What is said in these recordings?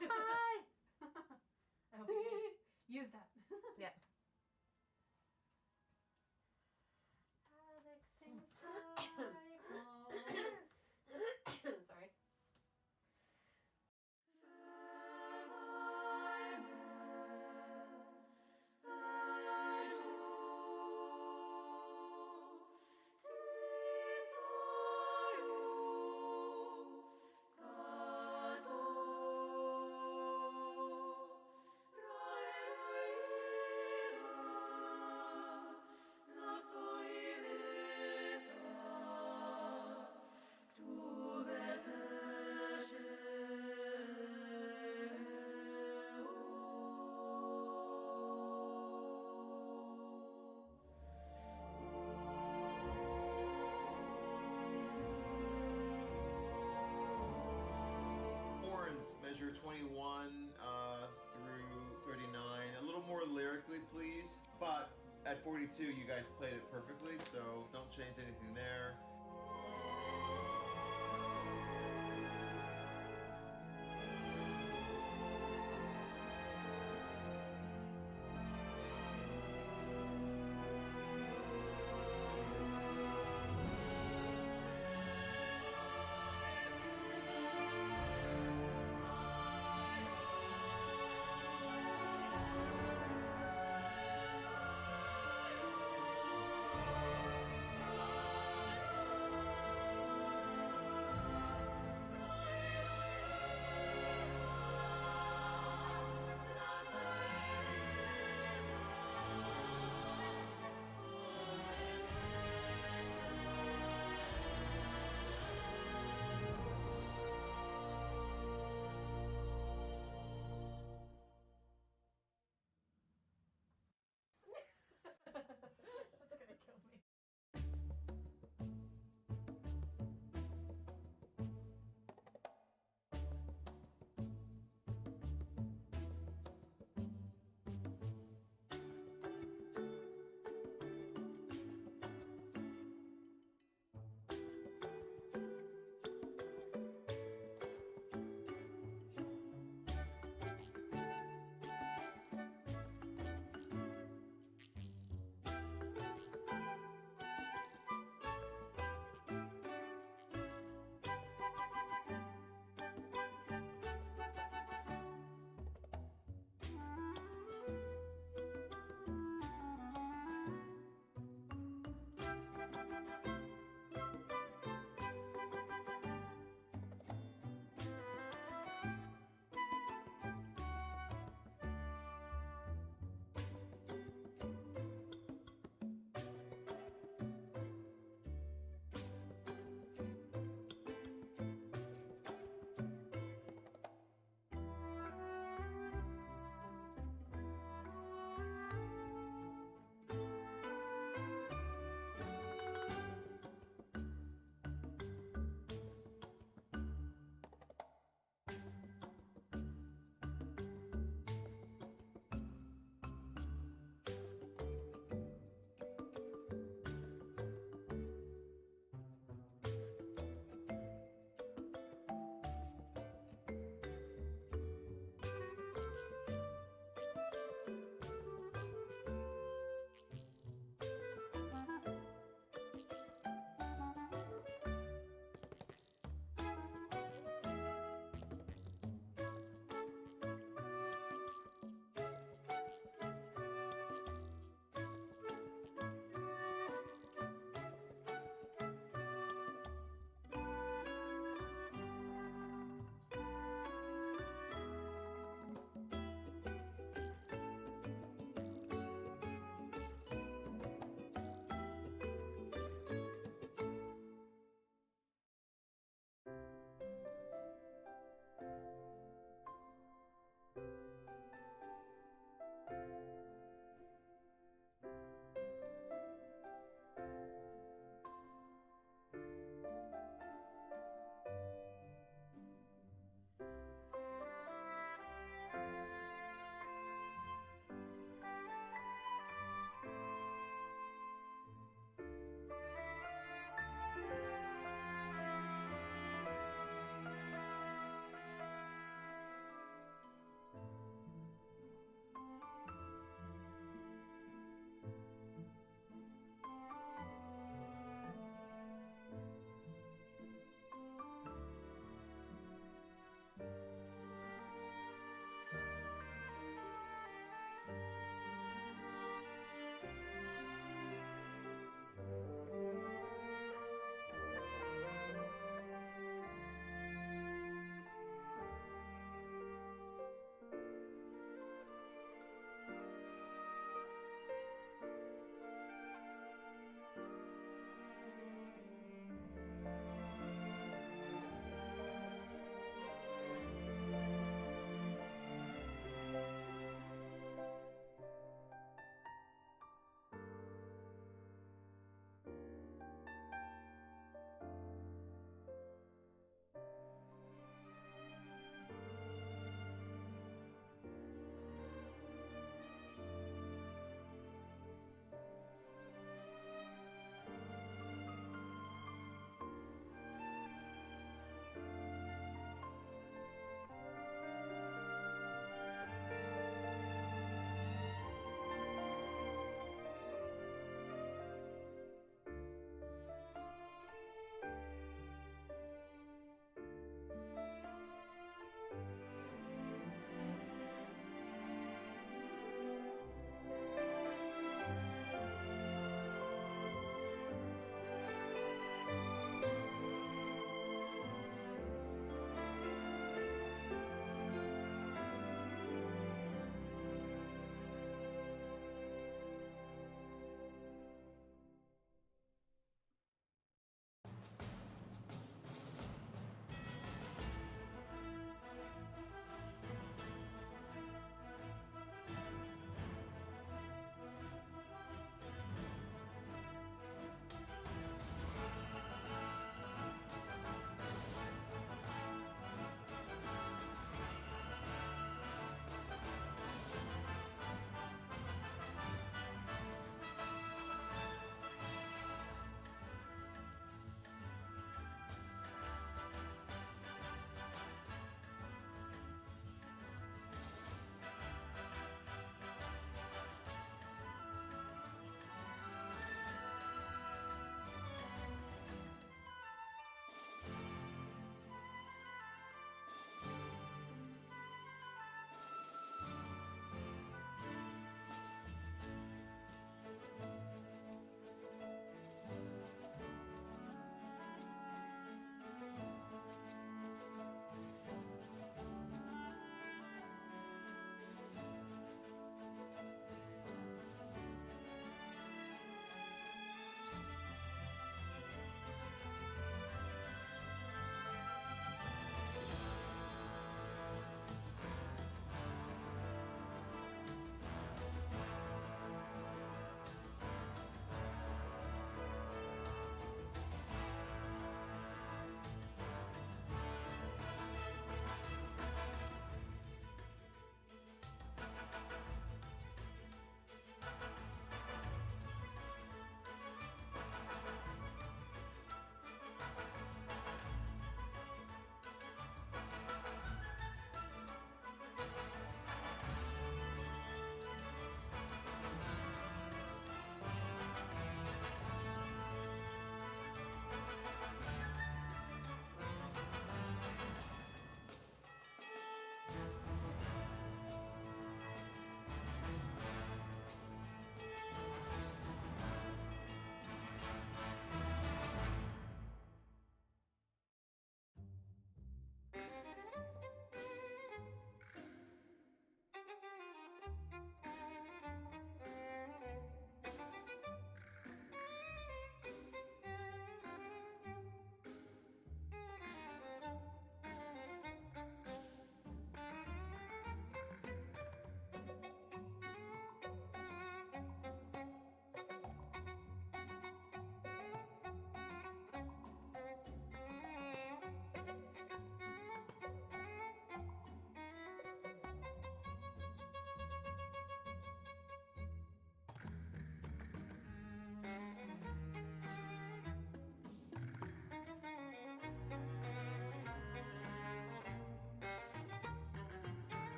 Hi. I hope you use that. Yep. Alex sings titles. Sorry. Measure 21 through 39. A little more lyrically, please. But at 42, you guys played it perfectly, so don't change anything there.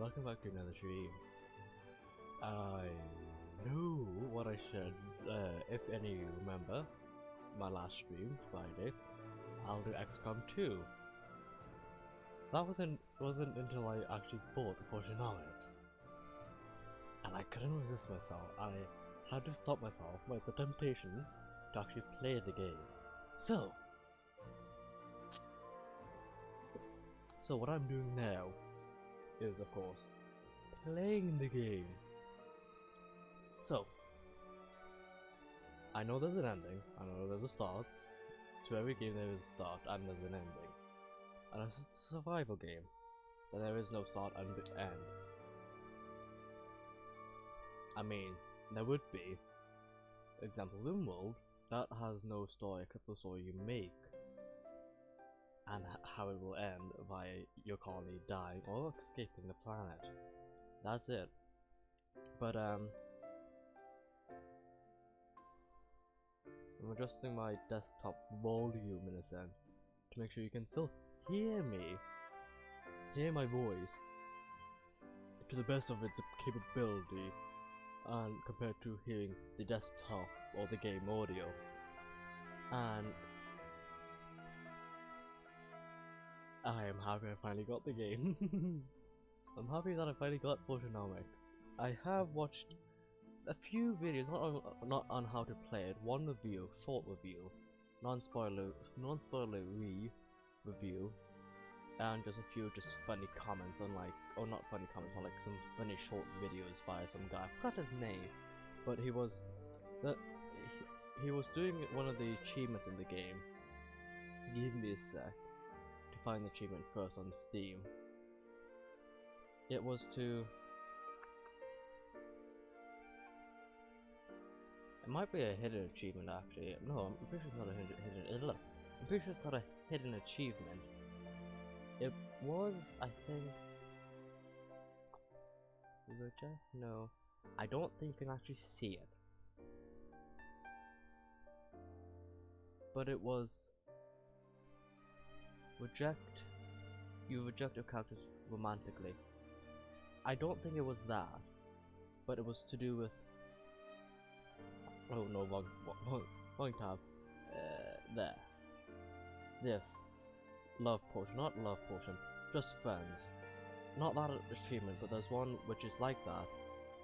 welcome back to another stream. I know what I said, if any of you remember my last stream, Friday, I'll do XCOM 2. That wasn't until I actually bought Potionomics. And I couldn't resist myself. I had to stop myself with the temptation to actually play the game. So what I'm doing now is, of course, playing the game. So, I know there's an ending, I know there's a start. To every game there is a start and there's an ending. And it's a survival game, then there is no start and end. I mean, there would be, example, RimWorld, that has no story except the story you make. And how it will end via your colony dying or escaping the planet. That's it. But I'm adjusting my desktop volume in a sense to make sure you can still hear me, hear my voice to the best of its capability, and compared to hearing the desktop or the game audio. And I am happy I finally got the game. I'm happy that I finally got Potionomics. I have watched a few videos, not on how to play it, one review, short review, non-spoilery review, and just a few just funny comments on like, or not funny comments, but like some funny short videos by some guy. I forgot his name, but he was doing one of the achievements in the game. Give me a sec to find the achievement first on Steam. It was to... It might be a hidden achievement actually. No, I'm pretty sure it's not a hidden. I'm pretty sure it's not a hidden achievement. It was, I think... No. I don't think you can actually see it. But it was... You reject your characters romantically. I don't think it was that, but it was to do with... Oh no, wrong tab. There. This. Love potion, not love potion, just friends. Not that achievement, but there's one which is like that,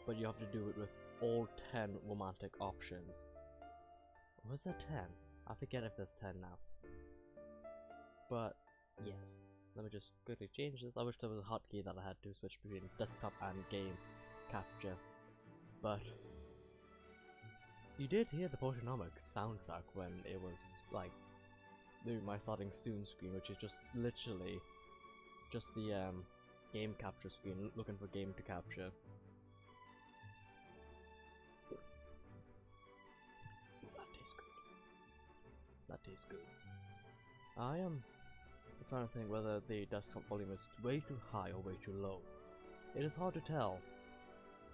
but you have to do it with all 10 romantic options. Or was there 10? I forget if there's 10 now. But, yes. Let me just quickly change this. I wish there was a hotkey that I had to switch between desktop and game capture. But you did hear the Potionomics soundtrack when it was like my starting soon screen, which is just literally just the game capture screen, looking for game to capture. That tastes good. That tastes good. I am trying to think whether the desktop volume is way too high or way too low. It is hard to tell,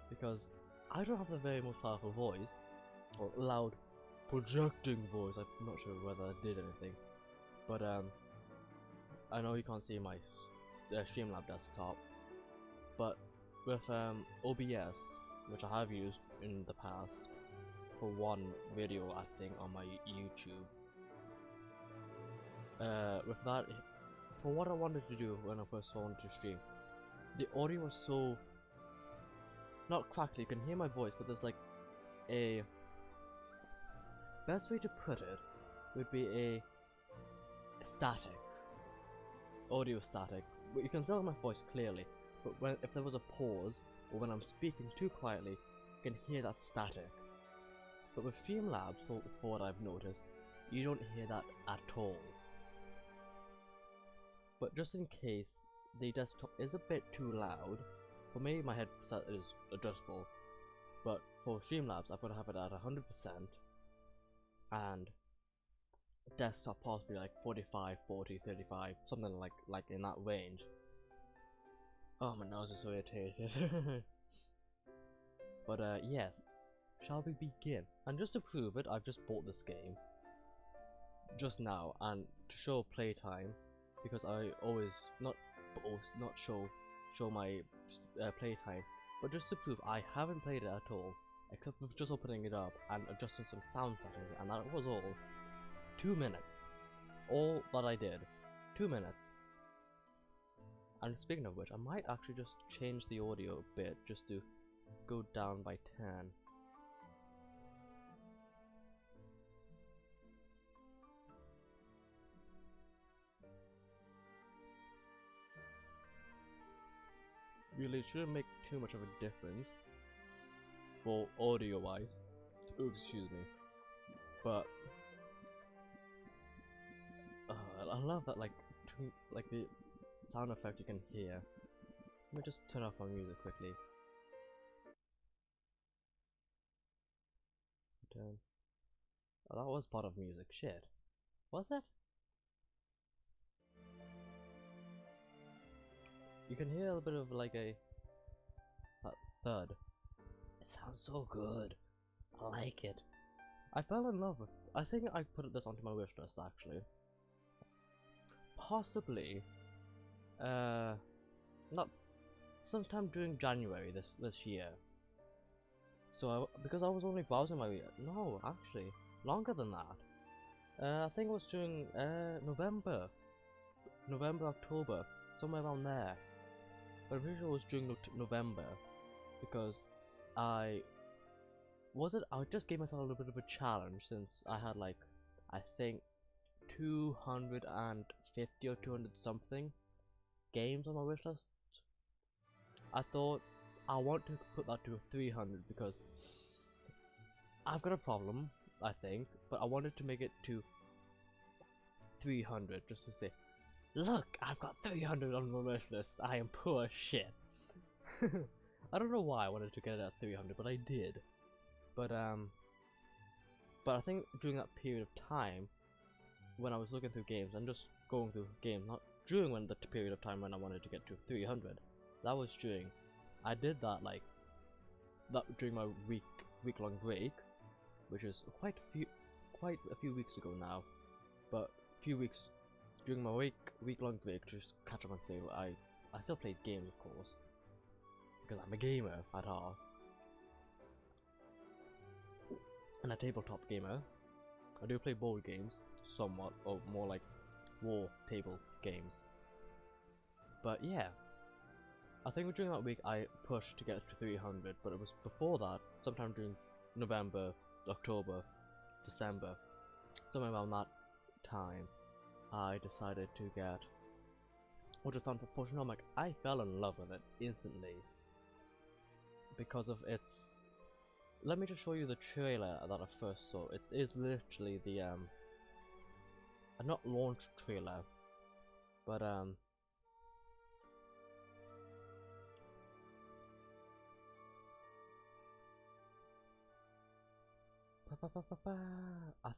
because I don't have the very most powerful voice, or loud projecting voice. I'm not sure whether I did anything, but I know you can't see my Streamlab desktop, but with OBS, which I have used in the past for one video I think on my YouTube, with that, for what I wanted to do when I first wanted to stream, the audio was so not crackly. You can hear my voice, but there's like a best way to put it would be a static audio static. You can still hear my voice clearly, but if there was a pause or when I'm speaking too quietly, you can hear that static. But with Streamlabs, for what I've noticed, you don't hear that at all. But just in case the desktop is a bit too loud, for me my headset is adjustable, but for Streamlabs I've got to have it at 100%, and desktop possibly like 45, 40, 35, something like in that range. Oh, my nose is so irritated. But yes, shall we begin? And just to prove it, I've just bought this game just now, and to show playtime, because I always not show show my playtime, but just to prove I haven't played it at all, except for just opening it up and adjusting some sound settings, and that was all. 2 minutes. All that I did. 2 minutes. And speaking of which, I might actually just change the audio a bit, just to go down by 10. Really, it shouldn't make too much of a difference for audio wise. Ooh, excuse me. But I love that, like the sound effect you can hear. Let me just turn off my music quickly. Turn. Oh, that was part of music. Shit. Was it? You can hear a bit of like that thud. It sounds so good. I like it. I fell in love with. I think I put this onto my wish list actually. Possibly, not sometime during January this year. So because I was only browsing my no, actually longer than that. I think it was during November, October, somewhere around there. But I'm pretty sure it was during November, because I just gave myself a little bit of a challenge since I had like, I think 250 or 200 something games on my wish list. I thought I want to put that to 300 because I've got a problem, I think, but I wanted to make it to 300 just to say, look, I've got 300 on my wish list. I am poor shit. I don't know why I wanted to get it at 300, but I did. But I think during that period of time, when I was looking through games and just going through games, not during the period of time when I wanted to get to 300, that was during. I did that like that during my week-long break, which is quite a few weeks ago now, but a few weeks during my week-long break to just catch up on through. I still played games, of course, because I'm a gamer at heart, and a tabletop gamer. I do play board games somewhat, or more like war table games. But yeah, I think during that week I pushed to get to 300, but it was before that, sometime during November, October, December, somewhere around that time, I decided to get what is found for Potionomics. I fell in love with it instantly because of its. Let me just show you the trailer that I first saw. It is literally the not launch trailer, but I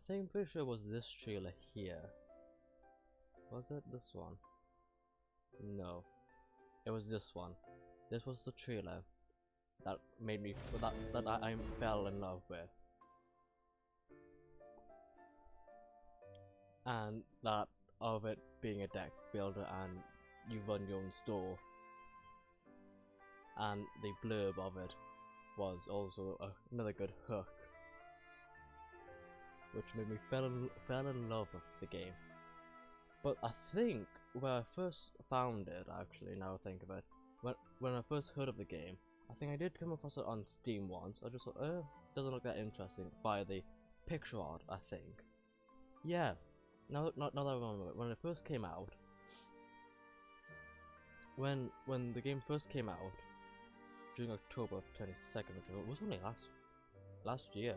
think pretty sure it was this trailer here. Was it this one? No, it was this one. This was the trailer that made me that I fell in love with, and that of it being a deck builder and you run your own store, and the blurb of it was also another good hook, which made me fell in love with the game. But I think where I first found it, actually, now I think of it, when I first heard of the game, I think I did come across it on Steam once. I just thought, doesn't look that interesting by the picture art, I think. Yes, now that I remember it, when it first came out, when the game first came out, during October 22nd, which was only last year.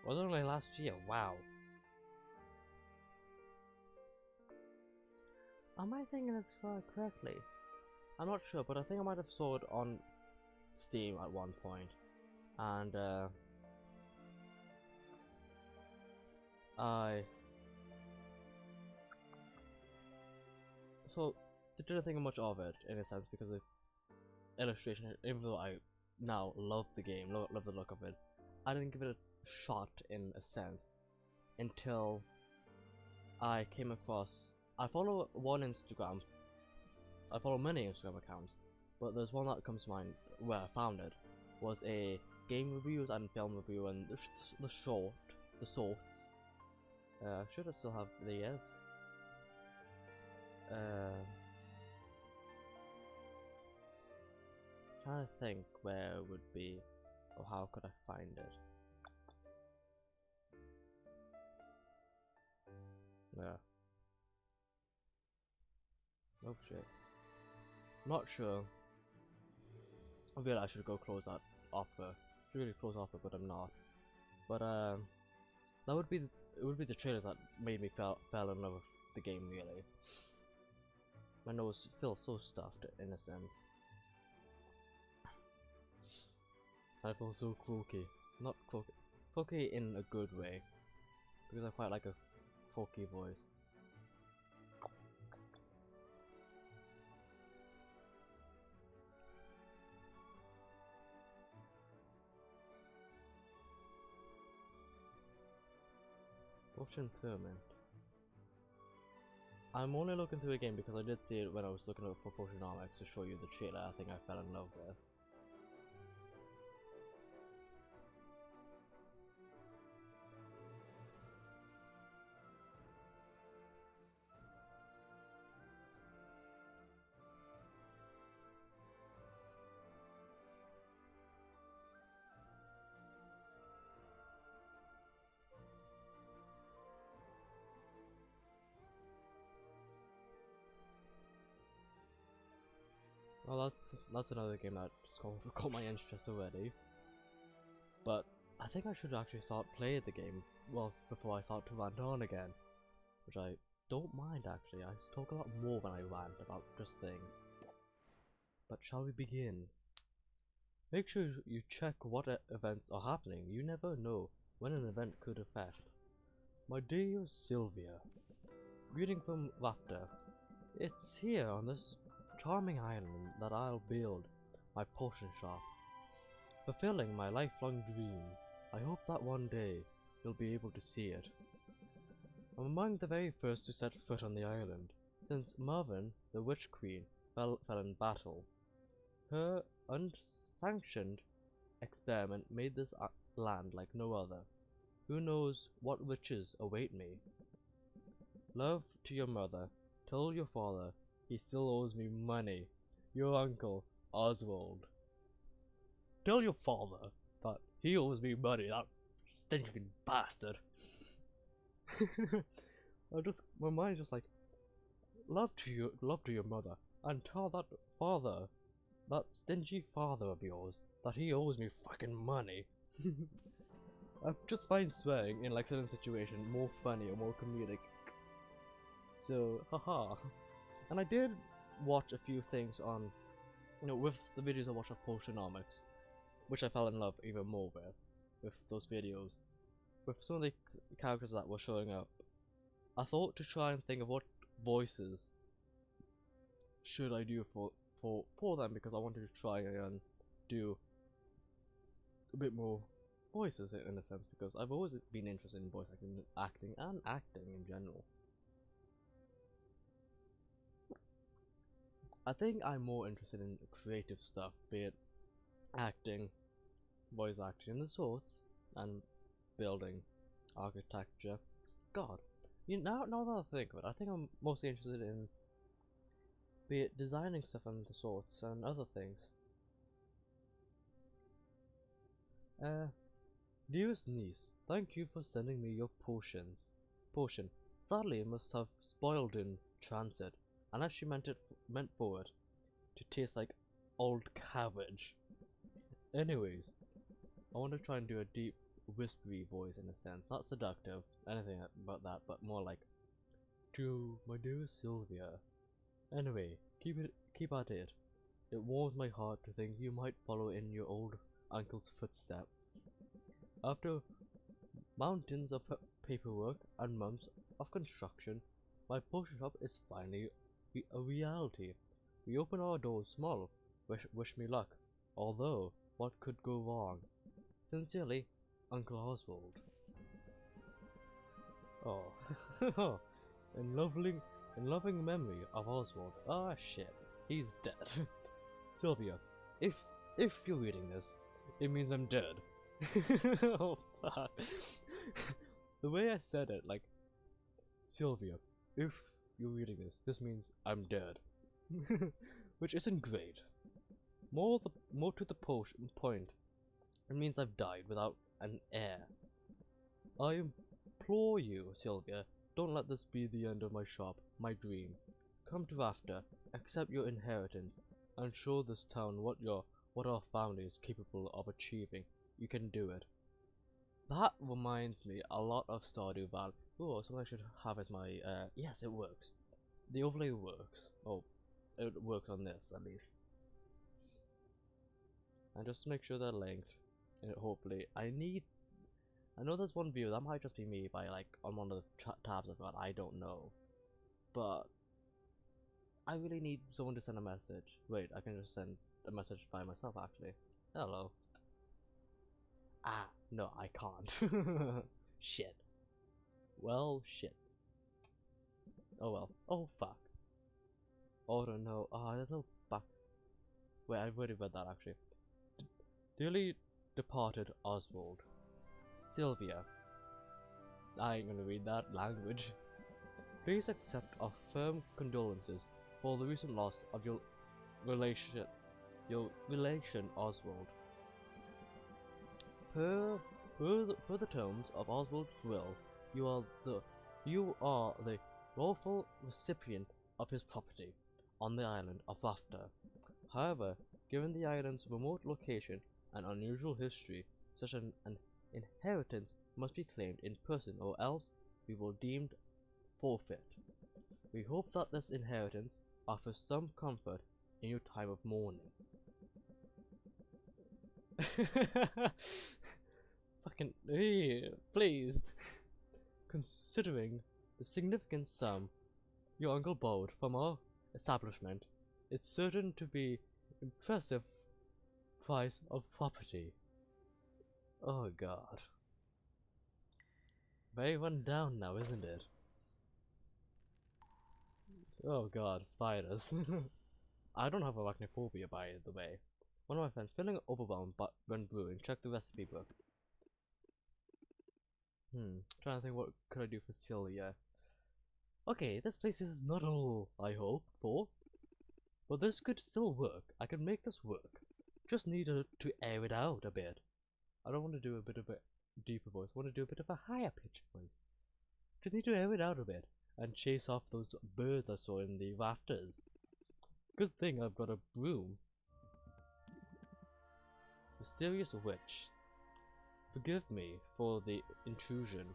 Was it only last year? Wow. Am I thinking this correctly? I'm not sure, but I think I might have saw it on Steam at one point, and didn't think much of it in a sense because the illustration, even though I now love the game, love the look of it, I didn't give it a shot in a sense until I came across. I follow one Instagram I follow many Instagram accounts, but there's one that comes to mind where I found it was a game reviews and film review and the sorts. Should I still have the years? Trying to think where it would be, or how could I find it? Yeah. Oh shit. Not sure. I feel I should go close that offer. Should really close offer, but I'm not. But that would be it would be the trailers that made me fell in love with the game really. My nose feels so stuffed in a sense. I feel so croaky. Not croaky. Croaky in a good way. Because I quite like a croaky voice. Potion Permit. I'm only looking through a game because I did see it when I was looking up for Potionomics to show you the trailer I think I fell in love with. Well, that's another game that's caught my interest already. But I think I should actually start playing the game before I start to rant on again, which I don't mind actually. I talk a lot more when I rant about just things. But shall we begin? Make sure you check what events are happening. You never know when an event could affect. My dear Sylvia, greeting from laughter. It's here on this charming island that I'll build my potion shop, fulfilling my lifelong dream. I hope that one day you'll be able to see it. I'm among the very first to set foot on the island, since Marvin, the Witch Queen, fell in battle. Her unsanctioned experiment made this land like no other. Who knows what riches await me? Love to your mother. Tell your father he still owes me money. Your uncle, Oswald. Tell your father that he owes me money, that stinking bastard. My mind's just like, love to your mother, and tell that father, that stingy father of yours, that he owes me fucking money. I just find swearing in like certain situations more funny or more comedic. So, haha. And I did watch a few things on, with the videos I watched of Potionomics, which I fell in love even more with those videos. With some of the characters that were showing up, I thought to try and think of what voices should I do for them, because I wanted to try and do a bit more voices in a sense, because I've always been interested in voice acting and acting in general. I think I'm more interested in creative stuff, be it acting, voice acting, and the sorts, and building, architecture. God, now that I think of it, I think I'm mostly interested in be it designing stuff and the sorts and other things. Dearest niece, thank you for sending me your potion. Sadly, it must have spoiled in transit, unless she meant for it to taste like old cabbage. Anyways, I want to try and do a deep, whispery voice in a sense, not seductive, anything about that, but more like, to my dearest Sylvia. Anyway, keep at it. It warms my heart to think you might follow in your old uncle's footsteps. After mountains of paperwork and months of construction, my potion shop is finally a reality. We open our doors small. Wish me luck. Although, what could go wrong? Sincerely, Uncle Oswald. Oh, in loving memory of Oswald. Ah, shit. He's dead. Sylvia, if you're reading this, it means I'm dead. Oh fuck. The way I said it, like, Sylvia, if you're reading this, this means I'm dead. Which isn't great. More to the point, it means I've died without an heir. I implore you, Sylvia, don't let this be the end of my shop, my dream. Come to Rafter, accept your inheritance, and show this town what our family is capable of achieving. You can do it. That reminds me a lot of Stardew Valley. Oh, something I should have as my, yes, it works. The overlay works. Oh, it works on this, at least. And just to make sure they're linked, and hopefully, I know there's one view, that might just be me by, like, on one of the tabs I've got, I don't know. But I really need someone to send a message. Wait, I can just send a message by myself, actually. Hello. Ah, no, I can't. Shit. Well, shit. Oh well. Oh, fuck. Oh, no. Ah, there's no back. Wait, I've already read that, actually. Dearly departed Oswald. Sylvia. I ain't gonna read that language. Please accept our firm condolences for the recent loss of your relation Oswald. Per the terms of Oswald's will, you are the lawful recipient of his property on the island of Rafter. However, given the island's remote location and unusual history, such an inheritance must be claimed in person, or else we will deemed forfeit. We hope that this inheritance offers some comfort in your time of mourning. Fucking please. Considering the significant sum your uncle borrowed from our establishment, it's certain to be impressive price of property. Oh god. Very run down now, isn't it? Oh god, spiders. I don't have arachnophobia, by the way. One of my friends feeling overwhelmed but when brewing, check the recipe book. Trying to think what could I do for Celia. Okay, this place is not all I hope for, but this could still work. I can make this work. Just need to air it out a bit. I don't want to do a bit of a deeper voice. I want to do a bit of a higher pitch voice. Just need to air it out a bit and chase off those birds I saw in the rafters. Good thing I've got a broom. Mysterious witch. Forgive me for the intrusion.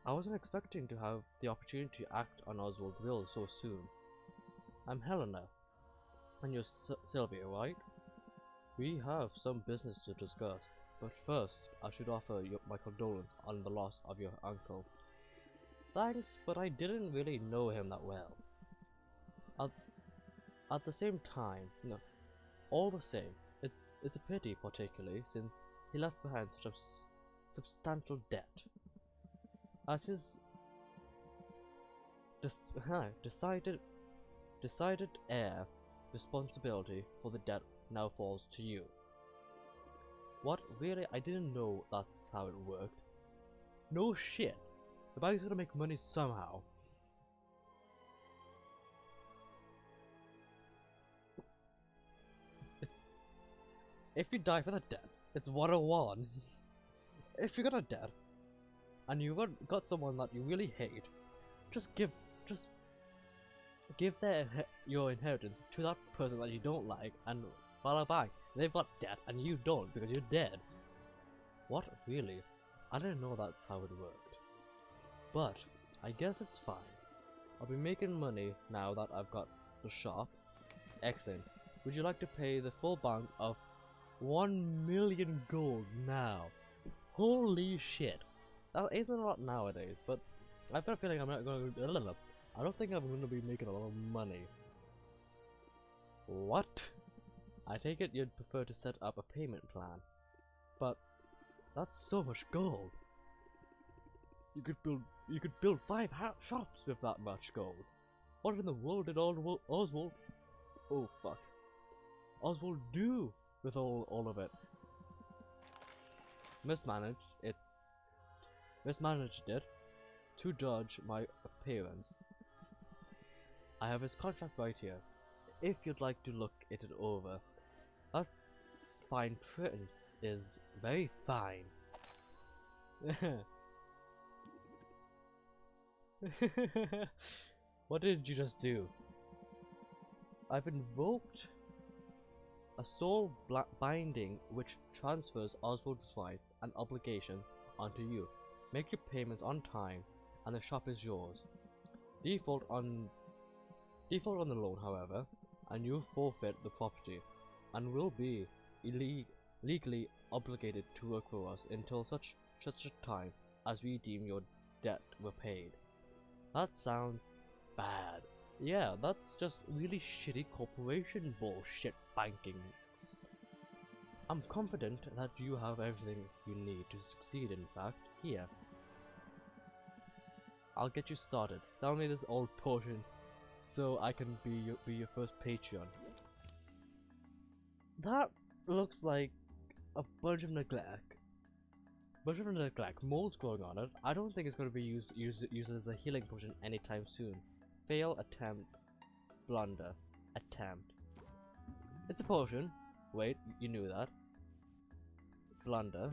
I wasn't expecting to have the opportunity to act on Oswald's will so soon. I'm Helena, and you're Sylvia, right? We have some business to discuss, but first I should offer my condolence on the loss of your uncle. Thanks, but I didn't really know him that well. At the same time, no, all the same, it's a pity, particularly since he left behind such a substantial debt. As his decided heir, responsibility for the debt now falls to you. What? Really? I didn't know that's how it worked. No shit. The bank's gonna make money somehow. If you die for the debt, it's 101. If you got a debt, and you got someone that you really hate, just give your inheritance to that person that you don't like, and blah bang, they've got debt and you don't because you're dead. What? Really? I didn't know that's how it worked. But I guess it's fine. I'll be making money now that I've got the shop. Excellent. Would you like to pay the full bank of 1 million gold now? Holy shit. That isn't a lot nowadays, but I've got a feeling I'm not going to. I don't think I'm going to be making a lot of money. What? I take it you'd prefer to set up a payment plan, but that's so much gold. You could build 5 shops with that much gold. What in the world did Oswald? Oh fuck! Oswald do with all of it? Mismanaged it. Mismanaged it to judge my appearance. I have his contract right here. If you'd like to look it over, that fine print is very fine. What did you just do? I've invoked a soul binding which transfers Oswald's right and obligation onto you. Make your payments on time and the shop is yours. Default on the loan, however, and you forfeit the property and will be legally obligated to work for us until such a time as we deem your debt repaid. That sounds bad. Yeah, that's just really shitty corporation bullshit banking. I'm confident that you have everything you need to succeed. In fact, here, I'll get you started. Sell me this old potion so I can be your first Patreon. That looks like a bunch of neglect. Mold's growing on it. I don't think it's going to be used as a healing potion anytime soon. Fail, attempt, blunder, attempt. It's a potion. Wait, you knew that. Blunder.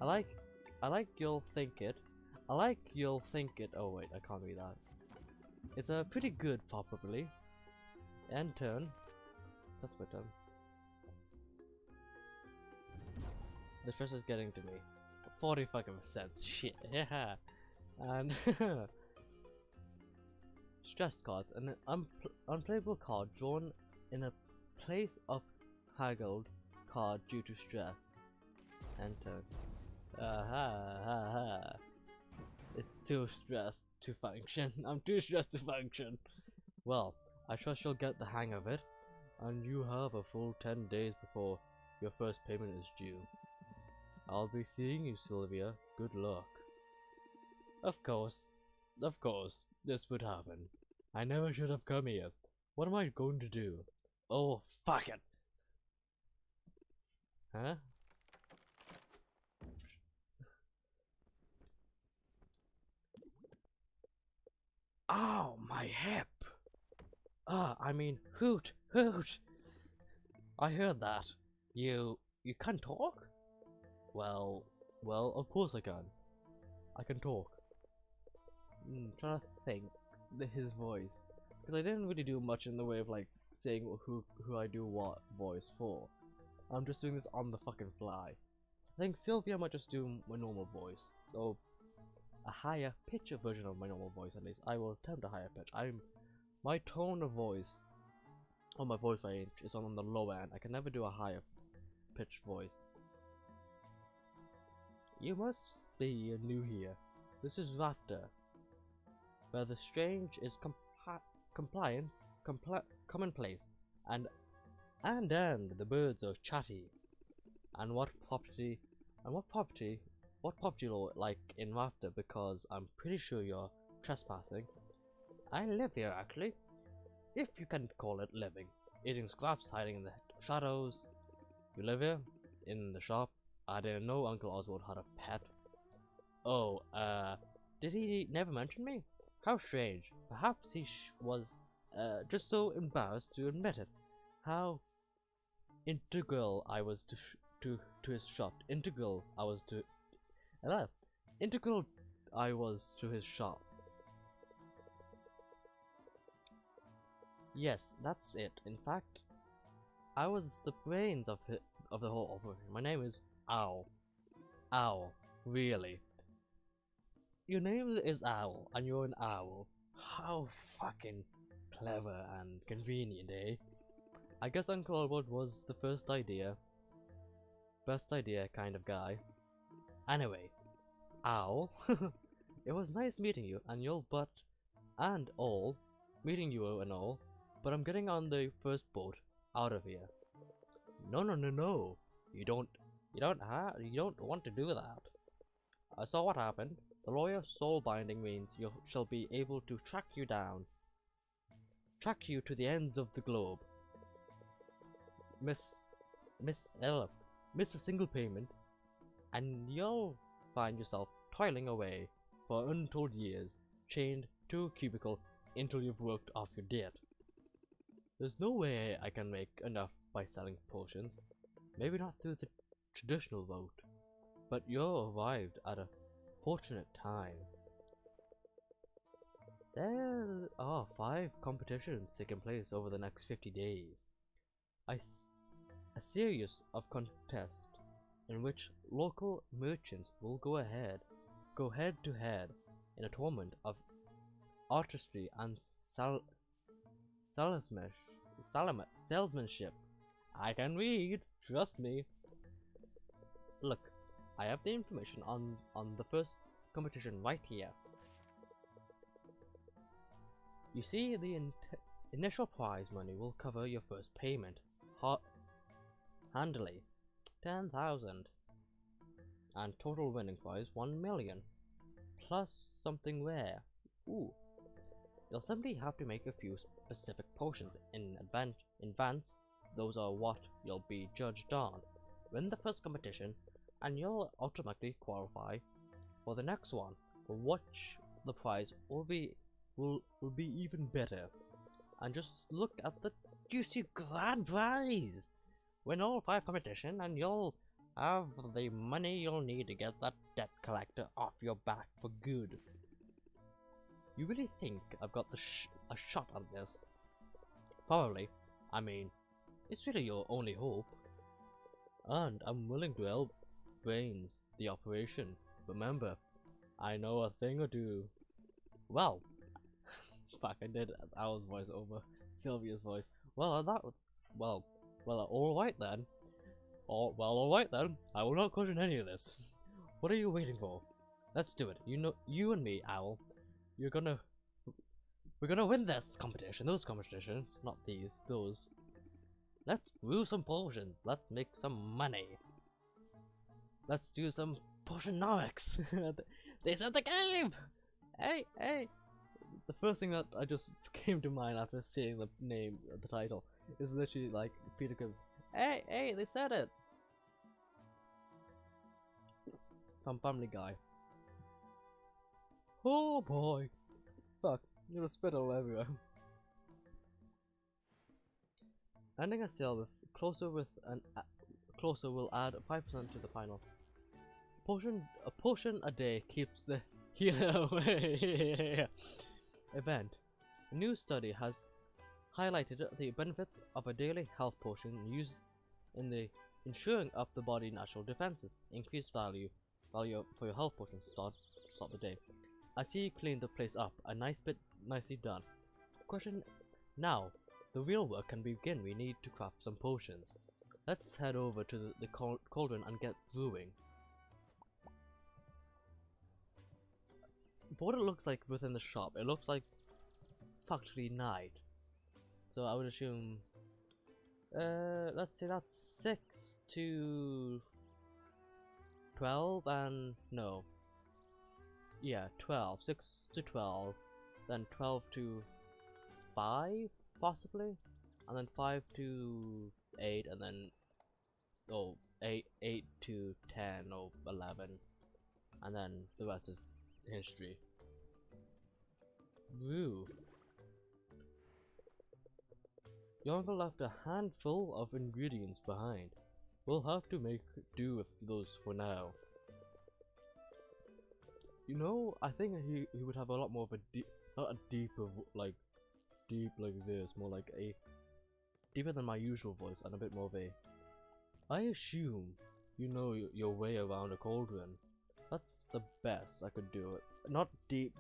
I like you'll think it. I like you'll think it. Oh wait, I can't read that. It's a pretty good, probably. End turn. That's my turn. The stress is getting to me. 40 fucking cents. Shit. Yeah. And stress cards. An unplayable card drawn in a place of haggled card due to stress. Enter. It's too stressed to function. I'm too stressed to function. Well, I trust you'll get the hang of it, and you have a full 10 days before your first payment is due. I'll be seeing you, Sylvia. Good luck. Of course, this would happen. I never should have come here. What am I going to do? Oh, fuck it! Huh? Ow, my hip! I mean, hoot! I heard that. You can't talk? Well, of course I can. I can talk. Trying to think his voice, because I didn't really do much in the way of like saying who I do what voice for. I'm just doing this on the fucking fly. I think Sylvia might just do my normal voice, or a higher pitch version of my normal voice at least. I will attempt a higher pitch. My tone of voice, or my voice range, is on the low end. I can never do a higher pitched voice. You must be new here. This is Rafter, where the strange is commonplace, and the birds are chatty. And what property law like in Rafter? Because I'm pretty sure you're trespassing. I live here actually, if you can call it living. Eating scraps, hiding in the shadows. You live here? In the shop? I didn't know Uncle Oswald had a pet. Oh, did he never mention me? How strange. Perhaps he was just so embarrassed to admit it. How integral I was to his shop. Integral I was to his shop. Yes, that's it. In fact, I was the brains of the whole operation. My name is Owl. Owl. Really? Your name is Owl, and you're an owl. How fucking clever and convenient, eh? I guess Uncle Oswald was the best idea kind of guy. Anyway, Owl, it was nice meeting you and meeting you and all, but I'm getting on the first boat out of here. No. You don't want to do that. I saw what happened. The lawyer's soul binding means you shall be able to track you down track you to the ends of the globe. Miss a single payment, and you'll find yourself toiling away for untold years, chained to a cubicle until you've worked off your debt. There's no way I can make enough by selling potions, maybe not through the traditional route, but you're arrived at a fortunate time. There are 5 competitions taking place over the next 50 days. A series of contests in which local merchants will go head to head in a tournament of artistry and salesmanship. I can read, trust me. Look, I have the information on the first competition right here. You see, the initial prize money will cover your first payment, handily, 10,000, and total winning prize 1 million, plus something rare. Ooh. You'll simply have to make a few specific potions in advance. Those are what you'll be judged on. Win the first competition, and you'll automatically qualify for the next one, for which the prize will be even better. And just look at the juicy grand prize! Win all 5 competitions, and you'll have the money you'll need to get that debt collector off your back for good. You really think I've got a shot at this? Probably. I mean, it's really your only hope. And I'm willing to help brains the operation. Remember, I know a thing or two. Well, fuck, I did Owl's voice over Sylvia's voice. Well, alright then. Alright then. I will not question any of this. What are you waiting for? Let's do it. You and me, Owl. We're gonna win this competition. Those competitions, not these. Those. Let's brew some potions. Let's make some money. Let's do some Potionomics. They said the game. Hey. The first thing that I just came to mind after seeing the name, the title, is literally like Peter Griffin. Hey, they said it. From Family Guy. Oh boy. Fuck, you're a spit all everywhere. Ending a sale with closer will add 5% to the final. A potion a day keeps the healer away. Event. A new study has highlighted the benefits of a daily health potion used in the ensuring up the body natural defenses. Increased value for your health potion to start the day. I see you cleaned the place up. A nice bit nicely done. Question now. The real work can begin. We need to craft some potions. Let's head over to the cauldron and get brewing. For what it looks like within the shop, it looks like factory night. So I would assume, let's say that's 6 to 12, and no. Yeah, 12. 6 to 12, then 12 to 5, possibly, and then 5 to 8, and then 8 to 10 or 11, and then the rest is history. Woo. Your uncle left a handful of ingredients behind. We'll have to make do with those for now. You know, I think he would have a lot more of a not a deeper like this, more like a deeper than my usual voice, and a bit more of a. I assume you know your way around a cauldron. That's the best I could do it. Not deep,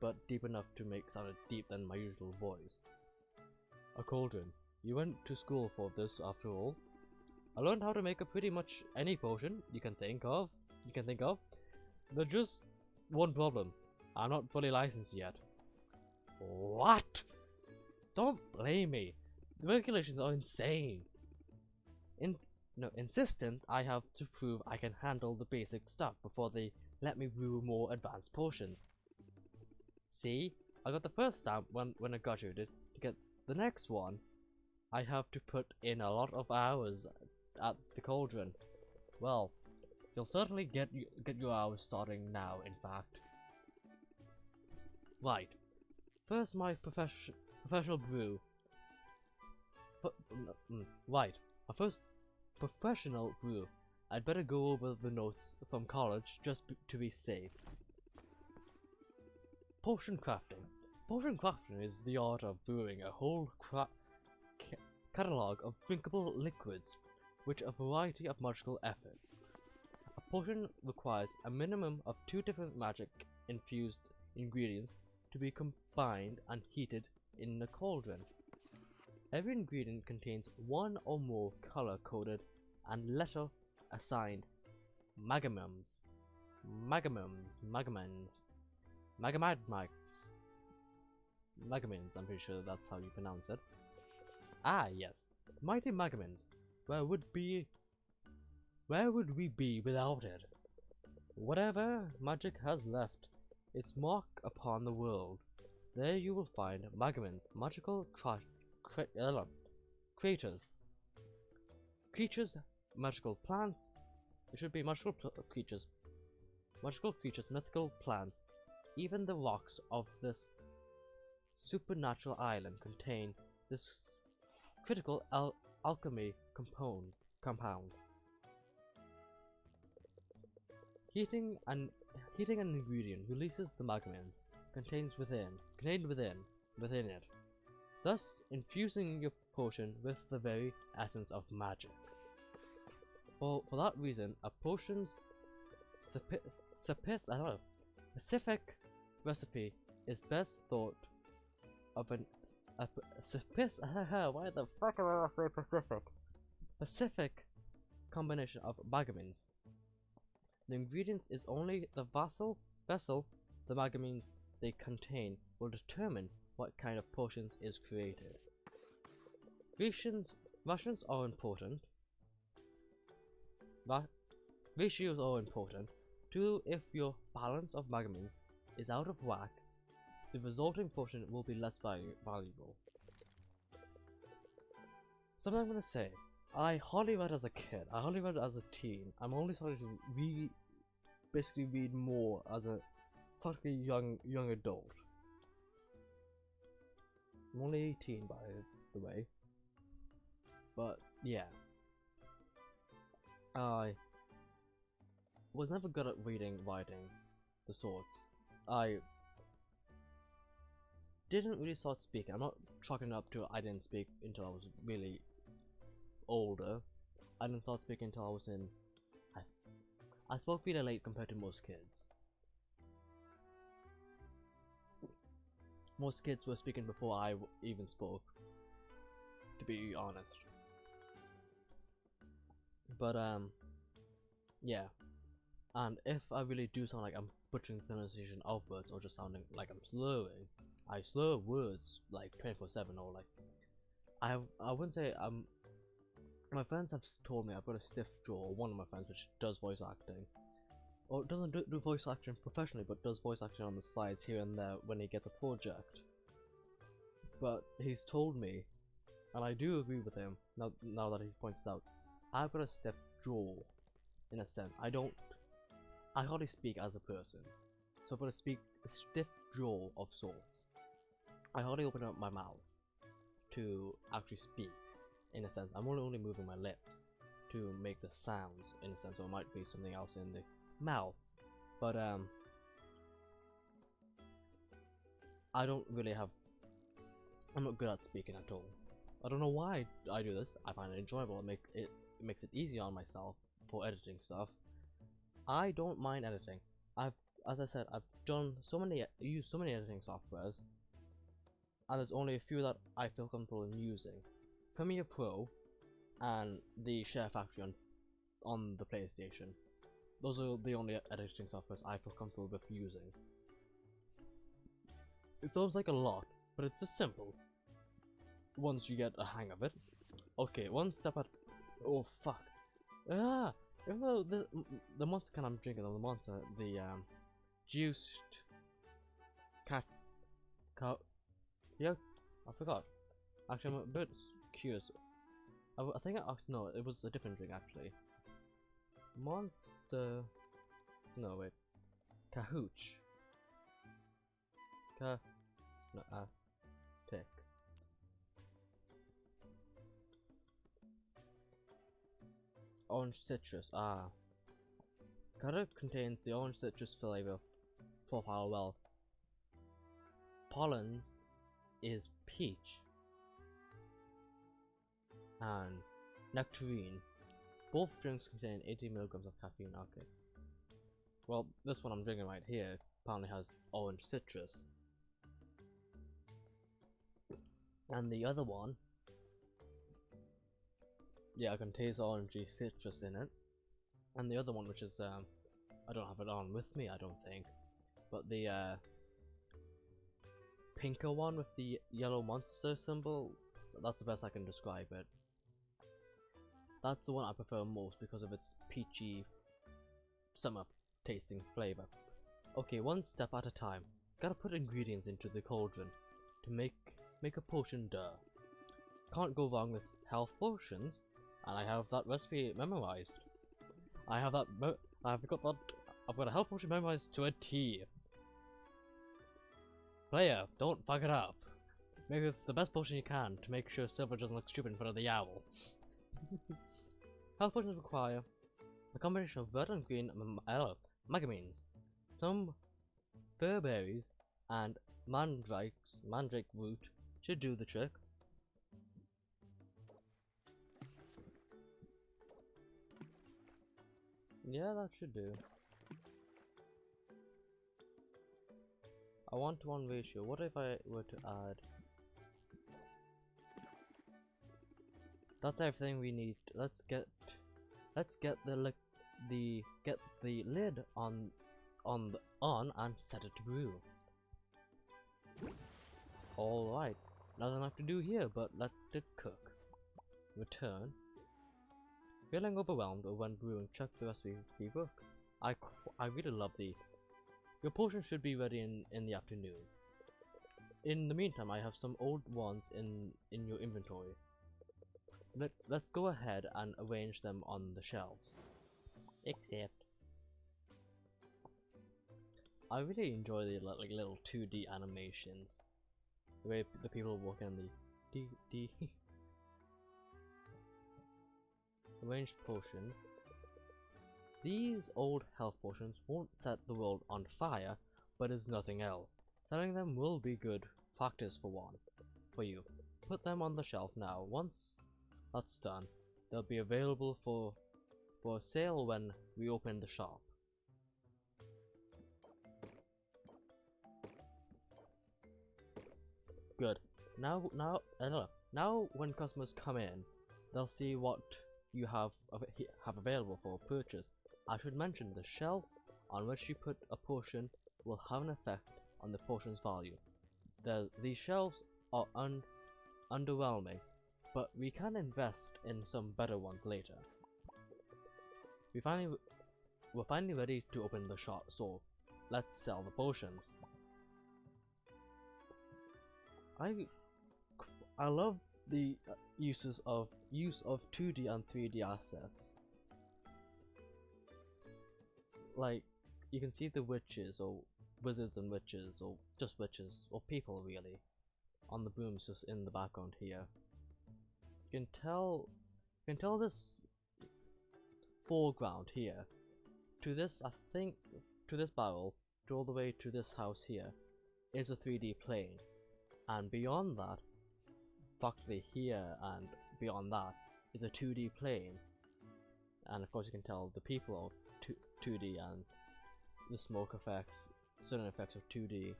but deep enough to make sound deep than my usual voice. A cauldron. You went to school for this, after all. I learned how to make a pretty much any potion you can think of. There's just one problem. I'm not fully licensed yet. What? Don't blame me. The regulations are insane. Insistent I have to prove I can handle the basic stuff before they let me brew more advanced potions. See, I got the first stamp when I graduated to get The next one, I have to put in a lot of hours at the cauldron. Well, you'll certainly get your hours starting now, in fact. Right. First, my professional brew. Right. My first professional brew. I'd better go over the notes from college just to be safe. Potion crafting. Potion crafting is the art of brewing a whole catalogue of drinkable liquids, with a variety of magical effects. A potion requires a minimum of 2 different magic-infused ingredients to be combined and heated in a cauldron. Every ingredient contains 1 or more color-coded and letter-assigned magamins, I'm pretty sure that's how you pronounce it. Ah, yes, mighty magamins. Where would we be without it? Whatever magic has left its mark upon the world, there you will find magamins, magical creatures. Magical plants. It should be magical creatures. Magical creatures, mythical plants. Even the rocks of this supernatural island contain this critical alchemy compound. Heating an ingredient releases the magamin contained within it, thus infusing your potion with the very essence of magic. For that reason, a potion's specific recipe is best thought of why the fuck am I gonna say Pacific? Specific combination of magamins. The ingredients is only the vessel the magamins they contain will determine what kind of potions is created. Rations are important. Ratios are important too. If your balance of magamins is out of whack, the resulting potion will be less valuable. Something I'm gonna say. I hardly read as a kid. I hardly read as a teen. I'm only starting to basically read more as a practically young adult. I'm only 18 by the way. But yeah. I was never good at reading, writing, the sorts. I didn't really start speaking. I'm not chalking up to I didn't speak until I was really older. I didn't start speaking until I was in... I spoke really late compared to most kids. Most kids were speaking before I even spoke, to be honest. But yeah. And if I really do sound like I'm butchering the pronunciation of words or just sounding like I'm slurring, I slur words like 24/7 or like I wouldn't say my friends have told me I've got a stiff jaw. One of my friends, which does voice acting, or doesn't do voice acting professionally, but does voice acting on the sides here and there when he gets a project. But he's told me, and I do agree with him now that he points it out, I've got a stiff jaw, in a sense. I hardly speak as a person, so I've got a stiff jaw of sorts. I hardly open up my mouth to actually speak. In a sense, I'm only moving my lips to make the sounds, in a sense, or it might be something else in the mouth. But I don't really have... I'm not good at speaking at all. I don't know why I do this. I find it enjoyable. It makes it easy on myself for editing stuff. I don't mind editing. As I said, I've used so many editing softwares, and there's only a few that I feel comfortable in using. Premiere Pro and the Share Factory on the PlayStation. Those are the only editing softwares I feel comfortable with using. It sounds like a lot, but it's just simple once you get a hang of it. Okay, one step at... Oh fuck. Ah! Even though the monster can I'm drinking, the monster, the juiced cat... Yeah, I forgot. Actually, I'm a bit curious. I think I asked. No, it was a different drink actually. Monster. No wait. Cahooch. No. Tick. Orange citrus. Ah. Carrot contains the orange citrus flavor profile well. Pollens is peach. And nectarine. Both drinks contain 80 milligrams of caffeine. Okay. Well, this one I'm drinking right here apparently has orange citrus. And the other one, yeah, I can taste orangey citrus in it. And the other one, which is, I don't have it on with me, I don't think. But the, pinker one with the yellow monster symbol, that's the best I can describe it. That's the one I prefer most because of its peachy, summer tasting flavor. Okay, one step at a time. Gotta put ingredients into the cauldron to make a potion, duh. Can't go wrong with health potions, and I have that recipe memorized. I've got a health potion memorized to a T. Player, don't fuck it up. Make this the best potion you can to make sure Silver doesn't look stupid in front of the owl. Health potions require a combination of red and green megamines, some fir berries, and mandrake root should do the trick. Yeah, that should do. A 1-to-1 ratio. What if I were to add? That's everything we need. Let's get the lid on and set it to brew. All right. Nothing left to do here, but let it cook. Return. Feeling overwhelmed when brewing, check the recipe book. I really love the. Your potion should be ready in the afternoon. In the meantime, I have some old ones in your inventory. Let's go ahead and arrange them on the shelves. Except, I really enjoy the like little 2D animations. The way the people walk on the D. Arranged potions. These old health potions won't set the world on fire, but is nothing else. Selling them will be good practice for you. Put them on the shelf now. Once that's done, they'll be available for sale when we open the shop. Good. Now when customers come in, they'll see what you have available for purchase. I should mention the shelf on which you put a potion will have an effect on the potion's value. These shelves are underwhelming, but we can invest in some better ones later. We're finally ready to open the shop, so let's sell the potions. I love the use of 2D and 3D assets. Like, you can see the witches, or wizards and witches, or just witches, or people really, on the brooms just in the background here. You can tell this foreground here, to this, I think, to this barrel, to all the way to this house here, is a 3D plane, and beyond that, factory here and beyond that, is a 2D plane, and of course you can tell the people are 2D and the smoke effects, certain effects of 2D,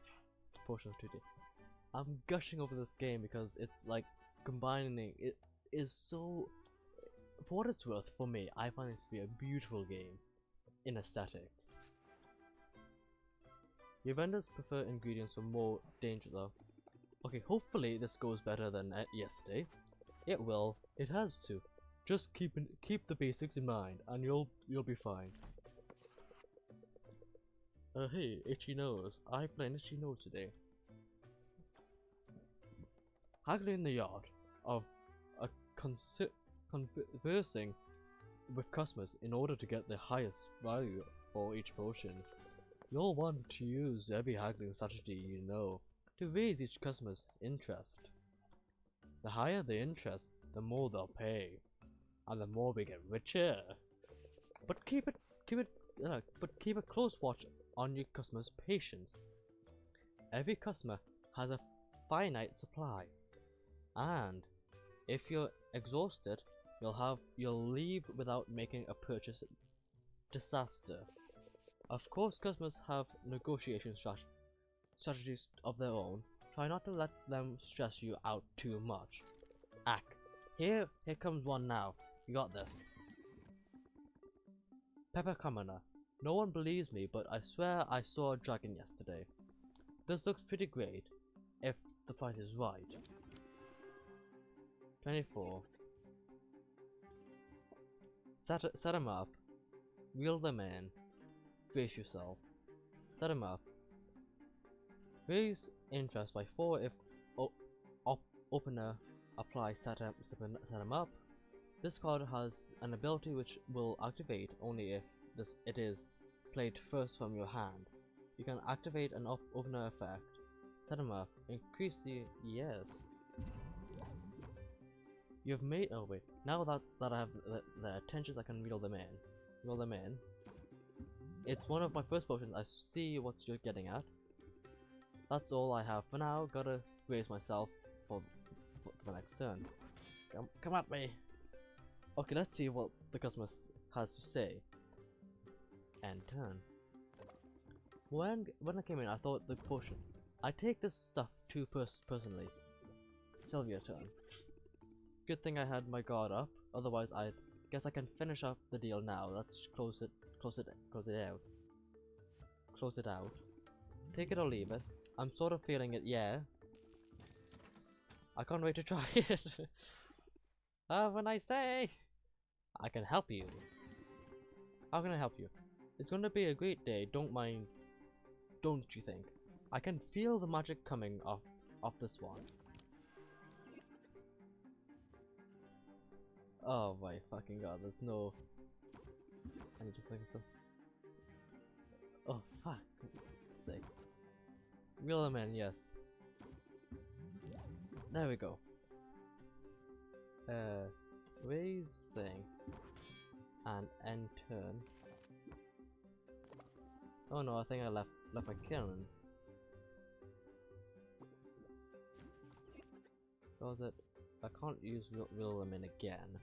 portions of 2D. I'm gushing over this game because it's like combining, it is so, for what it's worth, for me, I find this to be a beautiful game in aesthetics. Your vendors prefer ingredients for more danger though. Okay, hopefully this goes better than yesterday. It will. It has to. Just keep the basics in mind, and you'll be fine. Hey, itchy nose. I play an itchy nose today. Haggling in the yard. of conversing with customers in order to get the highest value for each potion. You'll want to use every haggling strategy you know to raise each customer's interest. The higher the interest, the more they'll pay, and the more we get richer. But keep a close watch on your customer's patience. Every customer has a finite supply, and if you're exhausted, you'll leave without making a purchase disaster. Of course, customers have negotiation strategies of their own. Try not to let them stress you out too much. Here comes one now. You got this. Pepper Commoner. No one believes me, but I swear I saw a dragon yesterday. This looks pretty great, if the price is right. 24. Set him up. Reel them in. Brace yourself. Set him up. Raise interest by 4 if opener apply set him up. This card has an ability which will activate only if it is played first from your hand. You can activate an opener effect. Set him up. Increase the You've made now that I have the attentions, I can reel them in. Reel them in. It's one of my first potions. I see what you're getting at. That's all I have for now. Gotta brace myself for the next turn. Come at me. Okay, let's see what the customer has to say. End turn. When I came in, I thought the potion. I take this stuff too personally. Sylvia turn. Good thing I had my guard up. Otherwise, I guess I can finish up the deal now. Let's close it out. Close it out. Take it or leave it. I'm sort of feeling it, yeah. I can't wait to try it. Have a nice day. I can help you. How can I help you? It's gonna be a great day, don't you think? I can feel the magic coming off this one. Oh my fucking god, there's no... I need to think so. Oh fuck. Sake. Reel them in, yes. There we go. Raise thing. And end turn. Oh no, I think I left my kiln. So that I can't use reel them in again.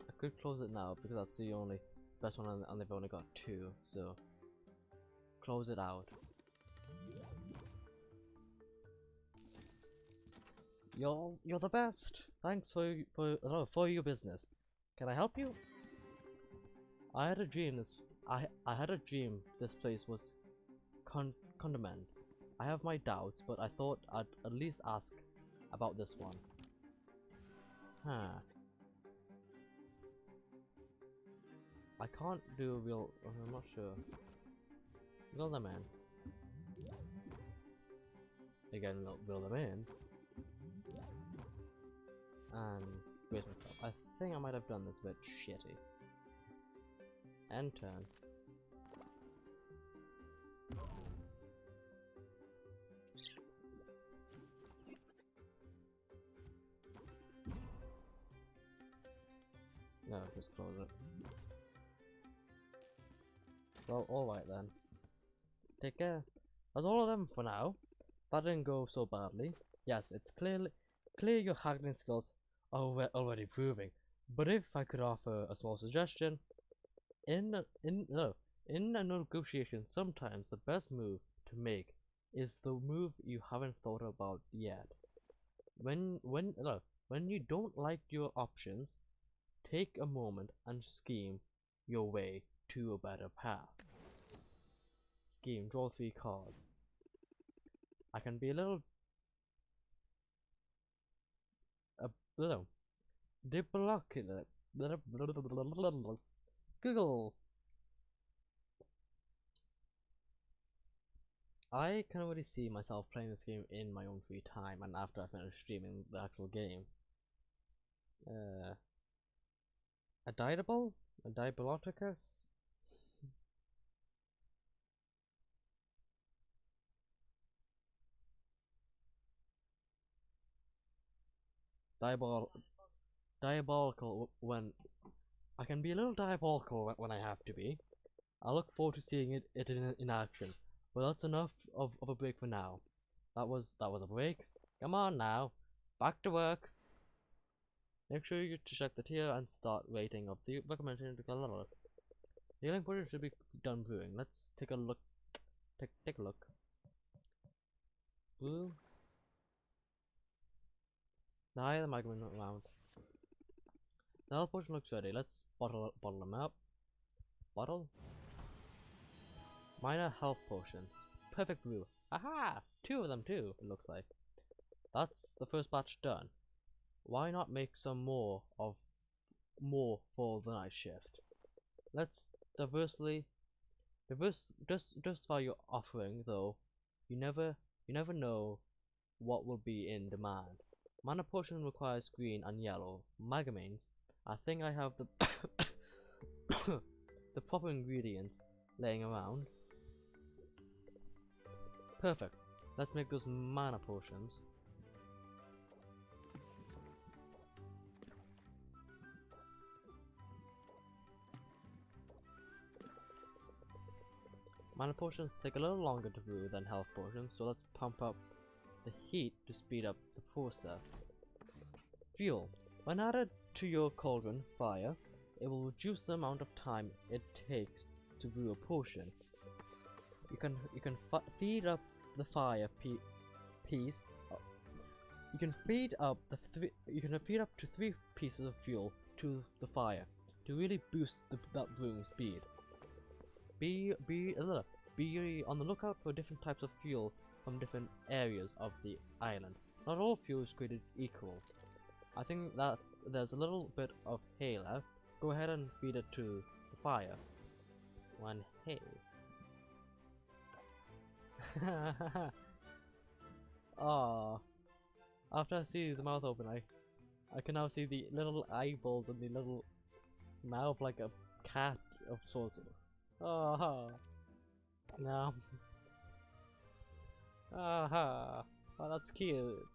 I could close it now because that's the only best one and they've only got 2, so close it out. You're the best. Thanks for your business. Can I help you? I had a dream this place was condemned. I have my doubts, but I thought I'd at least ask about this one. Huh. I can't do a real... I'm not sure. Reel them in. Again, reel them in. And brace myself. I think I might have done this a bit shitty. End turn. No, just close it. Well, alright then. Take care. That's all of them for now. That didn't go so badly. Yes, it's clear your haggling skills are already proving. But if I could offer a small suggestion, in a negotiation, sometimes the best move to make is the move you haven't thought about yet. When you don't like your options, take a moment and scheme your way to a better path. Scheme, draw 3 cards. I can be a little Google. I can already see myself playing this game in my own free time and after I finish streaming the actual game. A Diabol? A Diaboloticus? Diabolical when I can be a little diabolical when I have to be. I look forward to seeing it in action. Well, that's enough of a break for now. That was a break. Come on now, back to work. Make sure you check the tier and start rating of the recommended level. The healing potion should be done brewing. Let's take a look. Take a look. Brew. The higher the magma amount. The health potion looks ready. Let's bottle them up. Bottle. Minor health potion. Perfect brew. Aha! 2 of them too, it looks like. That's the first batch done. Why not make some more for the night shift? Let's diversify your offering though. You never know what will be in demand. Mana potion requires green and yellow. Magamines. I think I have the the proper ingredients laying around. Perfect. Let's make those mana potions. Mana potions take a little longer to brew than health potions, so let's pump up the heat to speed up the process. Fuel. When added to your cauldron fire, it will reduce the amount of time it takes to brew a potion. You can feed up the fire piece. You can feed up to 3 pieces of fuel to the fire to really boost that brewing speed. Be on the lookout for different types of fuel from different areas of the island. Not all fuel is created equal. I think that there's a little bit of hay left. Go ahead and feed it to the fire. One hay. Ah. After I see the mouth open, I can now see the little eyeballs and the little mouth like a cat of sorts. Ah. No. Aha. Oh, that's cute.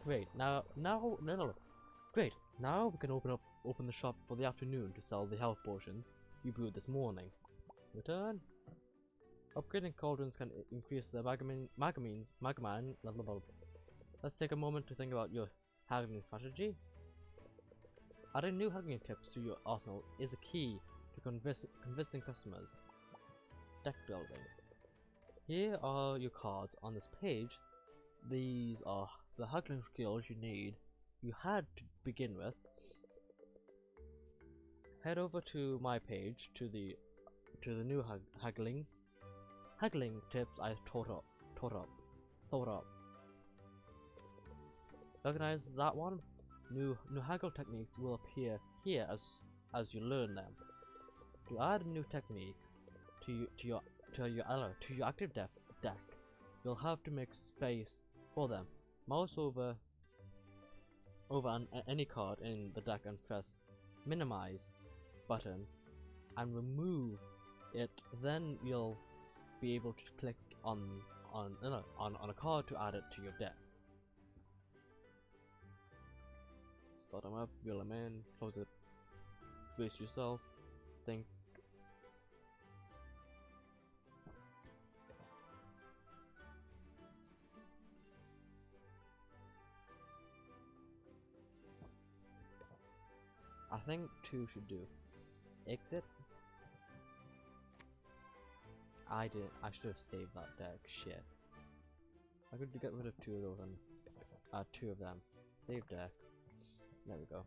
Great. Now, no. Great. Now we can open the shop for the afternoon to sell the health potions you brewed this morning. Return. Upgrading cauldrons can increase the Magaman level. Let's take a moment to think about your haggling strategy. Adding new haggling tips to your arsenal is a key to convincing customers. Deck building. Here are your cards on this page. These are the haggling skills you had to begin with. Head over to my page to the new haggling tips I thought up. Recognize that one? New haggle techniques will appear here as you learn them. To add new techniques to your active deck, you'll have to make space for them. Mouse over any card in the deck and press minimize button and remove it. Then you'll be able to click on a card to add it to your deck. Start them up, reel them in, close it, brace yourself, think. I think 2 should do. Exit. I should have saved that deck. Shit. I could get rid of 2 of those and add 2 of them. Save deck. There we go.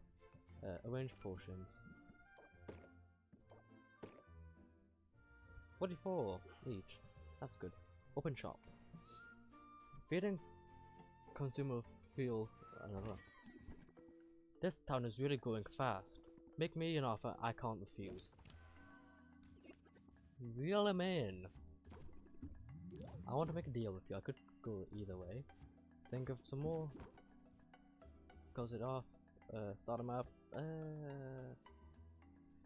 Arrange potions. 44 each. That's good. Open shop. Feeding consumer feel. This town is really growing fast. Make me an offer I can't refuse. Reel him in. I want to make a deal with you. I could go either way. Think of some more. Close it off. Start them up.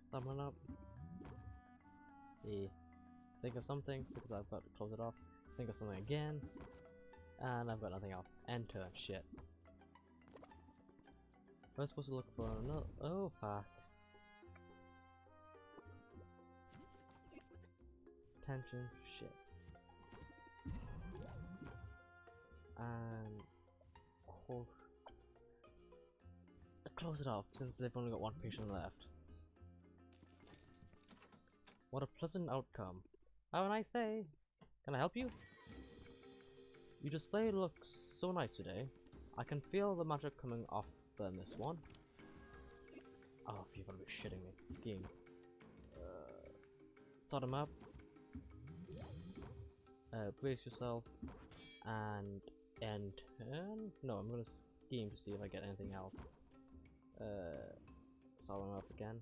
Start one up. Yeah. Think of something because I've got to close it off. Think of something again. And I've got nothing else. Enter. Shit. We're supposed to look for another. Oh, fuck. Tension. Shit. And close it off since they've only got one patient left. What a pleasant outcome. Have a nice day. Can I help you? Your display looks so nice today. I can feel the magic coming off in this one. Oh, you're gonna be shitting me. Skiing. Start him up. Brace yourself. And turn. No, I'm gonna scheme to see if I get anything else. Start him up again.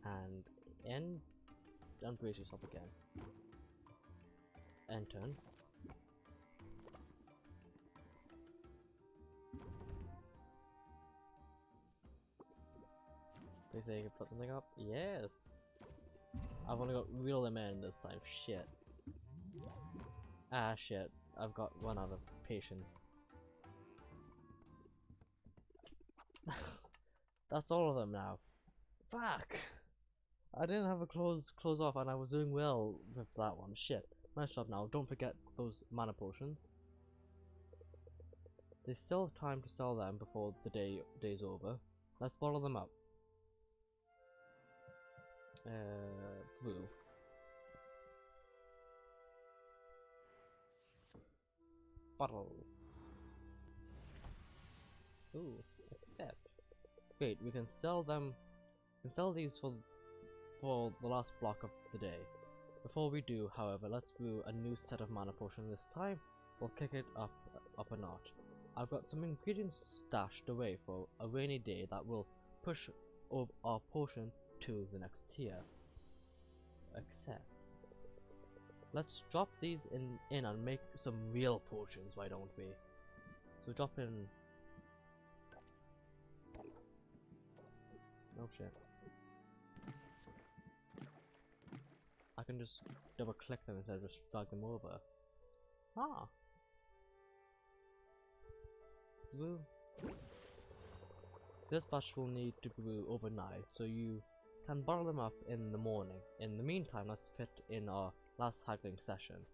And end. And brace yourself again. And turn. They say you can put something up? Yes! I've only got reel them in this time. Shit. Ah, shit. I've got one out of patience. That's all of them now. Fuck! I didn't have a close off and I was doing well with that one. Shit. Nice job now. Don't forget those mana potions. There's still time to sell them before the day's over. Let's bottle them up. Blue. Bottle. Ooh, accept. Great, we can sell them. We can sell these for the last block of the day. Before we do, however, let's brew a new set of mana potion this time. We'll kick it up a notch. I've got some ingredients stashed away for a rainy day that will push our potion to the next tier. Accept. Let's drop these in and make some real potions, why don't we? So drop in. Oh shit. I can just double click them instead of just drag them over. Ah! Brew. This batch will need to brew overnight, so you can bottle them up in the morning. In the meantime, let's fit in our last haggling session.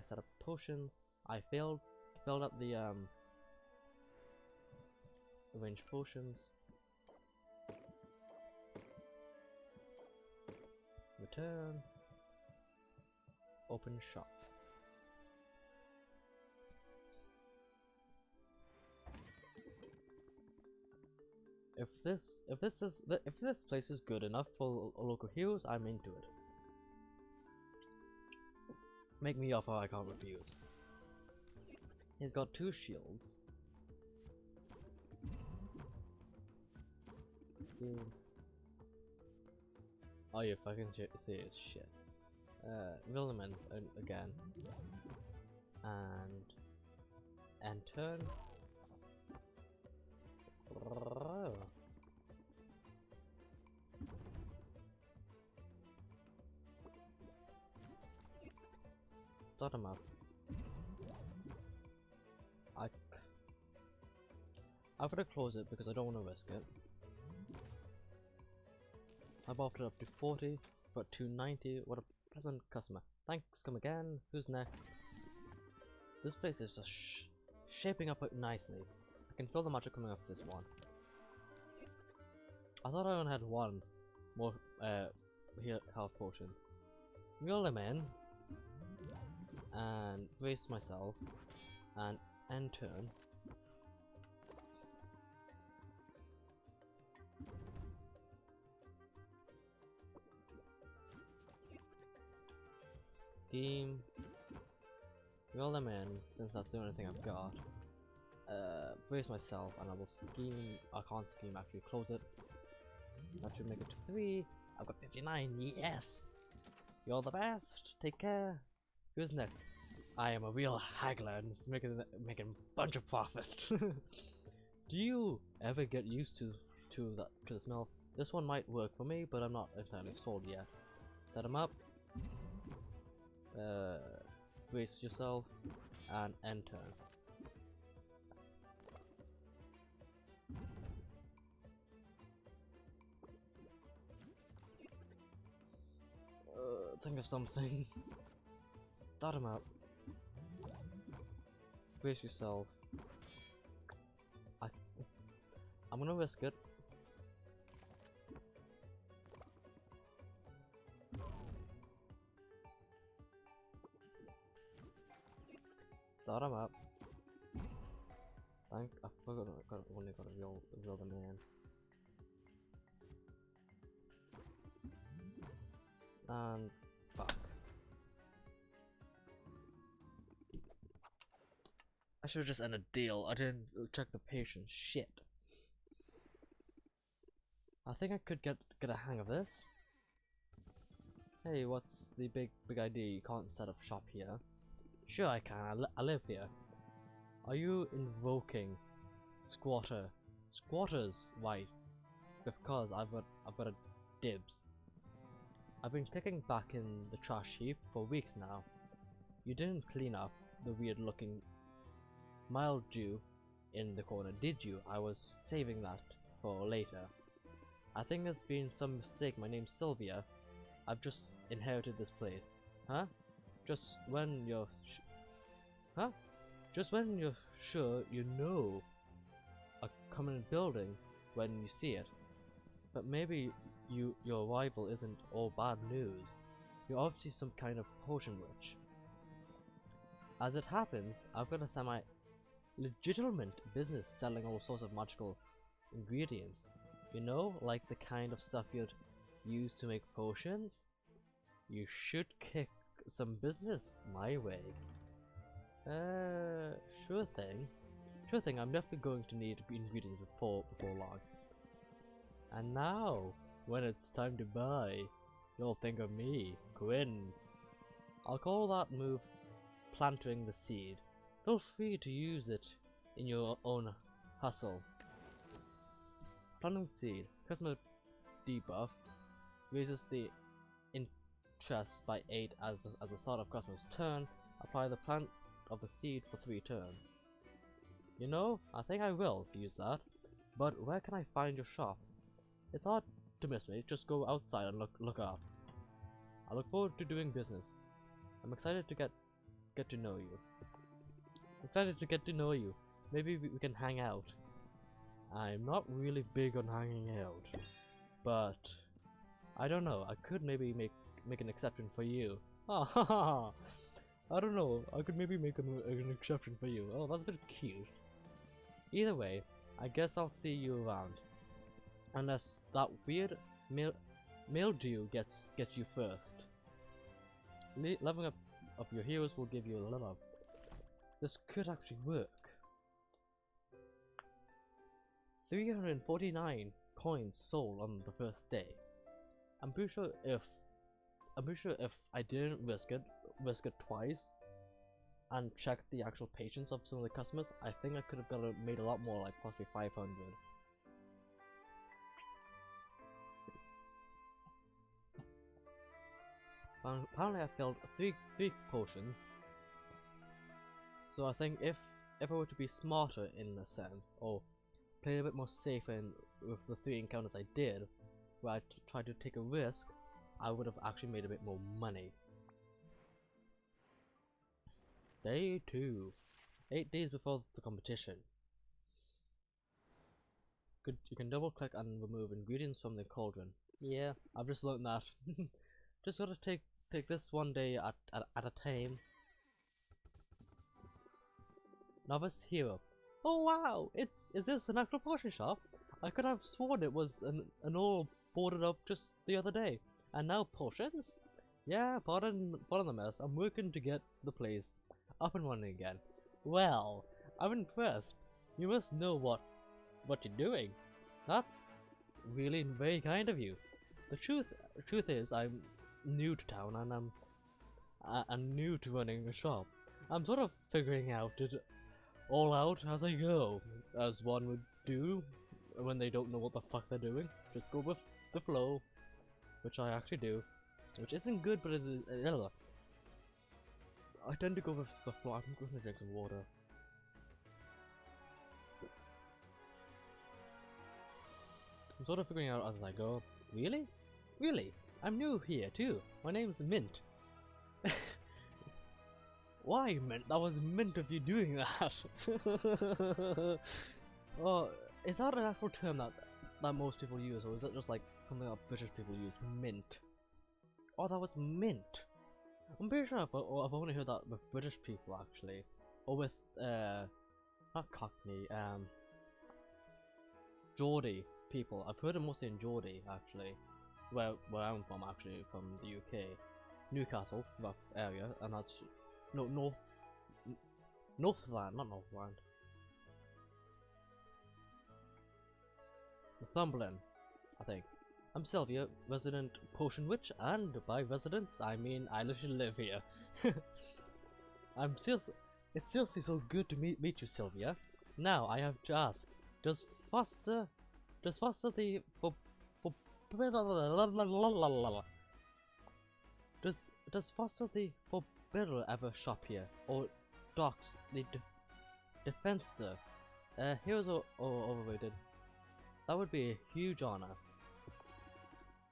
Set up potions. I filled up the arranged potions. Return. Open shop. If this place is good enough for local heroes, I'm into it. Make me offer I can't refuse. He's got 2 shields. Oh, you fucking serious shit. Reel them in again. And turn. Start them up. I've got to close it because I don't want to risk it. I buffed it up to 40, but 290. What a pleasant customer. Thanks, come again. Who's next? This place is just shaping up nicely. I can feel the magic coming off this one. I thought I only had one more health potion. Reel them in. And brace myself. And end turn. Scheme. Reel them in, since that's the only thing I've got. Brace myself, and I will scheme. I can't scheme actually. Close it. That should make it to 3. I've got 59. Yes. You're the best. Take care. Who's next? I am a real haggler and is making a bunch of profit. Do you ever get used to the smell? This one might work for me, but I'm not entirely sold yet. Set them up. Brace yourself and enter. Think of something. Start him up. Brace yourself. I'm gonna risk it. Start him up. I forgot I only got a real the man. And fuck. I should have just ended deal. I didn't check the patient. Shit. I think I could get a hang of this. Hey, what's the big idea? You can't set up shop here. Sure I can. I live here. Are you invoking squatters? Why? Because I've got a dibs. I've been kicking back in the trash heap for weeks now. You didn't clean up the weird looking mildew in the corner, did you? I was saving that for later. I think there's been some mistake. My name's Sylvia. I've just inherited this place. Huh? Just when you're sure you know a common building when you see it. But maybe your arrival isn't all bad news. You're obviously some kind of potion witch. As it happens, I've got a semi-legitimate business selling all sorts of magical ingredients. You know, like the kind of stuff you'd use to make potions? You should kick some business my way. Sure thing. Sure thing, I'm definitely going to need ingredients before long. And now, when it's time to buy, you'll think of me, Quinn. I'll call that move planting the seed. Feel free to use it in your own hustle. Planting the seed. Customer debuff raises the interest by 8 as the start of customer's turn. Apply the plant of the seed for 3 turns. You know, I think I will use that. But where can I find your shop? It's hard to miss me. Just go outside and look up. I look forward to doing business. I'm excited to get to know you. Excited to get to know you. Maybe we can hang out. I'm not really big on hanging out, but I don't know. I could maybe make an exception for you. Ha ha ha! I don't know. I could maybe make an exception for you. Oh, that's a bit cute. Either way, I guess I'll see you around. Unless that weird mildew gets you first. Leveling up your heroes will give you a love. This could actually work. 349 coins sold on the first day. I'm pretty sure if I didn't risk it twice and checked the actual patience of some of the customers, I think I could have made a lot more, like possibly 500. Apparently I failed three potions. So I think if I were to be smarter in a sense, or play a bit more safe with the 3 encounters I did, where I tried to take a risk, I would have actually made a bit more money. Day 2. 8 days before the competition. You can double click and remove ingredients from the cauldron. Yeah, I've just learned that. Just gotta take this one day at a time. Novice hero. Oh wow! Is this an actual potion shop? I could have sworn it was an all boarded up just the other day. And now potions? Yeah, pardon the mess. I'm working to get the place up and running again. Well, I'm impressed. You must know what you're doing. That's really very kind of you. The truth is, I'm new to town and I'm new to running a shop. I'm sort of figuring out it all out as I go, as one would do when they don't know what the fuck they're doing. Just go with the flow, which I actually do, which isn't good, but it is. I tend to go with the flow. I'm gonna drink some water. I'm sort of figuring out as I go. Really? Really? I'm new here too. My name's Mint. Why, Mint? That was mint of you doing that. Oh, is that an actual term that most people use, or is it just like something that British people use? Mint. Oh, that was mint. I'm pretty sure I've only heard that with British people actually, or with not Cockney, Geordie people. I've heard it mostly in Geordie actually, where I'm from actually, from the UK, Newcastle, that area, and that's no Northland, not Northland. Northumberland, I think. I'm Sylvia, resident potion witch, and by residence I mean I literally live here. It's seriously so good to meet you, Sylvia. Now I have to ask, does Foster the does Foster the Forbiddle ever shop here, or Docs the Defenster? Heroes are overrated. That would be a huge honor.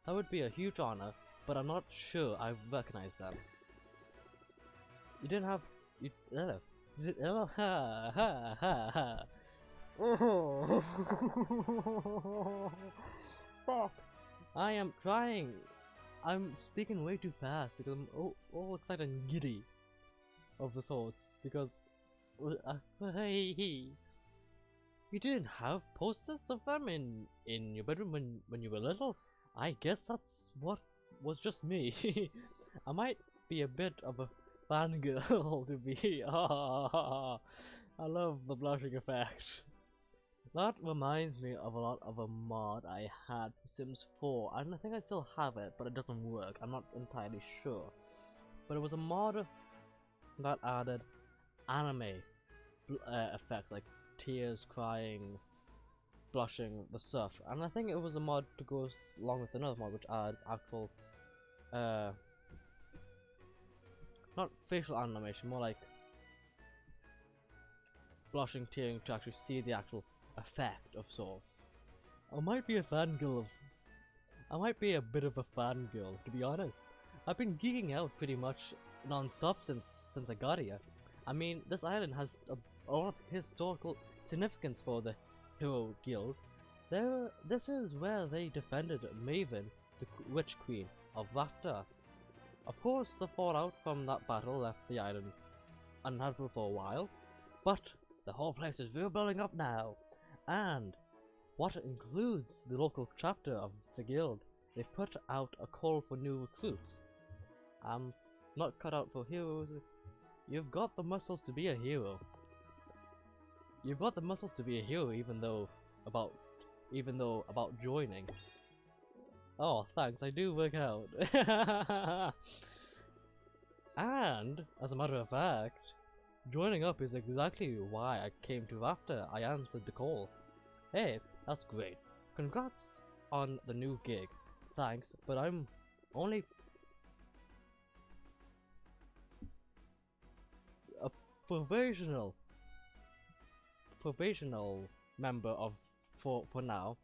That would be a huge honor, but I'm not sure I recognize them. You didn't have ha ha ha ha. I am trying. I'm speaking way too fast because I'm all excited and giddy of the sorts because you didn't have posters of them in your bedroom when you were little? I guess that's what was just me. I might be a bit of a fangirl to be. I love the blushing effect. That reminds me of a lot of a mod I had for Sims 4, and I think I still have it, but it doesn't work. I'm not entirely sure. But it was a mod that added anime effects like tears, crying, blushing, the stuff, and I think it was a mod to go along with another mod which added actual not facial animation, more like blushing, tearing to actually see the actual effect of sorts. I might be a fangirl I might be a bit of a fangirl, to be honest. I've been geeking out pretty much non-stop since I got here. I mean, this island has a lot of historical significance for the Hero Guild. This is where they defended Maven, the Witch Queen of Rafter. Of course, the fallout from that battle left the island uninhabitable for a while, but the whole place is rebuilding up now, and what includes the local chapter of the guild. They've put out a call for new recruits. I'm not cut out for heroes. You've got the muscles to be a hero. You've got the muscles to be a hero, even though about joining. Oh, thanks, I do work out. And, as a matter of fact, joining up is exactly why I came to after I answered the call. Hey, that's great. Congrats on the new gig. Thanks, but I'm only a provisional member of for now.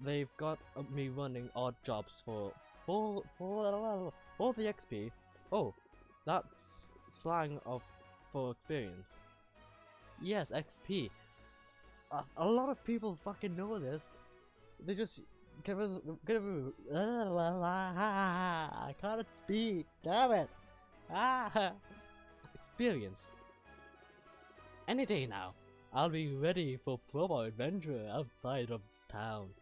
They've got me running odd jobs for the XP. Oh, that's slang for experience. Yes, XP. A lot of people fucking know this. They just I can't speak. Damn it. Experience. Any day now, I'll be ready for proper adventure outside of town.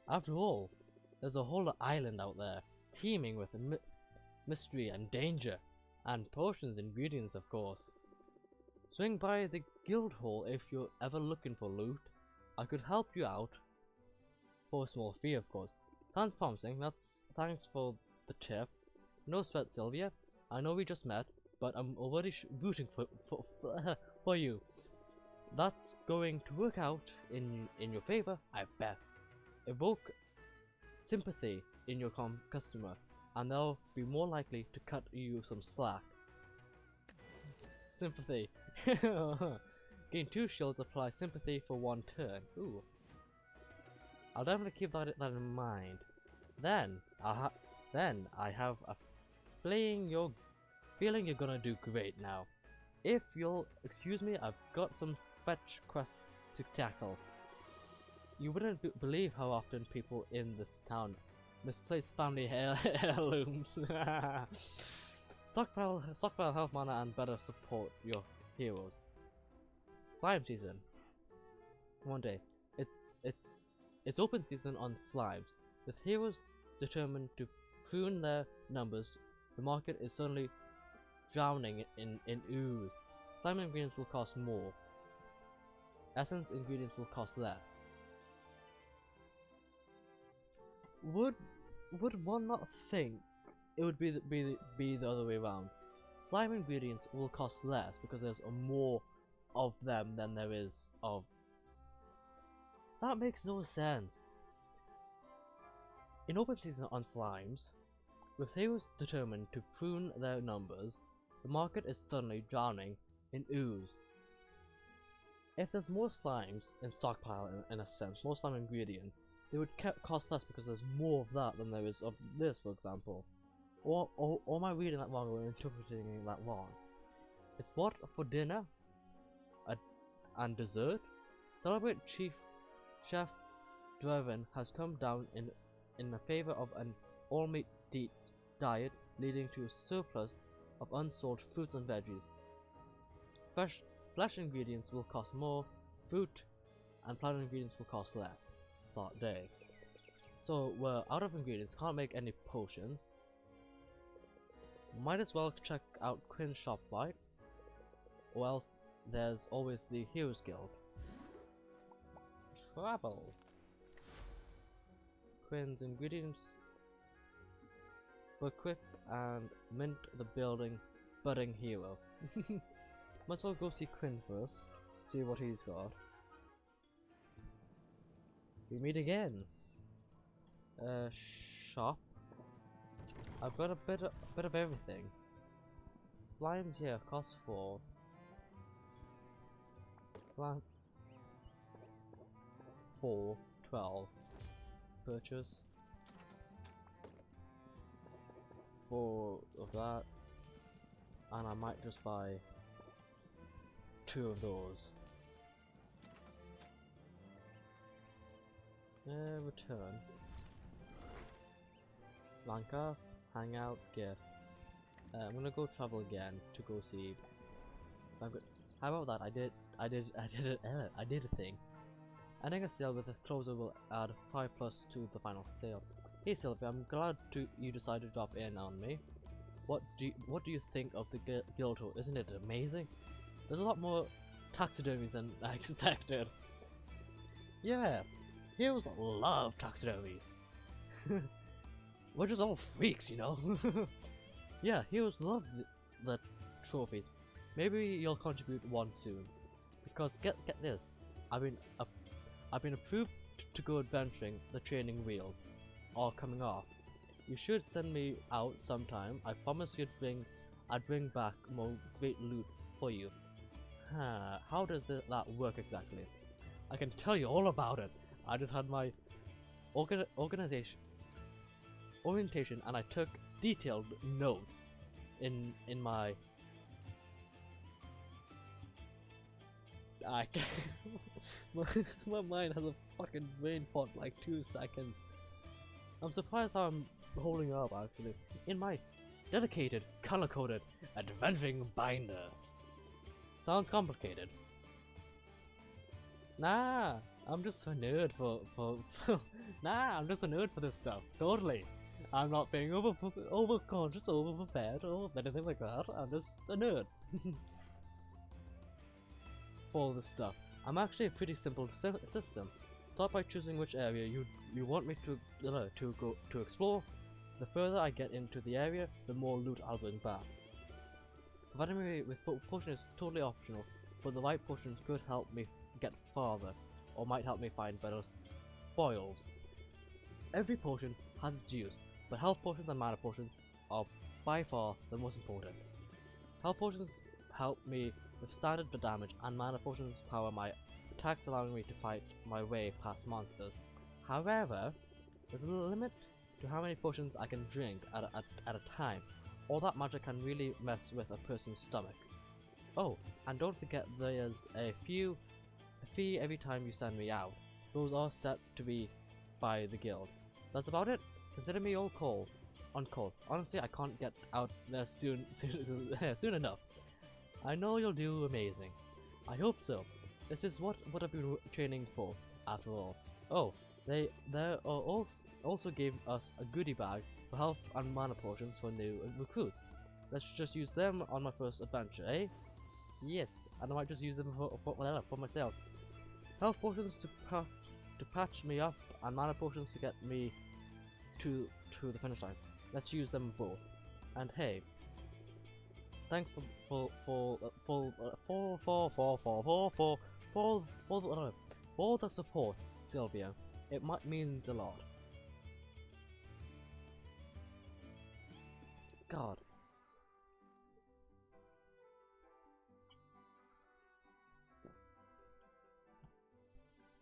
After all, there's a whole island out there, teeming with mystery and danger, and potions and ingredients, of course. Swing by the guild hall if you're ever looking for loot. I could help you out. For a small fee, of course. Sounds promising. Thanks for the tip. No sweat, Sylvia. I know we just met, but I'm already rooting for you. That's going to work out in your favor, I bet. Evoke sympathy in your customer, and they'll be more likely to cut you some slack. Sympathy. Gain 2 shields, apply sympathy for 1 turn. Ooh. I'll definitely keep that in mind. Then I have a feeling you're gonna do great now. If you'll excuse me, I've got some fetch quests to tackle. You wouldn't believe how often people in this town misplace family heirlooms. Stockpile health mana and better support your heroes. Slime season. One day, it's open season on slimes. With heroes determined to prune their numbers, the market is suddenly drowning in ooze. Slime ingredients will cost more. Essence ingredients will cost less. Would one not think it would be the other way around? Slime ingredients will cost less because there's more of them than there is of. That makes no sense. In open season on slimes, with heroes determined to prune their numbers, the market is suddenly drowning in ooze. If there's more slimes in stockpile, in a sense, more slime ingredients, they would cost less because there's more of that than there is of this, for example. Or am I reading that wrong or interpreting that wrong? It's what for dinner and dessert? Celebrate Chef Draven has come down in favor of an all-meat diet, leading to a surplus of unsold fruits and veggies. Flesh ingredients will cost more, fruit and plant ingredients will cost less. Start day. So we're out of ingredients, can't make any potions. Might as well check out Quinn's shop, right? Or else there's always the Heroes Guild. Travel. Quinn's ingredients. Equip and mint the budding hero. Might as well go see Quinn first. See what he's got. We meet again. Shop. I've got a bit of everything. Slimes here cost 4. Plant 4, 12. Purchase 4 of that, and I might just buy 2 of those. Return. Lanka, hangout, gift. I'm gonna go travel again to go see. How about that? I did a thing. Ending a sale with a closer will add 5+ to the final sale. Hey Sylvia, I'm glad you decided to drop in on me. What do you think of the guild hall? Isn't it amazing? There's a lot more taxidermies than I expected. Yeah, heroes love taxidermies. We're just all freaks, you know. Yeah, heroes love the trophies. Maybe you'll contribute one soon. Because get this, I've been approved to go adventuring. The training wheels are coming off. You should send me out sometime. I promise I'd bring back more great loot for you. How does that work exactly? I can tell you all about it. I just had my orientation and I took detailed notes in my. My mind has a fucking brain fart for like 2 seconds. I'm surprised how I'm holding up actually. In my dedicated, color-coded, adventuring binder. Sounds complicated. Nah, I'm just a nerd for nah, I'm just a nerd for this stuff. Totally. I'm not being overconscious, overprepared, or anything like that. I'm just a nerd. For all this stuff. I'm actually a pretty simple system. Start by choosing which area you want me to explore, The further I get into the area, the more loot I'll bring back. Providing me with potion is totally optional, but the right potions could help me get farther, or might help me find better spoils. Every potion has its use, but health potions and mana potions are by far the most important. Health potions help me withstand the damage, and mana potions power my attacks, allowing me to fight my way past monsters. However, there's a limit to how many potions I can drink at a time. All that magic can really mess with a person's stomach. Oh, and don't forget there's a fee every time you send me out. Those are set to be by the guild. That's about it. Consider me on call. Honestly, I can't get out there soon enough. I know you'll do amazing. I hope so. This is what I've been training for, after all. Oh, they also gave us a goodie bag for health and mana potions for new recruits. Let's just use them on my first adventure, eh? Yes, and I might just use them for myself. Health potions to patch me up, and mana potions to get me to the finish line. Let's use them both. And hey, thanks for the support, Sylvia. It means a lot. God.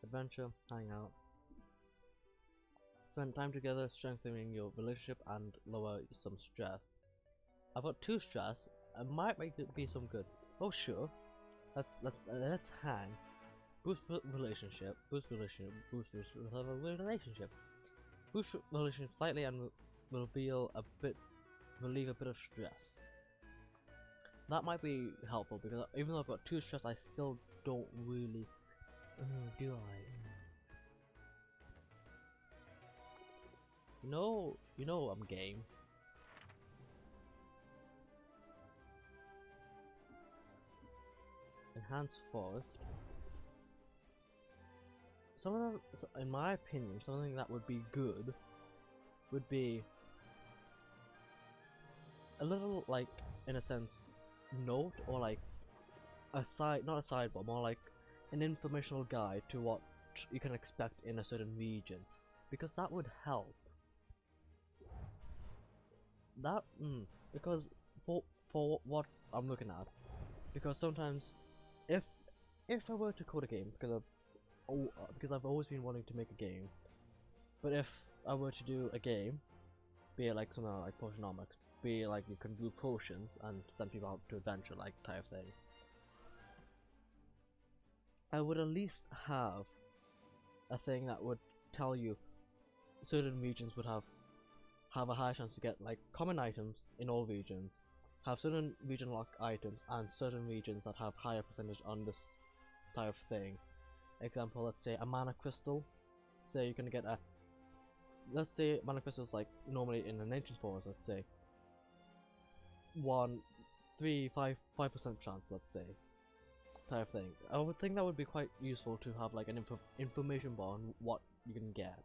Adventure, hang out. Spend time together, strengthening your relationship and lower some stress. I've got 2 stress. I might make it be some good. Oh sure. Let's hang. Boost relationship slightly and will relieve a bit of stress. That might be helpful because even though I've got 2 stress, I still don't really. Do I? You know I'm game. Enhanced forest. In my opinion, something that would be good would be a little, like, in a sense, note, or like not a sidebar, more like an informational guide to what you can expect in a certain region, because that would help. Because for what I'm looking at, because sometimes if I were to code a game, because I've always been wanting to make a game, but if I were to do a game, be it like something like Potionomics, be it like you can do potions and send people out to adventure like type of thing, I would at least have a thing that would tell you certain regions would have a higher chance to get like common items in all regions, have certain region lock items, and certain regions that have higher percentage on this type of thing. Example, let's say a mana crystal. Say you're gonna get let's say mana crystals, like normally in an ancient forest, let's say 5% chance, let's say, type of thing. I would think that would be quite useful to have like an information bar on what you can get.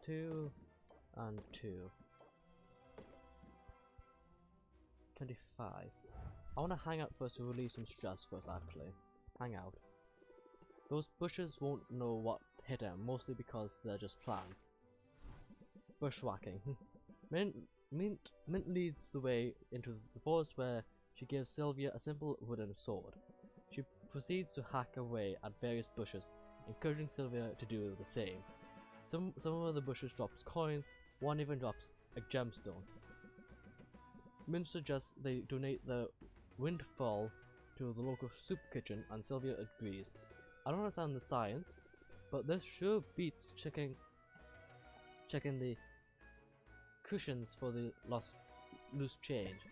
2 and 2. 25. I want to hang out first to release some stress first, actually. Hang out. Those bushes won't know what hit them, mostly because they're just plants. Bushwhacking. Mint leads the way into the forest, where she gives Sylvia a simple wooden sword. She proceeds to hack away at various bushes, encouraging Sylvia to do the same. Some of the bushes drops coins, one even drops a gemstone. Mint suggests they donate the windfall to the local soup kitchen, and Sylvia agrees. I don't understand the science, but this sure beats checking the cushions for the loose change.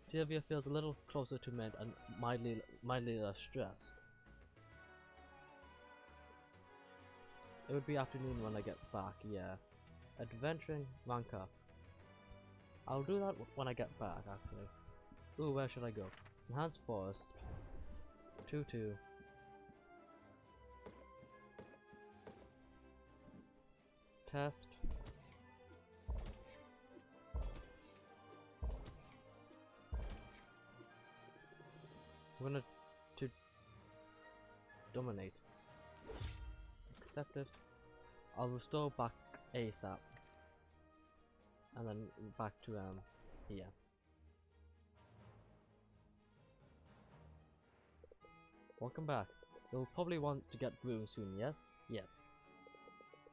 Sylvia feels a little closer to Mint and mildly less stressed. It would be afternoon when I get back, yeah. Adventuring, rank up. I'll do that when I get back, actually. Ooh, where should I go? Enhanced Forest. 2-2. Test. I'm gonna to dominate. Accept it. I'll restore back ASAP. And then back to here. Welcome back. You'll probably want to get brewing soon, yes? Yes.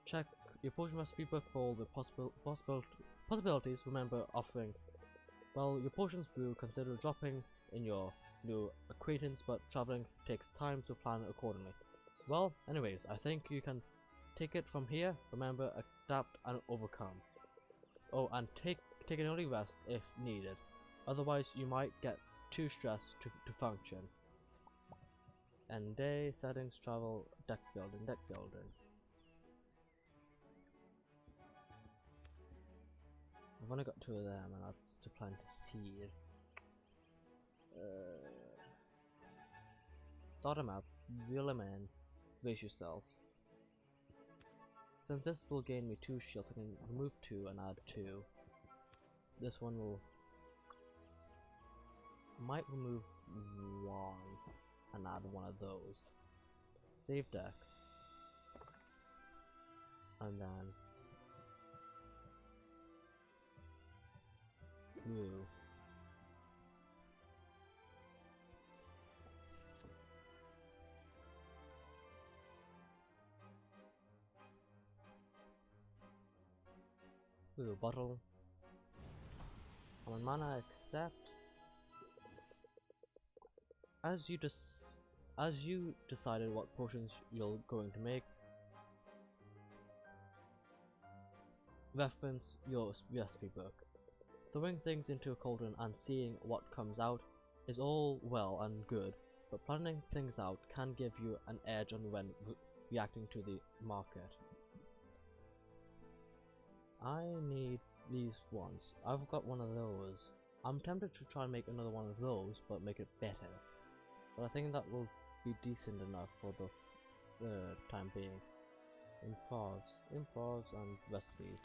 Check your potion recipe book for all the possibilities. Remember offering. Well, your potions brew, consider dropping in your new acquaintance, but traveling takes time to plan accordingly. Well, anyways, I think you can take it from here. Remember, adapt and overcome. Oh, and take an early rest if needed. Otherwise, you might get too stressed to function. End day, settings, travel, deck building. I've only got 2 of them, and that's to plant a seed. Start a map, reel them in, raise yourself. Since this will gain me 2 shields, I can remove 2 and add 2. This one might remove 1 and add 1 of those. Save deck. And then blue. Blue bottle. Common mana, accept. As you decided what potions you're going to make, reference your recipe book. Throwing things into a cauldron and seeing what comes out is all well and good, but planning things out can give you an edge on when reacting to the market. I need these ones. I've got one of those. I'm tempted to try and make another one of those, but make it better. But I think that will be decent enough for the time being. Improvs and recipes.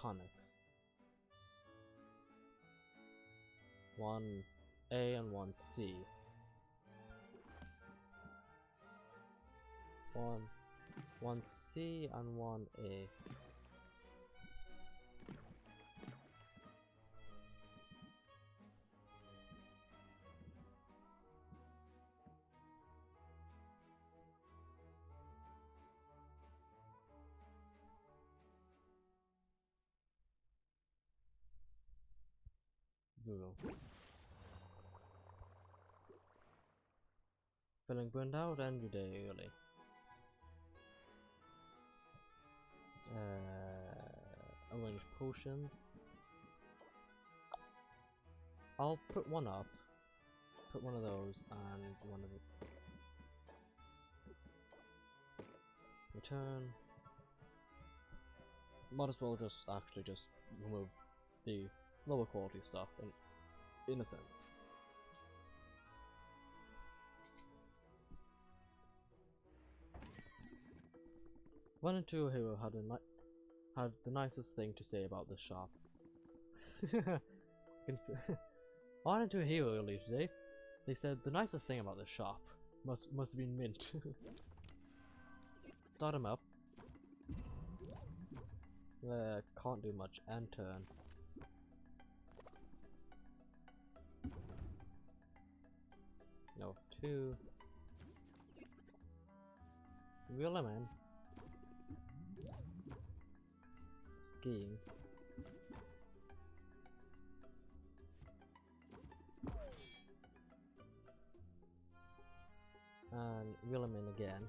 Tonics. 1 A and 1 C. 1 C and 1 A. Feeling burned out, end your day early. Arrange potions. I'll put one up. Put one of those and one of it. Return. Might as well just remove the lower quality stuff in a sense. Run into a hero had the nicest thing to say about this shop. Ran into a hero earlier today. They said the nicest thing about this shop must have been mint. Start him up. Can't do much. End turn. No, 2. Reel him in. Skiing. And reel him in again.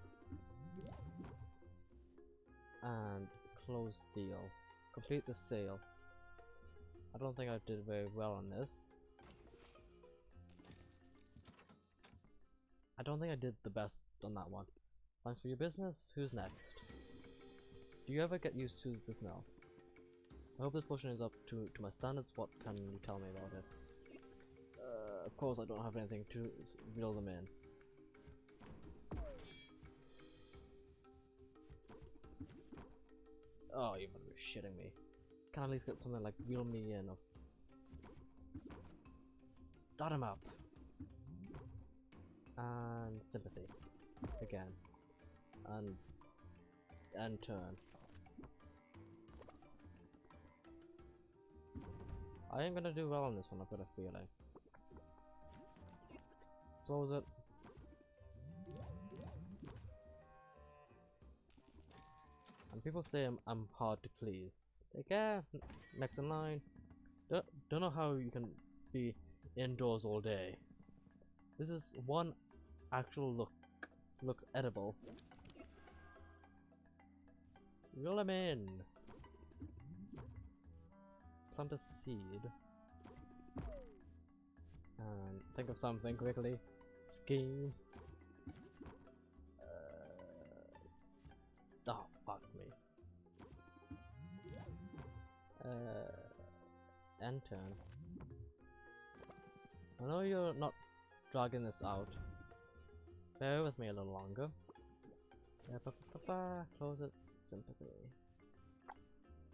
And close deal. Complete the sale. I don't think I did very well on this. I don't think I did the best on that one. Thanks for your business. Who's next? Do you ever get used to the smell? I hope this potion is up to my standards. What can you tell me about it? Of course I don't have anything to reel them in. Oh, you must be shitting me. can at least get something like Reel Me In or Start 'em Up. And Sympathy. Again. And Turn. I am gonna do well on this one, I've got a feeling. Close it. And people say I'm hard to please. Take care. Next in line. Don't know how you can be indoors all day. This is one actual looks edible. Reel him in. Plant a seed. And think of something quickly. Scheme. Oh, fuck me. End turn. I know you're not dragging this out. Bear with me a little longer. Close it. Sympathy.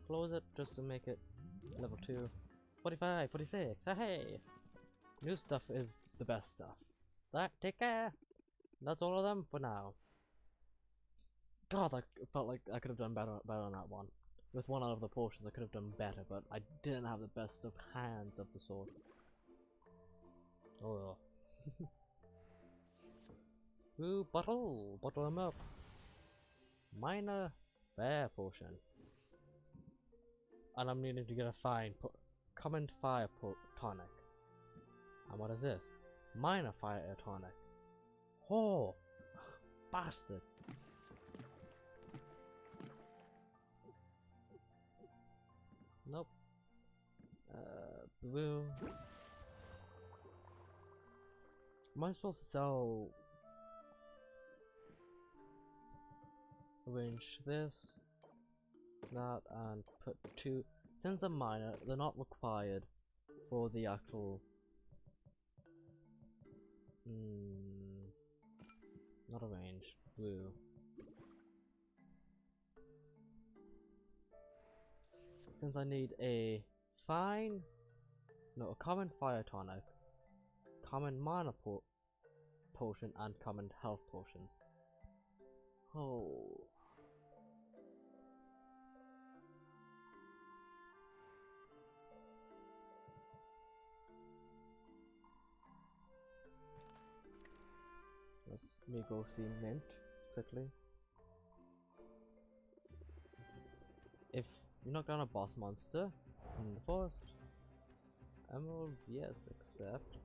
Close it just to make it level 2. 45, 46, hey! New stuff is the best stuff. Take care! That's all of them for now. God, I felt like I could have done better on that one. With one out of the potions I could have done better, but I didn't have the best of hands of the sort. Oh. Ooh, bottle them up. Minor bear potion. And I'm needing to get a common fire tonic. And what is this? Minor fire tonic. Oh, bastard. Nope. Blue. Am I supposed to sell? Arrange this, that, and put 2. Since they're minor, they're not required for the actual. Not arrange. Blue. Since I need a common fire tonic, common minor potion, and common health potions. Oh. Let me go see Mint quickly. If you knock down a boss monster in the forest, emerald, yes, accept.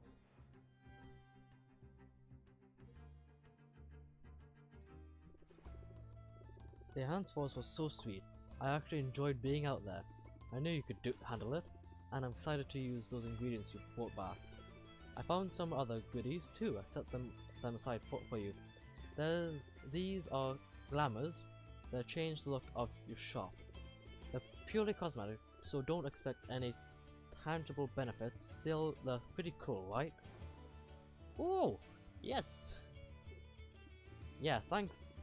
The enhanced forest was so sweet. I actually enjoyed being out there. I knew you could handle it, and I'm excited to use those ingredients you brought back. I found some other goodies too. I set them aside for you. These are glamours that change the look of your shop. They're purely cosmetic, so don't expect any tangible benefits. Still, they're pretty cool, right? Oh, yes. Yeah, thanks.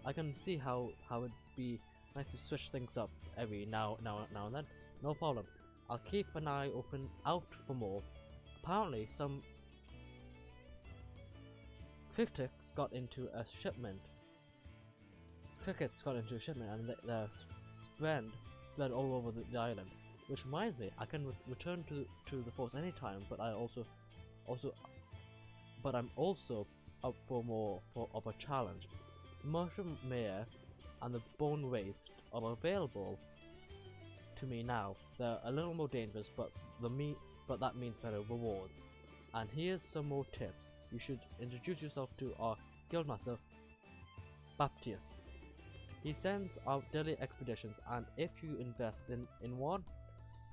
I can see how it'd be nice to switch things up every now and then. No problem. I'll keep an eye out for more. Apparently, some crickets got into a shipment. And they're spread all over the island. Which reminds me, I can return to the force anytime, but I'm also up for more of a challenge. The mushroom mare and the bone waste are available to me now. They're a little more dangerous, but that means better rewards. And here's some more tips. You should introduce yourself to our guildmaster, Baptiste. He sends out daily expeditions, and if you invest in one,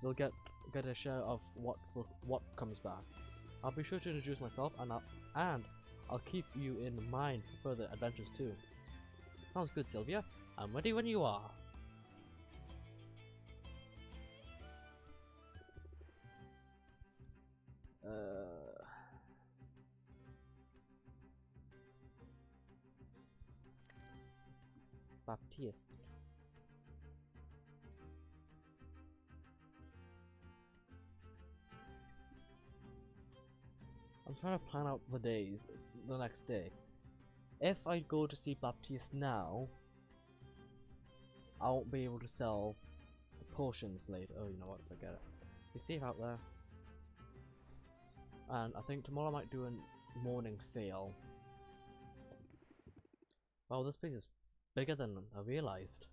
you'll get a share of what comes back. I'll be sure to introduce myself, and I'll keep you in mind for further adventures too. Sounds good, Sylvia. I'm ready when you are. Baptiste. trying to plan out the days, the next day. If I go to see Baptiste now, I won't be able to sell the potions later. Oh, you know what? Forget it. Be safe out there. And I think tomorrow I might do a morning sale. Wow, this place is bigger than I realized.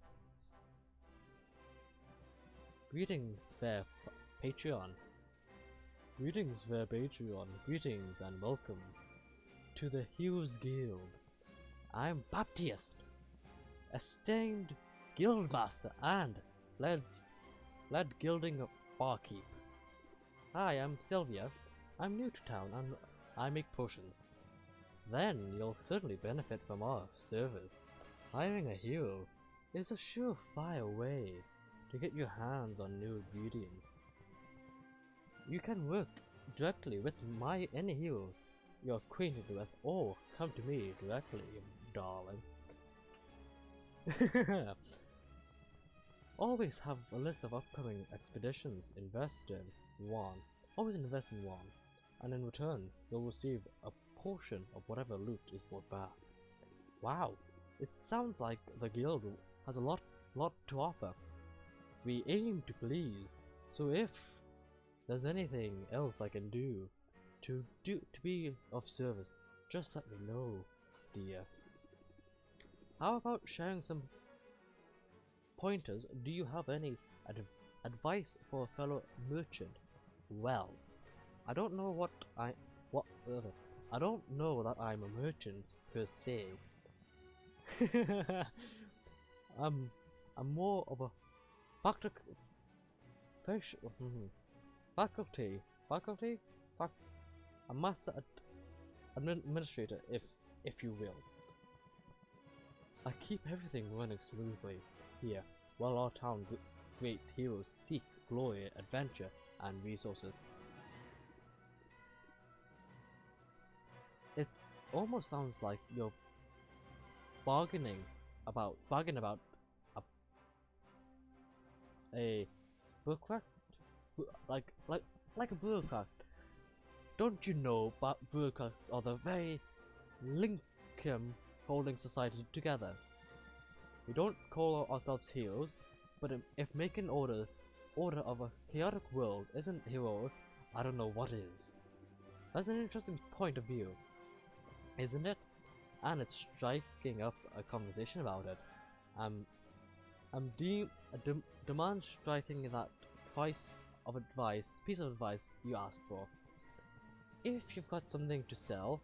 Greetings, fair Patreon. Greetings, fair Patreon. Greetings and welcome to the Heroes Guild. I'm Baptiste, esteemed guildmaster and lead gilding barkeep. Hi, I'm Sylvia. I'm new to town and I make potions. Then you'll certainly benefit from our service. Hiring a hero is a surefire way to get your hands on new ingredients. You can work directly with any heroes you're acquainted with, or come to me directly, darling. Always have a list of upcoming expeditions. Always invest in one, and in return you'll receive a portion of whatever loot is brought back. Wow, it sounds like the guild has a lot to offer. We aim to please, so if there's anything else I can do to be of service, just let me know, dear. How about sharing some pointers? Do you have any advice for a fellow merchant? Well, I don't know I don't know that I'm a merchant per se. I'm more of a a master administrator, if you will. I keep everything running smoothly here, while our town great heroes seek glory, adventure, and resources. It almost sounds like you're bargaining about a bureaucrat, like a bureaucrat. Don't you know bureaucrats are the very linkum holding society together? We don't call ourselves heroes, but if making order of a chaotic world isn't heroic, I don't know what is. That's an interesting point of view, isn't it? And it's striking up a conversation about it. Demand striking that piece of advice you asked for. If you've got something to sell,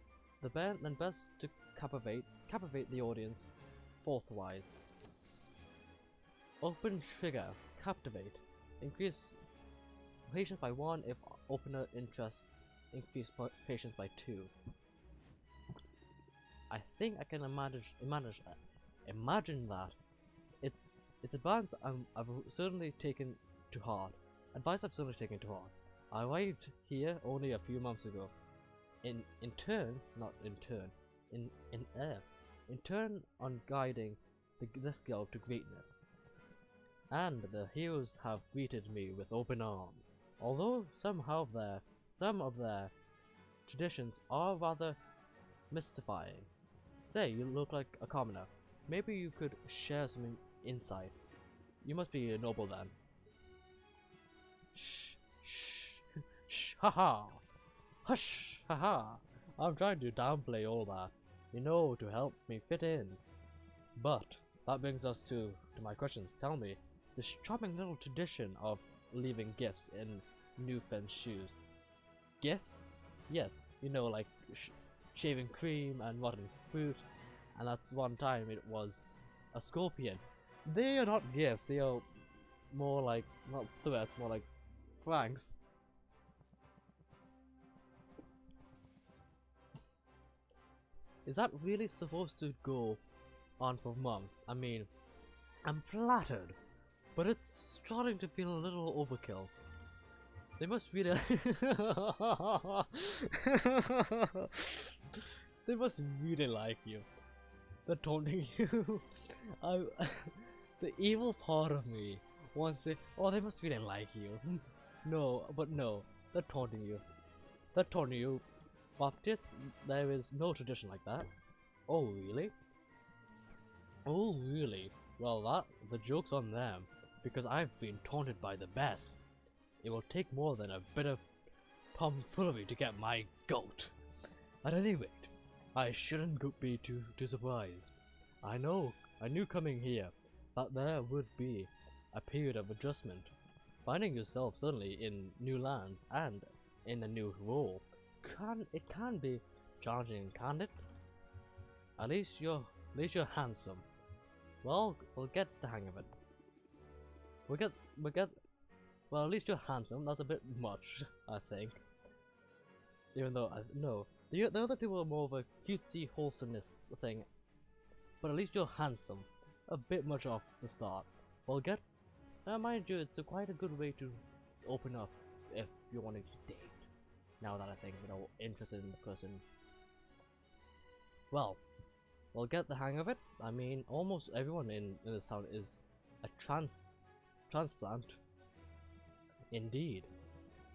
then best to captivate the audience forthwise. Open trigger, captivate. Increase patience by 1 if opener interest, increase patience by 2. I think I can imagine that. It's advice I've certainly taken to heart. I arrived here only a few months ago. In turn on guiding this guild to greatness. And the heroes have greeted me with open arms. Although some of their traditions are rather mystifying. Say, you look like a commoner. Maybe you could share some insight. You must be a noble then. Shh, haha. Hush, haha. I'm trying to downplay all that, to help me fit in. But that brings us to my questions. Tell me, this charming little tradition of leaving gifts in new friends' shoes. Gifts? Yes, like shaving cream and rotten fruit. And that's one time it was a scorpion. They are not gifts, they are more like, not threats, more like pranks. Is that really supposed to go on for months? I mean, I'm flattered, but it's starting to feel a little overkill. They must really they must really like you. They're taunting you. The evil part of me wants to say, oh, they must really like you. No, they're taunting you. They're taunting you But this, there is no tradition like that. Oh really? Oh really? Well, the joke's on them, because I've been taunted by the best. It will take more than a bit of tomfoolery to get my goat. At any rate, I shouldn't be too surprised. I knew coming here that there would be a period of adjustment. Finding yourself suddenly in new lands and in a new role can be challenging, can't it? At least you're handsome. Well, we'll get the hang of it. Well, at least you're handsome. That's a bit much, I think. Even though no, the other two were more of a cutesy wholesomeness thing. But at least you're handsome. A bit much off the start. Well, mind you, it's quite a good way to open up if you're wanting to date. Now that I think, interested in the person. Well, we'll get the hang of it. I mean, almost everyone in this town is a transplant. Indeed.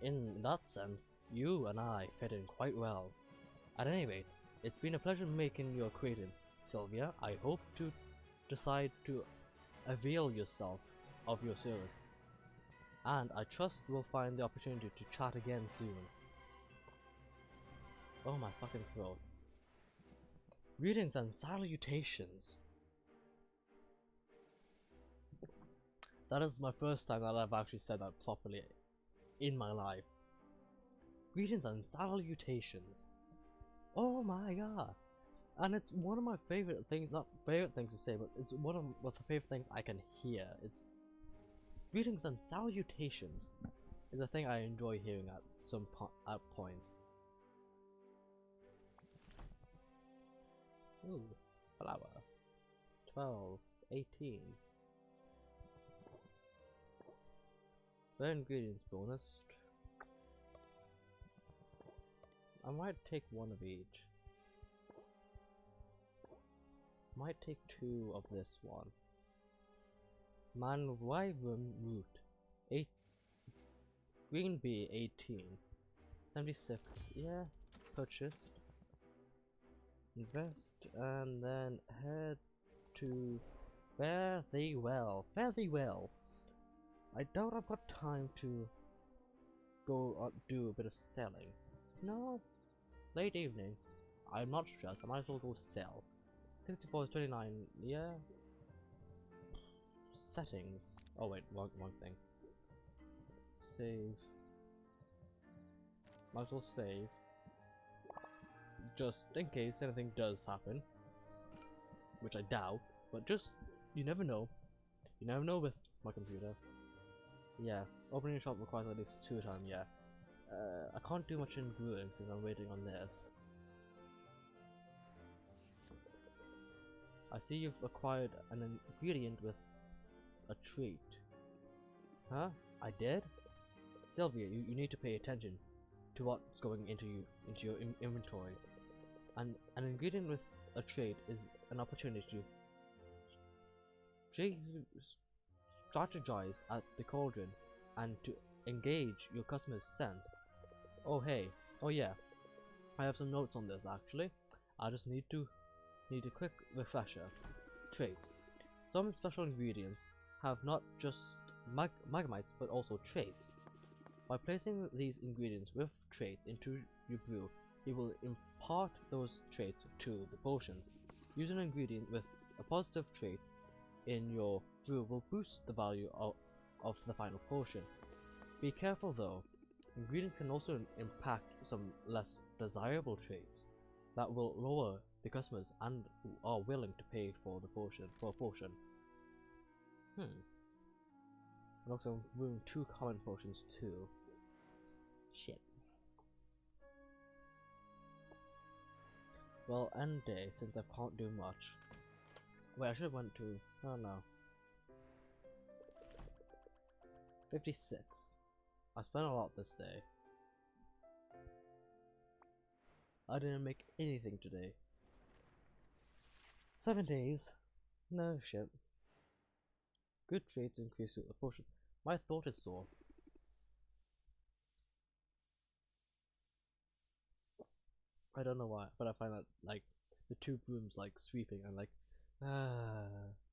In that sense, you and I fit in quite well. At any rate, it's been a pleasure making your acquaintance, Sylvia. I hope to decide to avail yourself of your service, and I trust we'll find the opportunity to chat again soon. Oh my fucking throat. Greetings and salutations. That is my first time that I've actually said that properly in my life. Greetings and salutations. Oh my god. And it's one of my favorite things, not favorite things to say, but it's one of the favorite things I can hear. It's greetings and salutations is a thing I enjoy hearing at some points. Ooh, flower. 12, 18. Rare ingredients bonus. I might take one of each. Might take 2 of this one. Man wyvern root. 8. Green bee 18. 76. Yeah, purchased. Invest and then head to fare thee well. Fare thee well. I doubt I've got time to go do a bit of selling. No, late evening. I'm not stressed. I might as well go sell. 64 is 29. Yeah. Settings. Oh wait, wrong thing. Save. Might as well save. Just in case anything does happen, which I doubt, but just, you never know. You never know with my computer. Yeah, opening a shop requires at least 2 times, yeah. I can't do much in brewing since I'm waiting on this. I see you've acquired an ingredient with a trait. Huh? I did? Sylvia, you need to pay attention to what's going into your inventory. And an ingredient with a trait is an opportunity to strategize at the cauldron and to engage your customer's sense. Oh hey, oh yeah, I have some notes on this actually. I just need a quick refresher. Traits. Some special ingredients have not just magmites but also traits. By placing these ingredients with traits into your brew, you will impart those traits to the potions. Use an ingredient with a positive trait in your brew will boost the value of the final potion. Be careful though, ingredients can also impact some less desirable traits that will lower the customers and who are willing to pay for a potion. And also brewing 2 common potions too. Shit. Well, end day, since I can't do much. Wait, I should have went to... oh no. 56. I spent a lot this day. I didn't make anything today. 7 days. No shit. Good traits increase a potion. My throat is sore. I don't know why, but I find that like the two brooms like sweeping and like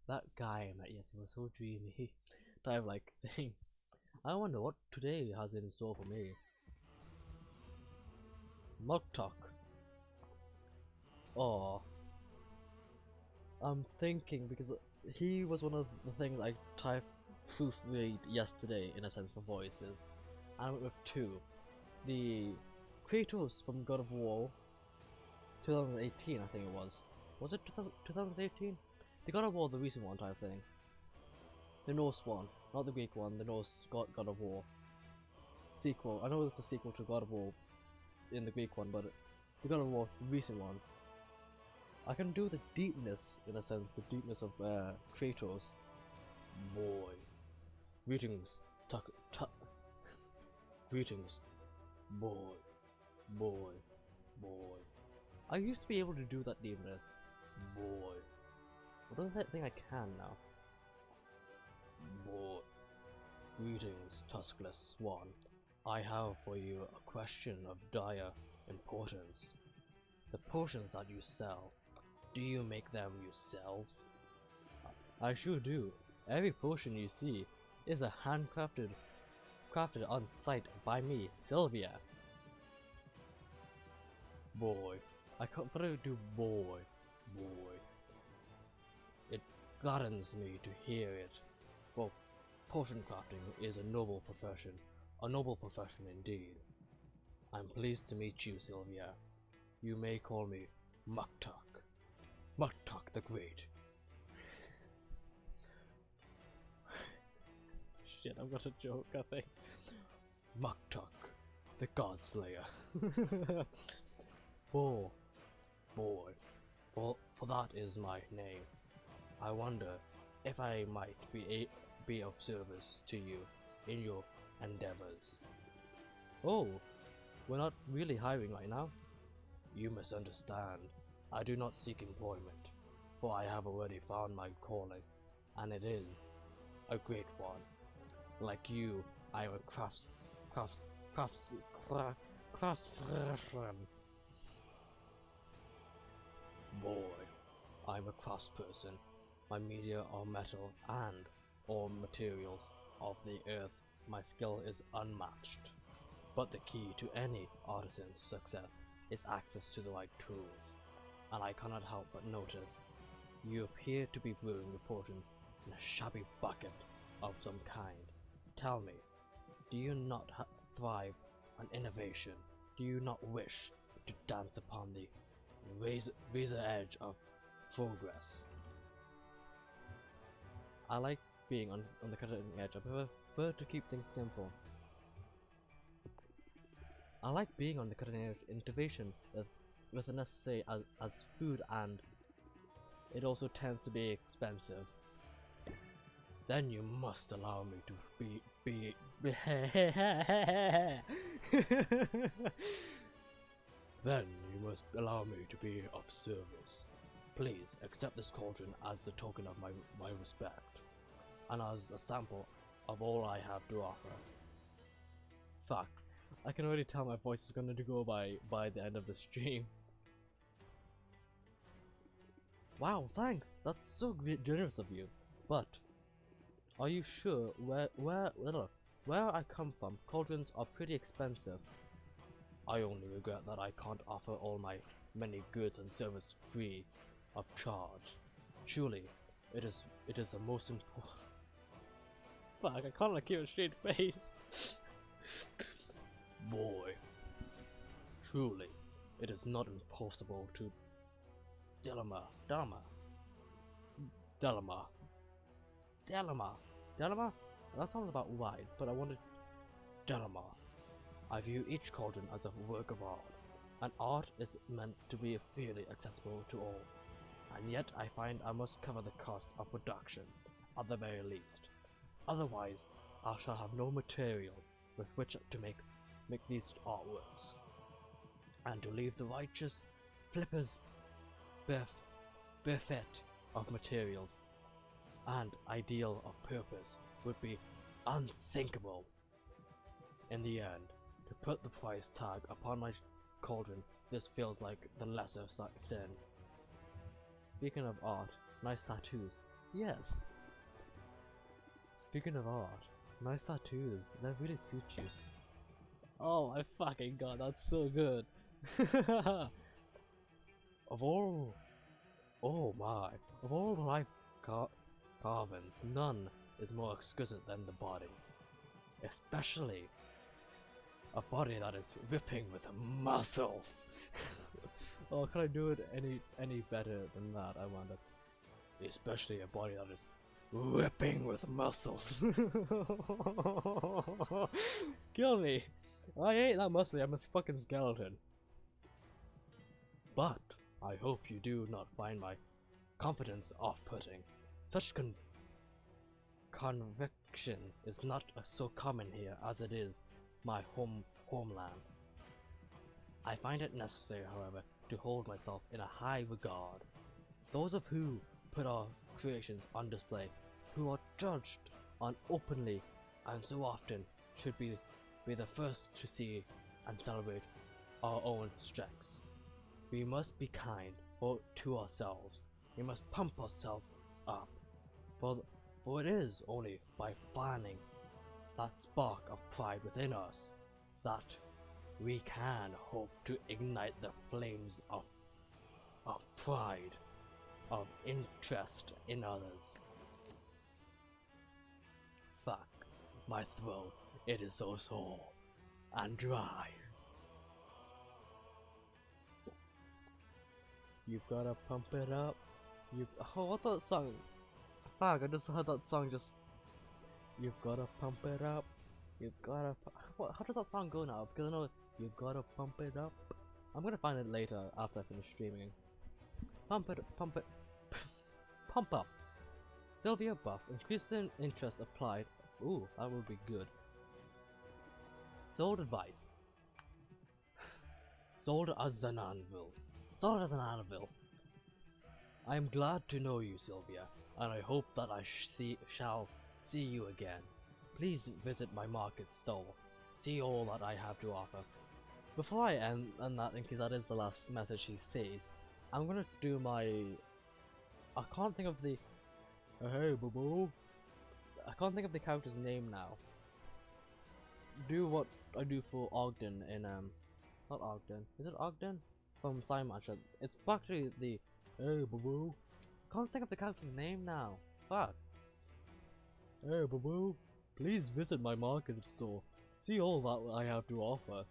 that guy I met yesterday was so dreamy type like thing. I wonder what today has in store for me. Mug talk. Oh, I'm thinking because he was one of the things I typed proofread yesterday in a sense for voices. And I went with two. The Kratos from God of War 2018, I think it was. Was it 2018? The God of War, the recent one type thing. The Norse one, not the Greek one, the Norse God of War. Sequel. I know it's a sequel to God of War in the Greek one, but the God of War, the recent one. I can do the deepness, in a sense, the deepness of Kratos. Boy. Greetings, greetings, boy, boy, boy. I used to be able to do that deepness. Boy. I don't think I can now. Boy. Greetings, tuskless swan. I have for you a question of dire importance. The potions that you sell, do you make them yourself? I sure do. Every potion you see is a crafted on site by me, Sylvia. Boy. I can't put it to boy. Boy. It gladdens me to hear it. Well, potion crafting is a noble profession. A noble profession indeed. I'm pleased to meet you, Sylvia. You may call me Muktuk. Muktuk the Great. Shit, I've got a joke, I think. Muktuk, the God Slayer. Boy, for that is my name. I wonder if I might be of service to you in your endeavors. Oh, we're not really hiring right now? You misunderstand. I do not seek employment, for I have already found my calling, and it is a great one. Like you, I am a craftsman. Boy, I'm a craftsperson. My media are metal and or materials of the earth. My skill is unmatched. But the key to any artisan's success is access to the right tools. And I cannot help but notice you appear to be brewing your potions in a shabby bucket of some kind. Tell me, do you not thrive on innovation? Do you not wish to dance upon the razor edge of progress? I like being on the cutting edge. I prefer to keep things simple. I like being on the cutting edge innovation with the necessary as food, and it also tends to be expensive. Then you must allow me to be Then you must allow me to be of service. Please accept this cauldron as a token of my respect, and as a sample of all I have to offer. Fuck, I can already tell my voice is going to go by the end of the stream. Wow, thanks. That's so generous of you. But are you sure where I come from, cauldrons are pretty expensive? I only regret that I can't offer all my many goods and service free of charge. Truly, it is the most important. Fuck, I can't like keep a straight face. Boy, truly, it is not impossible to Delama. That sounds about right, but I wanted Delama. I view each cauldron as a work of art, and art is meant to be freely accessible to all. And yet I find I must cover the cost of production, at the very least. Otherwise, I shall have no materials with which to make these artworks. And to leave the righteous flippers bereft of materials and ideal of purpose would be unthinkable. In the end, to put the price tag upon my cauldron, this feels like the lesser sin. Speaking of art, nice tattoos. Yes. Speaking of art, nice tattoos. That really suit you. Oh my fucking god, that's so good. Of all, oh my, of all life carvings, none is more exquisite than the body. Especially a body that is ripping with muscles. Oh, can I do it any better than that? I wonder. Especially a body that is ripping with muscles. Kill me. I ain't that muscly. I'm a fucking skeleton. But I hope you do not find my confidence off-putting. Such conviction is not so common here as it is my homeland. I find it necessary, however, to hold myself in a high regard. Those of who put our creations on display, who are judged on openly and so often, should be the first to see and celebrate our own strengths. We must be kind to ourselves. We must pump ourselves up, for it is only by fanning that spark of pride within us that we can hope to ignite the flames of pride, of interest in others. Fuck my throat, it is so sore and dry. You've gotta pump it up. Oh, what's that song? Fuck, I just heard that song just. You've gotta pump it up. You've gotta. What? How does that song go now? Because I know you've gotta pump it up. I'm gonna find it later after I finish streaming. Pump it, pump it, pump up. Sylvia buff, increasing interest applied. Ooh, that would be good. Sold advice. Sold as an anvil. Sold as an anvil. I am glad to know you, Sylvia, and I hope that I shall see you again. Please visit my market stall. See all that I have to offer. Before I end that, in case that is the last message he says, I'm gonna do my. I can't think of the. Hey, boo boo. I can't think of the character's name now. Do what I do for Ogden in not Ogden. Is it Ogden? From Simon. It's actually the. Hey, boo boo. Can't think of the character's name now. Fuck. Hey, boo boo. Please visit my market store. See all that I have to offer.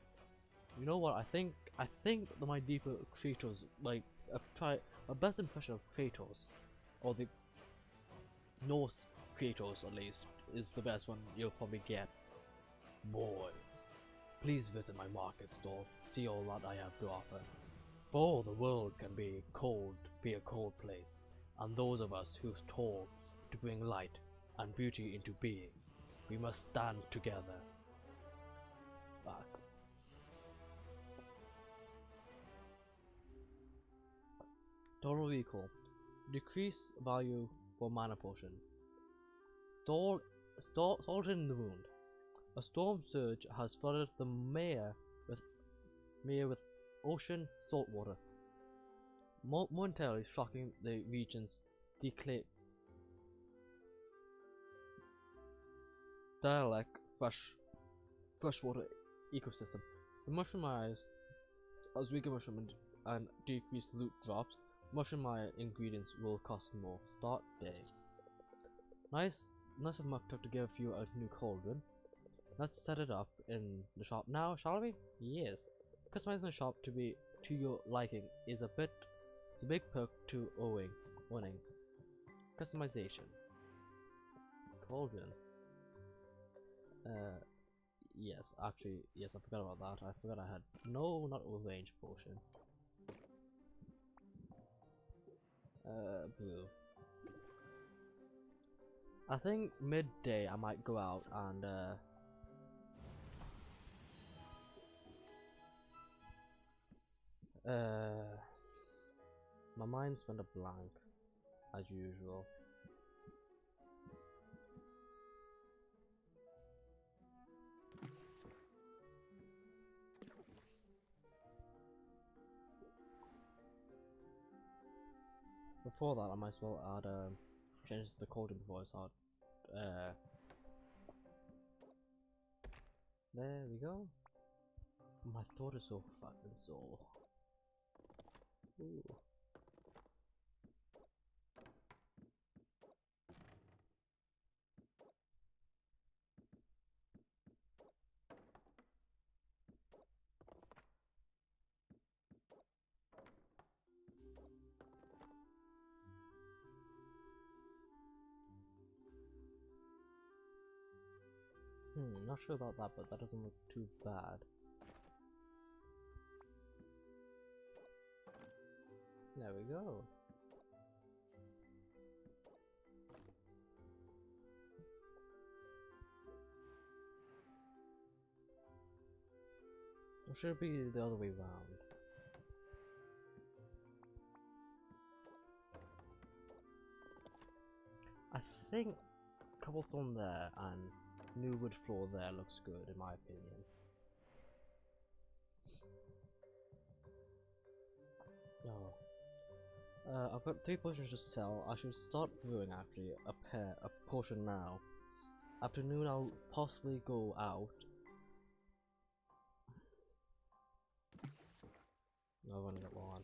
You know what? I think that my deeper Kratos, like a best impression of Kratos, or the Norse Kratos at least, is the best one you'll probably get. Boy, please visit my market store. See all that I have to offer. For the world can be a cold place, and those of us who toil to bring light and beauty into being, we must stand together. Fuck. Total recall. Decrease value for mana potion. Salt in the wound. A storm surge has flooded the mere with ocean salt water, momentarily shocking the region's dialect freshwater ecosystem. The mushroom eyes, as weaker mushroom and decreased loot drops, mushroom eye ingredients will cost more. Start day. Nice of Muktuk to give you a new cauldron. Let's set it up in the shop now, shall we? Yes. Customizing the shop to your liking is a big perk to owning. Customization. Cauldron. Yes, actually, yes, I forgot about that. I forgot I had not a range potion. Blue. I think midday I might go out and my mind's went a blank as usual. Before that, I might as well add change the coding before I start. There we go. My throat is so fucking sore. Ooh. Not sure about that, but that doesn't look too bad. There we go. It should be the other way round. I think cobblestone there and new wood floor there looks good in my opinion. Oh. I've got 3 potions to sell. I should start brewing actually a potion now. Afternoon I'll possibly go out. I've only got one.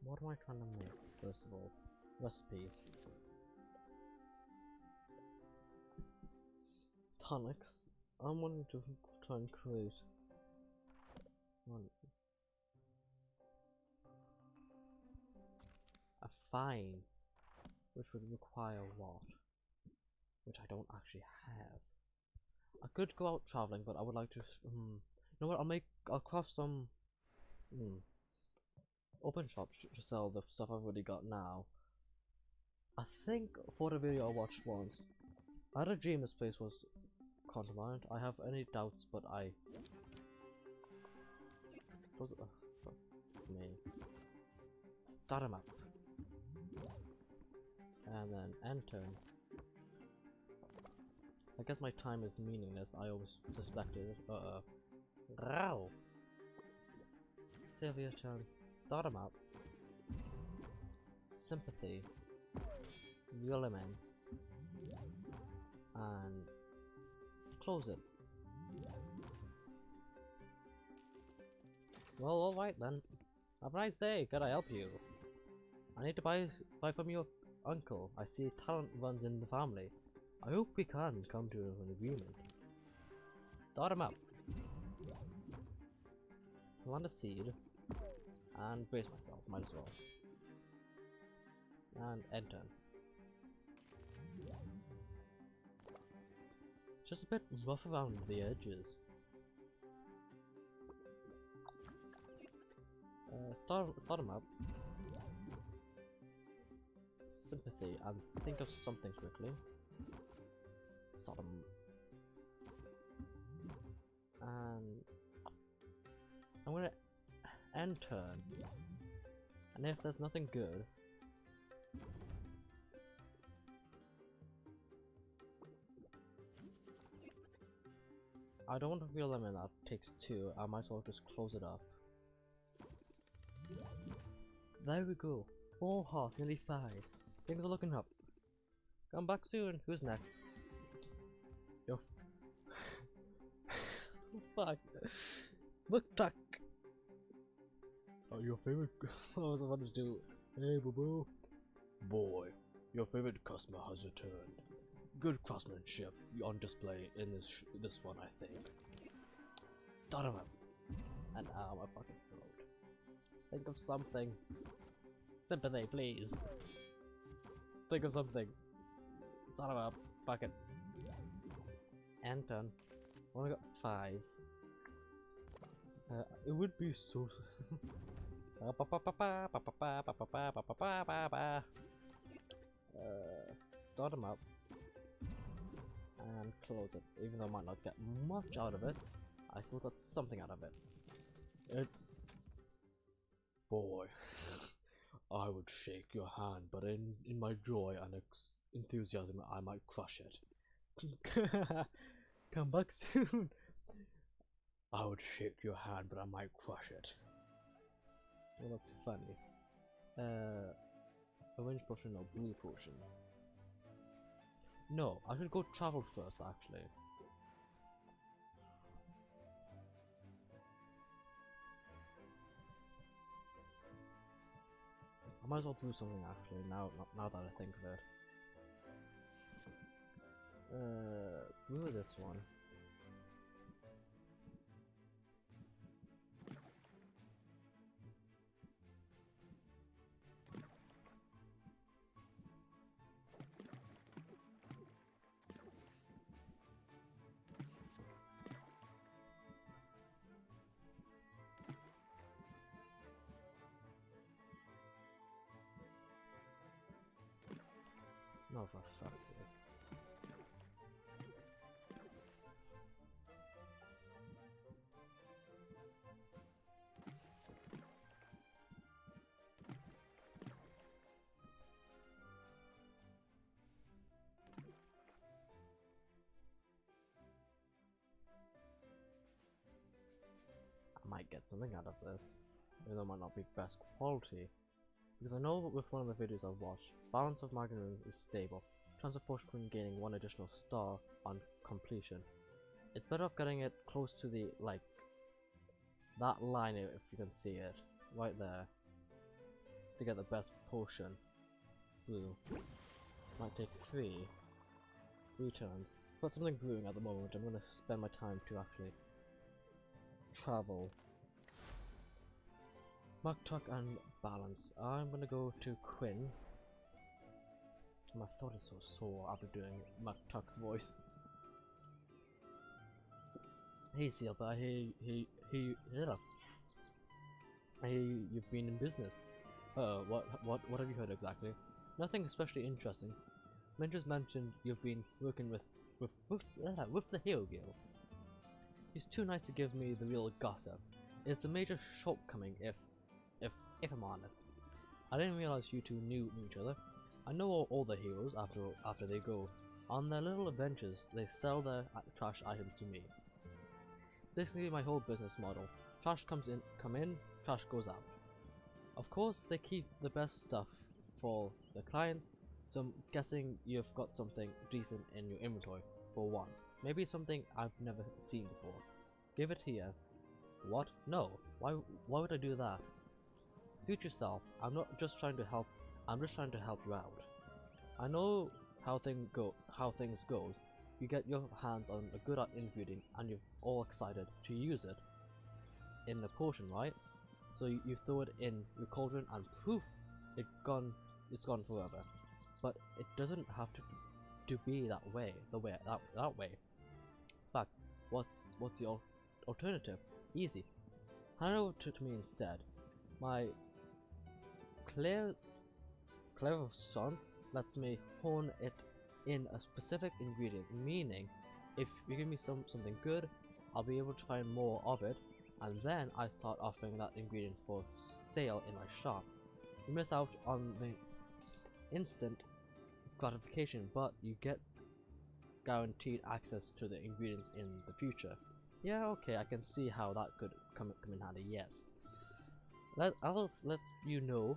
What am I trying to make, first of all? Recipes. Tonics. I'm wanting to try and create one. A fine, which would require what? Which I don't actually have. I could go out traveling, but I would like to. You know what? I'll craft some. Open shops to sell the stuff I've already got now. I think for the video I watched once, I had a dream this place was contraband. I have any doubts, but I was fuck me. Start 'em up, and then enter. I guess my time is meaningless. I always suspected. Row. Sylvia chance. Start 'em up. Sympathy. Reel 'em in. And close it. Well, alright then. Have a nice day. Can I help you? I need to buy from your uncle. I see talent runs in the family. I hope we can come to an agreement. Start 'em up. Plant a seed. And brace myself, might as well. And enter. Just a bit rough around the edges. Start 'em up. Sympathy, and think of something quickly. Start 'em. And I'm gonna end turn. And if there's nothing good, I don't want to reel them in, that takes 2, I might as well just close it up. There we go, 4 hearts, nearly 5. Things are looking up. Come back soon, who's next? Yo. Fuck. Duck. Oh, your favorite. I was about to do. Hey, boo boo. Boy, your favorite customer has returned. Good craftsmanship on display in this one, I think. Start 'em up. And my fucking throat. Think of something. Sympathy, please. Think of something. Start 'em up. Fuck it. And done. Only got 5. It would be so. Start them up and close it. Even though I might not get much out of it, I still got something out of it. It's boy, I would shake your hand, but in my joy and enthusiasm, I might crush it. Come back soon. I would shake your hand, but I might crush it. Well, that's funny. Orange potion or blue potions? No, I should go travel first, actually. I might as well do something, actually, now that I think of it. Brew this one. No, for fuck's sake. I might get something out of this, even though it might not be best quality. Because I know with one of the videos I've watched, balance of margin is stable. Chance of pushing gaining 1 additional star on completion. It's better off getting it close to the, like, that line if you can see it, right there, to get the best potion. Blue. Might take 3 turns. Got something brewing at the moment. I'm gonna spend my time to actually travel. Tuck and balance. I'm gonna go to Quinn. My throat is so sore after doing Tuck's voice. Hey Silver, I hear you've been in business. What have you heard exactly? Nothing especially interesting. Just mentioned you've been working with the Hero Guild. He's too nice to give me the real gossip. It's a major shortcoming if I'm honest. I didn't realize you two knew each other. I know all the heroes after they go on their little adventures. They sell their trash items to me. Basically, my whole business model. Trash come in, trash goes out. Of course, they keep the best stuff for the clients. So I'm guessing you've got something decent in your inventory for once. Maybe something I've never seen before. Give it here. What? No. Why would I do that? Suit yourself. I'm not just trying to help. I'm just trying to help you out. I know how things goes. You get your hands on a good ingredient and you're all excited to use it in the potion, right? So you throw it in your cauldron and poof, it's gone forever. But it doesn't have to be that way. That way. In fact, what's the alternative? Easy. Hand over to me instead. My clairvoyance lets me hone it in a specific ingredient, meaning if you give me something good, I'll be able to find more of it, and then I start offering that ingredient for sale in my shop. You miss out on the instant gratification, but you get guaranteed access to the ingredients in the future. Yeah, okay, I can see how that could come in handy, yes. I'll let you know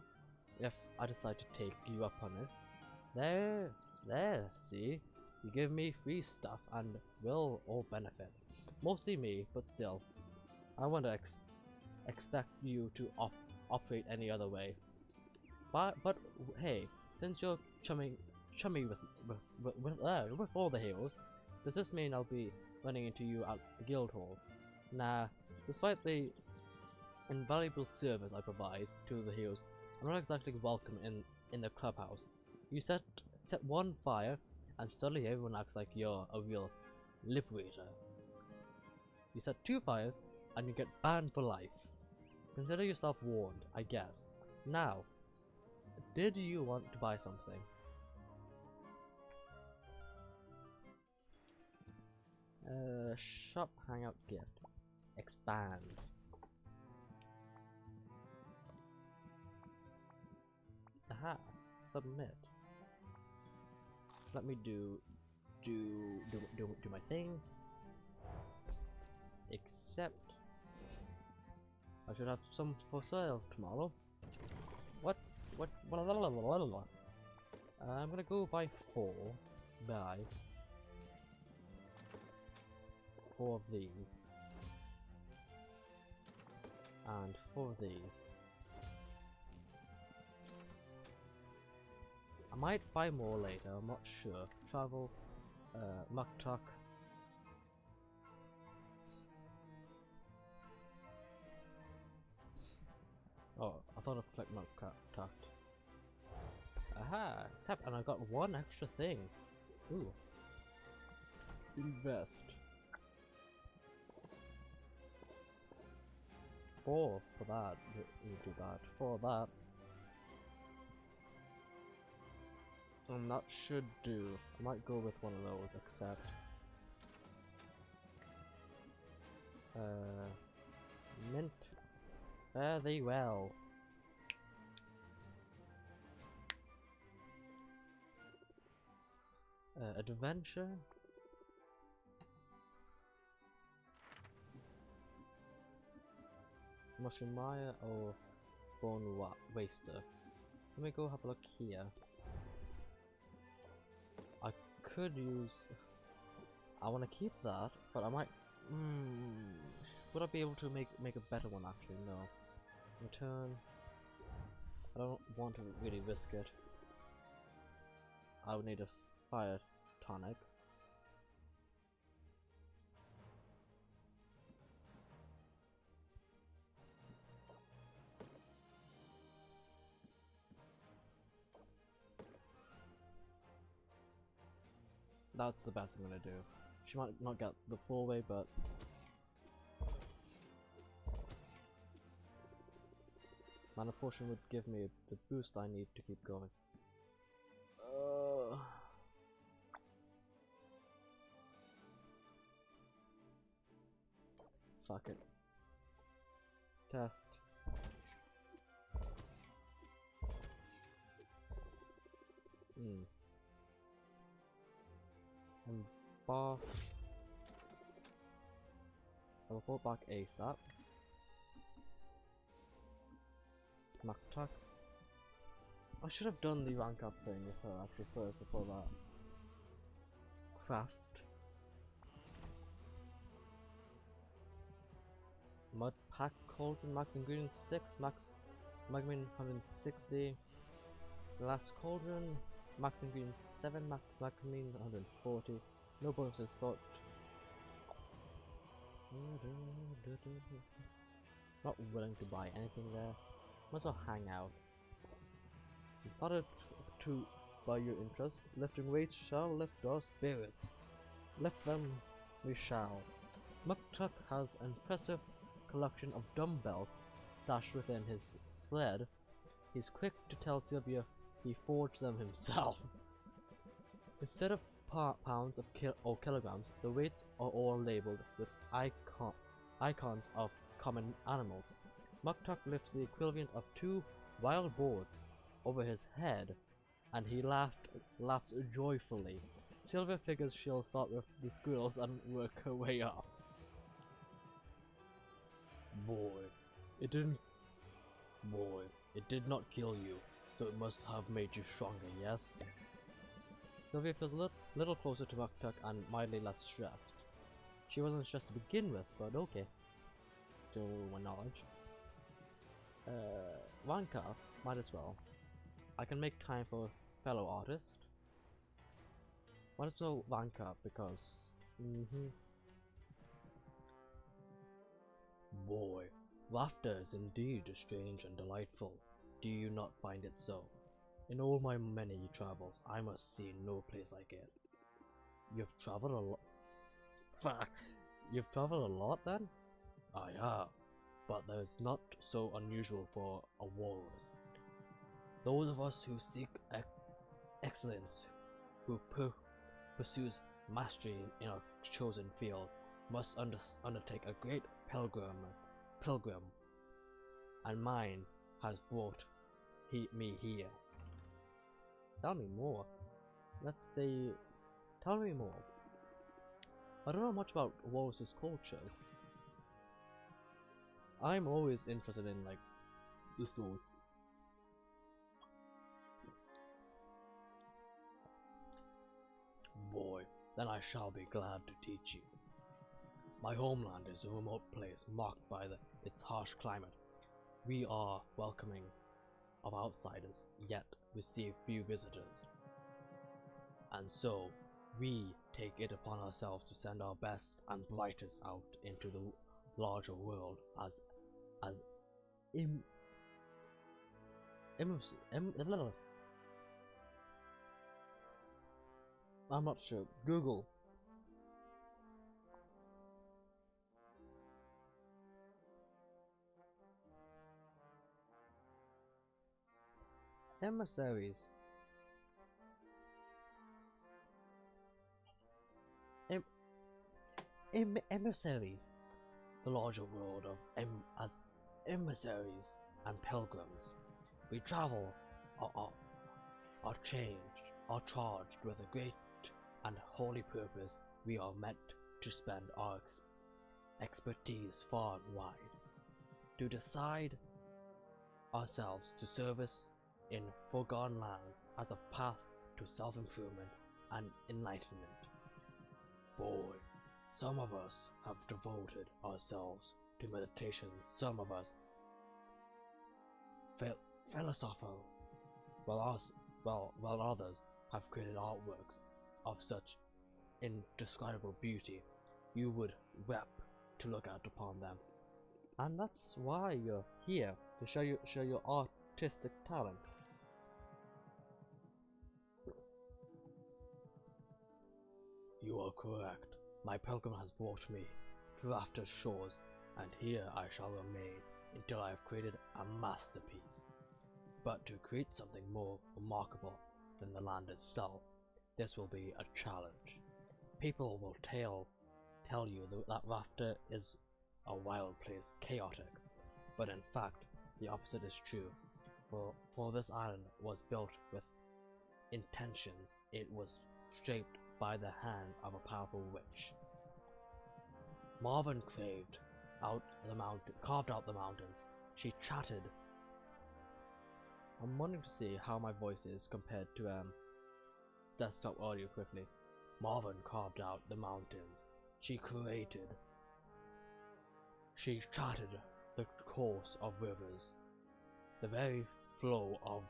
if I decide to take you up on it. There, see? You give me free stuff and we'll all benefit. Mostly me, but still. I wouldn't expect you to operate any other way. But hey, since you're chummy with all the heroes, does this mean I'll be running into you at the guild hall? Nah, despite the invaluable service I provide to the heroes, I'm not exactly welcome in the clubhouse. You set one fire and suddenly everyone acts like you're a real liberator. You set 2 fires and you get banned for life. Consider yourself warned, I guess. Now, did you want to buy something? Shop hangout gift. Expand. Aha. Submit. Let me do my thing. Except I should have some for sale tomorrow. What? I'm gonna go buy buy 4 of these. And 4 of these. I might buy more later, I'm not sure. Travel, Muktuk. Oh, I thought I'd click Muktuk. Aha! Except, and I got 1 extra thing. Ooh. Invest. 4 for that. You do that. 4 of that. And that should do. I might go with one of those, except mint. Fare thee well. Adventure. Mushimaya or Bone Waster. Let me go have a look here. I could use. I want to keep that, but I might. Would I be able to make a better one? Actually, no. Return. I don't want to really risk it. I would need a fire tonic. That's the best I'm gonna do. She might not get the full way, but mana potion would give me the boost I need to keep going. Suck it. Test. And bar. I'll report back ASAP. Muktuk. I should have done the rank up thing with her actually first before that. Craft. Mud pack cauldron, max ingredients 6, max magmin 160. Last cauldron, max ingredients 7, max magmin 140. No bonuses thought. Not willing to buy anything there. Might as well hang out. Thought it to by your interest. Lifting weights shall lift our spirits. Lift them we shall. Muktuk has an impressive collection of dumbbells stashed within his sled. He's quick to tell Sylvia he forged them himself. Instead of pounds or kilograms, the weights are all labeled with icons of common animals. Muktuk lifts the equivalent of 2 wild boars over his head, and he laughs joyfully. Sylvia figures she'll start with the squirrels and work her way up. Boy, it did not kill you, so it must have made you stronger, yes? Sylvia feels a little closer to Muktuk and mildly less stressed. She wasn't stressed to begin with, but okay. To my knowledge. Vanka, might as well. I can make time for a fellow artist. Might as well Vanka because... Boy, laughter is indeed strange and delightful. Do you not find it so? In all my many travels, I must see no place like it. You've traveled a lot. Fuck! You've traveled a lot then? I have, but that is not so unusual for a walrus. Those of us who seek excellence, who pursues mastery in our chosen field, must undertake a great pilgrim, and mine has brought me here. Tell me more. Tell me more. I don't know much about Walrus's cultures. I'm always interested in, like, the swords. Boy, then I shall be glad to teach you. My homeland is a remote place marked by its harsh climate. We are welcoming of outsiders, yet receive few visitors. And so, we take it upon ourselves to send our best and brightest out into the larger world I'm not sure. Google. Emissaries. Emissaries. The larger world of as emissaries and pilgrims. We travel, are charged with a great and holy purpose. We are meant to spend our expertise far and wide, to decide ourselves to service in forgotten lands as a path to self-improvement and enlightenment. Boy, some of us have devoted ourselves to meditation, some of us philosophical, while others have created artworks of such indescribable beauty you would weep to look out upon them. And that's why you're here, to show your artistic talent. You are correct. My pilgrim has brought me to Rafter's shores, and here I shall remain until I have created a masterpiece. But to create something more remarkable than the land itself, this will be a challenge. People will tell you that Rafter is a wild place, chaotic, but in fact, the opposite is true. For this island was built with intentions. It was shaped by the hand of a powerful witch. Marvin carved out the mountains. She chatted. I'm wanting to see how my voice is compared to desktop audio quickly. Marvin carved out the mountains. She charted the course of rivers. The very flora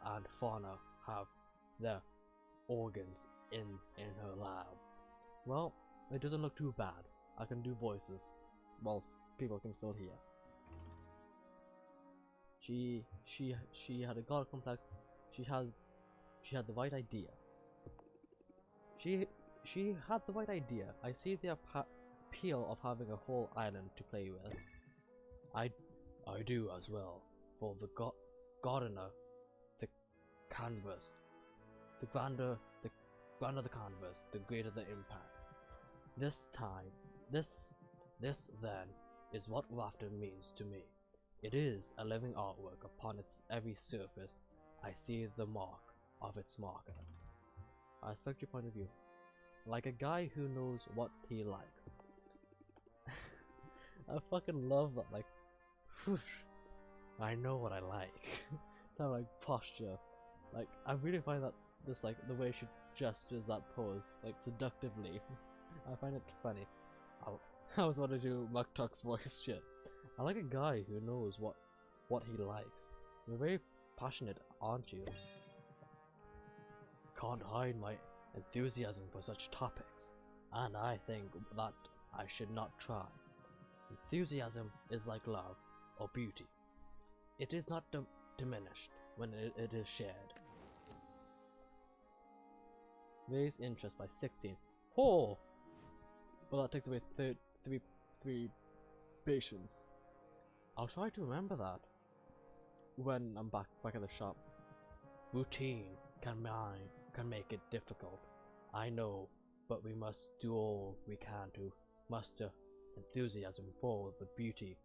and fauna have their organs in her lab. Well, it doesn't look too bad. I can do voices, whilst people can still hear. She had a god complex. She had the right idea. She had the right idea. I see the appeal of having a whole island to play with. I do as well. For the gardener, the canvas, the grander the canvas, the greater the impact. This then is what Rafter means to me. It is a living artwork. Upon its every surface, I see the mark of its marker. I respect your point of view. Like a guy who knows what he likes. I fucking love that, like, whoosh, I know what I like. That, like, posture. Like, I really find that this, like, the way she gestures that pose, like, seductively. I find it funny. I was want to do Muktuk's voice shit. I like a guy who knows what he likes. You're very passionate, aren't you? Can't hide my enthusiasm for such topics, and I think that I should not try. Enthusiasm is like love or beauty. It is not diminished when it is shared. Raise interest by 16. Oh! Well, that takes away three patience. I'll try to remember that when I'm back at the shop. Routine can make it difficult. I know but we must do all we can to muster enthusiasm for the beauty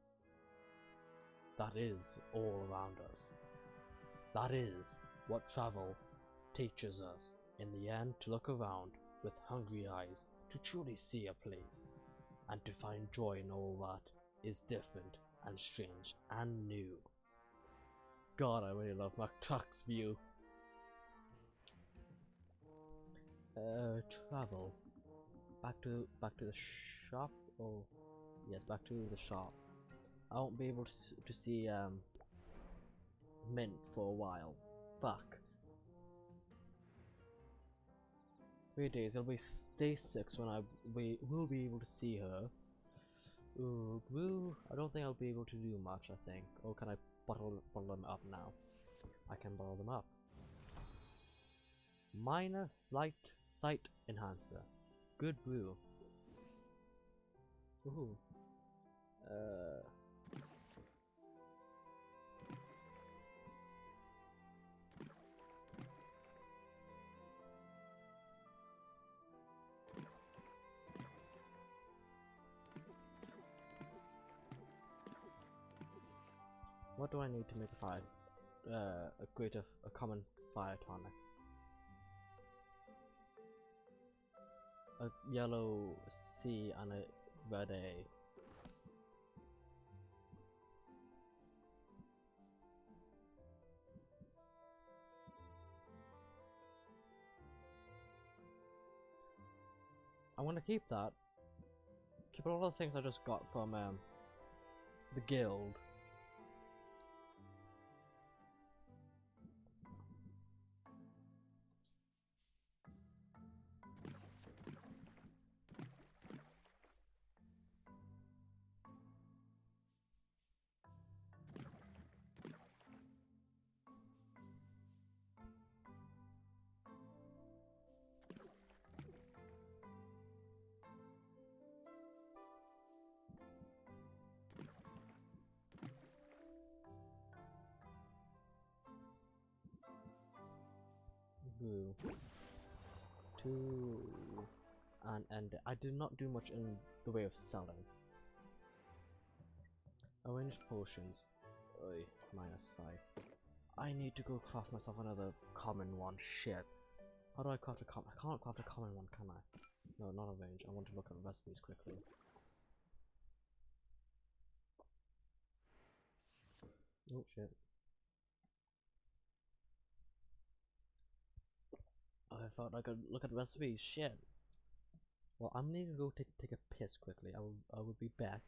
that is all around us. That is what travel teaches us, in the end, to look around with hungry eyes, to truly see a place, and to find joy in all that is different and strange and new. God, I really love McTuck's view. Travel. Back to the shop. Oh, yes, back to the shop. I won't be able to see Mint for a while. Fuck. 3 days. It'll be day 6 when we will be able to see her. Ooh, blue. I don't think I'll be able to do much. I think. Or can I bottle them up now? I can bottle them up. Minor sight enhancer. Good brew. Ooh. What do I need to make a fire? A common fire tonic. A yellow C and a red A. I'm gonna keep that. Keep all the things I just got from the guild. Blue. 2 and I did not do much in the way of selling. Arranged potions. Oy, minus side. I need to go craft myself another common one. Shit. How do I craft a common? I can't craft a common one, can I? No, not arranged. I want to look at recipes quickly. Oh shit. I thought I could look at recipes. Shit. Well, I'm need to go take a piss quickly. I will be back.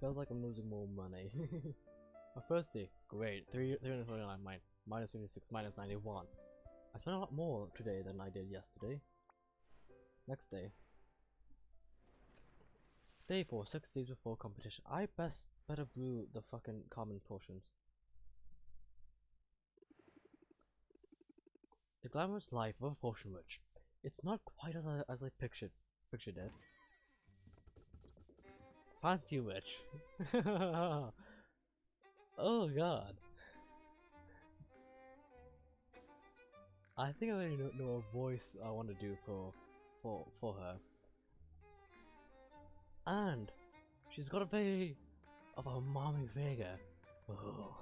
feels like I'm losing more money. My first day, great, 329 minus 26 minus 91. I spent a lot more today than I did yesterday. Next day. Day 4, 6 days before competition. I better brew the fucking common potions. The glamorous life of a potion witch. It's not quite as I pictured it. Fancy witch. Oh god. I think I already know a voice I want to do for her. And she's got a very of a mommy figure. Oh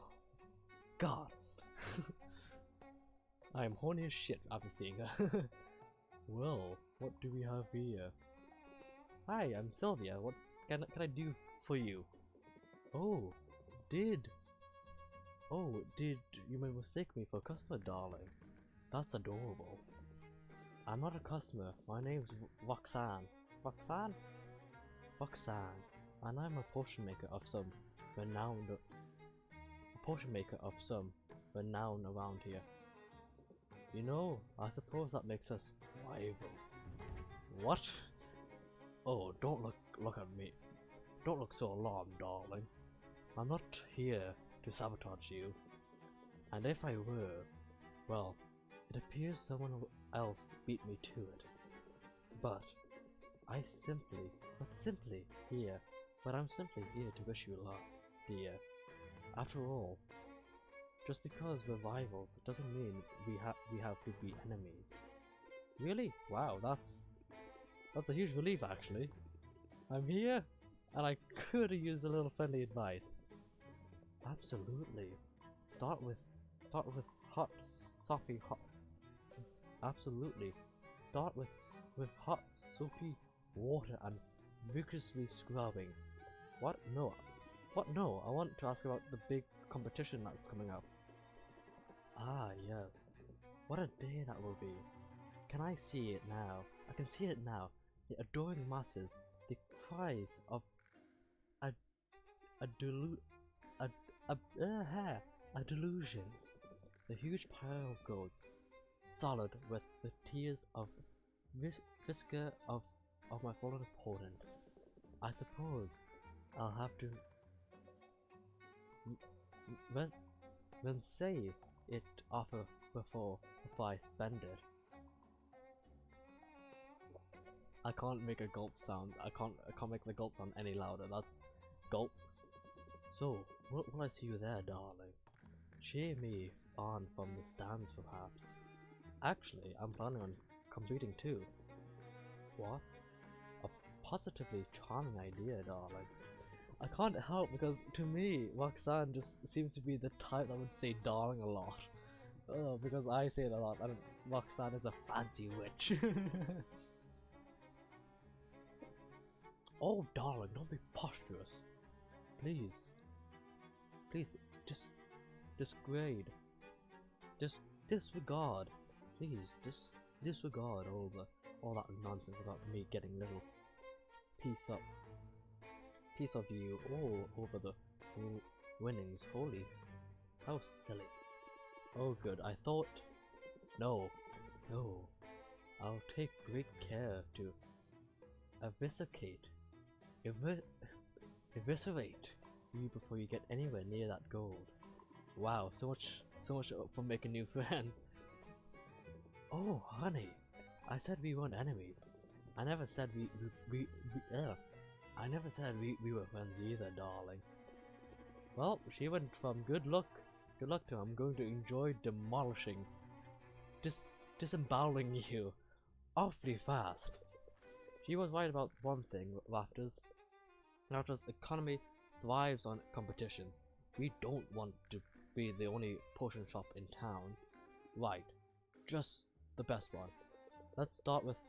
god. I am horny as shit after seeing her. Well, what do we have here? Hi, I'm Sylvia. What can I do for you? Oh, did you may mistake me for a customer, darling? That's adorable. I'm not a customer. My name's Roxanne. Roxanne? Roxanne. And I'm a potion maker of some renown around here. You know, I suppose that makes us rivals. What? Oh, don't look at me. Don't look so alarmed, darling. I'm not here to sabotage you. And if I were, well, it appears someone else beat me to it. But I'm simply here to wish you luck, dear. After all, just because we're rivals doesn't mean we have to be enemies. Really? Wow, that's a huge relief actually. I'm here and I could have used a little friendly advice. Absolutely. Start with hot, soppy hot. Absolutely. Start with hot, soapy water and vigorously scrubbing. What? No. What? No. I want to ask about the big competition that's coming up. Ah, yes. What a day that will be. Can I see it now? I can see it now. The adoring masses, the cries of delusions. The huge pile of gold, solid with the tears of viscera of my fallen opponent. I suppose I'll have to then say it offer before I spend it. I can't make a gulp sound. I can't make the gulp sound any louder. That's gulp. So, will I see you there, darling? Cheer me on from the stands, perhaps. Actually, I'm planning on completing too. What? A positively charming idea, darling. I can't help because to me, Roxanne just seems to be the type that would say darling a lot. Because I say it a lot, and Roxanne is a fancy witch. Oh, darling, don't be posturous. Please, disgrade. Disregard. Please, disregard all that nonsense about me getting little piece of you all over the winnings. Holy, how silly. Oh good, I thought, no, I'll take great care to eviscerate you before you get anywhere near that gold. Wow, so much for making new friends. Oh honey, I said we weren't enemies. I never said I never said we were friends either, darling. Well, she went from good luck to I'm going to enjoy demolishing, disemboweling you awfully fast. She was right about one thing, Rafters. Rafters' economy thrives on competitions. We don't want to be the only potion shop in town. Right, just the best one. Let's start with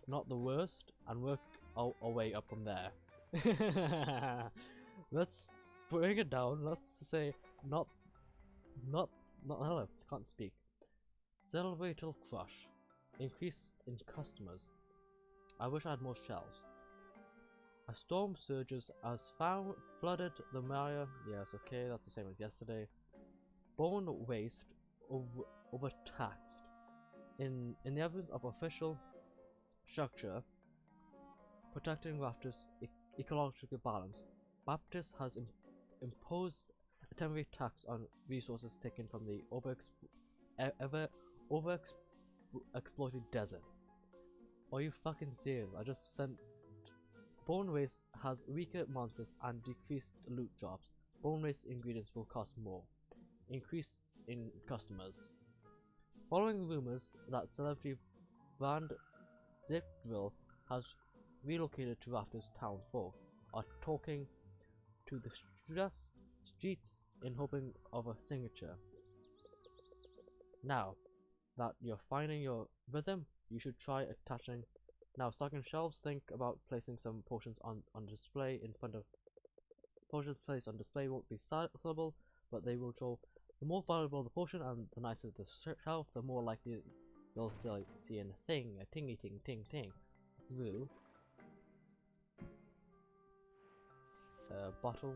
not the worst and work our way up from there. Let's bring it down. Let's say not hello, can't speak. Celebratal crush. Increase in customers. I wish I had more shells. A storm surges has flooded the mire. Yes, okay, that's the same as yesterday. Bone waste overtaxed. In the absence of official structure protecting rafters' ecological balance, Baptist has imposed a temporary tax on resources taken from the overexploited desert. Are you fucking serious? I just sent. Bone waste has weaker monsters and decreased loot drops. Bone waste ingredients will cost more. Increase in customers. Following rumors that celebrity brand Zickville has relocated to Rafters Town, folk are talking to the streets in hoping of a signature. Now that you're finding your rhythm, you should try attaching. Now, stocking shelves, think about placing some potions on display in front of. Potions placed on display won't be sellable, but they will show. The more valuable the potion and the nicer the shelf, the more likely you'll see a thing, a tingy ting ting ting. Rue. Bottle.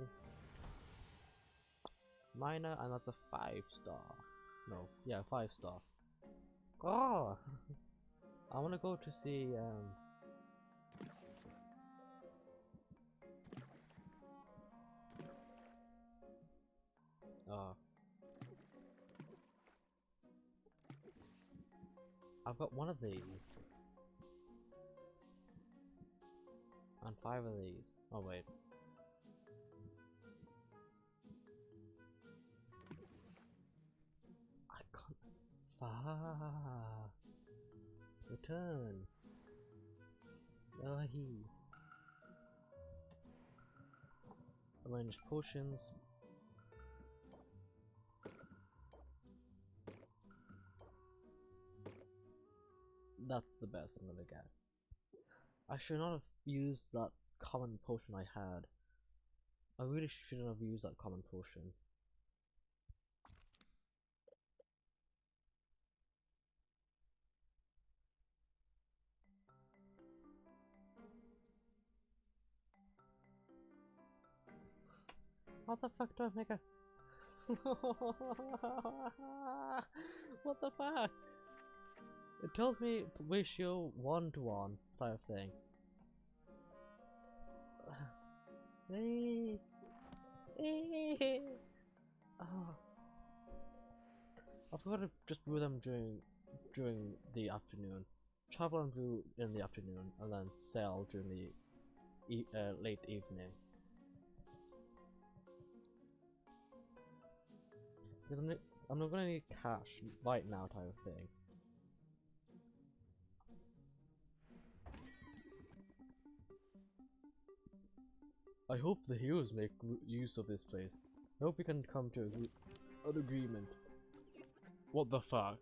Minor, and that's a 5-star. No, yeah, 5-star. Oh! I wanna go to see, I've got one of these. And 5 of these. Oh wait. I can't. Return. He. Arrange potions. That's the best I'm gonna get. I should not have used that common potion I had. I really shouldn't have used that common potion. What the fuck do I make a... What the fuck? It tells me ratio 1:1 type of thing. Oh. I forgot to just brew them during the afternoon. Travel and brew in the afternoon, and then sell during the late evening. Because I'm not gonna need cash right now type of thing. I hope the heroes make use of this place. I hope we can come to an agreement. What the fuck?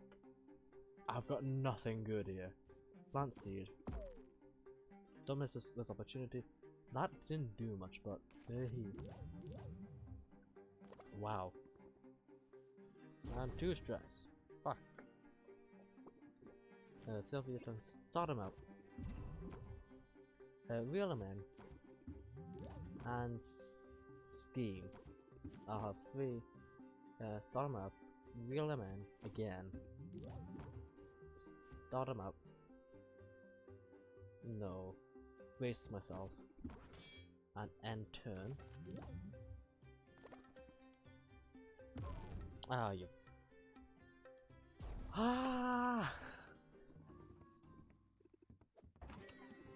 I've got nothing good here. Plant seed. Don't miss this opportunity. That didn't do much, but wow. I'm too stressed. Fuck. Sylvia can start him out. Reel him in. And scheme. I'll have 3. Start him up. Reel him in again. Start him up. No. Waste myself. And end turn. Ah, you. Ah!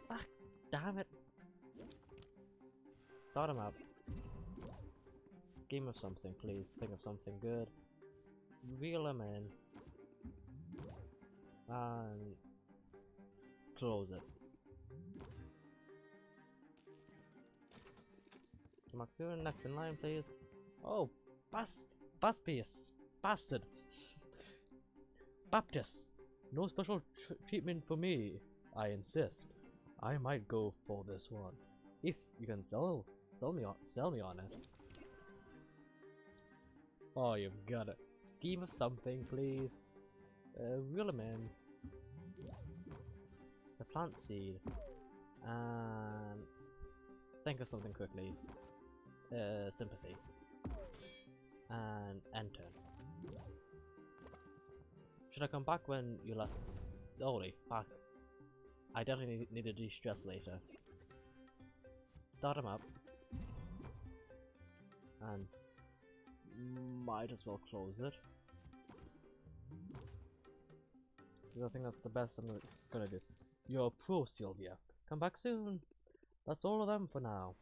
Ah, damn it. Start him up. Scheme of something, please. Think of something good. Reel him in. And close it. Maximum next in line, please. Oh, bastard. Baptist. No special treatment for me. I insist. I might go for this one. If you can sell me on it. Oh, you've got it. Scheme of something, please. Reel him in. The plant seed. And think of something quickly. Sympathy. And enter. Should I come back when you last... Holy fuck. I definitely need to de-stress later. Start him up. And... might as well close it. Because I think that's the best I'm gonna do. You're a pro, Sylvia. Come back soon. That's all of them for now.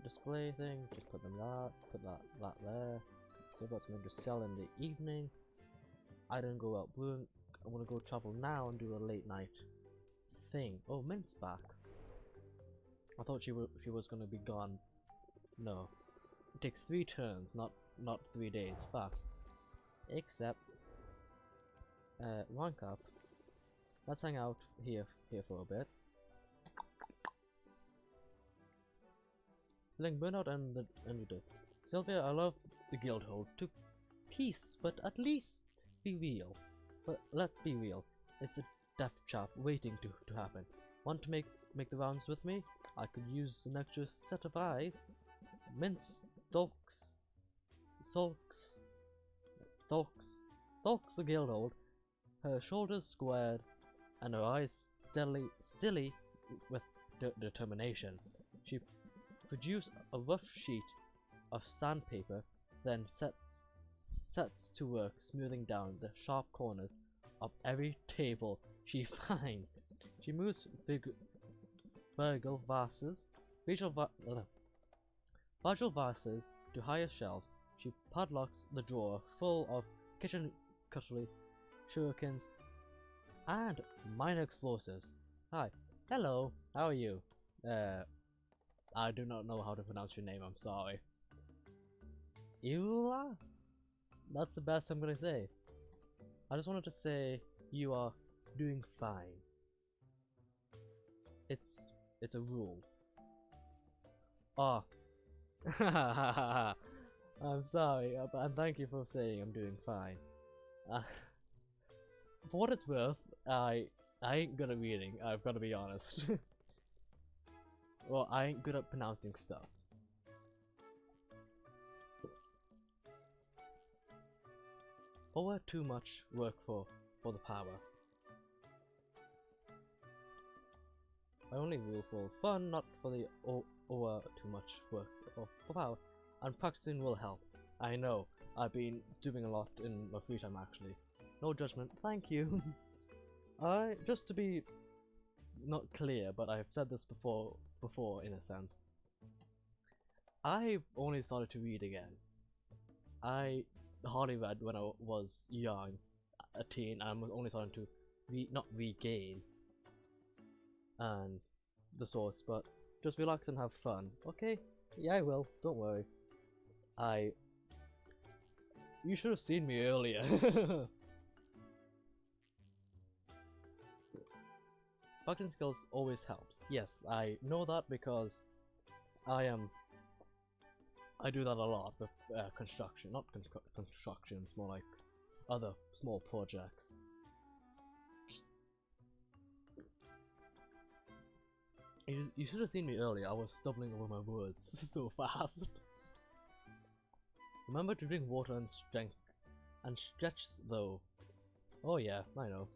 Display thing, just put them that, put that there. So I've got something to sell in the evening. I didn't go out brewing. I'm gonna go travel now and do a late night thing. Oh, Mint's back. I thought she was gonna be gone. No, it takes 3 turns, not 3 days. Fuck. Except, rank up. Let's hang out here for a bit. Feeling burnout and you do. Sylvia, I love the Guildhall to peace, but at least be real. But let's be real. It's a death trap waiting to happen. Want to make the rounds with me? I could use an extra set of eyes. Mince stalks the Guildhall. Her shoulders squared and her eyes stilly with determination. She produced a rough sheet of sandpaper, then sets to work smoothing down the sharp corners of every table she finds. She moves fragile vases to higher shelves. She padlocks the drawer full of kitchen cutlery, shurikens, and minor explosives. Hi. Hello. How are you? I do not know how to pronounce your name, I'm sorry. Eula? That's the best I'm gonna say. I just wanted to say you are doing fine. It's a rule. Ah. I'm sorry, and thank you for saying I'm doing fine. For what it's worth, I ain't good at reading, I've got to be honest. Well, I ain't good at pronouncing stuff. Over too much work for the power. I only rule for fun, not for the over too much work for power. And practicing will help. I know, I've been doing a lot in my free time actually. No judgment, thank you. Just to be not clear, but I've said this before in a sense. I only started to read again. I hardly read when I was young, a teen, and I'm only starting to not regain and the sorts, but just relax and have fun. Okay? Yeah, I will. Don't worry. You should have seen me earlier. Practicing skills always helps. Yes, I know that because I do that a lot with construction. Not construction, it's more like other small projects. You should have seen me earlier, I was stumbling over my words so fast. Remember to drink water and stretch though. Oh yeah, I know.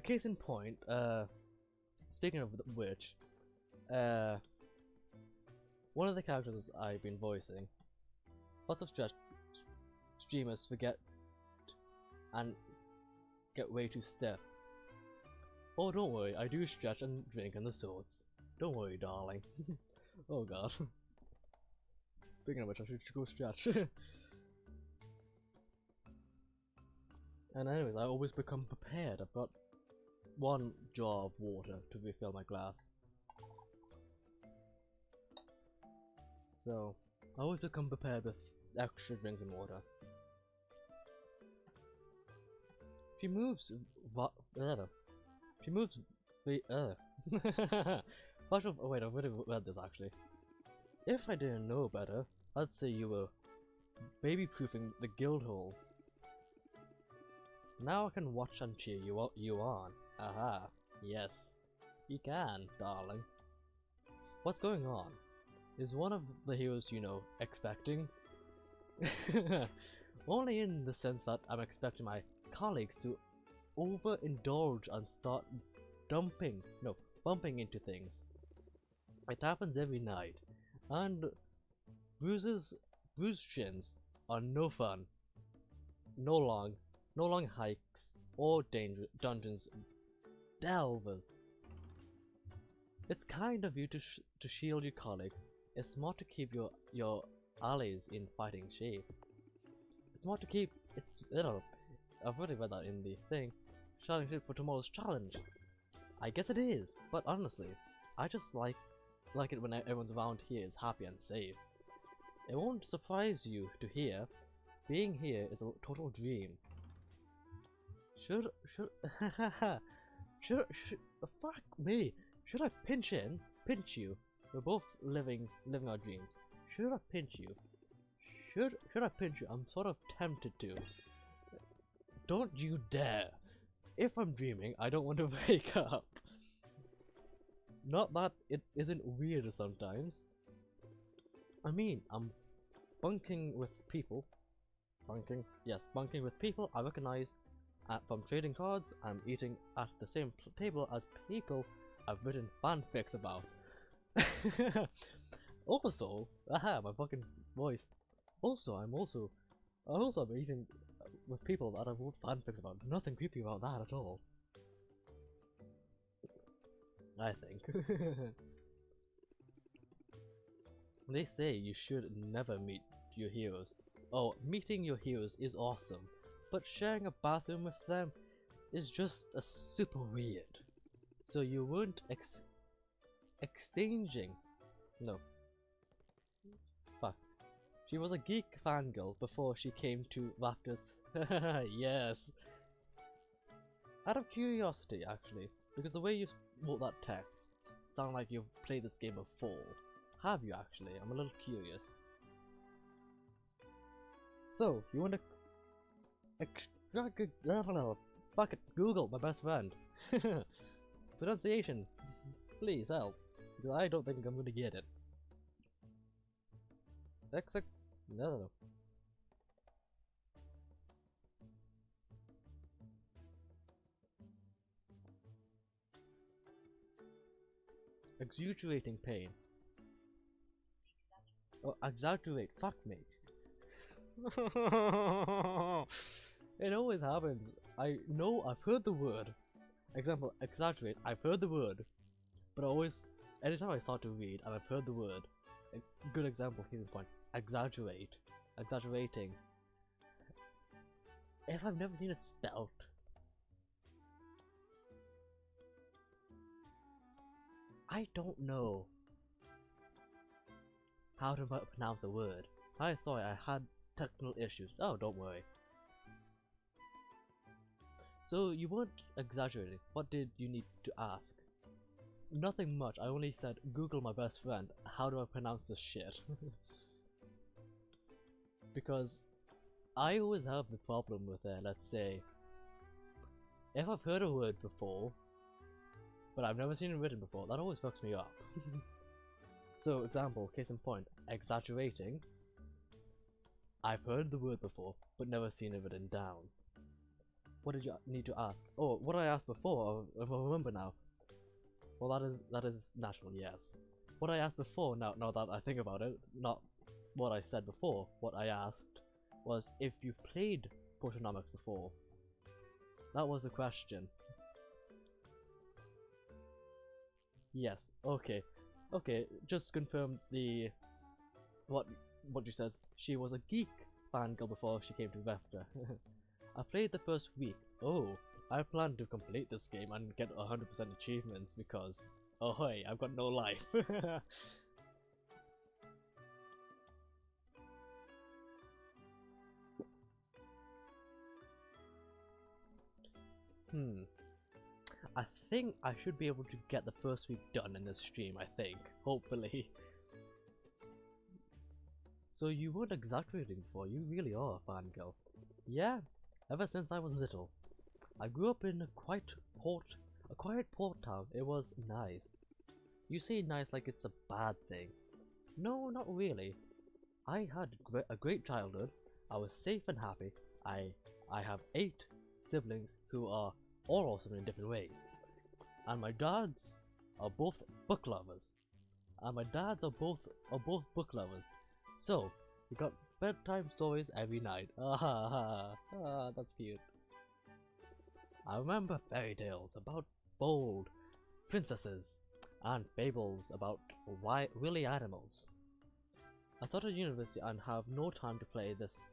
Case in point, speaking of which, one of the characters I've been voicing, lots of streamers forget and get way too stiff. Oh, don't worry, I do stretch and drink in the swords. Don't worry, darling. Oh god. Speaking of which, I should go stretch. And anyways, I always become prepared. I've got 1 jar of water to refill my glass. So, I always become prepared with extra drinking water. She moves She moves oh wait, I've already read this actually. If I didn't know better, I'd say you were baby-proofing the guild hall. Now I can watch and cheer you on. Aha, yes. You can, darling. What's going on? Is one of the heroes, you know, expecting? Only in the sense that I'm expecting my colleagues to overindulge and start bumping into things. It happens every night, and bruised shins are no fun. No long hikes or dungeons delvers. It's kind of you to shield your colleagues. It's smart to keep your allies in fighting shape. It's smart to keep I've already read that in the thing. Shouting shape for tomorrow's challenge. I guess it is, but honestly, I just like it when everyone's around here is happy and safe. It won't surprise you to hear, being here is a total dream. Should fuck me. Should I pinch you? We're both living our dreams. Should I pinch you? Should I pinch you? I'm sort of tempted to. Don't you dare. If I'm dreaming, I don't want to wake up. Not that it isn't weird sometimes. I mean, I'm bunking with people. Bunking with people I recognize from trading cards. I'm eating at the same table as people I've written fanfics about. Also, my fucking voice. I'm eating with people that I've wrote fanfics about. Nothing creepy about that at all. I think. They say you should never meet your heroes. Oh, meeting your heroes is awesome, but sharing a bathroom with them is just super weird. So you weren't exchanging. No. Fuck. She was a geek fangirl before she came to Raptors. Yes. Out of curiosity, actually, because the way you wrote that text sound like you've played this game before. Have you actually? I'm a little curious. So, you want to fuck it, Google, my best friend. Pronunciation. Please help. Because I don't think I'm gonna get it. No. Exaggerating pain. Oh, exaggerate. Fuck me. It always happens. I know I've heard the word. Example, exaggerate. I've heard the word. But anytime I start to read and I've heard the word, a good example, case in point, exaggerate. Exaggerating. If I've never seen it spelled. I don't know how to pronounce a word. Hi, sorry, I had technical issues. Oh, don't worry. So, you weren't exaggerating. What did you need to ask? Nothing much. I only said, Google my best friend. How do I pronounce this shit? Because I always have the problem with let's say, if I've heard a word before, but I've never seen it written before, that always fucks me up. So, example, case in point, exaggerating. I've heard the word before, but never seen it written down. What did you need to ask? Oh, what I asked before, if I remember now. Well, that is natural, yes. What I asked before, now that I think about it, not what I said before, what I asked was if you've played Potionomics before. That was the question. Yes, okay. Okay, just confirm what you said. She was a geek fangirl before she came to Vefta. I played the first week. Oh, I plan to complete this game and get 100% achievements because, oh hey, I've got no life. I think I should be able to get the first week done in this stream, I think. Hopefully. So you weren't exaggerating before, you really are a fangirl. Yeah, ever since I was little. I grew up in a quiet port town. It was nice. You say nice like it's a bad thing. No, not really. I had a great childhood. I was safe and happy. I have 8 siblings who are all awesome in different ways. And my dads are both book lovers. So, we got bedtime stories every night. That's cute. I remember fairy tales about bold princesses and fables about willy animals. I started university and have no time to play this.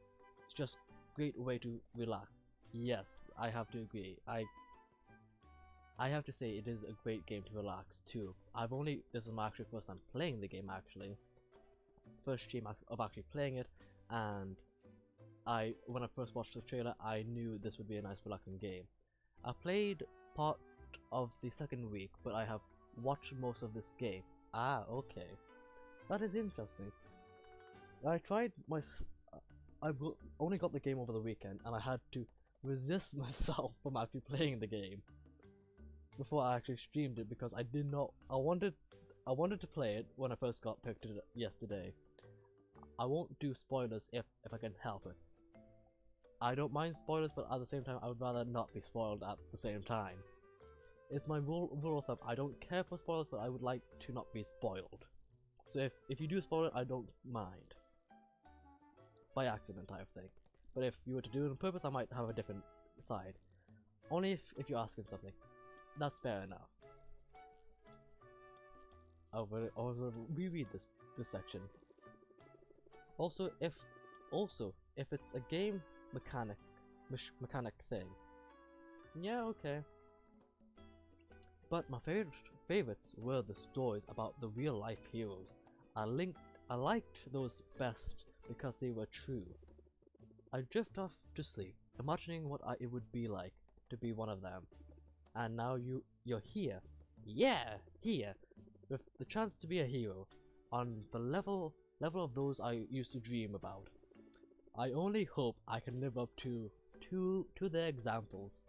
It's just great way to relax. Yes, I have to agree. I have to say it is a great game to relax too. This is my actual first time playing the game actually. First stream of actually playing it, and when I first watched the trailer I knew this would be a nice relaxing game. I played part of the second week, but I have watched most of this game. Ah, okay. That is interesting. I only got the game over the weekend, and I had to resist myself from actually playing the game before I actually streamed it because I wanted to play it when I first got picked it yesterday. I won't do spoilers if I can help it. I don't mind spoilers, but at the same time I would rather not be spoiled at the same time. It's my rule of thumb. I don't care for spoilers, but I would like to not be spoiled. So if you do spoil it, I don't mind. By accident type thing. But if you were to do it on purpose, I might have a different side. Only if you're asking something. That's fair enough. I'll reread this section. Also, if it's a game mechanic thing, yeah, okay. But my favorites were the stories about the real life heroes. I liked those best because they were true. I drift off to sleep, imagining what it would be like to be one of them. And now you're here. Yeah, here. With the chance to be a hero. On the level of those I used to dream about. I only hope I can live up to their examples.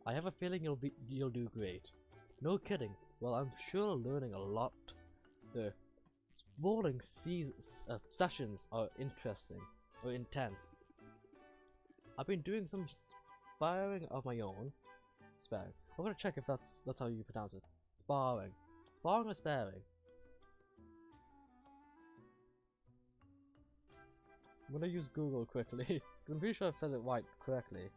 I have a feeling you'll do great. No kidding. Well, I'm sure learning a lot. The rolling sessions are interesting or intense. I've been doing some sparring of my own. Sparring. I'm gonna check if that's how you pronounce it. Sparring. Sparring or sparring? I'm gonna use Google quickly. I'm pretty sure I've said it right correctly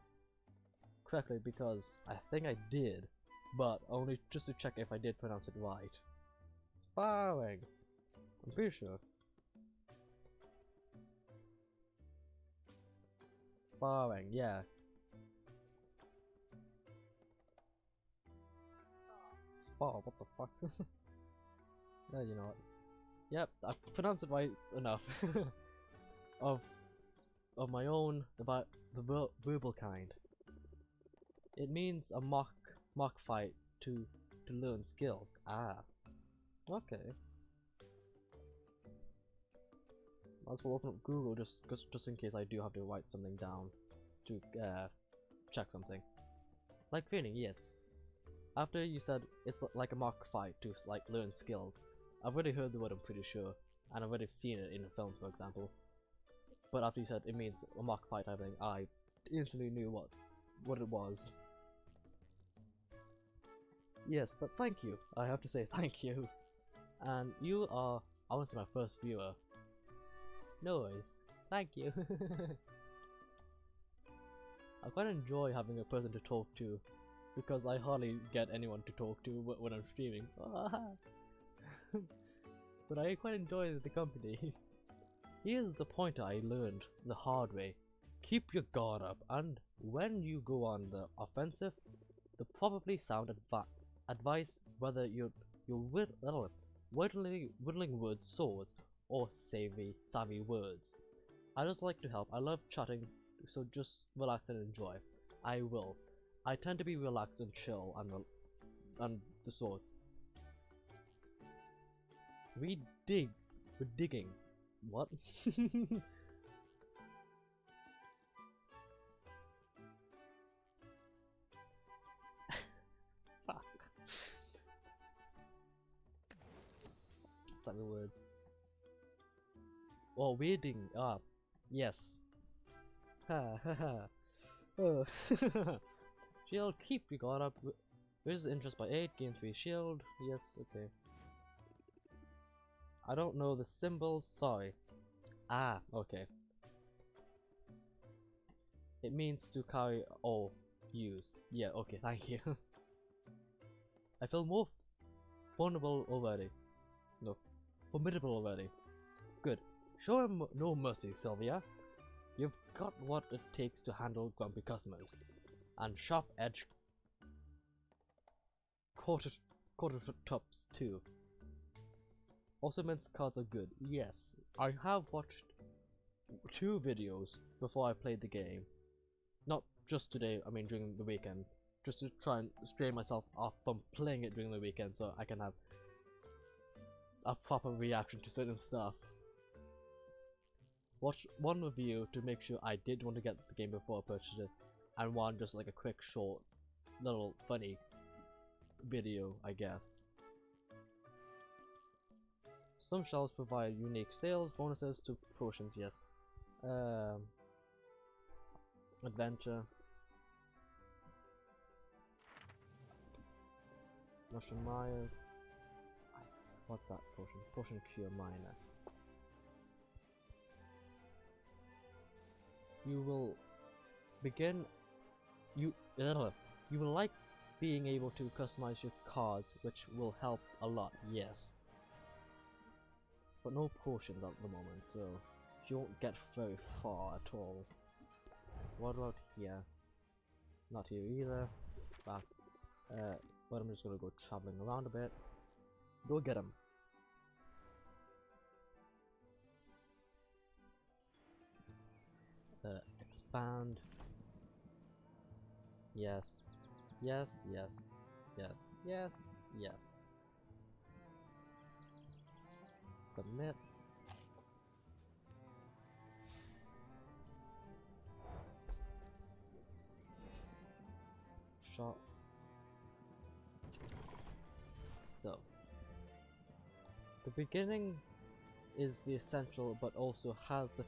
because I think I did, but only just to check if I did pronounce it right. Sparring. I'm pretty sure. Sparring, yeah. Spar, what the fuck? Yeah, you know what. Yep, I pronounced it right enough. of my own, about the verbal kind. It means a mock fight to learn skills. Ah, okay. Might as well open up Google just in case I do have to write something down to check something. Like training, yes. After you said it's like a mock fight to like learn skills, I've already heard the word, I'm pretty sure, and I've already seen it in a film, for example. But after you said it means a mock fight type thing, I instantly knew what it was. Yes, but thank you. I have to say thank you. And you are, I want to say, my first viewer. No worries. Thank you. I quite enjoy having a person to talk to, because I hardly get anyone to talk to when I'm streaming. But I quite enjoy the company. Here's a pointer I learned the hard way. Keep your guard up, and when you go on the offensive, the probably sound advice, whether you're whittling words, swords, or savvy words. I just like to help. I love chatting, so just relax and enjoy. I will. I tend to be relaxed and chill and the sorts. We're digging. What? Fuck. It's like the words. Oh, weirding. Ah, yes. Ha ha ha. Oh. Shield, keep your guard up. Raises interest by 8, gain 3 shield. Yes, okay. I don't know the symbols, sorry. Ah, okay. It means to carry or use. Yeah, okay, thank you. I feel more vulnerable already. No, formidable already. Good. Show him no mercy, Sylvia. You've got what it takes to handle grumpy customers. And sharp-edged quarter tops too. Also, men's cards are good. Yes, I have watched 2 videos before I played the game. Not just today, I mean during the weekend. Just to try and strain myself off from playing it during the weekend so I can have a proper reaction to certain stuff. Watch one review to make sure I did want to get the game before I purchased it, and one just like a quick short little funny video, I guess. Some shelves provide unique sales bonuses to potions, yes. Adventure. Mushroom Myers. What's that potion? Potion Cure Minor. You will begin. You will like being able to customize your cards, which will help a lot. Yes. But no potions at the moment, so you won't get very far at all. What about here? Not here either. Back. But I'm just gonna go traveling around a bit. Go get him. Expand. Yes. Yes, yes, yes, yes, yes. Submit. Shot. So, the beginning is the essential but also has the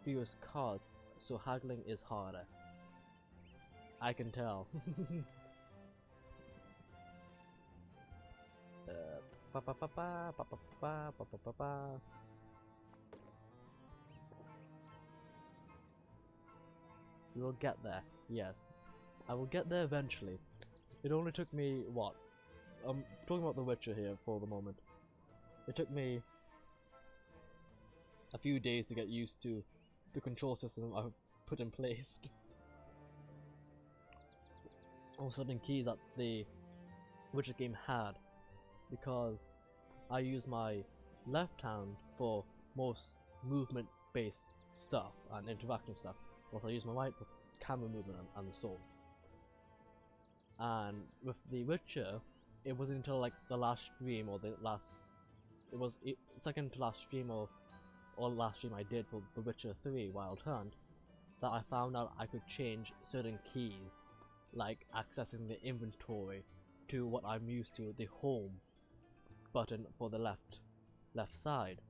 fewest cards, so haggling is harder. I can tell. We will get there, yes. I will get there eventually. It only took me, what? I'm talking about The Witcher here for the moment. It took me a few days to get used to the control system I've put in place. All certain keys that the Witcher game had, because I use my left hand for most movement based stuff and interaction stuff, whilst I use my right for camera movement and the swords. And with The Witcher, it wasn't until like the last stream or it was second to last stream or last stream I did for The Witcher 3 Wild Hunt that I found out I could change certain keys, like accessing the inventory to what I'm used to, the home button for the left side,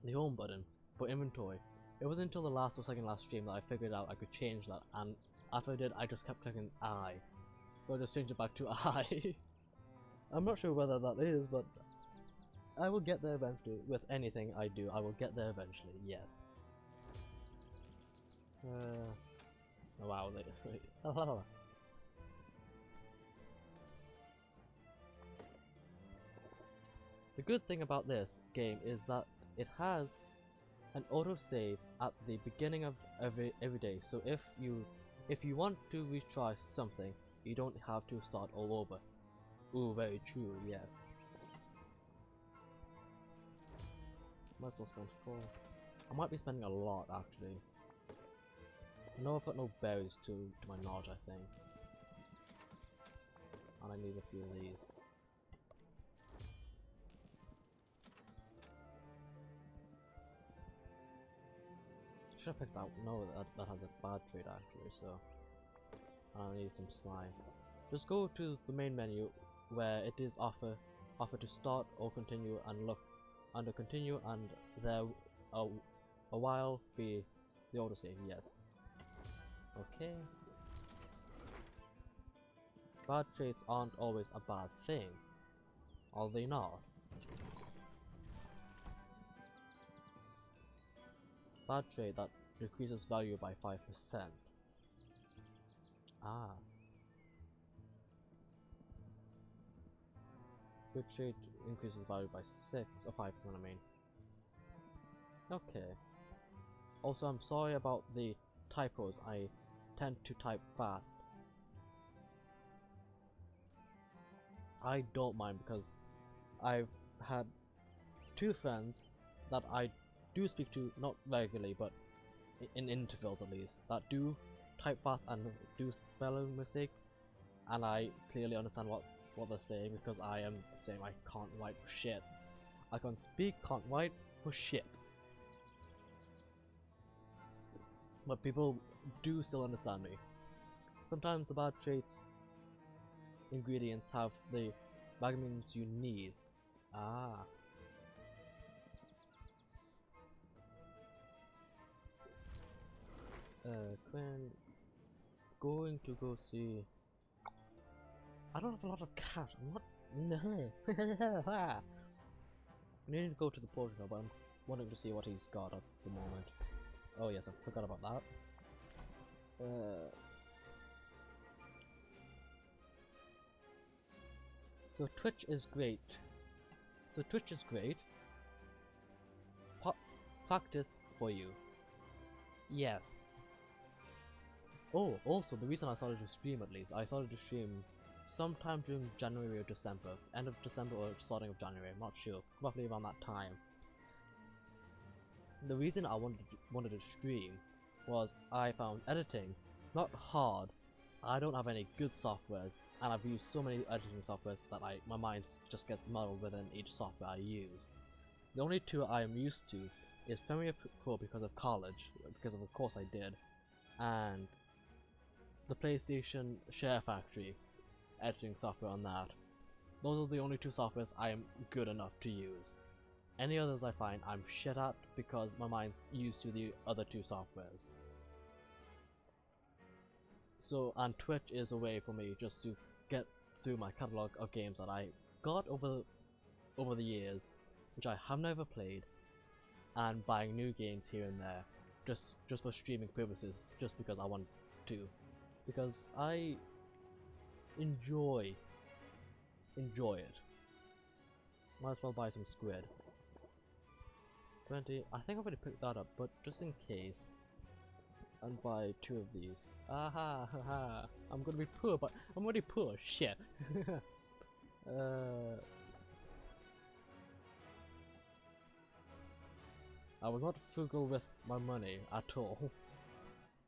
the home button for inventory. It wasn't until the last or second last stream that I figured out I could change that, and after I did, I just kept clicking I, so I just changed it back to I. I'm not sure whether that is, but I will get there eventually. With anything I do, I will get there eventually, yes. Oh wow, The good thing about this game is that it has an autosave at the beginning of every day, so if you want to retry something, you don't have to start all over. Ooh, very true, yes. Might as well spend 4. I might be spending a lot actually. No, I've got no berries to my knowledge, I think. And I need a few of these. should have picked that. No, that has a bad trait actually, so I need some slime. Just go to the main menu where it is offer to start or continue, and look under continue, and there a while be the autosave. Yes. Okay. Bad traits aren't always a bad thing, are they not? Bad trait that decreases value by 5%. Ah. Good trait increases value by 6 or 5%, I mean. Okay. Also, I'm sorry about the typos. I tend to type fast. I don't mind because I've had 2 friends that I do speak to, not regularly, but in intervals at least, that do type fast and do spelling mistakes, and I clearly understand what they're saying, because I am the same. I can't write for shit. I can't speak, can't write for shit. But people do still understand me. Sometimes the bad traits ingredients have the vitamins you need. Ah. Quinn, going to go see. I don't have a lot of cash. I'm not. I need to go to the portrait, but I'm wanting to see what he's got at the moment. Oh yes, I forgot about that. So Twitch is great. Practice for you. Yes. Oh, also the reason I started to stream, at least, I started to stream sometime during January or December. End of December or starting of January, I'm not sure. Roughly around that time. The reason I wanted to stream was I found editing not hard. I don't have any good softwares, and I've used so many editing softwares that my mind just gets muddled within each software I use. The only 2 I am used to is Premiere Pro because of college, because of course I did, and the PlayStation Share Factory editing software on that. Those are the only 2 softwares I am good enough to use. Any others I find I'm shit at because my mind's used to the other 2 softwares. So, and Twitch is a way for me just to get through my catalogue of games that I got over the years, which I have never played, and buying new games here and there, just for streaming purposes, just because I want to, because I enjoy it. Might as well buy some squid. 20. I think I've already picked that up, but just in case, and buy 2 of these. Aha, haha. I'm gonna be poor, but I'm already poor. Shit. I was not frugal with my money at all.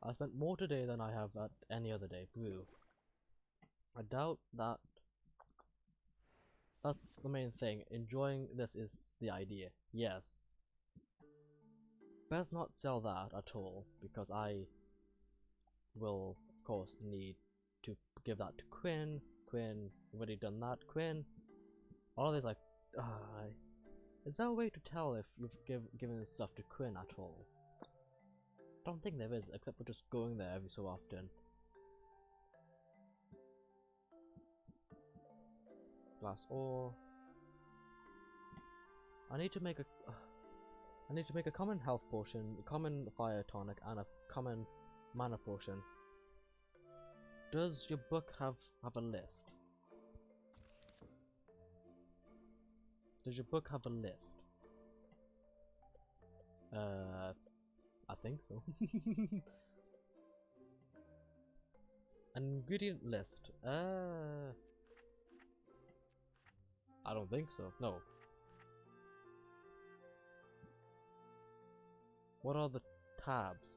I spent more today than I have at any other day. Brew. I doubt that. That's the main thing. Enjoying this is the idea. Yes. Best not sell that at all, because I will, of course, need to give that to Quinn. Quinn, already done that. Quinn. All of these, like, is there a way to tell if you've given stuff to Quinn at all? I don't think there is, except for just going there every so often. Glass ore. I need to make a common health potion, a common fire tonic, and a common mana potion. Does your book have a list? Does your book have a list? I think so. An ingredient list. I don't think so. No. What are the tabs?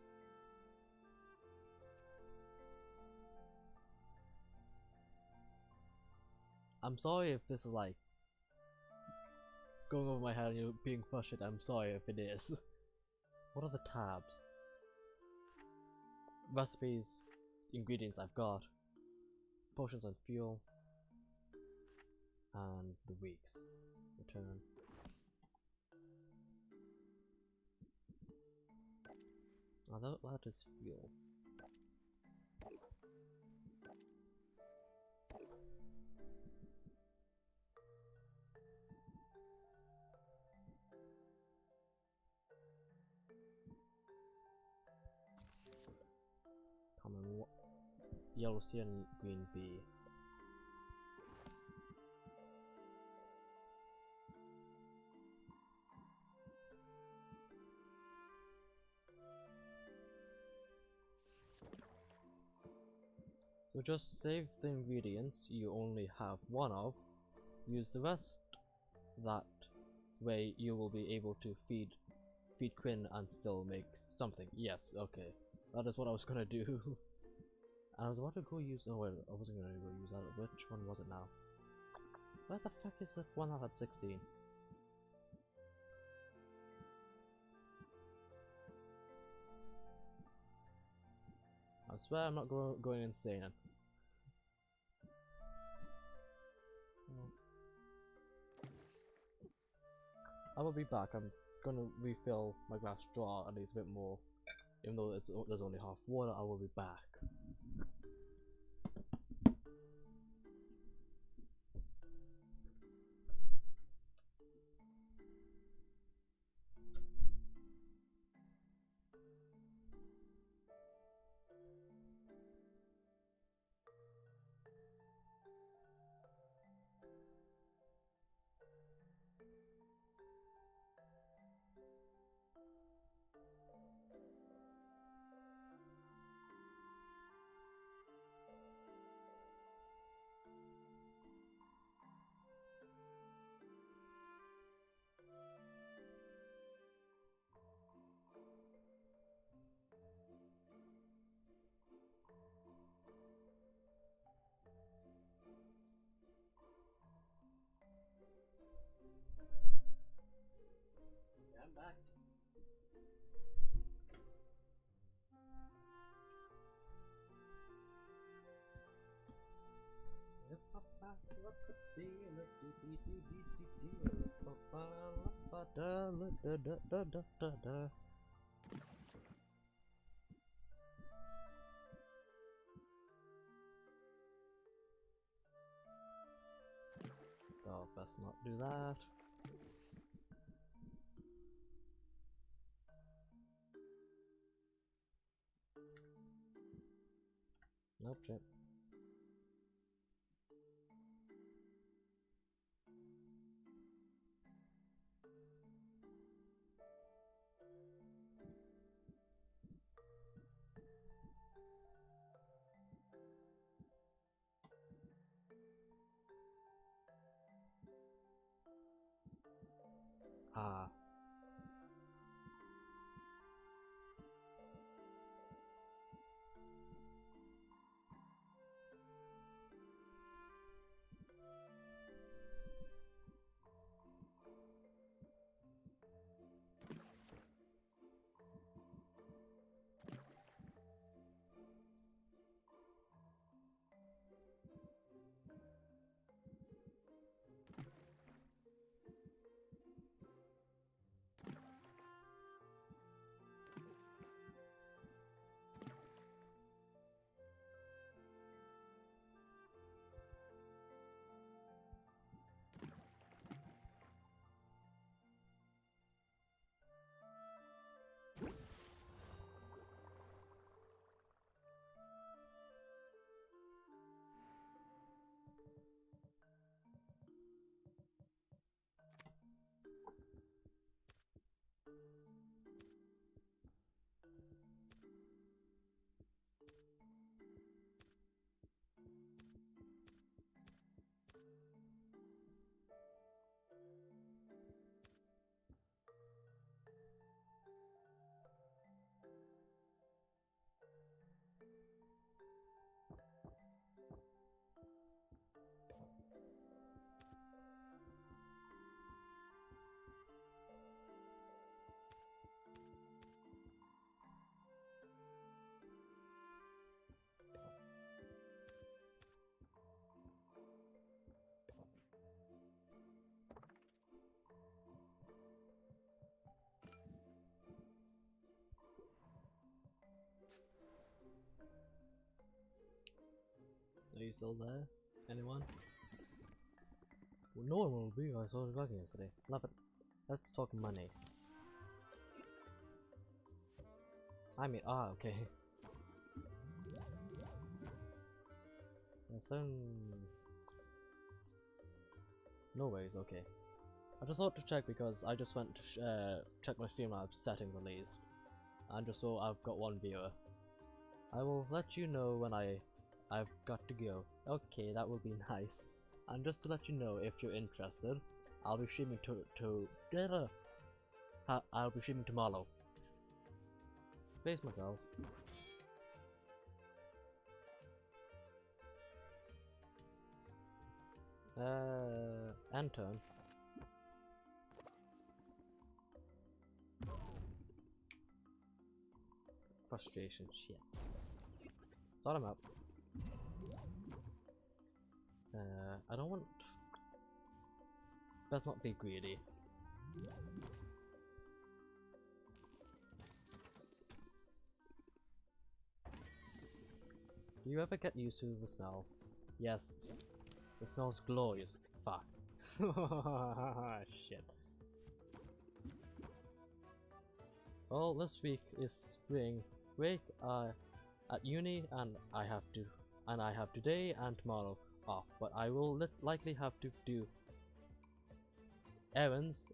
I'm sorry if this is like going over my head and you're being frustrated. I'm sorry if it is. What are the tabs? recipes, ingredients I've got, potions and fuel, and the weeks. Return. Now that is fuel. Common yellow sea and green bee. So just save the ingredients you only have one of, use the rest, that way you will be able to feed Quinn and still make something. Yes, okay. That is what I was gonna do. And I was about to go use, oh wait, I wasn't gonna go use that. Which one was it now? Where the fuck is the one that had 16? I swear I'm not going insane. I will be back. I'm gonna refill my glass jar at least a bit more. Even though there's only half water, I will be back. Yeah, I'm back. Oh, best not do that. Nope, shit. Ah. Are you still there? Anyone? Well, no one will be. I saw it working yesterday. Love it. Let's talk money. I mean, okay. Yeah, so no worries. Okay. I just thought to check because I just went to check my Streamlabs settings at least, and just saw I've got one viewer. I will let you know when I've got to go. Okay, that will be nice. And just to let you know, if you're interested, I'll be streaming I'll be streaming tomorrow. Face myself. End turn. Frustration, shit. Sort him out. I don't want. Let's not be greedy. Do you ever get used to the smell? Yes. It smells glorious. Fuck. Shit. Well, this week is spring break at uni, and I have today and tomorrow off, but I will likely have to do errands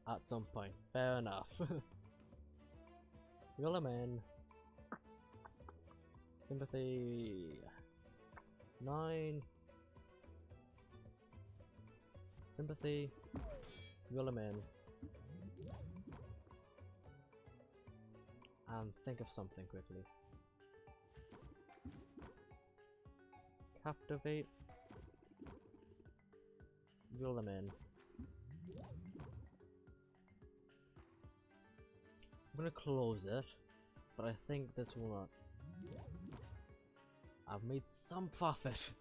at some point. Fair enough. Reel 'em in. Sympathy 9. Sympathy. Reel 'em in. And think of something quickly. Captivate. Reel them in. I'm gonna close it, but I think this will not. I've made some profit.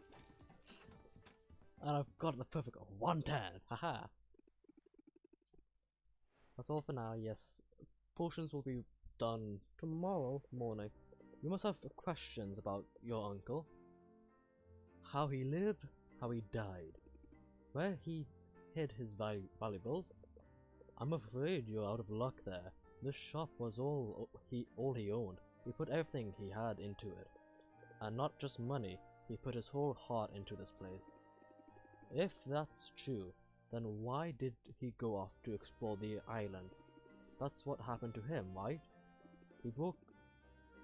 And I've got the perfect 110. Haha. That's all for now. Yes, potions will be done tomorrow morning. You must have questions about your uncle. How he lived, how he died, where he hid his valuables. I'm afraid you're out of luck there. This shop was all he owned. He put everything he had into it. And not just money, he put his whole heart into this place. If that's true, then why did he go off to explore the island? That's what happened to him, right? He broke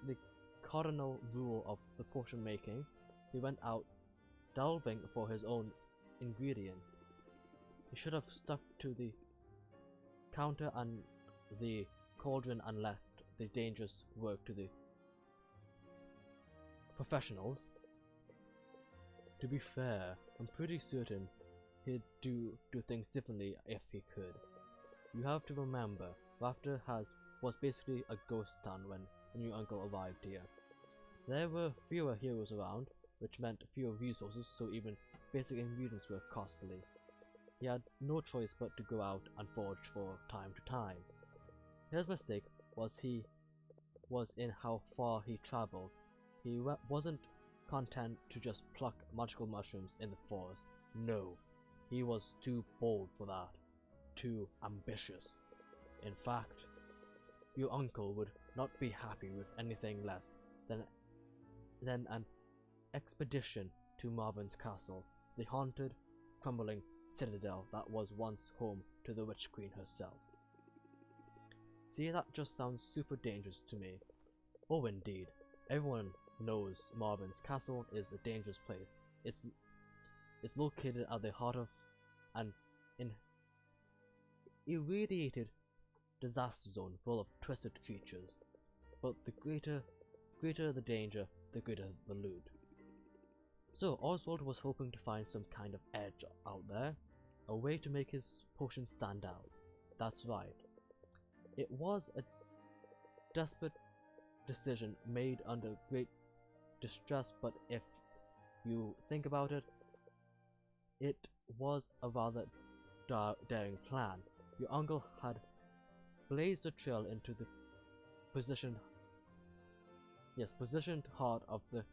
the cardinal rule of the potion making. He went out delving for his own ingredients. He should have stuck to the counter and the cauldron and left the dangerous work to the professionals. To be fair, I'm pretty certain he'd do things differently if he could. You have to remember, Rafter was basically a ghost town when your uncle arrived here. There were fewer heroes around, which meant fewer resources, so even basic ingredients were costly. He had no choice but to go out and forage for time to time. His mistake was in how far he traveled. He wasn't content to just pluck magical mushrooms in the forest. No, he was too bold for that. Too ambitious. In fact, your uncle would not be happy with anything less than an expedition to Marvin's castle, the haunted, crumbling citadel that was once home to the Witch Queen herself. See, that just sounds super dangerous to me. Oh indeed, everyone knows Marvin's castle is a dangerous place. It's located at the heart of an irradiated disaster zone full of twisted creatures. But the greater the danger, the greater the loot. So Oswald was hoping to find some kind of edge out there, a way to make his potion stand out. That's right. It was a desperate decision made under great distress, but if you think about it, it was a rather daring plan. Your uncle had blazed a trail into the positioned heart of the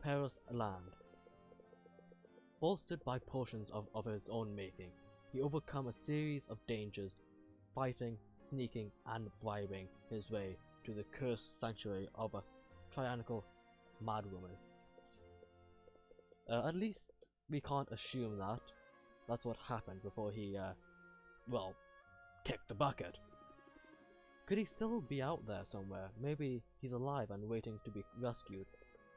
perilous land. Bolstered by potions of his own making, he overcome a series of dangers, fighting, sneaking, and bribing his way to the cursed sanctuary of a tyrannical madwoman. At least we can't assume that that's what happened before he, well, kicked the bucket. Could he still be out there somewhere? Maybe he's alive and waiting to be rescued.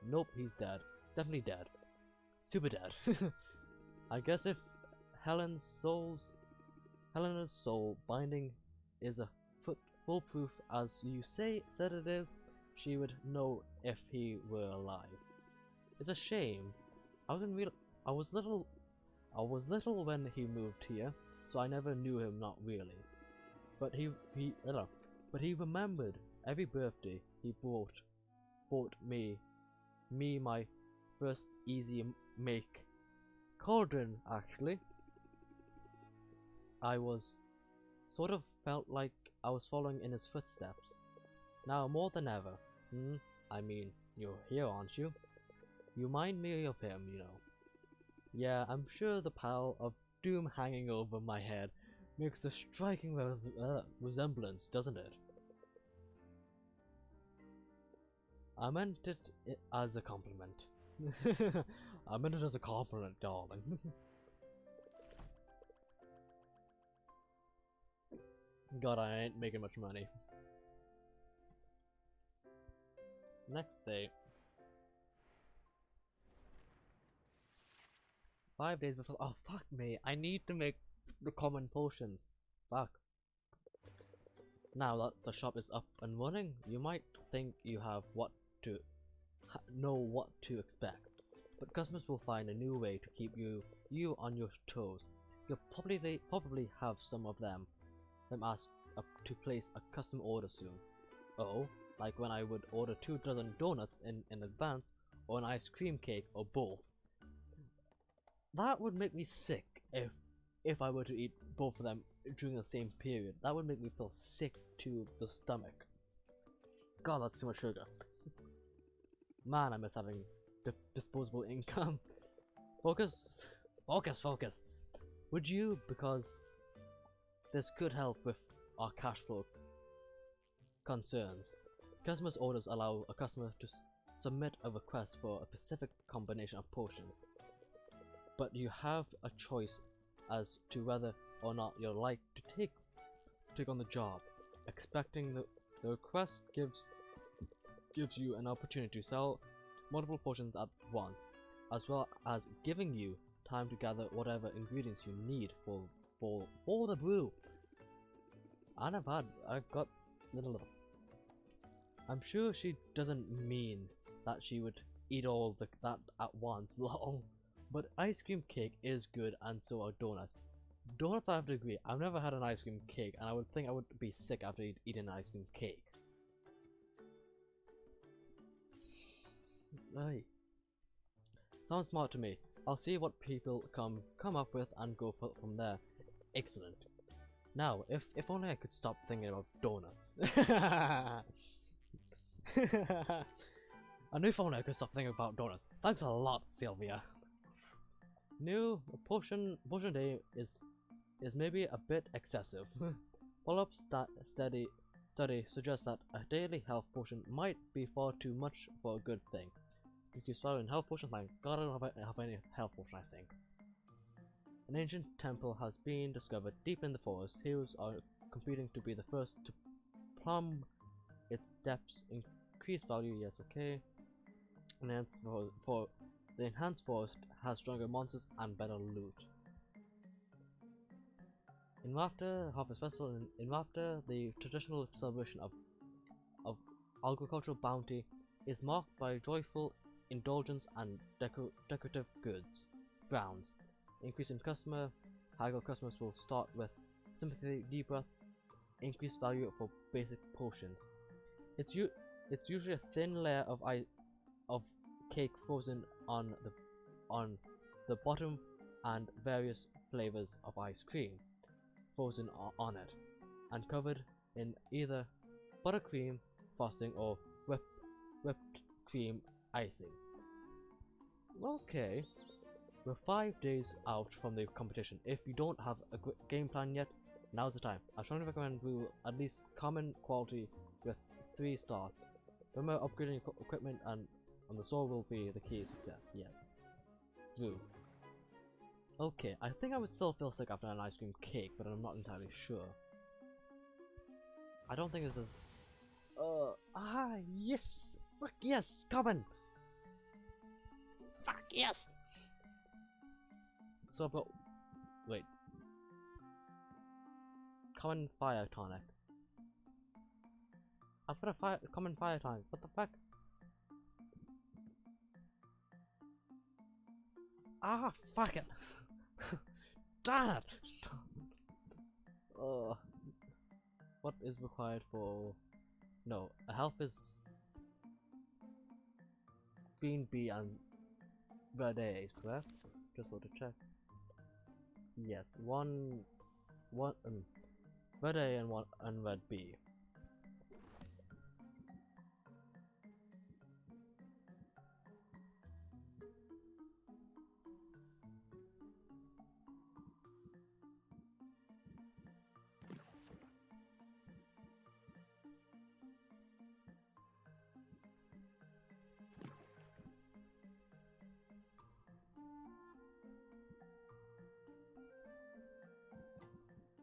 Nope, he's dead. Definitely dead. Super dead. I guess if Helena's soul binding is a foolproof as you said it is, she would know if he were alive. It's a shame. I was little when he moved here, so I never knew him, not really. But he remembered every birthday he bought me my first easy make cauldron. Actually, I was sort of felt like I was following in his footsteps. Now more than ever. I mean, you're here, aren't you? You remind me of him, you know. Yeah, I'm sure the pile of doom hanging over my head makes a striking resemblance, doesn't it? I meant it as a compliment. I meant it as a compliment, darling. God, I ain't making much money. Next day. 5 days before. Oh, fuck me. I need to make the common potions. Fuck. Now that the shop is up and running, you might think you have know what to expect. But customers will find a new way to keep you on your toes. You'll probably have some of them ask to place a custom order soon. Oh, like when I would order 2 dozen donuts in advance, or an ice cream cake, or both. That would make me sick if I were to eat both of them during the same period. That would make me feel sick to the stomach. God, that's too much sugar. Man, I miss having disposable income. Focus. Would you? Because this could help with our cash flow concerns. Customers' orders allow a customer to submit a request for a specific combination of potions, but you have a choice as to whether or not you'd like to take on the job. Expecting the request gives you an opportunity to sell multiple potions at once, as well as giving you time to gather whatever ingredients you need for the brew. I've got little. I'm sure she doesn't mean that she would eat all that at once, lol. But ice cream cake is good, and so are donuts. Donuts, I have to agree. I've never had an ice cream cake, and I would think I would be sick after eating an ice cream cake. Right. Sounds smart to me. I'll see what people come up with and go from there. Excellent. Now, if only I could stop thinking about donuts. And if only I could stop thinking about donuts. Thanks a lot, Sylvia. New potion day is maybe a bit excessive. Follow-up study suggests that a daily health potion might be far too much for a good thing. If you start in health potions, my god, I don't have any health potion, I think. An ancient temple has been discovered deep in the forest. Heroes are competing to be the first to plumb its depths. Increased value, yes, okay. Enhanced for the enhanced forest has stronger monsters and better loot. In Rafter Harvest Festival, in Rafter, the traditional celebration of agricultural bounty is marked by joyful indulgence and decorative grounds. Increase in customer. Haggle customers will start with sympathy, deep breath, increased value for basic potions. It's usually a thin layer of cake frozen on the bottom, and various flavors of ice cream frozen on it, and covered in either buttercream frosting or whipped cream icing. Okay. We're 5 days out from the competition. If you don't have a game plan yet, now's the time. I strongly recommend we at least common quality with 3 stars. Remember, upgrading equipment and the sword will be the key to success. Yes. Zoo. Okay, I think I would still feel sick after an ice cream cake, but I'm not entirely sure. I don't think this is. Yes! Fuck yes! Common! Fuck yes! So I've got. Wait. Common fire tonic. I've got a common fire tonic. What the fuck? Ah, fuck it! Damn it! What is required for? No, a health is green B and red A is correct. Just want to check. Yes, one, red A and red B.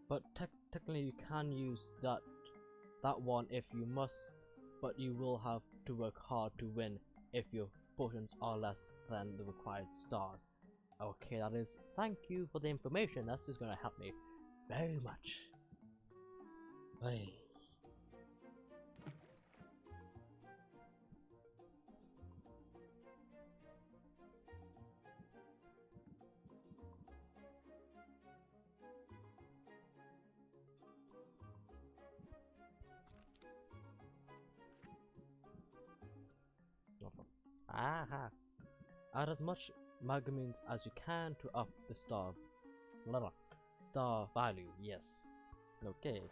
But technically you can use that one if you must, but you will have to work hard to win if your potions are less than the required stars. Okay, that is. Thank you for the information. That's just gonna help me very much. Hey. Aha! Add as much magazines as you can to up the star value. Yes. Okay.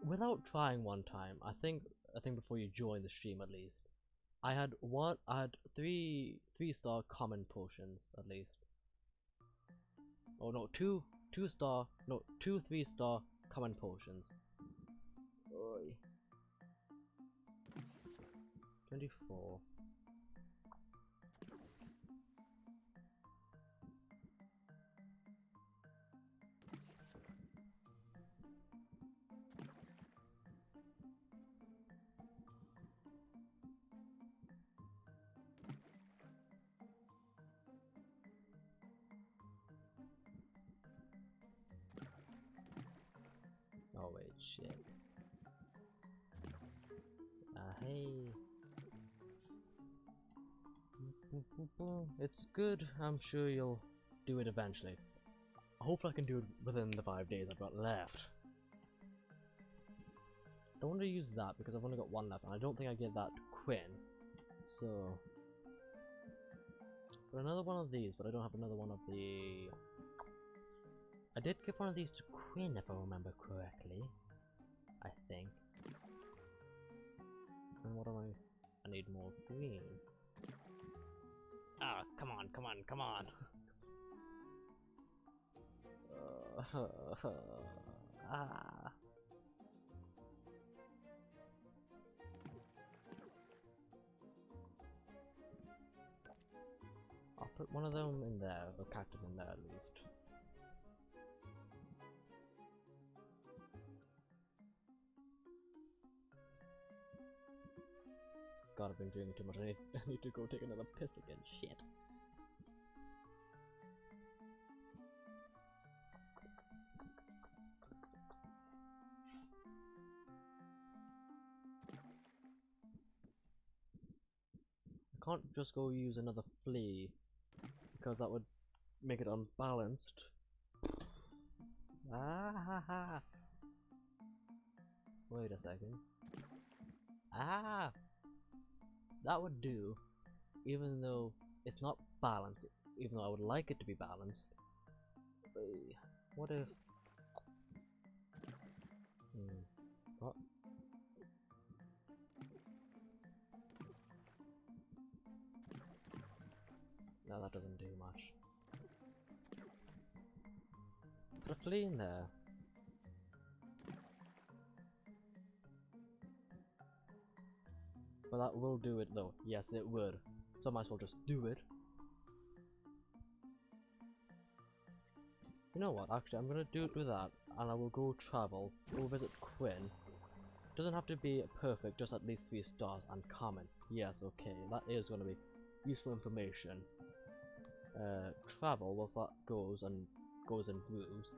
Without trying one time, I think before you join the stream at least, I had three 3-star common potions at least. Oh no, two 3-star common potions. Oy. 24. Oh wait, shit. Hey. It's good. I'm sure you'll do it eventually. Hopefully I can do it within the 5 days I've got left. Don't want to use that because I've only got 1 left, and I don't think I give that to Quinn. So, for another one of these, but I don't have another one of the. I did give one of these to Quinn, if I remember correctly. I think. And what am I? I need more green. Ah, come on, come on, come on. Ah. I'll put one of them in there, or cactus in there at least. God, I've been drinking too much. I need to go take another piss again. Shit. I can't just go use another flea because that would make it unbalanced. Ah! Wait a second. Ah! That would do, even though it's not balanced, even though I would like it to be balanced. What if... What? that doesn't do much. Put a flea in there. But that will do it though. Yes, it would. So I might as well just do it. You know what, actually I'm gonna do it with that, and I will go travel, go visit Quinn. Doesn't have to be perfect, just at least 3 stars and common. Yes, okay, that is gonna be useful information. Travel, once that goes and goes in grooves,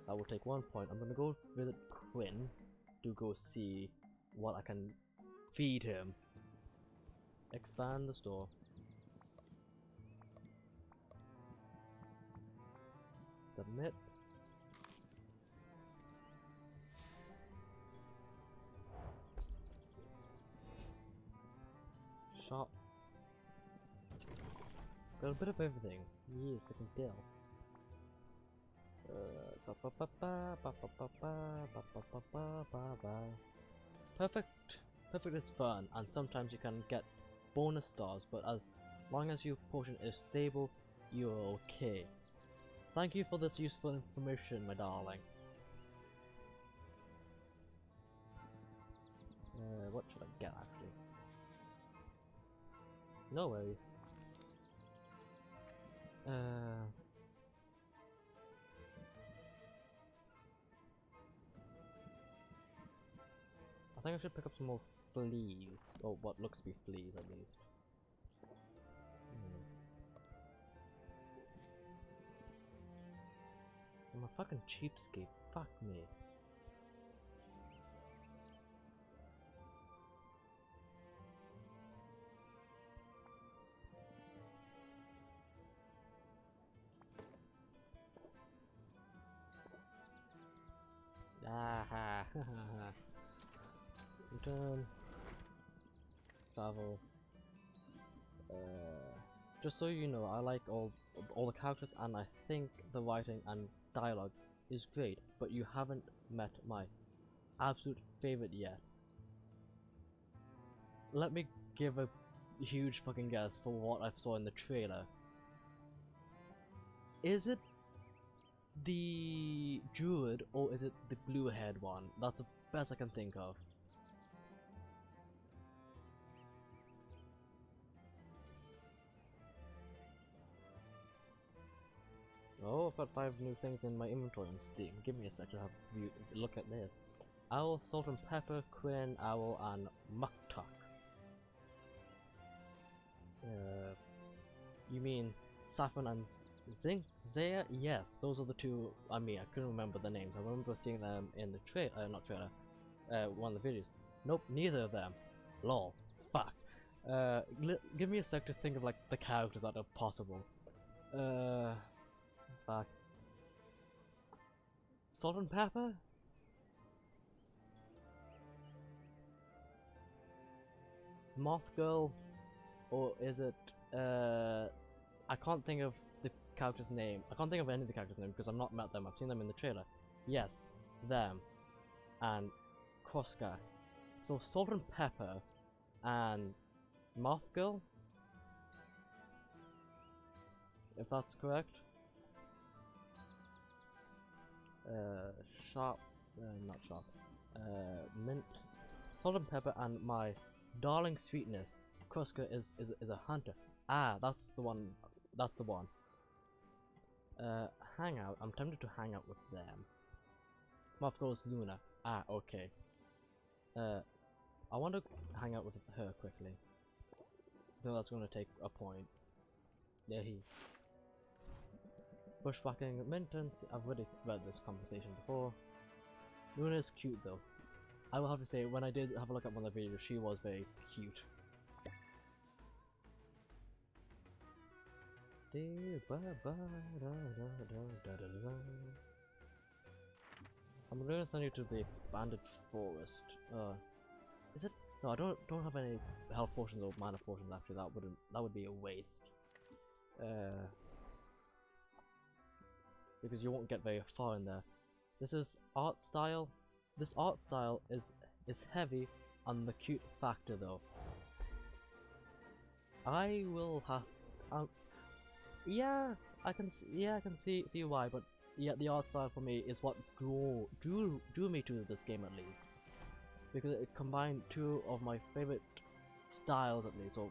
that will take 1 point. I'm gonna go visit Quinn to go see what I can feed him. Expand the store. Submit. Shop. Got a bit of everything. Yes, I can tell. Perfect. Perfect is fun, and sometimes you can get bonus stars, but as long as your potion is stable, you're okay. Thank you for this useful information, my darling. What should I get, actually? No worries. I think I should pick up some more fleas, or what looks to be fleas at least. I'm a fucking cheapskate, fuck me. Ah, return. Travel. Just so you know, I like all the characters, and I think the writing and dialogue is great, but you haven't met my absolute favorite yet. Let me give a huge fucking guess for what I saw in the trailer. Is it the druid or is it the blue haired one? That's the best I can think of. Oh, I've got 5 new things in my inventory on Steam. Give me a sec to have a look at this. Owl, Salt and Pepper, Quinn, Owl, and Muktuk. You mean Saffron and Zaya? Yes, those are the 2. I mean, I couldn't remember the names. I remember seeing them in the one of the videos. Nope, neither of them. Lol. Fuck. Give me a sec to think of like the characters that are possible. Fuck. Salt and Pepper? Moth Girl? Or is it, I can't think of the character's name. I can't think of any of the character's name because I've not met them. I've seen them in the trailer. Yes, them. And Kroska. So Salt and Pepper and Moth Girl? If that's correct. Not sharp. Mint. Salt and Pepper and my darling sweetness. Kroska is a hunter. Ah, that's the one. That's the one. Hang out. I'm tempted to hang out with them. Moth Girl's Luna. Ah, okay. I want to hang out with her quickly. No, that's going to take a point. There he. Bushwhacking maintenance. I've already read this conversation before. Luna is cute though. I will have to say, when I did have a look at one of the videos, she was very cute. I'm gonna send you to the expanded forest. Is it? No, I don't have any health potions or mana potions. Actually, that would be a waste. Because you won't get very far in there. This is art style. This art style is heavy on the cute factor though. I will have. Yeah, I can see why, but yeah, the art style for me is what drew me to this game at least, because it combined two of my favorite styles at least, or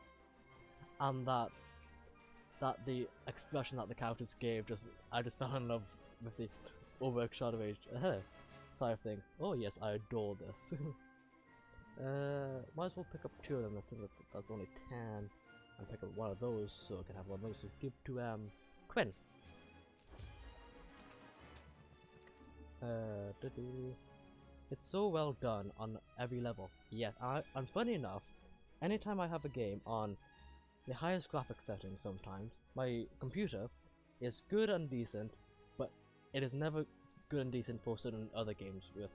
and that the expression that the characters gave, just I just fell in love with the overshadowing side of things. Oh yes, I adore this. Might as well pick up two of them since that's only 10, and pick up one of those so I can have one of those to give to Quinn. It's so well done on every level. Yes, and funny enough, anytime I have a game on the highest graphics setting, sometimes my computer is good and decent, but it is never good and decent for certain other games. With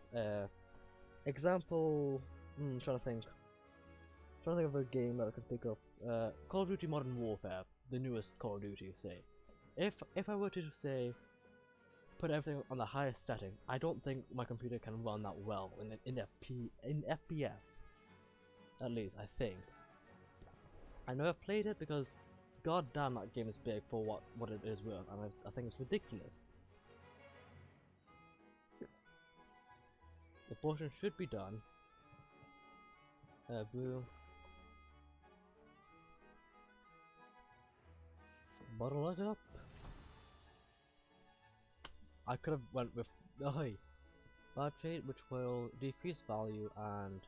example, trying to think of a game that I can think of. Call of Duty Modern Warfare, the newest Call of Duty, say. If I were to say put everything on the highest setting, I don't think my computer can run that well in FPS. At least I think. I never played it because god damn that game is big for what it is worth, and I think it's ridiculous. The portion should be done. Blue. Bottle it up. I could have went with bad trade, which will decrease value and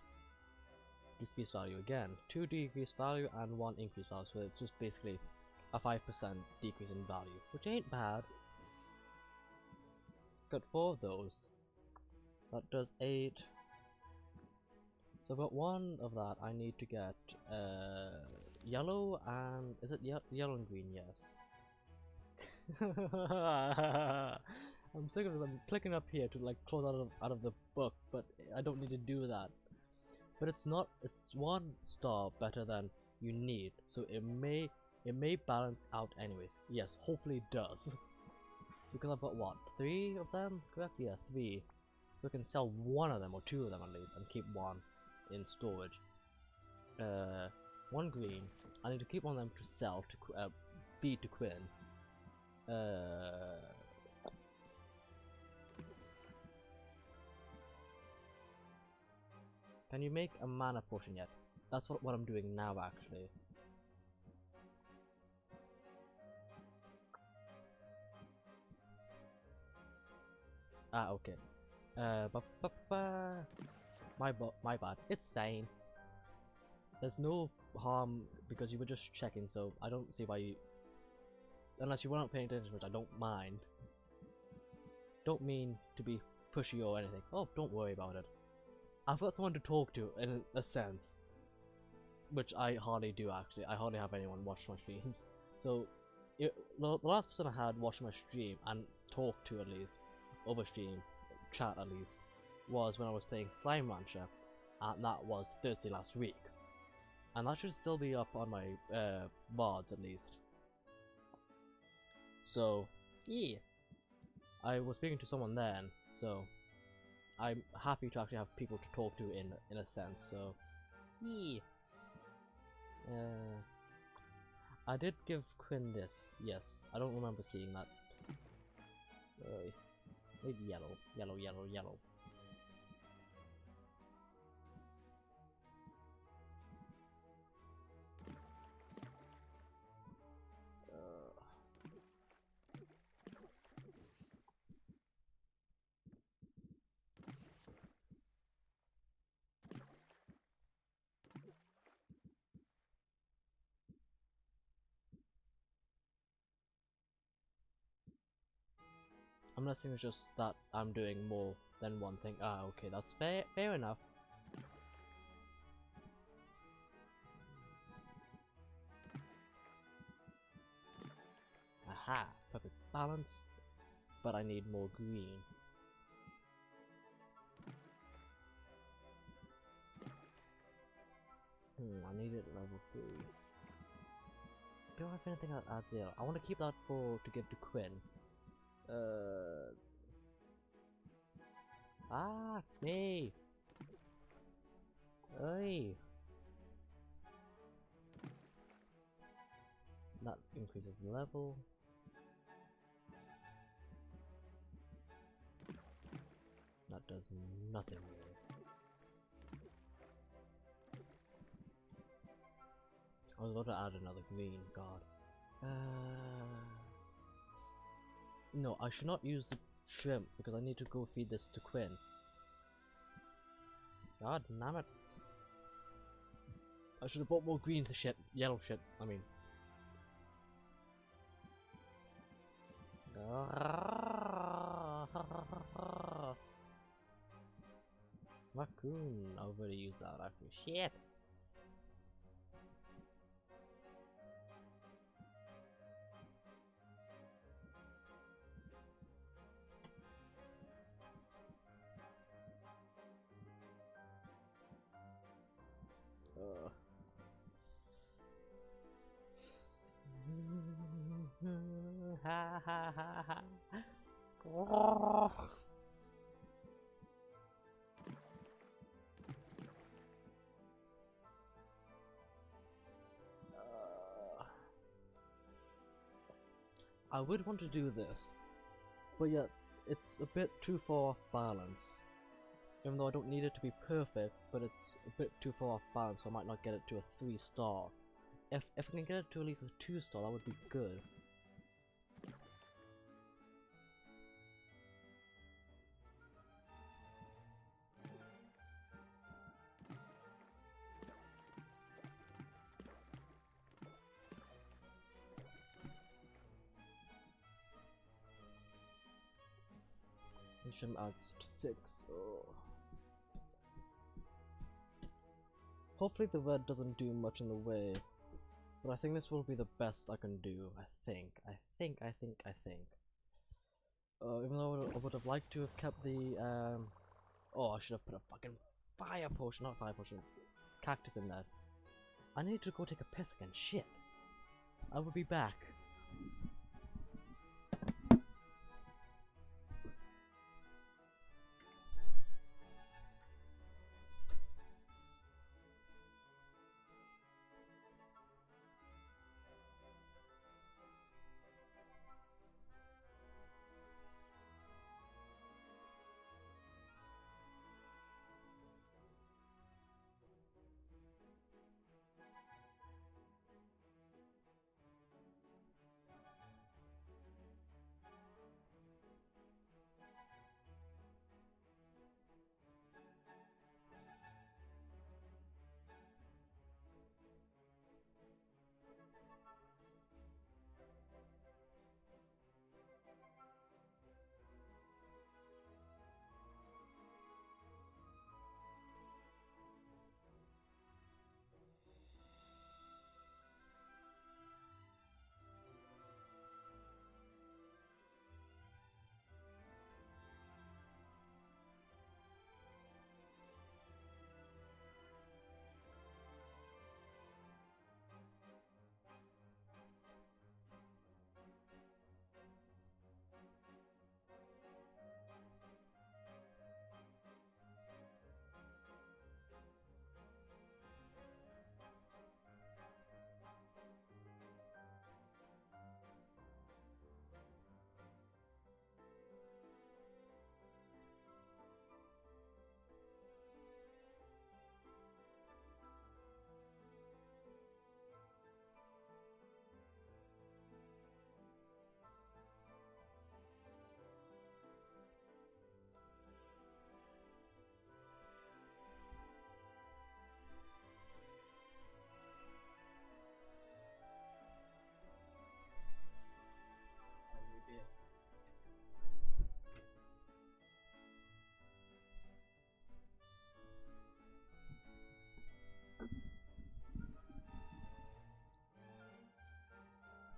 decrease value again. 2 decrease value and 1 increase value, so it's just basically a 5% decrease in value, which ain't bad. Got 4 of those. That does 8. So I've got 1 of that. I need to get yellow and is it yellow and green? Yes. I'm sick of them clicking up here to like close out of the book, but I don't need to do that. But it's 1 star better than you need, so it may balance out anyways. Yes, hopefully it does. Because I've got what, 3 of them? Correct? Yeah, 3. So I can sell 1 of them or 2 of them at least and keep 1 in storage. 1 green. I need to keep 1 of them to sell to feed to Quinn. Can you make a mana potion yet? That's what I'm doing now, actually. Ah, okay. My bad. It's fine. There's no harm because you were just checking, so I don't see why you... Unless you weren't paying attention, which I don't mind. Don't mean to be pushy or anything. Oh, don't worry about it. I've got someone to talk to, in a sense. Which I hardly do, actually. I hardly have anyone watch my streams. So, the last person I had watch my stream, and talk to at least, over stream, chat at least, was when I was playing Slime Rancher, and that was Thursday last week. And that should still be up on my VODs at least. So, yeah. I was speaking to someone then, so I'm happy to actually have people to talk to in a sense, so yeah. I did give Quinn this, yes. I don't remember seeing that. Maybe yellow. I'm not saying it's just that I'm doing more than one thing. Ah, okay, that's fair enough. Aha, perfect balance. But I need more green. I need it level 3. Do I have anything that adds 0? I want to keep that to give to Quinn. Me! Oi! That increases level. does nothing really. I was about to add another green, god. No, I should not use the shrimp because I need to go feed this to Quinn. God damn it. I should have bought more green shit, yellow shit, I mean. Raccoon, I'll already use that raccoon. Shit! Ha ha ha ha. I would want to do this, but yet it's a bit too far off balance. Even though I don't need it to be perfect, but it's a bit too far off balance, so I might not get it to a 3-star. If I can get it to at least a 2-star, that would be good. Mission adds to 6. Oh. Hopefully the red doesn't do much in the way, but I think this will be the best I can do. I think. Even though I would have liked to have kept the oh, I should have put a fucking fire potion, not fire potion, cactus in there. I need to go take a piss again. Shit. I will be back.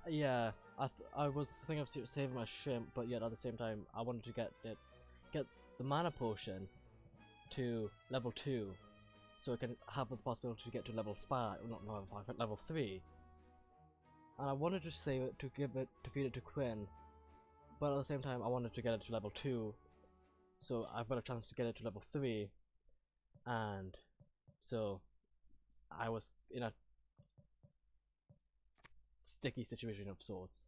Yeah, I was thinking of saving my shrimp, but yet at the same time I wanted to get the mana potion to level 2, so I can have the possibility to get to level 5, not level 5, but level 3. And I wanted to save it to feed it to Quinn, but at the same time I wanted to get it to level 2, so I've got a chance to get it to level 3, and so I was in a sticky situation of sorts.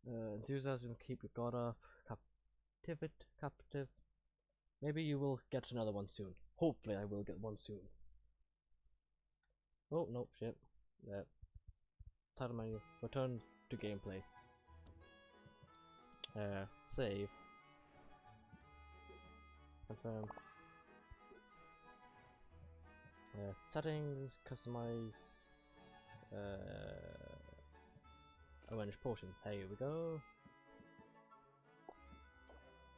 Enthusiasm, keep your god up, captive. Maybe you will get another one soon. Hopefully I will get one soon. Oh, no, shit. Title menu. Return to gameplay. Save. Confirm. Settings, customize. Orange potions. Here we go.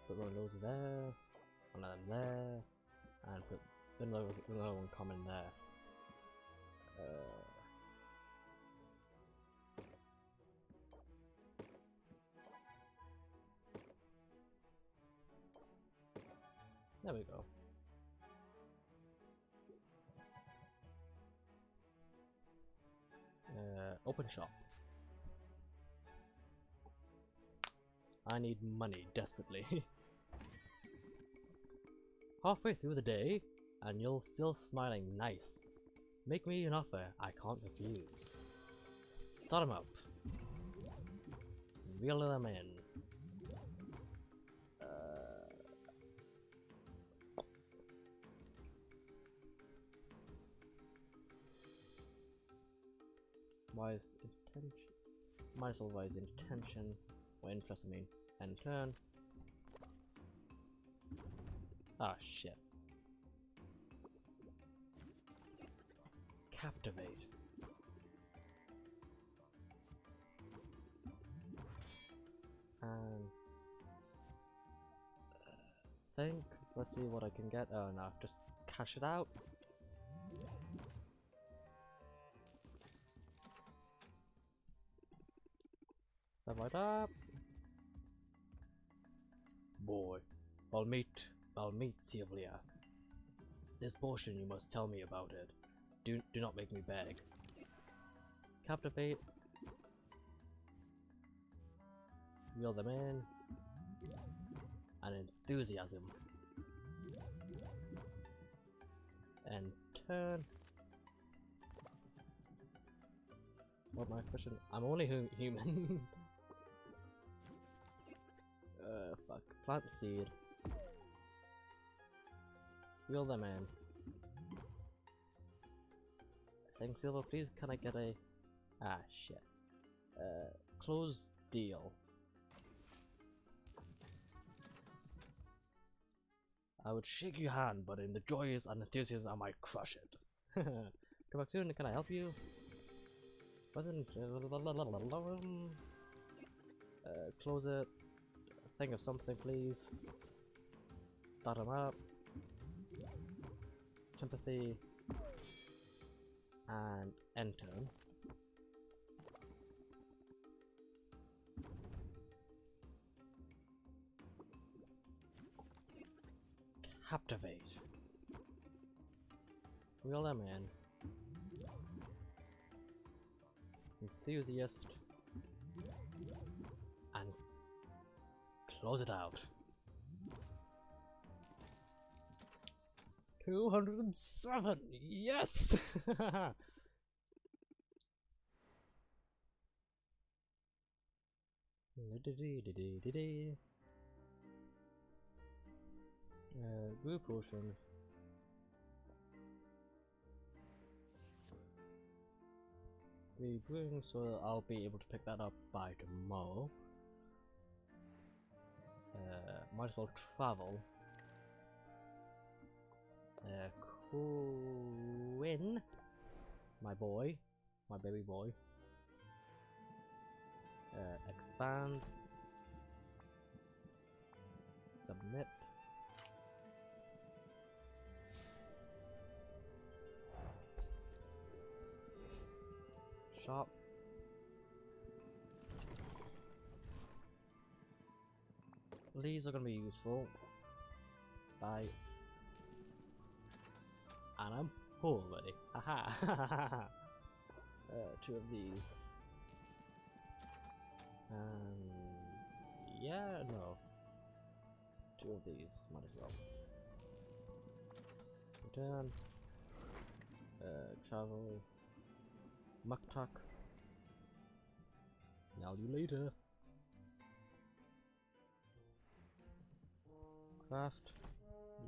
Put one of those there, one of them there, and put another one common there. There we go. Open shop. I need money desperately. Halfway through the day, and you're still smiling nice. Make me an offer I can't refuse. Start 'em up. Reel them in. Wise intention. Might as well wise intention. Or interest, I mean. And turn. Ah, shit. Captivate. And think. Let's see what I can get. Oh no, just cash it out. Stuff like that. Boy, I'll meet Sylvia. This potion, you must tell me about it. Do not make me beg. Captivate. Reel them in. And enthusiasm. And turn. What my question? I'm only human. Fuck. Plant seed. Reel them in. Thanks, Silver. Please, can I get a? Ah, shit. Close deal. I would shake your hand, but in the joys and enthusiasm, I might crush it. Come back soon. Can I help you? Wasn't close it. Think of something, please. Start 'em up. Sympathy. And enter. Captivate. Reel them in. Enthusiast. And close it out. 207! Yes! Blue potion. The brewing, so I'll be able to pick that up by tomorrow. Might as well travel. Quinn, my boy, my baby boy. Expand. Submit. Shop. These are gonna be useful. Bye. And I'm full already. Haha. Two of these. Yeah, no. Two of these, might as well. Return. Travel. Muktak. Now you later. Craft.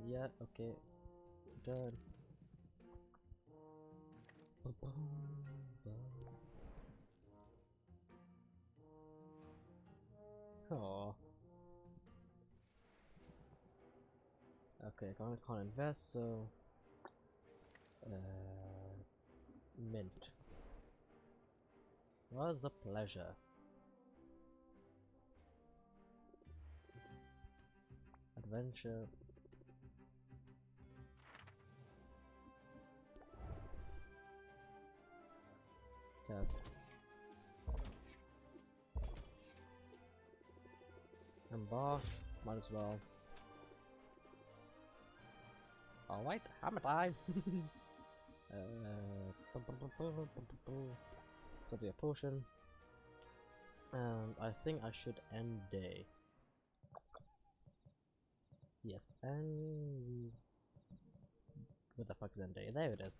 Yeah, okay. Done. Oh. Okay, I can't invest, so mint. Was a pleasure. Adventure. Test. Embark. Might as well. Alright, hammer time! Study a potion. And I think I should end day. Yes, and where the fuck is end day? There it is.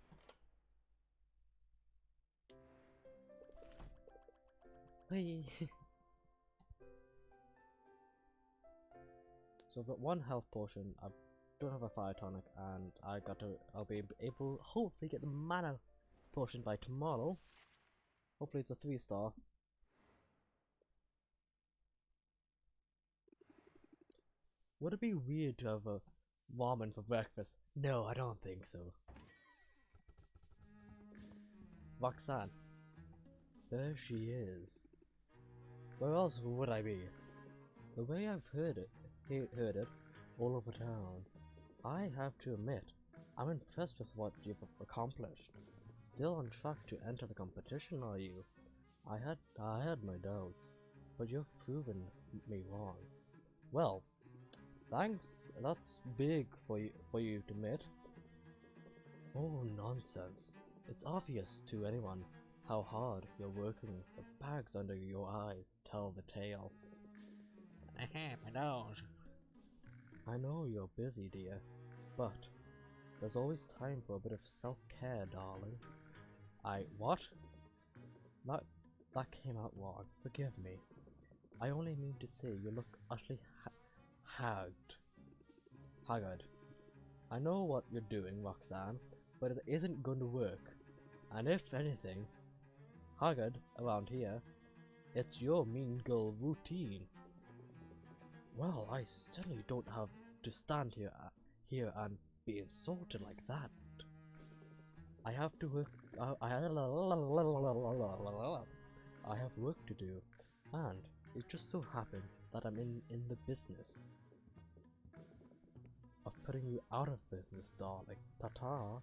Hey. So I've got one health potion. I don't have a fire tonic, and I'll be able hopefully get the mana potion by tomorrow. Hopefully it's a 3-star. Would it be weird to have a ramen for breakfast? No, I don't think so. Roxanne. There she is. Where else would I be? The way I've heard it all over town, I have to admit, I'm impressed with what you've accomplished. Still on track to enter the competition, are you? I had my doubts, but you've proven me wrong. Well, thanks. That's big for you to admit. Oh, nonsense. It's obvious to anyone how hard you're working. The bags under your eyes tell the tale. My nose. I know you're busy, dear, but there's always time for a bit of self-care, darling. What? That came out wrong. Forgive me. I only mean to say you look utterly haggard. I know what you're doing, Roxanne, but it isn't going to work. And if anything, haggard around here, it's your mean girl routine. Well, I certainly don't have to stand here and be insulted like that. I have to work. I have work to do, and it just so happened that I'm in the business of putting you out of business, darling. Ta-ta.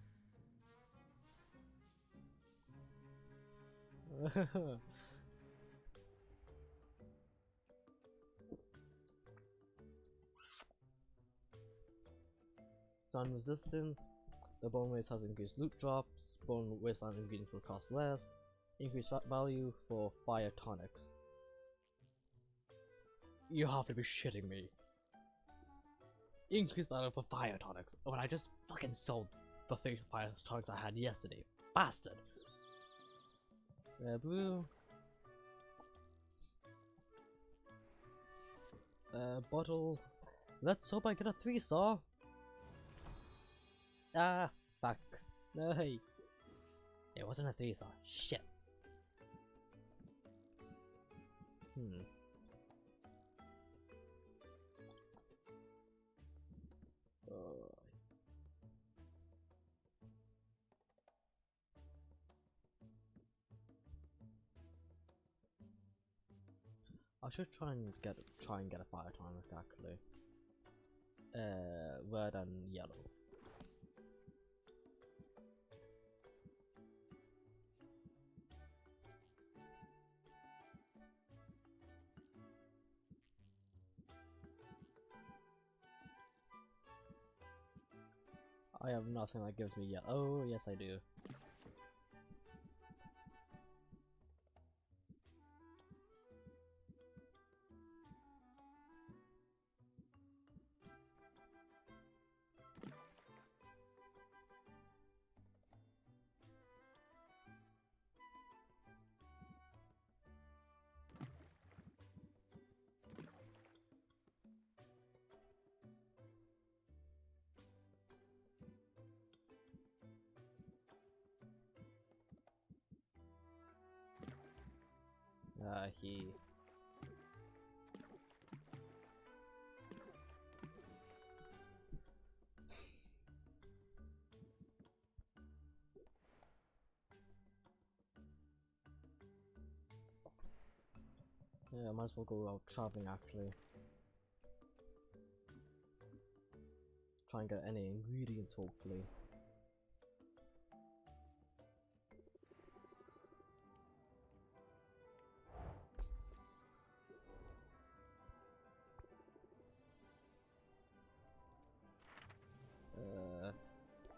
Sun resistance. The bone waste has increased loot drops. Bone wasteland ingredients will cost less. Increased value for fire tonics. You have to be shitting me. Increased value for fire tonics when I just fucking sold the 3 fire tonics I had yesterday. Bastard. Blue. Bottle. Let's hope I get a 3-star. Ah, fuck. No, hey. It wasn't a 3-star. Shit. I should try and get a fire tonic actually. Red and yellow. I have nothing that gives me yellow. Oh, yes I do. he. Yeah, I might as well go out traveling actually. Try and get any ingredients hopefully.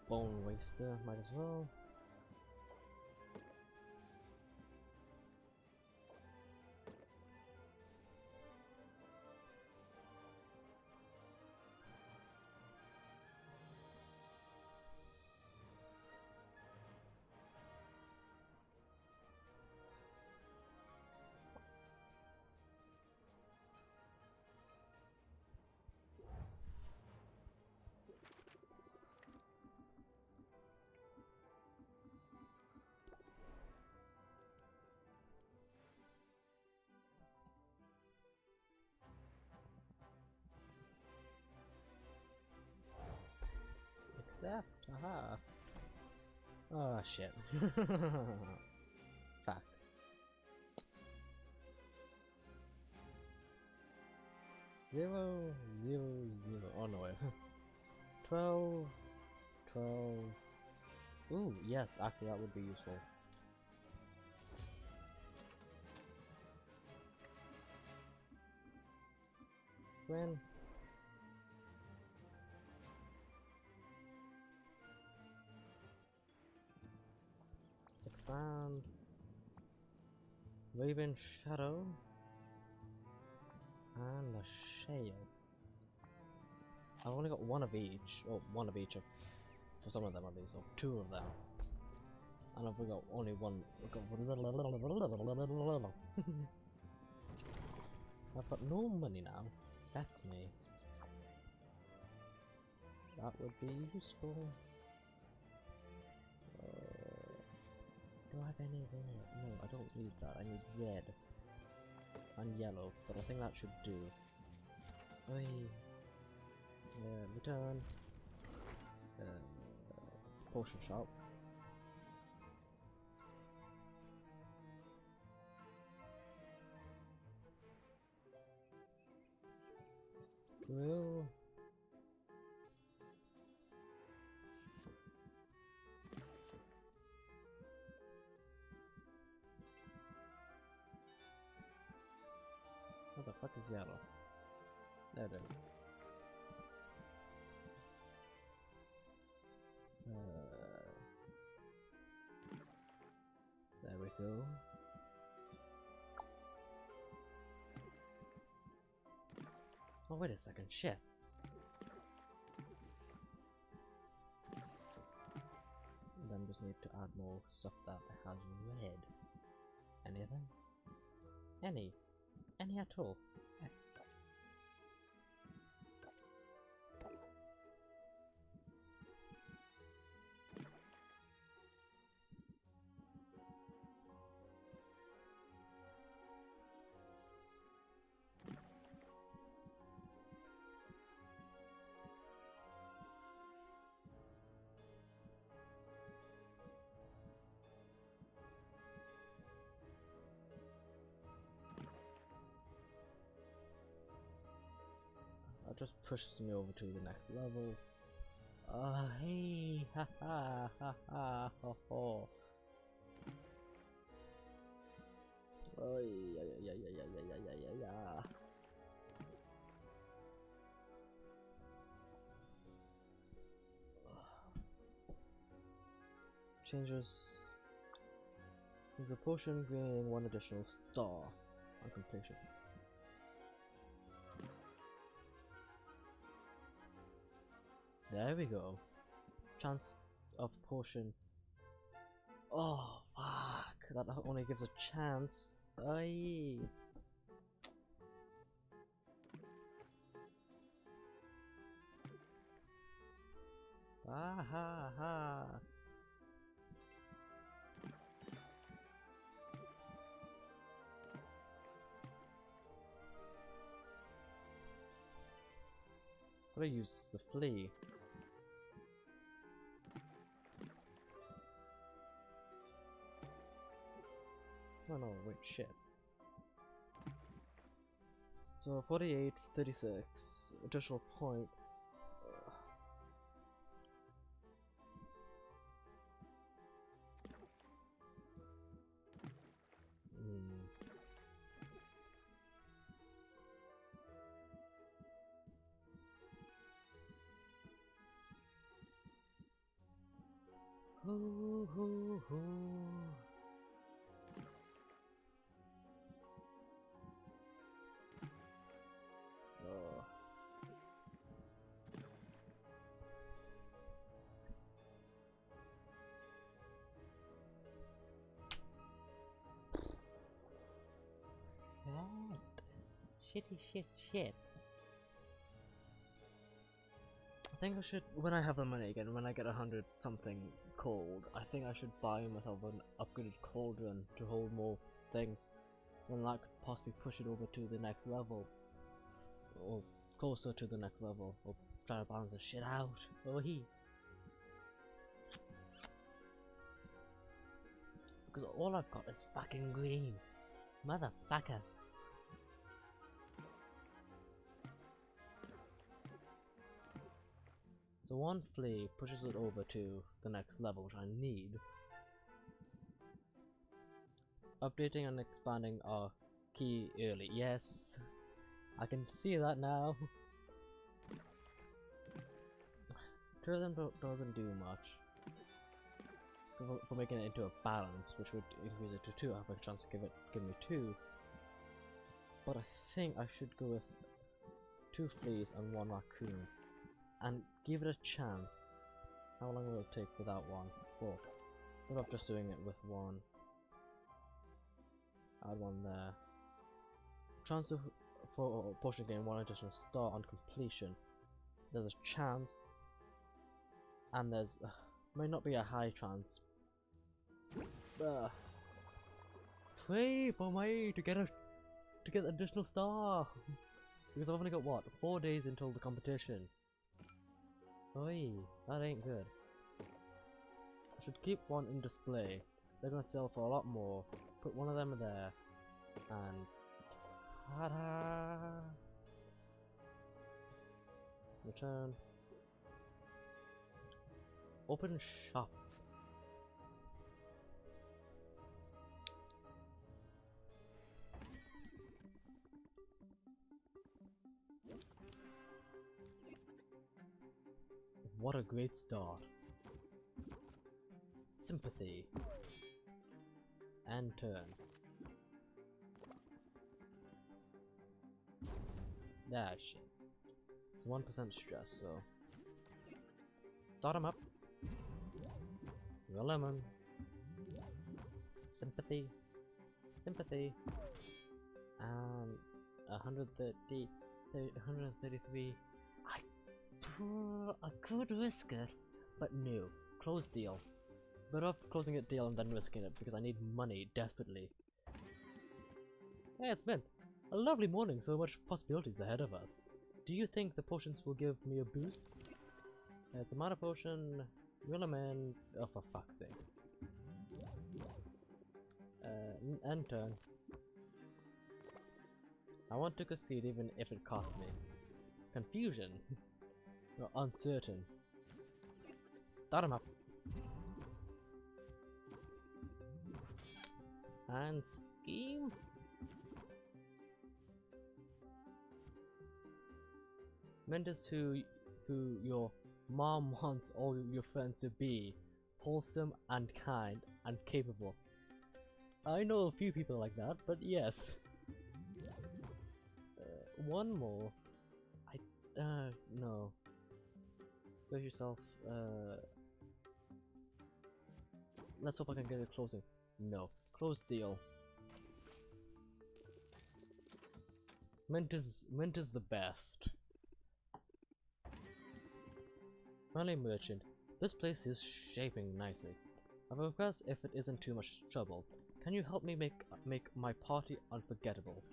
Bone waster, might as well. Accept, aha. Oh shit. Fuck. 0, 0, 0. Oh no, wait. 12, 12. Ooh, yes, actually that would be useful. When? Expand. Raven Shadow. And a Shale. I've only got one of each, or one of each of, for some of them at least, or two of them. And I've got only one. I've got no money now. Back me. That would be useful. Do I have any red? No, I don't need that. I need red and yellow, but I think that should do. Oi. Return. Potion shop. Well. What the fuck is yellow? There it is. There we go. Oh wait a second, shit. Then just need to add more stuff that has red. Anything? Any at all? That just pushes me over to the next level. Hey, ha ha ha ha ho ho. Oh yeah. Changes. There's a potion gaining one additional star on completion. There we go. Chance of potion. Oh fuck! That only gives a chance. Aye. Ah ha ha. Gotta use the flea. Oh no, wait, shit. So 48, 36, additional point. Ho, ho, ho. Oh. Shit. Shitty shit. I think I should, when I have the money again, when I get 100 something cold, I think I should buy myself an upgraded cauldron to hold more things, and that could possibly push it over to the next level, or closer to the next level, or try to balance the shit out. Oh he. Because all I've got is fucking green, motherfucker. So one flea pushes it over to the next level, which I need. Updating and expanding our key early. Yes, I can see that now. Tourism doesn't do much for making it into a balance, which would increase it to 2. I have a chance to give me 2. But I think I should go with 2 fleas and 1 raccoon. And give it a chance. How long will it take without 1? 4. What about just doing it with 1? Add 1 there. Chance for potion gain 1 additional star on completion. There's a chance, and there's may not be a high chance. Pray for me to get an additional star, because I've only got what, 4 days until the competition. Oi, that ain't good. I should keep 1 in display. They're gonna sell for a lot more. Put 1 of them there, and ta-da! Return. Open shop. What a great start. Sympathy. And turn. That shit. It's 1% stress, so start him up. Your lemon. Sympathy. Sympathy. And 133. I could risk it, but no. Close deal. Better off closing it deal and then risking it, because I need money desperately. Hey, it's been a lovely morning, so much possibilities ahead of us. Do you think the potions will give me a boost? It's a mana potion, Willerman, oh for fuck's sake. End turn. I want to concede even if it costs me. Confusion. Or uncertain. Start him up. And scheme. Mendes who your mom wants all your friends to be. Wholesome and kind and capable. I know a few people like that, but yes. 1 more. No. Go yourself, let's hope I can get it closing. No. Close deal. Mint is the best. Friendly merchant. This place is shaping nicely. I have a request if it isn't too much trouble. Can you help me make my party unforgettable?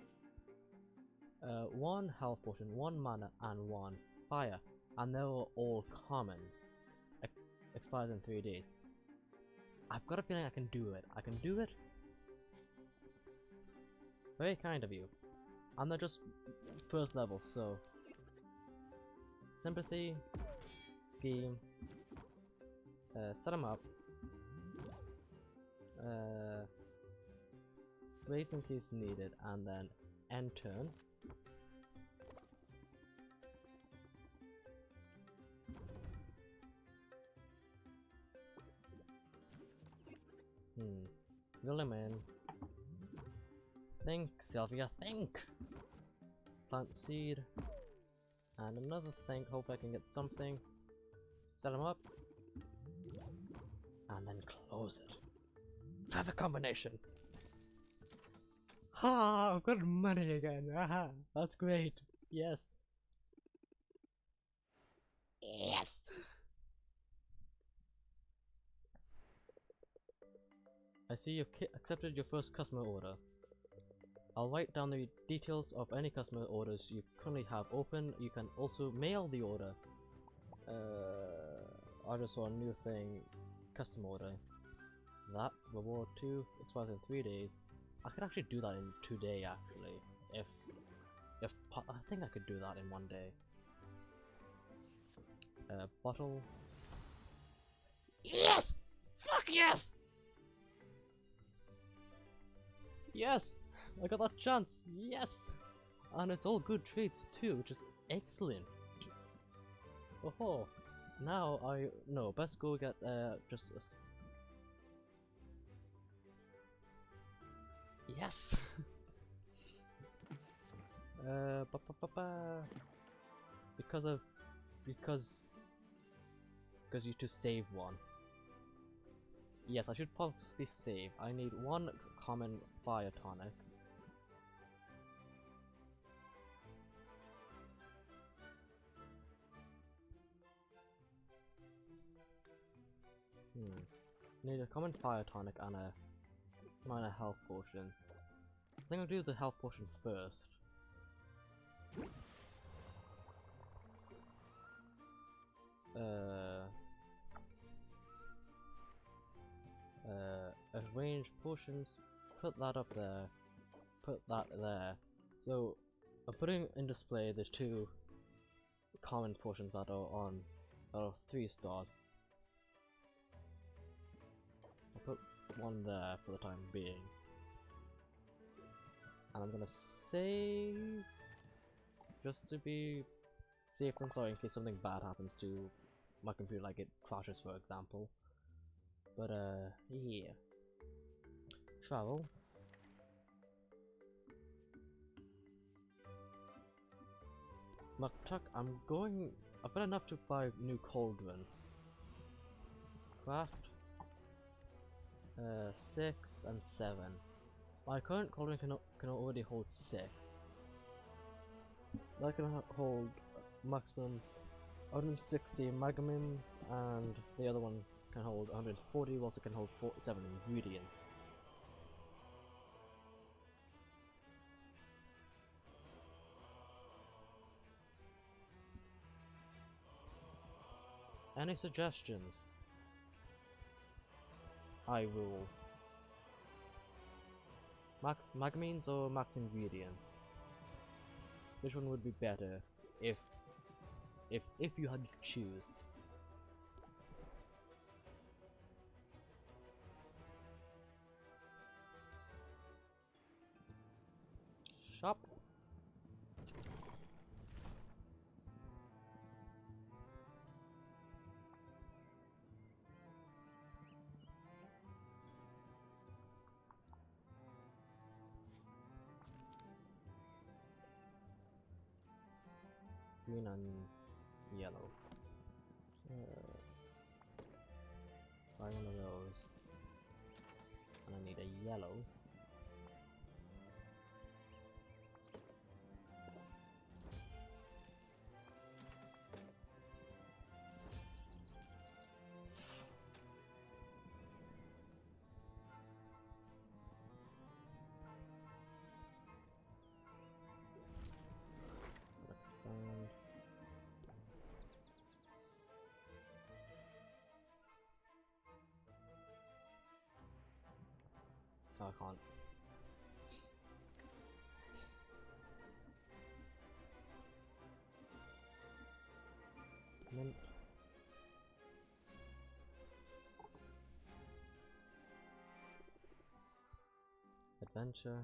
1 health potion, 1 mana, and 1 fire. and they were all common. Expires in 3 days. I've got a feeling I can do it. I can do it. Very kind of you. And they're just first level, so sympathy, scheme, set them up, raise in case needed, and then end turn. Reel him in. Think, Sylvia, think! Plant seed. And another thing, hope I can get something. Set him up. And then close it. Perfect combination! Ha! I've got money again! Aha! That's great! Yes! Yes! I see you've accepted your first customer order. I'll write down the details of any customer orders you currently have open. You can also mail the order. I just saw a new thing. Custom order. That reward 2 expires in 3 days. I could actually do that in 2 days actually. If I think I could do that in 1 day. Bottle. Yes! Fuck yes! Yes! I got that chance! Yes! And it's all good treats too, which is excellent. Oh, now no, best go get just a yes! Because you to save one. Yes, I should possibly save. I need 1 common fire tonic. Need a common fire tonic and a minor health potion. I think I'll do the health potion first. Arrange potions, put that up there, put that there. So, I'm putting in display the 2 common potions that are 3 stars. I'll put 1 there for the time being. And I'm gonna save, just to be safe and sorry in case something bad happens to my computer, like it crashes for example. But yeah. Travel. Muktuk, I've got enough to buy a new cauldron. Craft. 6 and 7. My current cauldron can already hold 6. That can hold maximum 160 magamims, and the other one can hold 140, whilst it can hold 7 ingredients. Any suggestions? I rule. Max magamines or max ingredients? Which one would be better if you had to choose? Shop. Green and yellow. Buy one of those. And I need a yellow. Expand. I can't. Mint. Adventure.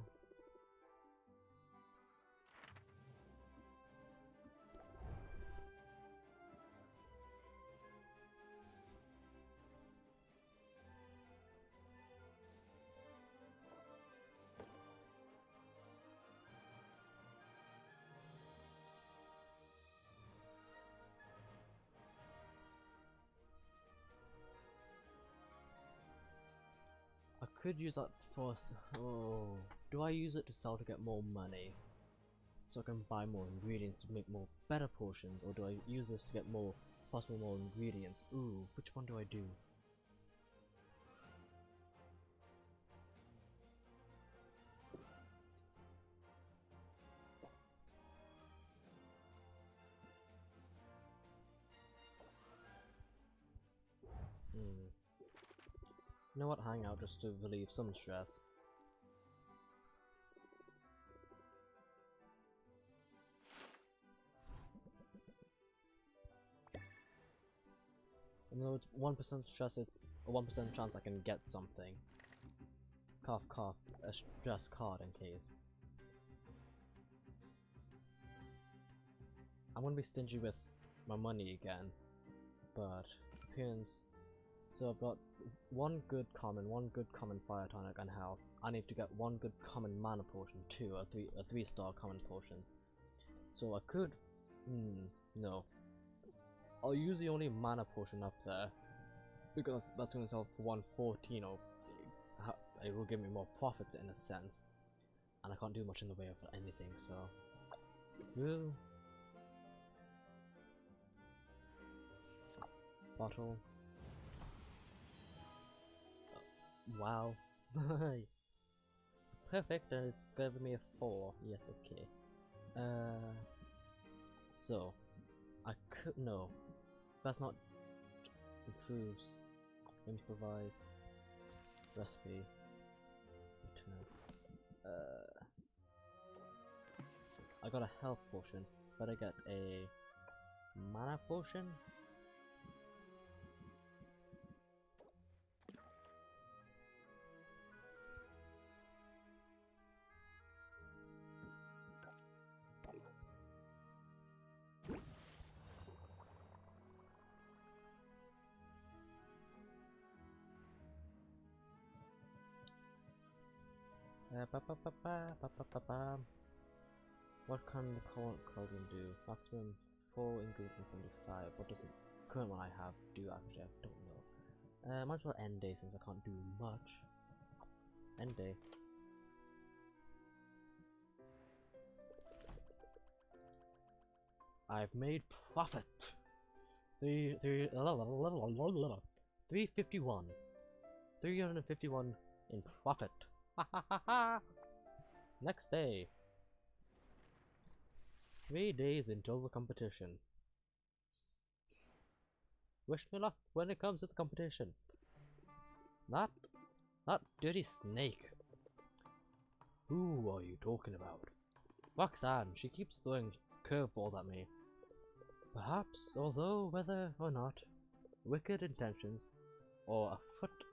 I could use that for. Oh, do I use it to sell to get more money? So I can buy more ingredients to make more better potions, or do I use this to get more possible more ingredients? Ooh, which one do I do? You know what? Hang out just to relieve some stress. Even though it's 1% stress, it's a 1% chance I can get something. Cough, cough, a stress card in case. I'm gonna be stingy with my money again, but appearance. So I've got one good common fire tonic and health. I need to get one good common mana potion too, a 3-star common potion. So I could, no. I'll use the only mana potion up there because that's gonna sell for 114, or it will give me more profits in a sense, and I can't do much in the way of anything. So, woo. Bottle. Wow. Perfect, and it's giving me a 4. Yes, okay. So I could no. That's not improves. Improvise. Recipe. Return. I got a health potion. Better get a mana potion. What can the current cauldron do? Maximum 4 ingredients under 5. What does the current one I have do actually? I don't know. Might as well end day since I can't do much. End day. I've made profit. 351. 351 in profit. Next day. 3 days until the competition. Wish me luck when it comes to the competition. That dirty snake. Who are you talking about? Roxanne, she keeps throwing curveballs at me. Perhaps, although whether or not wicked intentions or afoot,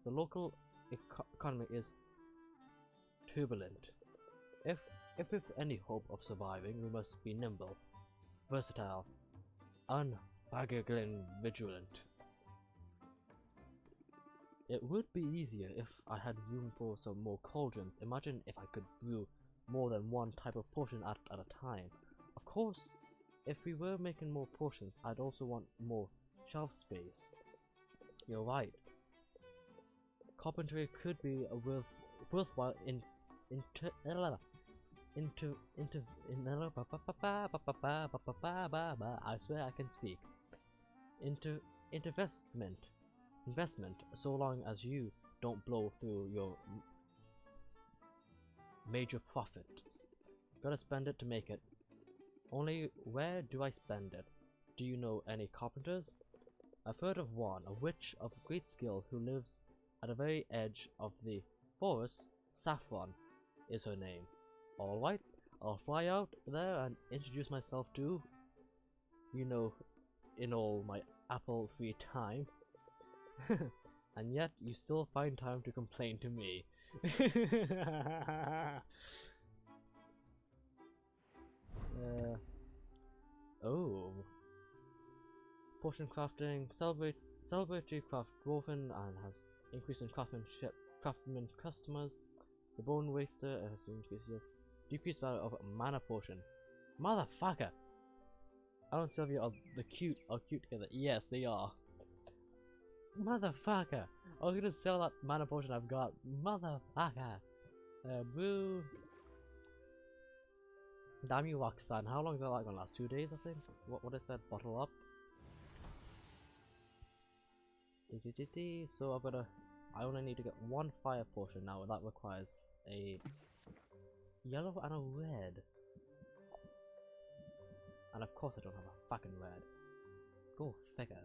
the local economy is turbulent. If with any hope of surviving, we must be nimble, versatile, unbaggagling vigilant. It would be easier if I had room for some more cauldrons. Imagine if I could brew more than one type of potion at a time. Of course, if we were making more potions, I'd also want more shelf space. You're right. Carpentry could be a worthwhile I swear I can speak. Investment, so long as you don't blow through your major profits. Gotta spend it to make it. Only where do I spend it? Do you know any carpenters? I've heard of one, a witch of great skill who lives at the very edge of the forest. Saffron is her name. Alright, I'll fly out there and introduce myself to, you know, in all my apple free time. And yet you still find time to complain to me. Oh. Potion crafting, celebratory craft woven and has increase in craftsman customers. The bone waster has increased your decreased value of mana potion. Motherfucker! Alan and Sylvia are cute together. Yes, they are. Motherfucker! I was gonna sell that mana potion I've got. Motherfucker! Brew. Damn you, Roxanne. How long is that gonna last? 2 days, I think? What is that? Bottle up? So I only need to get 1 fire potion now, and that requires a yellow and a red. And of course I don't have a fucking red. Go figure.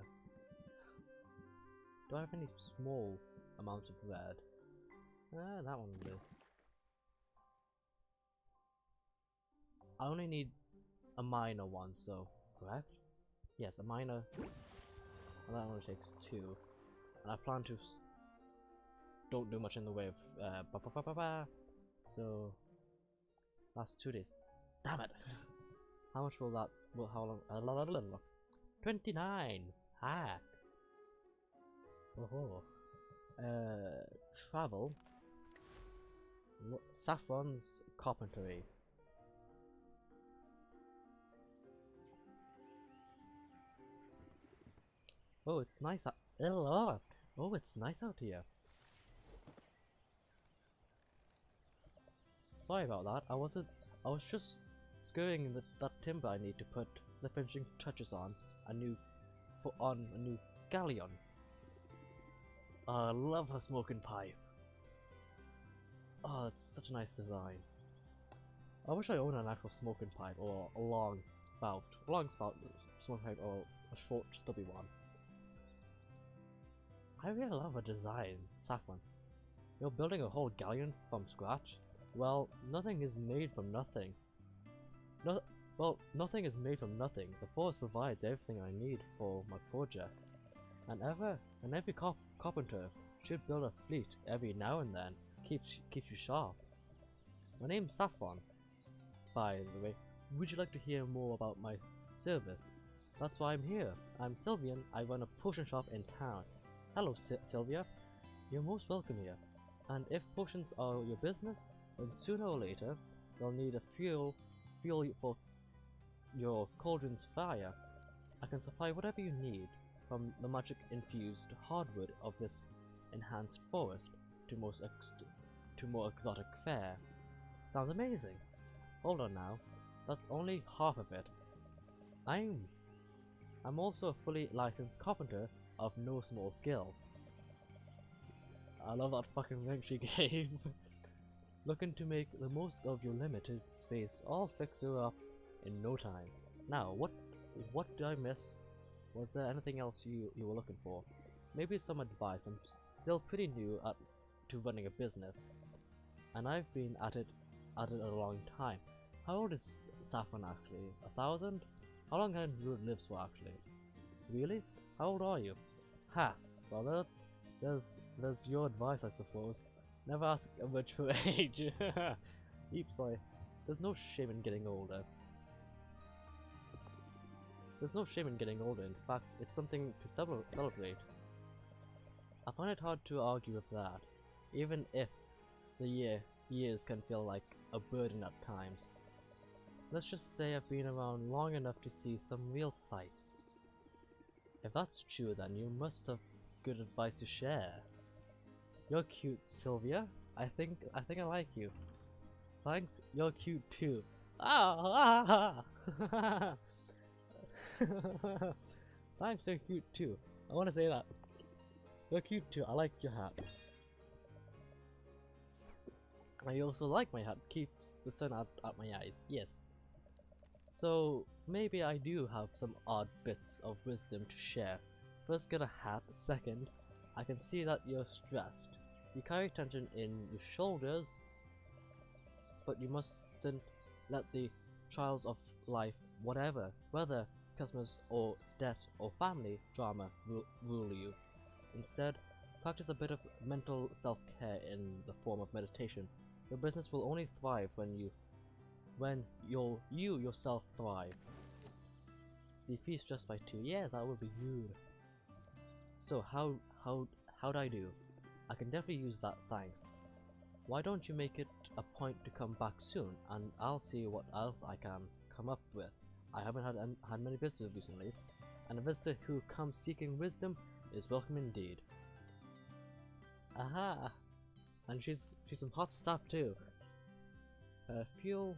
Do I have any small amounts of red? That one will do. I only need a minor one, so correct? Yes, a minor. And that only takes 2. And I plan to don't do much in the way of so last 2 days. Damn it! How much will that? Well, how long? 29. Hack. Oh. Travel. Saffron's carpentry. Oh, it's nice out. Oh, it's nice out here. Sorry about that. I was just screwing that timber I need to put the finishing touches on a new galleon. I love her smoking pipe. Oh, it's such a nice design. I wish I owned an actual smoking pipe or a long spout smoking pipe or a short stubby one. I really love her design, Saffron. You're building a whole galleon from scratch? Well, nothing is made from nothing. Nothing is made from nothing. The forest provides everything I need for my projects. And every carpenter should build a fleet every now and then. Keeps you sharp. My name's Saffron, by the way. Would you like to hear more about my service? That's why I'm here. I'm Sylvian. I run a potion shop in town. Hello, Sylvia. You're most welcome here. And if potions are your business, then sooner or later you'll need a fuel for your cauldron's fire. I can supply whatever you need, from the magic-infused hardwood of this enhanced forest to more exotic fare. Sounds amazing. Hold on now, that's only half of it. I'm also a fully licensed carpenter of no small skill. I love that fucking ring she gave. Looking to make the most of your limited space. I'll fix you up in no time. Now, what did I miss? Was there anything else you were looking for? Maybe some advice. I'm still pretty new to running a business, and I've been at it a long time. How old is Saffron actually? 1,000? How long have you lived for actually? Really? How old are you? Ha! Well, there's your advice, I suppose. Never ask a mature age. Oops, sorry. There's no shame in getting older. There's no shame in getting older. In fact, it's something to celebrate. I find it hard to argue with that, even if the years can feel like a burden at times. Let's just say I've been around long enough to see some real sights. If that's true, then you must have good advice to share. You're cute, Sylvia. I think I like you. Thanks. You're cute too. Thanks. You're cute too. I want to say that. You're cute too. I like your hat. I also like my hat. Keeps the sun out my eyes. Yes. So maybe I do have some odd bits of wisdom to share. First, get a hat. Second, I can see that you're stressed. You carry tension in your shoulders, but you mustn't let the trials of life, whether customers or debt or family drama, rule you. Instead, practice a bit of mental self-care in the form of meditation. Your business will only thrive when you yourself thrive. Decrease just by 2 years, that would be good. So how'd I do? I can definitely use that, thanks. Why don't you make it a point to come back soon, and I'll see what else I can come up with. I haven't had many visitors recently, and a visitor who comes seeking wisdom is welcome indeed. Aha! And she's some hot stuff too. Fuel,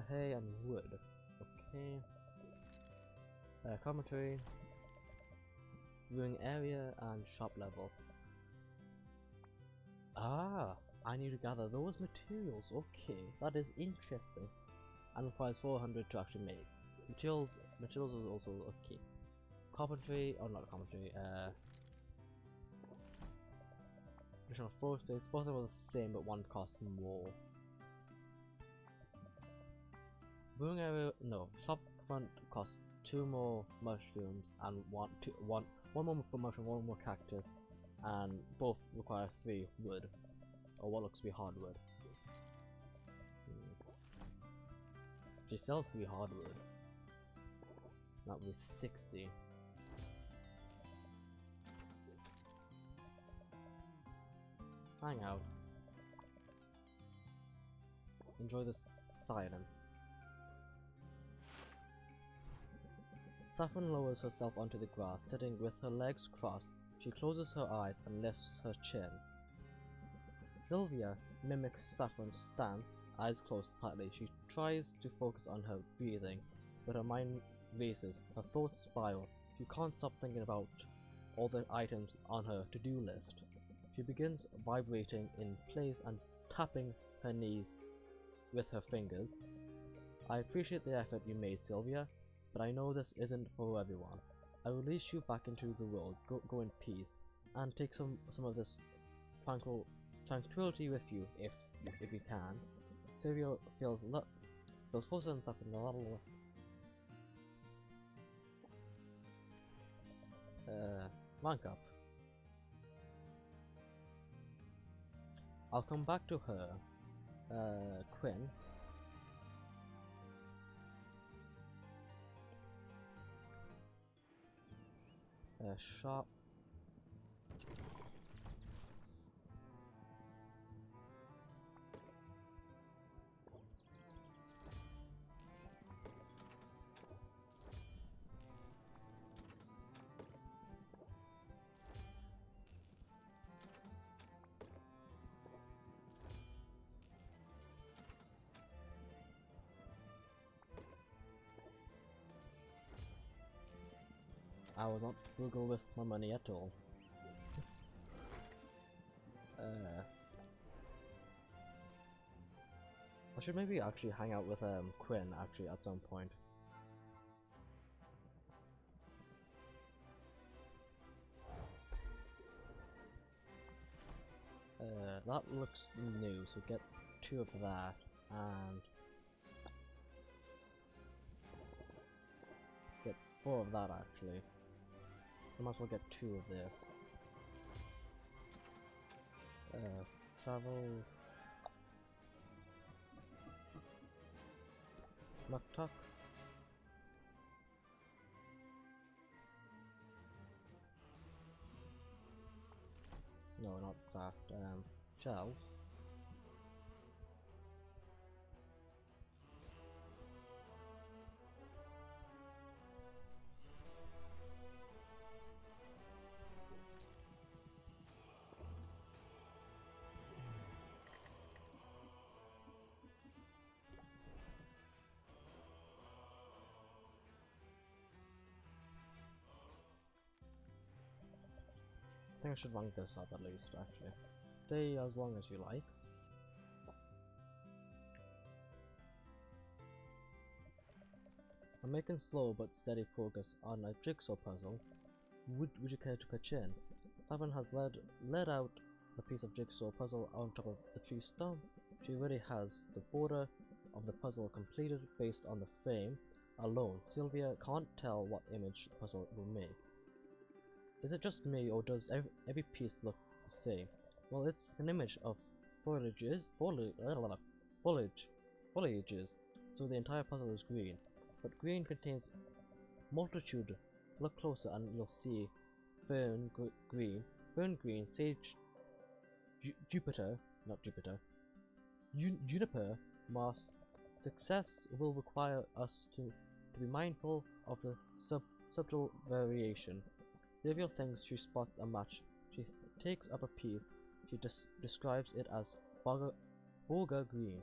hay and wood. Okay. Commentary, viewing area and shop level. Ah, I need to gather those materials. Okay, that is interesting. And requires 400 to actually make. Materials is also okay. Carpentry, oh not carpentry, additional floor space, both of them are the same but one costs more. Brewing area, no, shop front costs 2 more mushrooms and one more for mushroom, 1 more cactus, and both require 3 wood, or what looks to be hardwood. She sells 3 hardwood. That would be 60. Hang out. Enjoy the silence. Saffron lowers herself onto the grass, sitting with her legs crossed. She closes her eyes and lifts her chin. Sylvia mimics Saffron's stance, eyes closed tightly. She tries to focus on her breathing, but her mind races, her thoughts spiral. She can't stop thinking about all the items on her to-do list. She begins vibrating in place and tapping her knees with her fingers. I appreciate the effort you made, Sylvia, but I know this isn't for everyone. I will release you back into the world. Go in peace, and take some of this tranquility with you if you can. Sylvia feels closer and stuff in the level. Rank up. I'll come back to her. Quinn. Shop. I was not frugal with my money at all. I should maybe actually hang out with Quinn actually at some point. That looks new, so get 2 of that and get 4 of that actually. I might as well get 2 of this. Travel. Nuktuk. No, not craft. Shells. I think I should rank this up at least, actually. Stay as long as you like. I'm making slow but steady progress on a jigsaw puzzle. Would you care to pitch in? Saffron has led out the piece of jigsaw puzzle on top of the tree stump. She already has the border of the puzzle completed based on the frame alone. Sylvia can't tell what image the puzzle will make. Is it just me, or does every piece look the same? Well, it's an image of foliages, so the entire puzzle is green. But green contains multitude. Look closer and you'll see fern green, sage, Jupiter, not Jupiter, juniper, moss. Success will require us to be mindful of the subtle variation. Sylvia thinks she spots a match. She takes up a piece. She describes it as Burger green.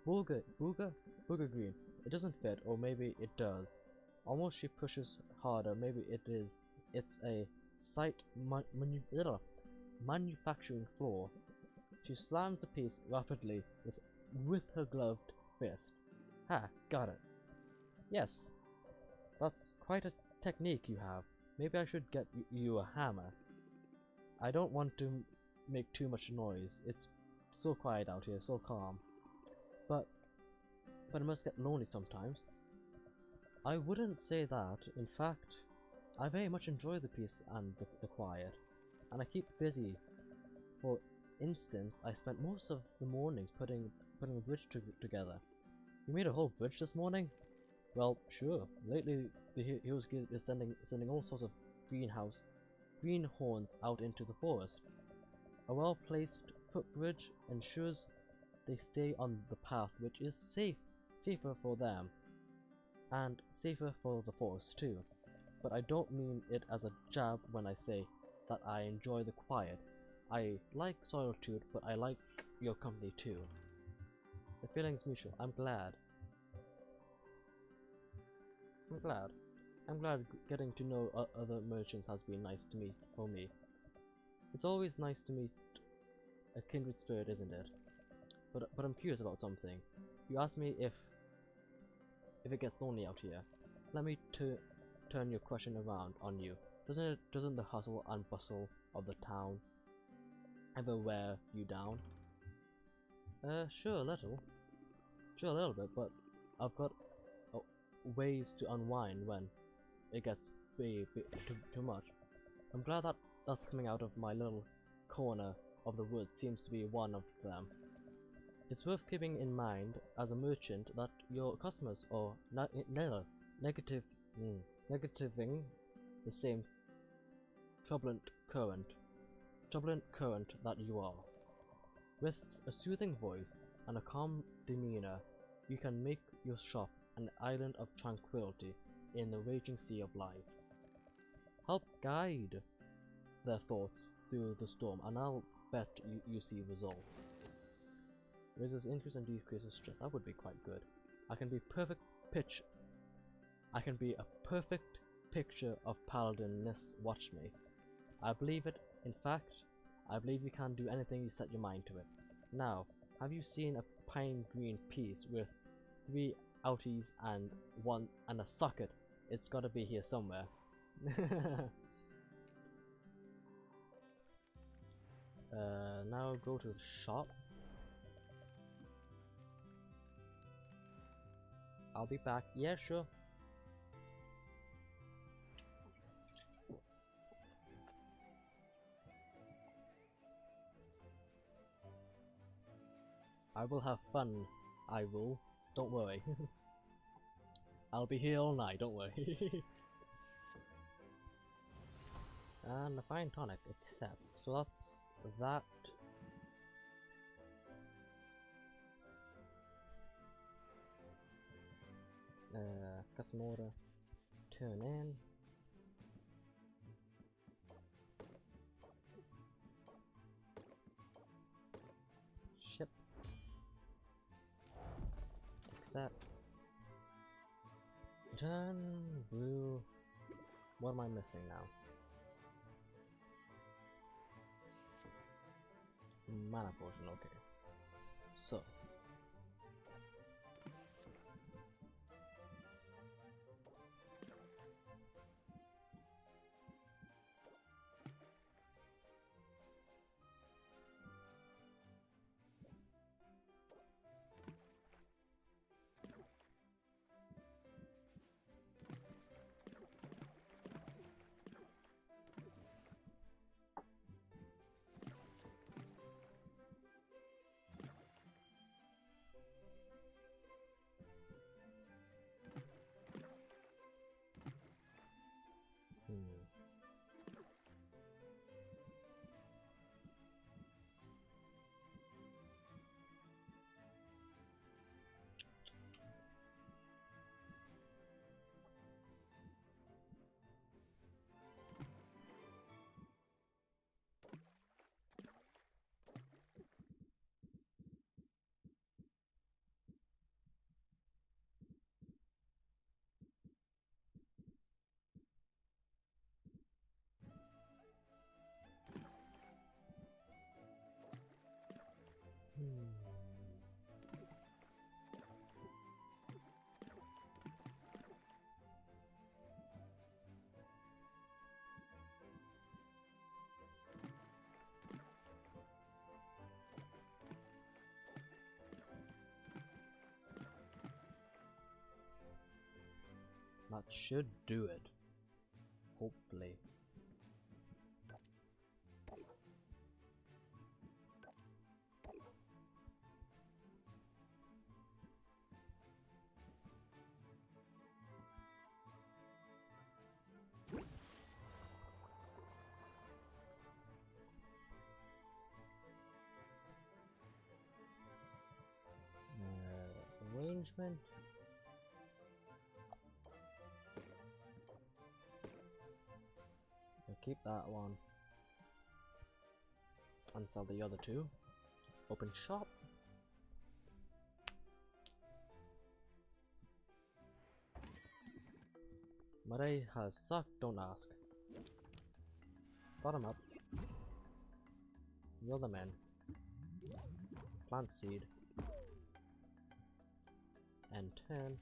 Burger green. It doesn't fit, or maybe it does. Almost she pushes harder. Maybe it is. It's a site manufacturing floor. She slams the piece rapidly with her gloved fist. Ha! Got it. Yes, that's quite a technique you have. Maybe I should get you a hammer. I don't want to make too much noise. It's so quiet out here, so calm. But it must get lonely sometimes. I wouldn't say that. In fact, I very much enjoy the peace and the quiet, and I keep busy. For instance, I spent most of the mornings putting a bridge together. You made a whole bridge this morning? Well, sure. Lately, the Heroes Guild is sending all sorts of greenhorns out into the forest. A well-placed footbridge ensures they stay on the path, which is safer for them, and safer for the forest too. But I don't mean it as a jab when I say that I enjoy the quiet. I like solitude, but I like your company too. The feeling's mutual. I'm glad. I'm glad getting to know other merchants has been nice to me, for me. It's always nice to meet a kindred spirit, isn't it? But I'm curious about something. You asked me if it gets lonely out here. Let me turn your question around on you. Doesn't the hustle and bustle of the town ever wear you down? Sure a little bit, but I've got ways to unwind when it gets too much. I'm glad that that's coming out of my little corner of the woods seems to be one of them. It's worth keeping in mind as a merchant that your customers are negativing the same turbulent current that you are. With a soothing voice and a calm demeanor, you can make your shop an island of tranquility in the raging sea of life. Help guide their thoughts through the storm, and I'll bet you see results. Raises interest and decreases stress. That would be quite good. I can be a perfect picture of paladin-ness. Watch me. I believe it. In fact, I believe you can do anything you set your mind to it. Now, have you seen a pine green piece with 3 outies and a socket? It's gotta be here somewhere. Now go to the shop. I'll be back. Yeah, sure. I will have fun. I will. Don't worry. I'll be here all night, don't worry. And a fine tonic, except. So that's that. Custom order. Turn in. Ship. Accept. Return. Blue. What am I missing now? Mana potion, okay. So. Hmm. Hmm. That should do it. Hopefully. Arrangement. I'll keep that one. And sell the other two. Open shop. My day has sucked, don't ask. Start him up. Reel them in. Plant seed. And turn.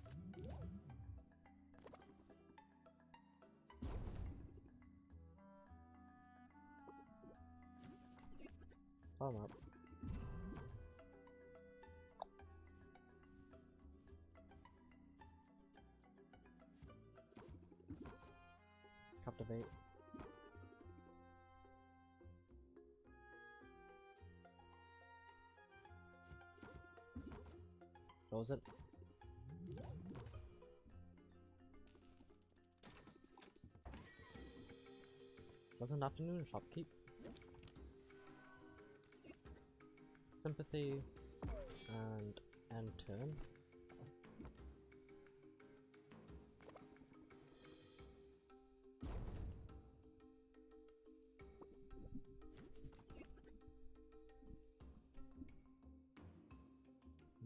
Start him up. Captivate. Close it. Pleasant afternoon, shopkeep. Sympathy and end turn.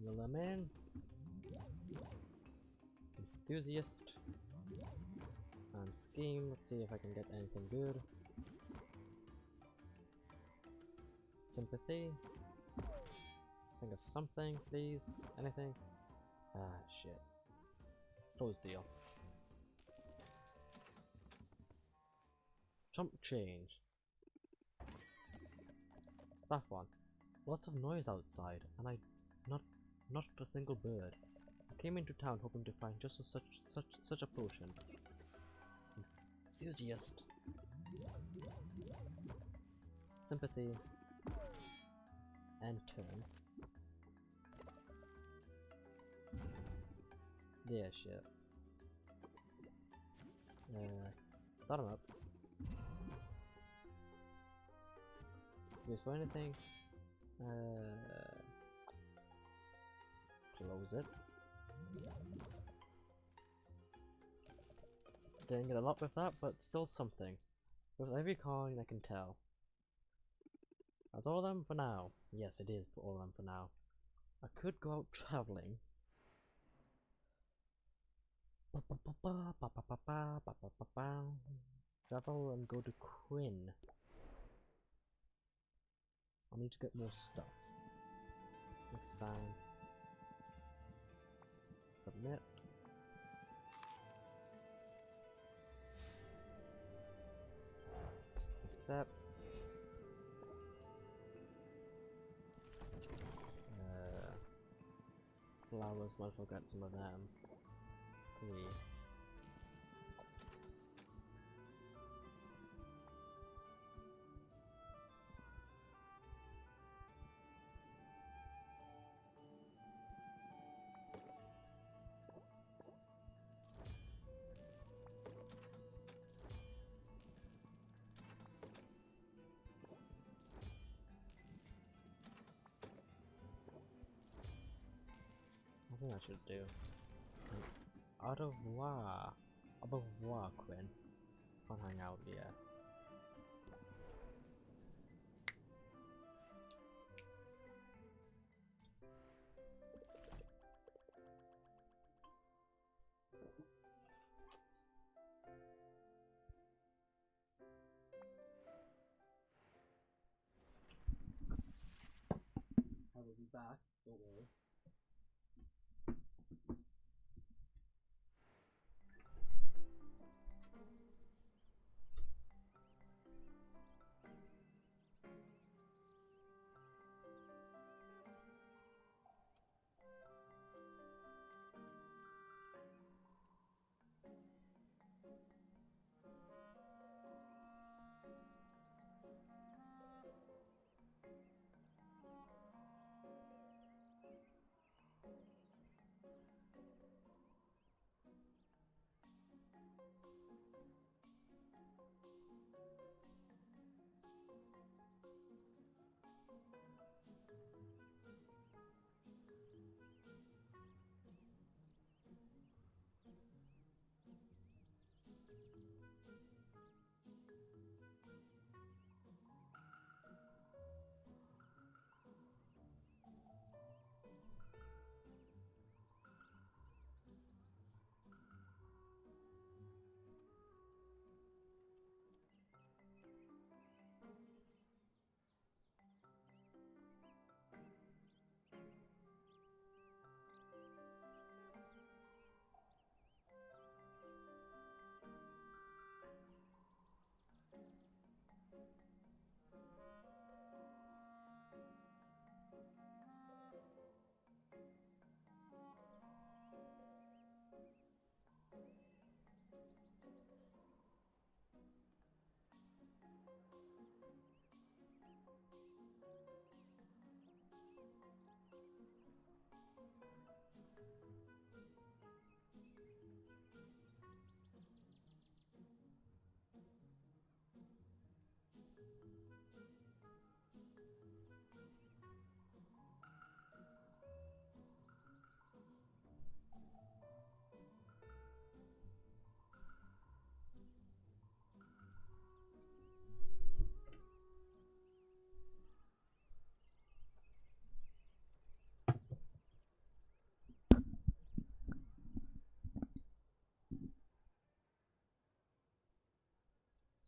Reel them in. Enthusiast. And scheme. Let's see if I can get anything good. Sympathy. Think of something, please. Anything? Ah, shit. Close deal. Chump change. Saffron. Lots of noise outside, and not a single bird. I came into town hoping to find just such a potion. Enthusiast. Sympathy. And turn. Yeah, shit. Start him up. Use for anything. Close it. Didn't get a lot with that, but still something. With every coin I can tell. That's all of them for now. Yes, it is for all of them for now. I could go out traveling. Travel and go to Quinn. I need to get more stuff. Expand. Submit. Accept. Flowers, might as well get some of them. 3. thing I should do. Au revoir. Au revoir, Quinn. Can't hang out yet. I will be back, don't worry.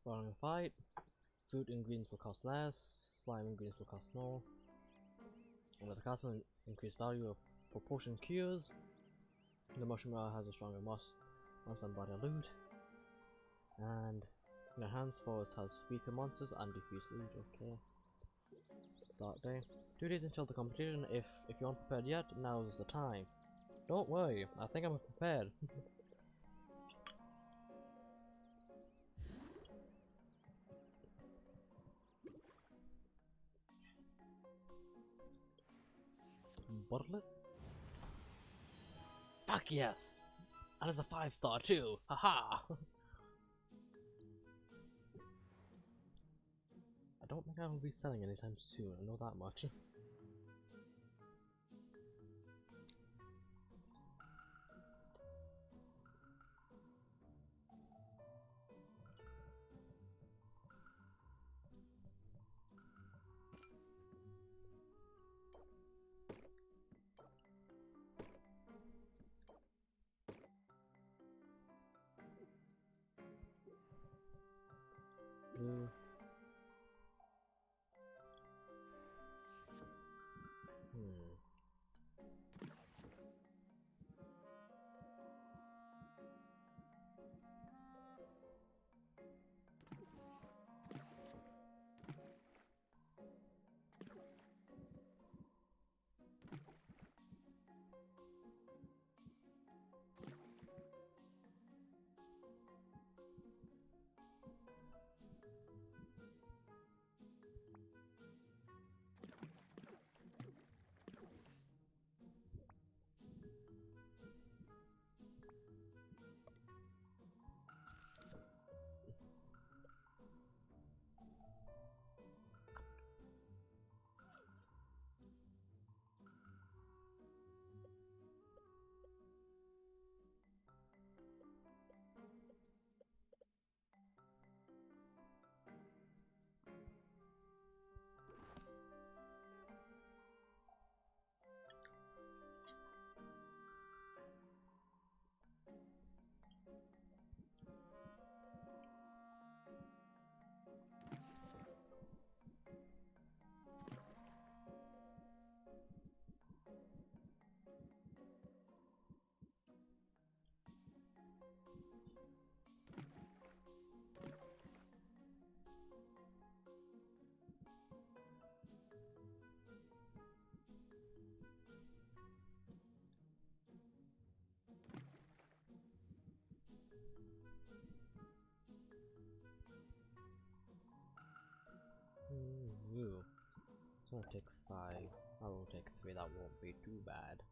Following a fight, food ingredients will cost less, slime ingredients will cost more. Under the castle, increased value of proportion cures. The mushroom has a stronger moss once done by the loot. And the enhanced forest has weaker monsters and diffuse loot. Okay. Start day. 2 days until the competition. If you aren't prepared yet, now is the time. Don't worry, I think I'm prepared. Bottle it? Fuck yes! And it's a 5-star too! Haha! I don't think I will be selling anytime soon, I know that much. Hmm. gonna take 5. I will take 3, that won't be too bad.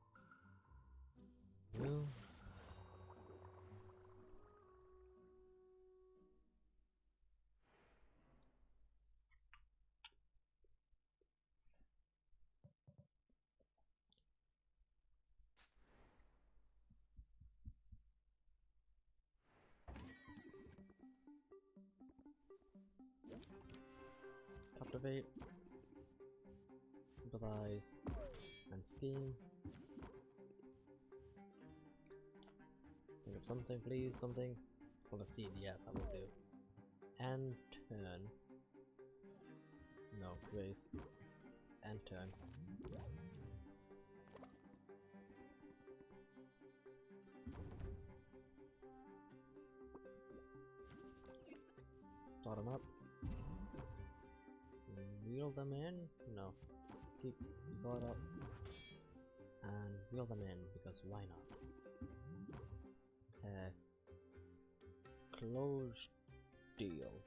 No. Captivate, improvise, and scheme. Think of something, please, something. Well, a seed, yes, I will do. And turn. No, raise. And turn. Start them up. Wheel them in? No. Keep going up. And wheel them in, because why not? Closed deal.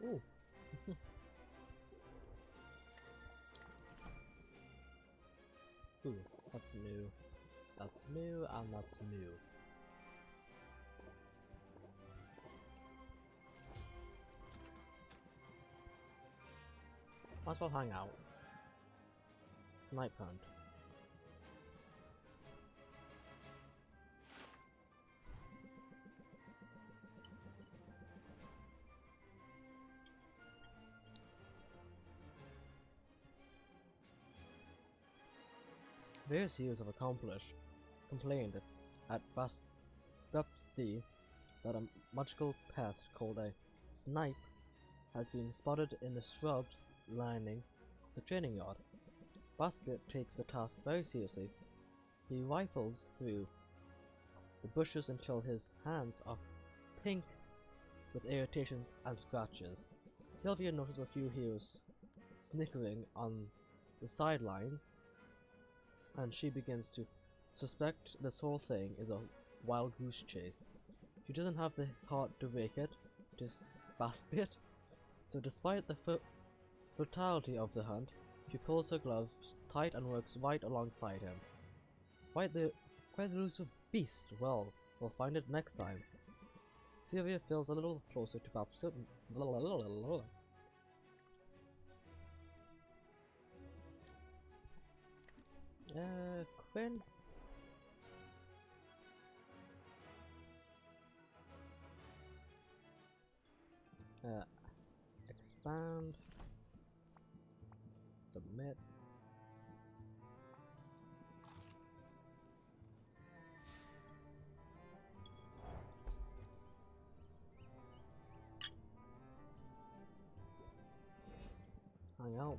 Ooh. Ooh, that's new. That's new, and that's new. Might as well hang out. Snipe hunt. Various heroes have complained at Bupsty that a magical pest called a snipe has been spotted in the shrubs lining the training yard. Basket takes the task very seriously. He rifles through the bushes until his hands are pink with irritations and scratches. Sylvia notices a few heroes snickering on the sidelines, and she begins to suspect this whole thing is a wild goose chase. She doesn't have the heart to break it to Basket, so despite the brutality of the hunt, she pulls her gloves tight and works right alongside him. Quite the elusive beast. Well, we'll find it next time. Sylvia feels a little closer to Basket. Quinn? Expand. Submit. Hang out.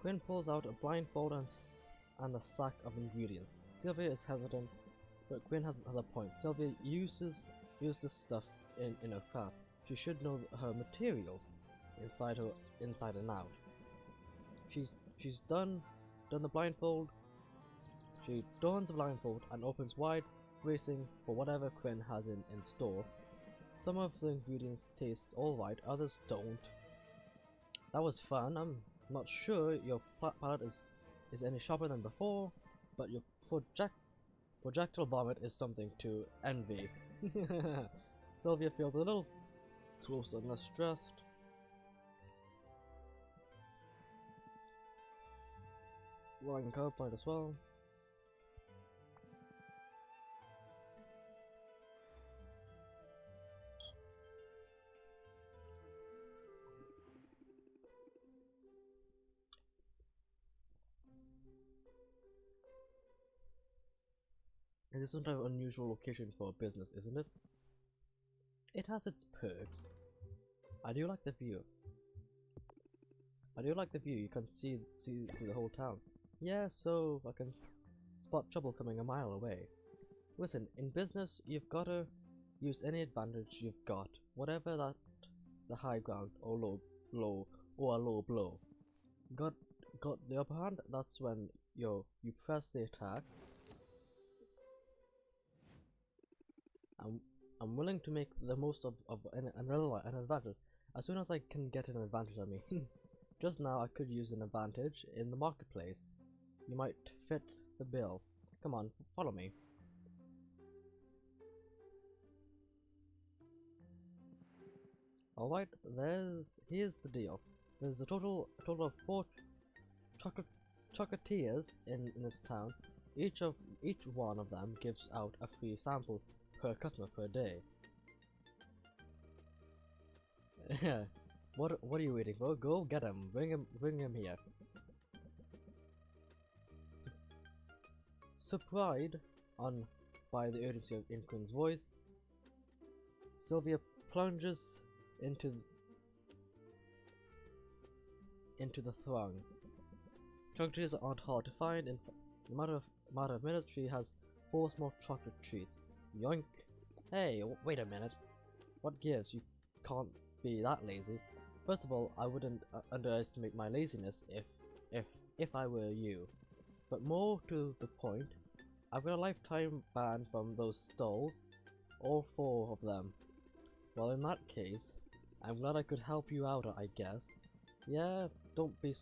Quinn pulls out a blindfold and a sack of ingredients. Sylvia is hesitant, but Quinn has a point. Sylvia uses this stuff in her craft. She should know her materials inside and out. She's done the blindfold. She dons the blindfold and opens wide, bracing for whatever Quinn has in store. Some of the ingredients taste alright, others don't. That was fun. I'm not sure your palette is any sharper than before, but your projectile vomit is something to envy. Sylvia feels a little closer and less stressed. Rolling curve point as well. This is some type of unusual location for a business, isn't it? It has its perks. I do like the view. I do like the view. You can see the whole town. Yeah, so I can spot trouble coming a mile away. Listen, in business, you've gotta use any advantage you've got, whatever that the high ground or low or a low blow. Got the upper hand. That's when you press the attack. I'm willing to make the most of an advantage as soon as I can get an advantage. I mean, just now I could use an advantage in the marketplace. You might fit the bill. Come on, follow me. Alright, here's the deal. There's a total of 4 chocolatiers in this town. Each one of them gives out a free sample per customer per day. What are you waiting for? Go get him. Bring him here. Surprised by the urgency of Inquin's voice, Sylvia plunges into the throng. Chocolatiers aren't hard to find. In a matter of minutes, she has 4 small chocolate treats. Yoink! Hey, wait a minute. What gives? You can't be that lazy. First of all, I wouldn't underestimate my laziness if I were you. But more to the point, I've got a lifetime ban from those stalls, all 4 of them. Well, in that case, I'm glad I could help you out, I guess. Yeah, don't be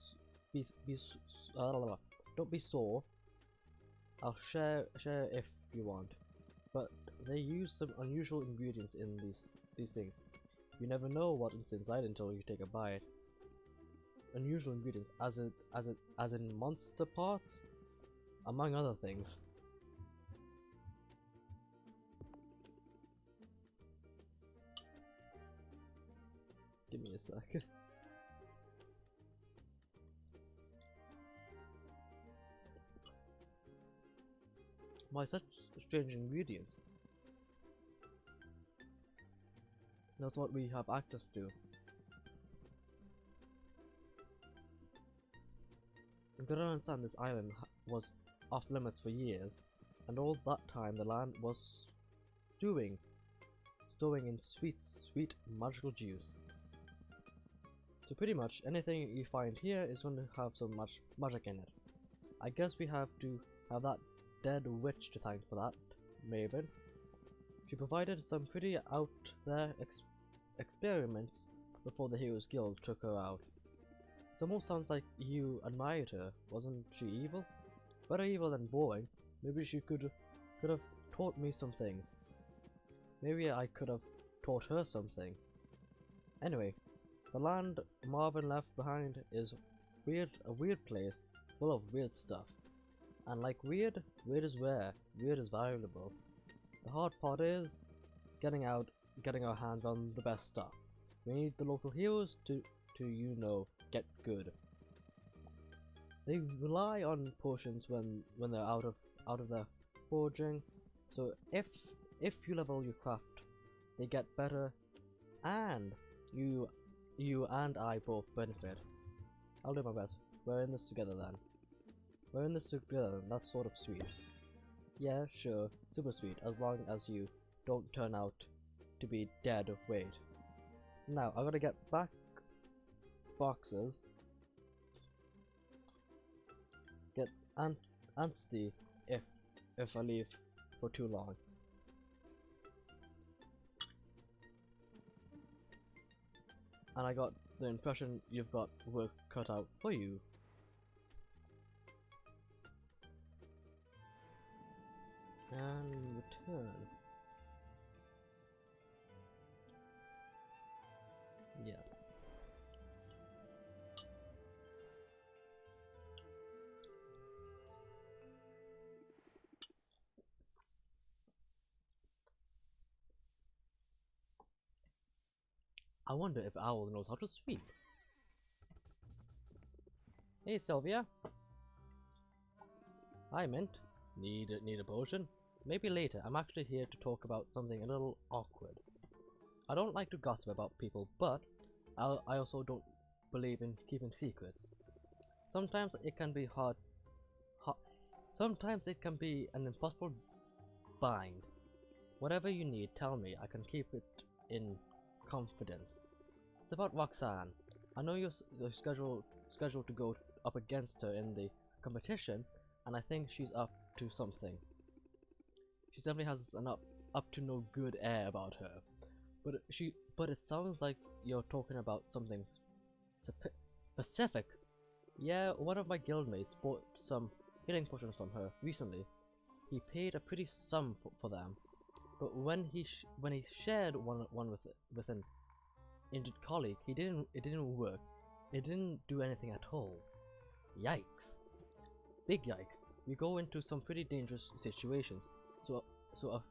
sore. I'll share if you want. But they use some unusual ingredients in these things. You never know what's inside until you take a bite. Unusual ingredients, as in monster parts, among other things. Give me a sec. Why such strange ingredients? That's what we have access to. You gotta understand, this island was off limits for years, and all that time the land was stewing in sweet magical juice. So pretty much anything you find here is going to have some magic in it. I guess we have to have that dead witch to thank for that, Maven. She provided some pretty out there experiments before the Heroes Guild took her out. It almost sounds like you admired her. Wasn't she evil? Better evil than boring. Maybe she could have taught me some things. Maybe I could have taught her something. Anyway, the land Marvin left behind is a weird place full of weird stuff. And like weird is rare, weird is valuable. The hard part is getting our hands on the best stuff. We need the local heroes to get good. They rely on potions when they're out of their forging. So if you level your craft, they get better, and you and I both benefit. I'll do my best. We're in this together then. We're in this together, and that's sort of sweet. Yeah, sure, super sweet, as long as you don't turn out to be dead of weight. Now, I've got to get back boxes. Get antsy if I leave for too long. And I got the impression you've got work cut out for you. And return. Yes. I wonder if Owl knows how to speak. Hey Sylvia. Hi Mint. Need a potion? Maybe later. I'm actually here to talk about something a little awkward. I don't like to gossip about people, but I also don't believe in keeping secrets. Sometimes it can be sometimes it can be an impossible bind. Whatever you need, tell me. I can keep it in confidence. It's about Roxanne. I know you're scheduled to go up against her in the competition, and I think she's up to something. She definitely has an up to no good air about her. But it sounds like you're talking about something specific. Yeah, one of my guildmates bought some healing potions from her recently. He paid a pretty sum for them, but when he shared one with an injured colleague, it didn't work. It didn't do anything at all. Yikes! Big yikes! We go into some pretty dangerous situations, so a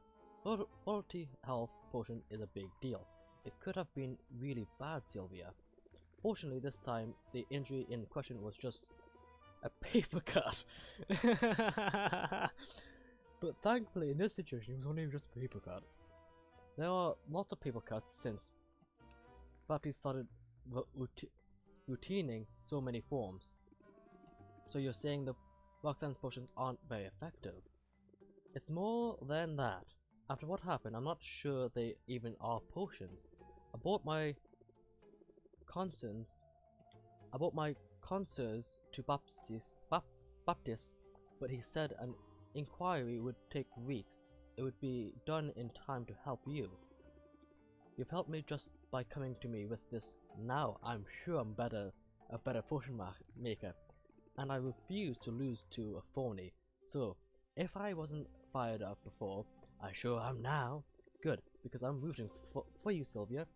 quality health potion is a big deal. It could have been really bad, Sylvia. Fortunately, this time the injury in question was just a paper cut. But thankfully, in this situation, it was only just a paper cut. There are lots of paper cuts since Baptiste started routining so many forms. So you're saying the Roxanne's potions aren't very effective? It's more than that. After what happened, I'm not sure they even are potions. I bought my concerns to Baptiste, but he said an inquiry would take weeks. It would be done in time to help you. You've helped me just by coming to me with this. Now I'm sure I'm a better potion maker, and I refuse to lose to a phony. So, if I wasn't fired up before, I sure am now. Good, because I'm rooting for you, Sylvia,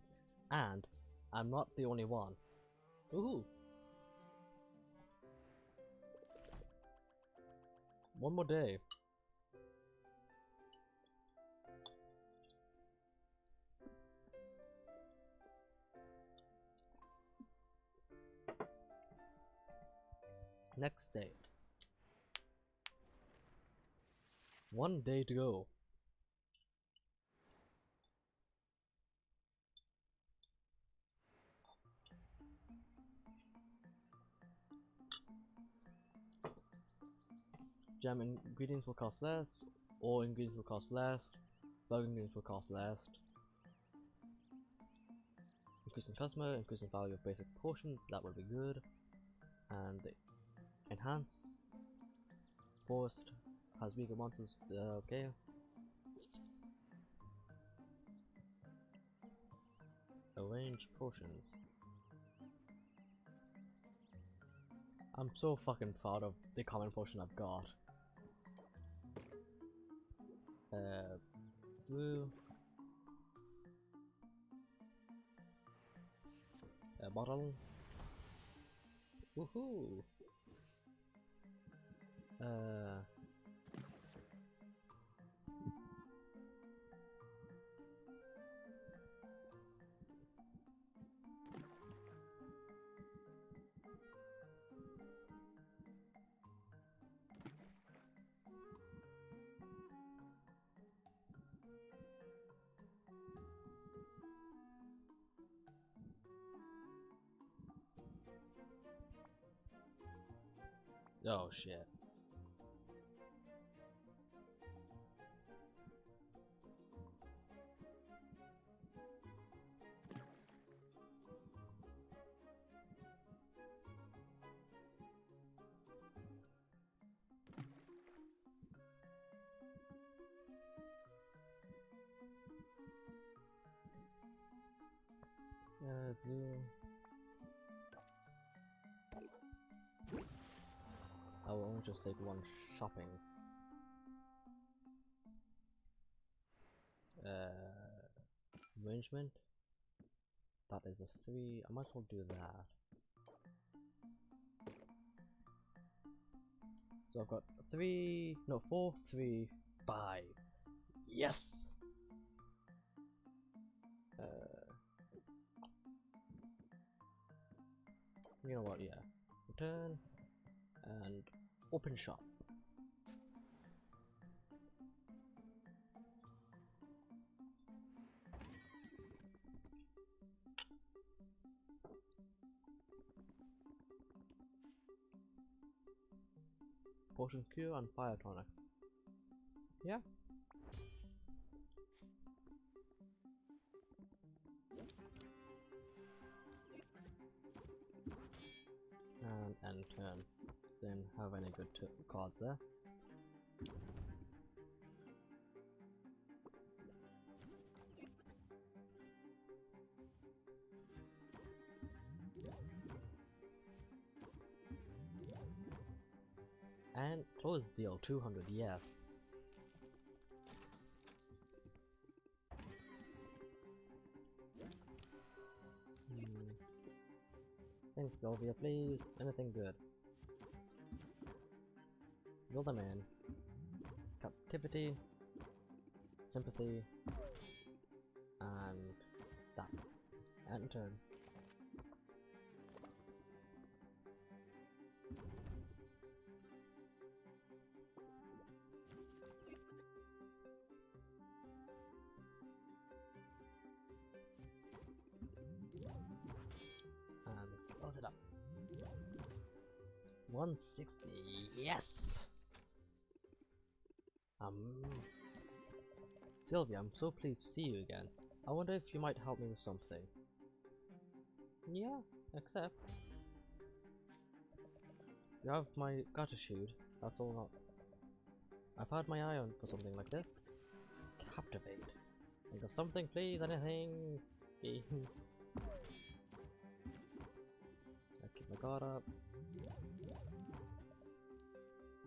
and I'm not the only one. Ooh. One more day. Next day. One day to go. Jam ingredients will cost less, all ingredients will cost less, bug ingredients will cost less. Increasing customer, increasing value of basic potions, that would be good. And enhance. Forest has weaker monsters, okay. Arrange potions. I'm so fucking proud of the common potion I've got. Blue. A bottle. Woohoo! Oh shit. Blue. I will only just take one shopping. Arrangement. That is a 3. I might as well do that. So I've got 3, no 4, 3, 5. Yes! You know what, yeah. Return and open shop. Potion Cure and Fire Tonic. Yeah. And end turn. Didn't have any good cards there. And close deal 200, yes. Thanks, Sylvia, please. Anything good. Build them in. Captivity, sympathy, and that. And turn. And close it up. 160, yes! Sylvia, I'm so pleased to see you again. I wonder if you might help me with something. Yeah, except you have my gratitude, that's all not. I've had my eye on for something like this. Captivate. Think of something, please, anything. Scheme. I keep my guard up.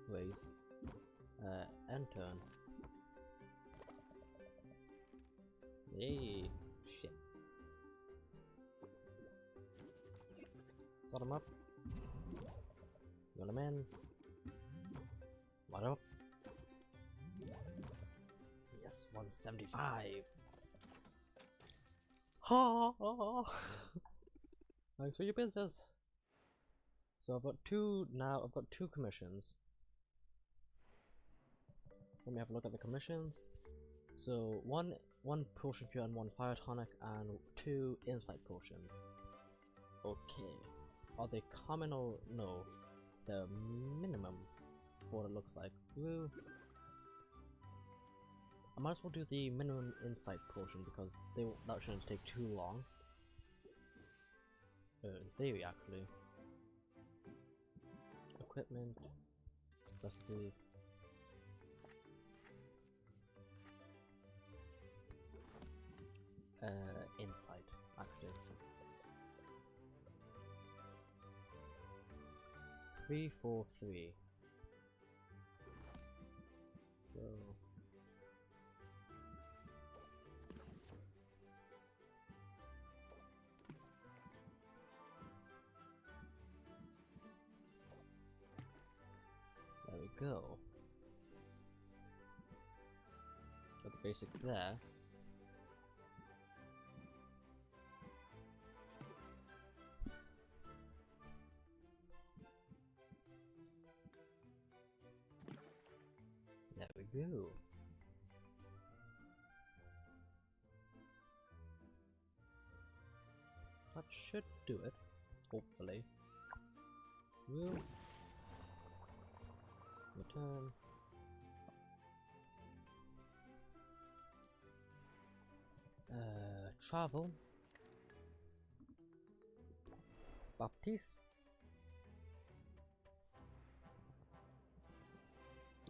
Ways. End turn. Hey, shit. Got him up. Got him in. What up? Yes, 175. Ha! Thanks for your business. So I've got two commissions. Let me have a look at the commissions. So one potion cure and 1 fire tonic and 2 insight potions. Okay. Are they common or no? The minimum for what it looks like. Woo. I might as well do the minimum insight potion because that shouldn't take too long. In theory, actually. Equipment, recipes. Insight, actually. 3, 4, 3. So there we go. Got the basic there. There we go. That should do it, hopefully. Woo. Return. Travel. Baptiste.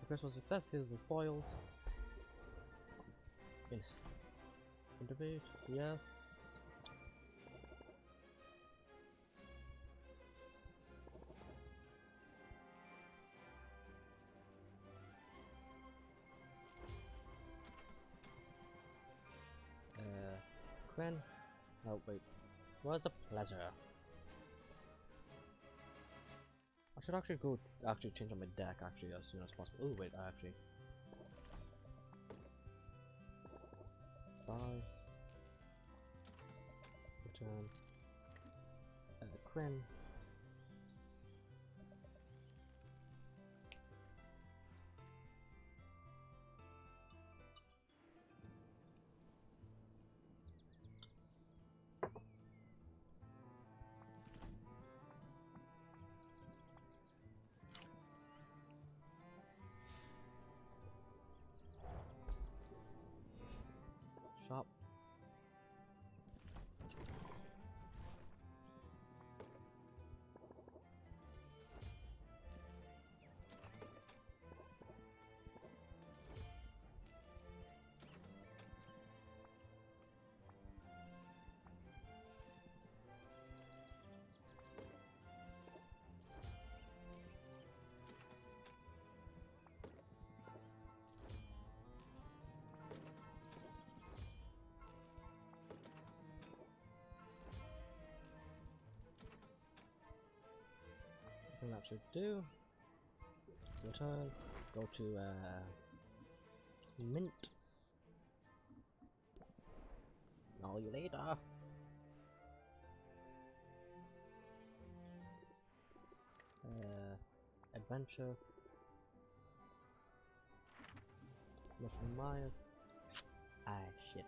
Request for success, here's the spoils. Intervate, yes. Quen. Oh wait. Was a pleasure. I should actually go change on my deck actually as soon as possible. Oh wait, I actually. Bye. Return. Quen. that should do. Return. Go to Mint. Call you later. Adventure. Mushroom Mire. Ah, shit.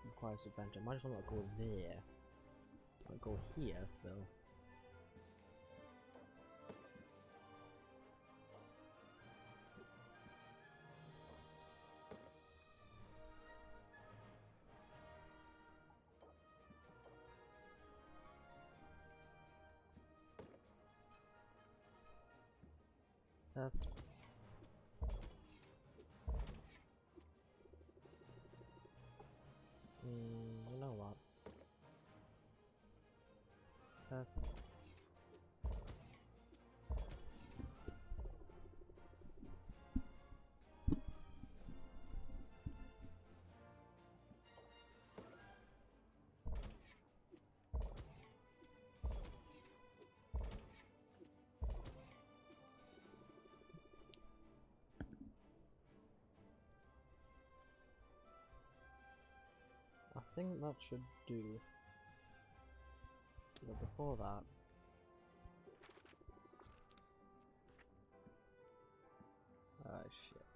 Requires adventure. Might as well not go there. I'll go here, though. Test. You know what? Test. I think that should do. But before that, ah shit.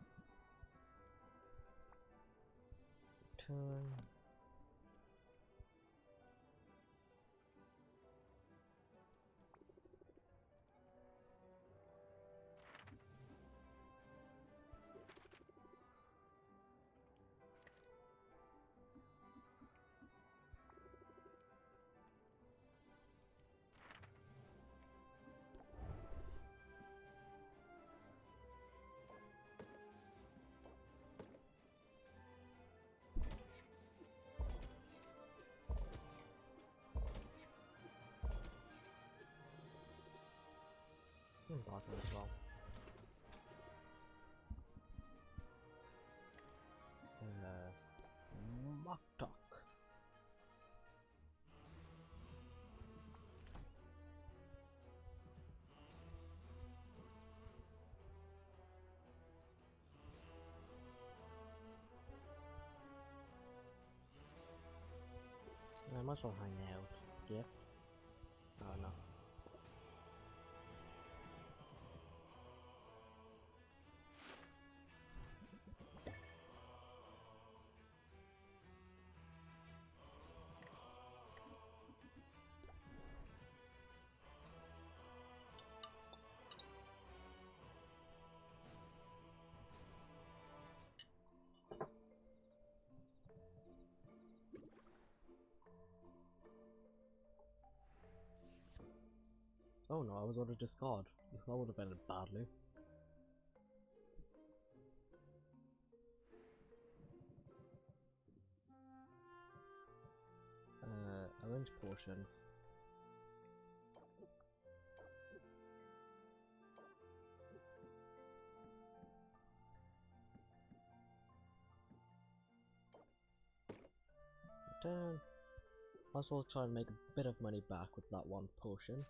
Turn. Bottom as well. Mock Talk. I might as well hang out. Yeah? Oh no. Oh no, I was ordered to discard. That would have ended badly. Arrange portions. Return. Might as well try and make a bit of money back with that one potion.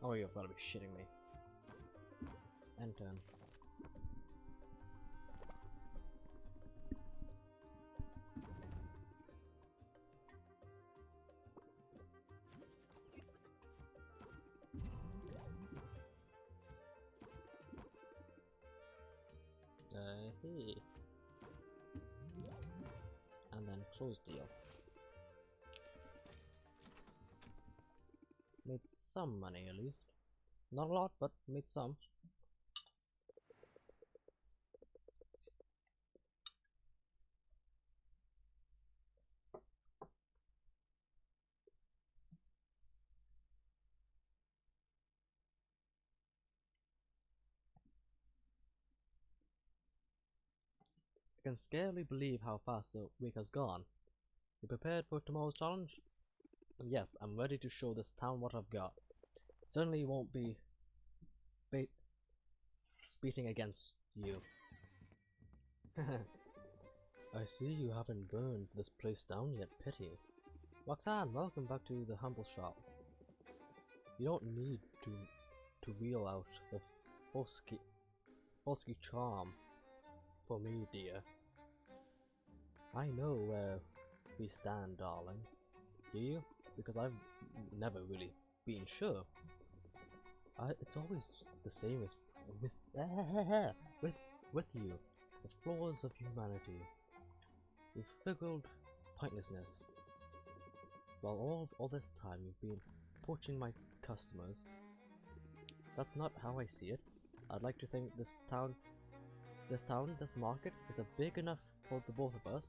Oh, you've got to be shitting me. End turn. Hey. And then close deal. Made some money at least. Not a lot, but made some. I can scarcely believe how fast the week has gone. You prepared for tomorrow's challenge? Yes, I'm ready to show this town what I've got. Certainly won't be beating against you. I see you haven't burned this place down yet, pity. Roxanne, welcome back to the humble shop. You don't need to wheel out the Polski charm for me, dear. I know where we stand, darling. Do you? Because I've never really been sure. It's always the same with with with you. The flaws of humanity. You've figured pointlessness. While all this time you've been poaching my customers. That's not how I see it. I'd like to think this market is big enough for the both of us.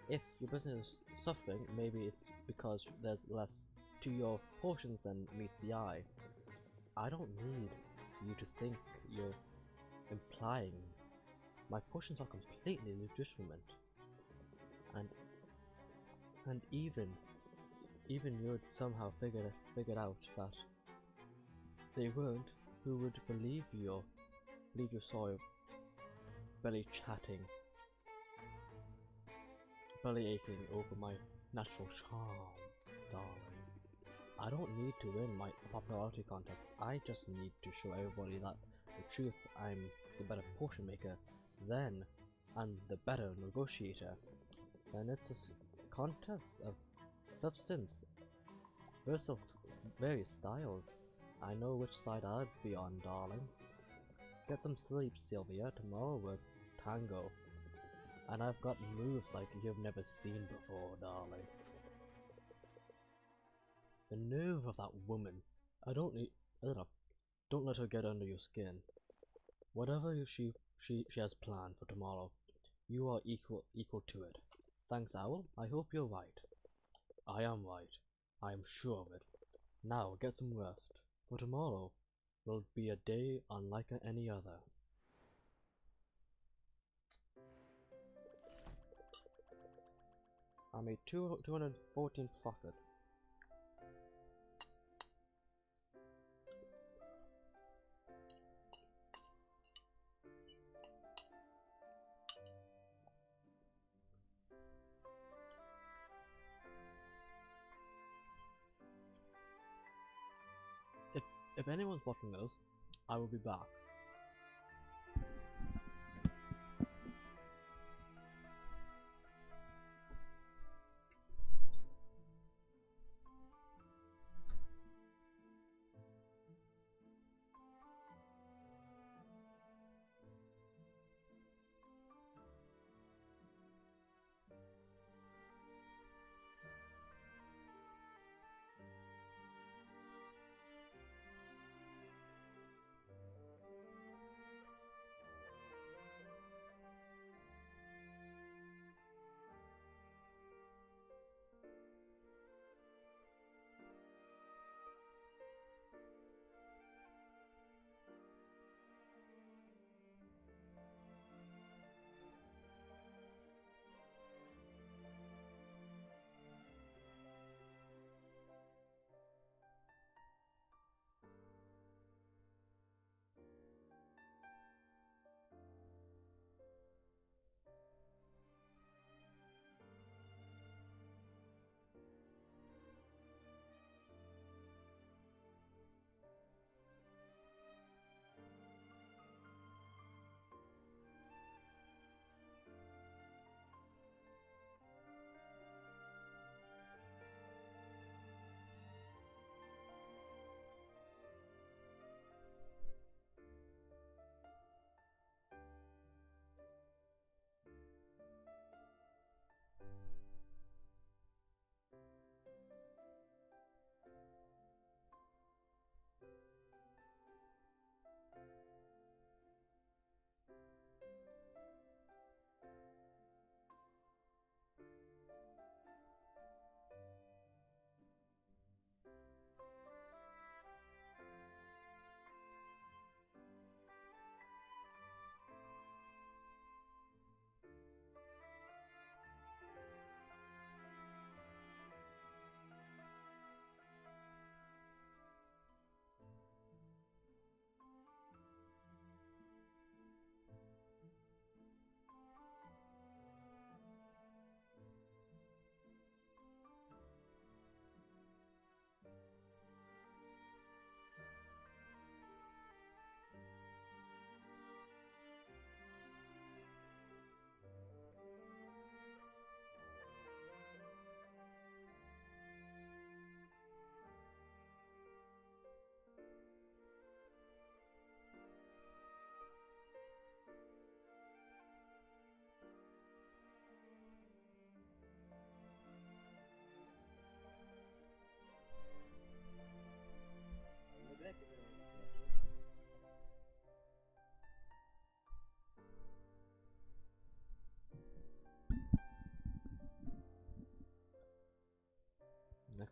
If your business is suffering, maybe it's because there's less to your portions than meets the eye. I don't need you to think you're implying. My portions are completely legitimate. And even you'd somehow figured out that they weren't, who would believe your soy belly aching over my natural charm, darling. I don't need to win my popularity contest. I just need to show everybody that the truth, I'm the better potion maker then, and the better negotiator. Then it's a contest of substance versus various styles. I know which side I'd be on, darling. Get some sleep, Sylvia. Tomorrow we're tango. And I've got moves like you've never seen before, darling. The nerve of that woman. I don't know. Don't let her get under your skin. Whatever she has planned for tomorrow, you are equal to it. Thanks, Owl. I hope you're right. I am right. I am sure of it. Now get some rest, for tomorrow will be a day unlike any other. I made 214 profit. If anyone's watching this, I will be back.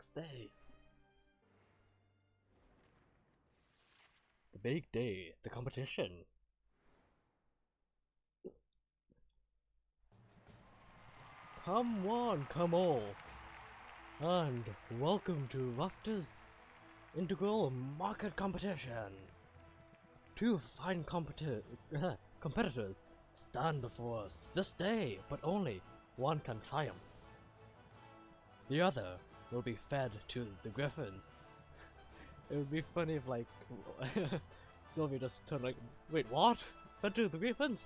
next day. The big day, the competition. Come one, come all, and welcome to Rafter's Integral Market Competition. Two fine competitors stand before us this day, but only one can triumph. The other will be fed to the griffins. It would be funny if, like, Sylvia just turned like, wait, what? Fed to the griffins?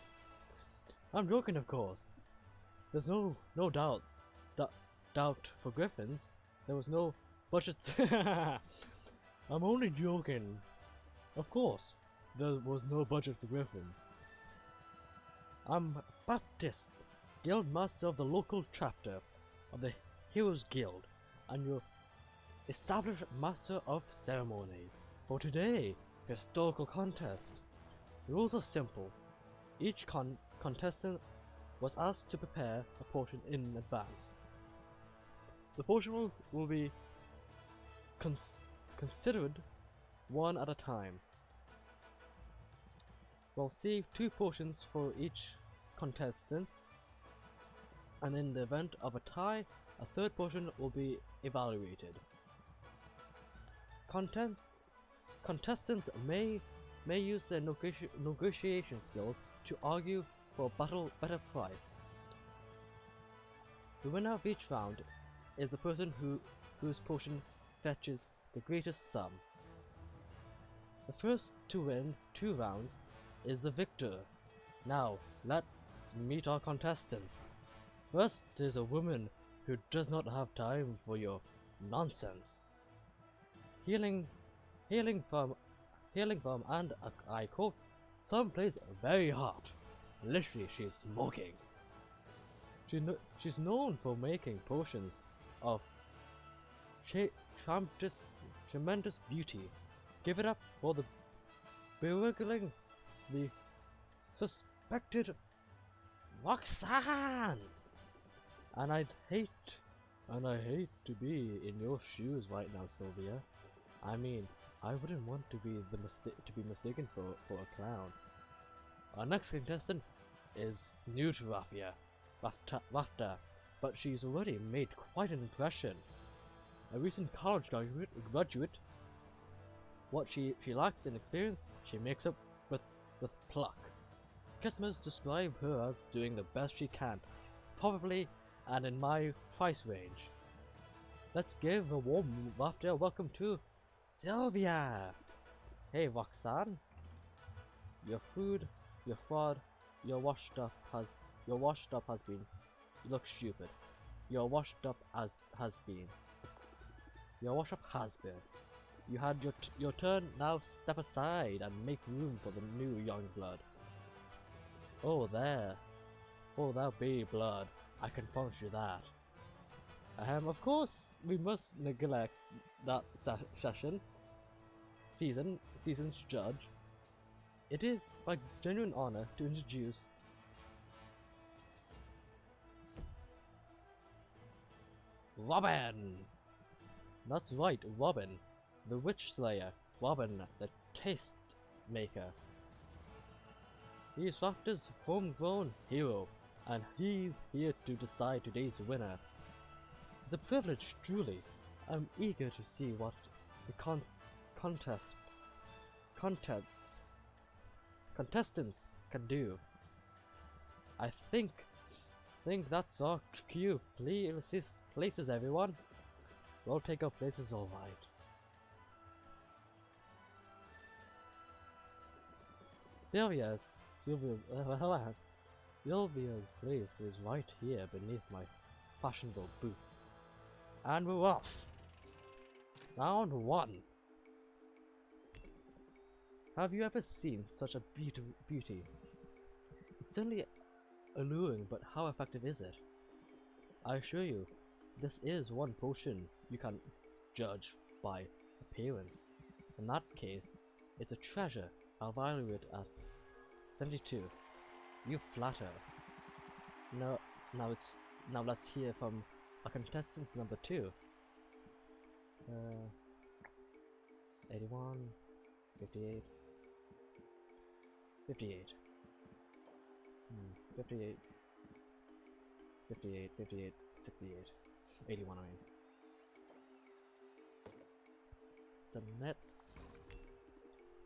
I'm joking, of course. There's no doubt for griffins. There was no budget. I'm only joking. Of course, there was no budget for griffins. I'm Baptist, Guild Master of the local chapter of the Heroes Guild, and your established Master of Ceremonies. For today, historical contest. The rules are simple. Each contestant was asked to prepare a potion in advance. The potion will be considered one at a time. We'll see 2 potions for each contestant, and in the event of a tie, a 3rd potion will be evaluated. Contestants may use their negotiation skills to argue for a better price. The winner of each round is the person whose potion fetches the greatest sum. The first to win 2 rounds is the victor. Now, let's meet our contestants. First is a woman who does not have time for your nonsense. Hailing from, and I quote, someplace very hot. Literally, she's smoking. She's known for making potions of tremendous beauty. Give it up for the bewildering, the suspected Roxanne. And I hate to be in your shoes right now, Sylvia. I mean, I wouldn't want to be mistaken for a clown. Our next contestant is new to Rafter, but she's already made quite an impression. A recent college graduate, what she lacks in experience, she makes up with pluck. Customers describe her as doing the best she can, probably and in my price range. Let's give a warm Rafter welcome to Sylvia. Hey Roxanne, your food, your fraud, your washed up has been. You look stupid. Your washed up has been. Your wash up has been. You had your turn. Now step aside and make room for the new young blood. Oh there, be blood. I can promise you that. Of course, we must neglect that season's judge. It is my genuine honor to introduce Robin. That's right, Robin, the Witch Slayer. Robin, the Taste Maker. He's Rafter's homegrown hero, and he's here to decide today's winner. The privilege, truly. I'm eager to see what the contestants can do. I think that's our cue. Please, places, everyone. We'll take our places, all right. Sylvia's place is right here beneath my fashionable boots. And we're off. Round 1. Have you ever seen such a beauty? It's certainly alluring, but how effective is it? I assure you, this is one potion you can judge by appearance. In that case, it's a treasure. I'll value it at 72. You flatter. Now let's hear from our contestant number 2. 81, 58, 58, 58, 58, 58, 68, 81 I mean. Submit.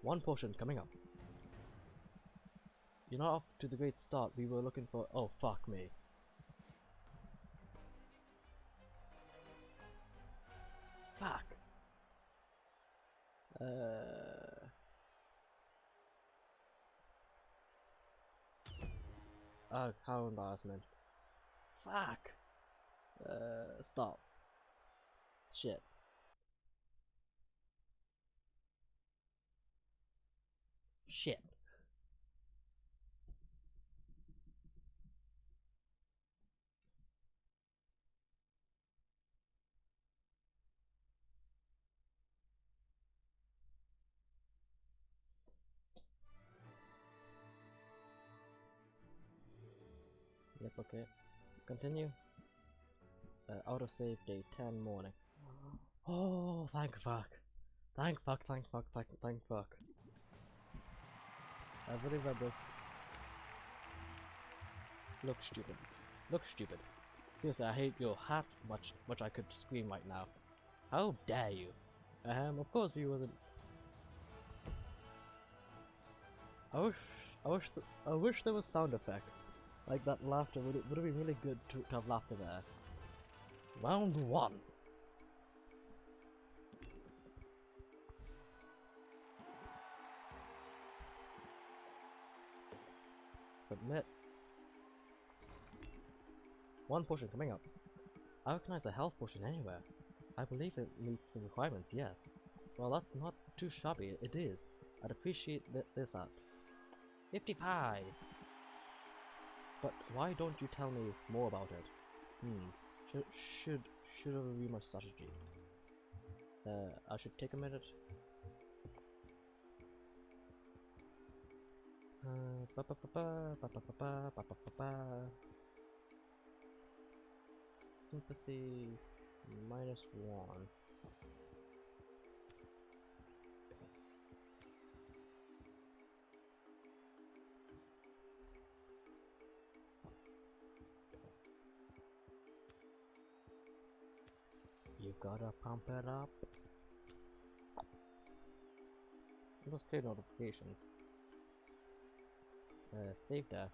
One potion coming up. You're not off to the great start we were looking for. Oh fuck me. Fuck. How embarrassment. Fuck. Stop. Shit. Shit. Yep, okay. Continue. Autosave day 10 morning. Oh, thank fuck. Thank fuck, thank fuck, thank fuck. I've really read this. Look stupid. Look stupid. Seriously, I hate your hat much I could scream right now. How dare you? Of course we wasn't. I wish there was sound effects. Like that laughter would have been really good to have laughter there. Round 1. Submit. One potion coming up. I recognize a health potion anywhere. I believe it meets the requirements, yes. Well, that's not too shabby, it is. I'd appreciate this at 55! But why don't you tell me more about it? Should I review my strategy? I should take a minute. Sympathy -1. You gotta pump it up. Just clear notifications. Save that.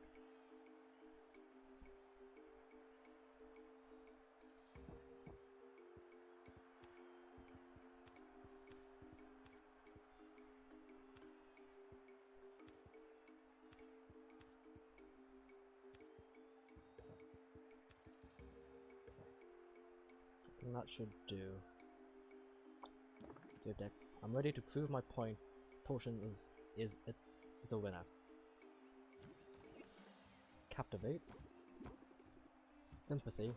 I think that should do. Save deck. I'm ready to prove my point. Potion is it's a winner. Captivate, sympathy,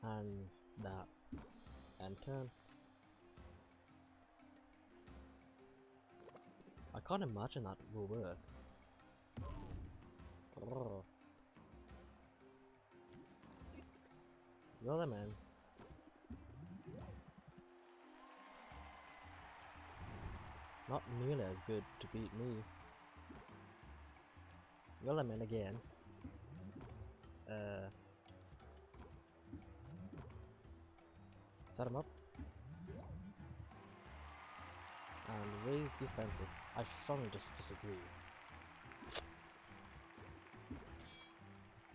and that, and turn. I can't imagine that will work. Oh. Really, man. Not nearly as good to beat me. Really, man, again. Set him up. And raise defensive. I strongly disagree.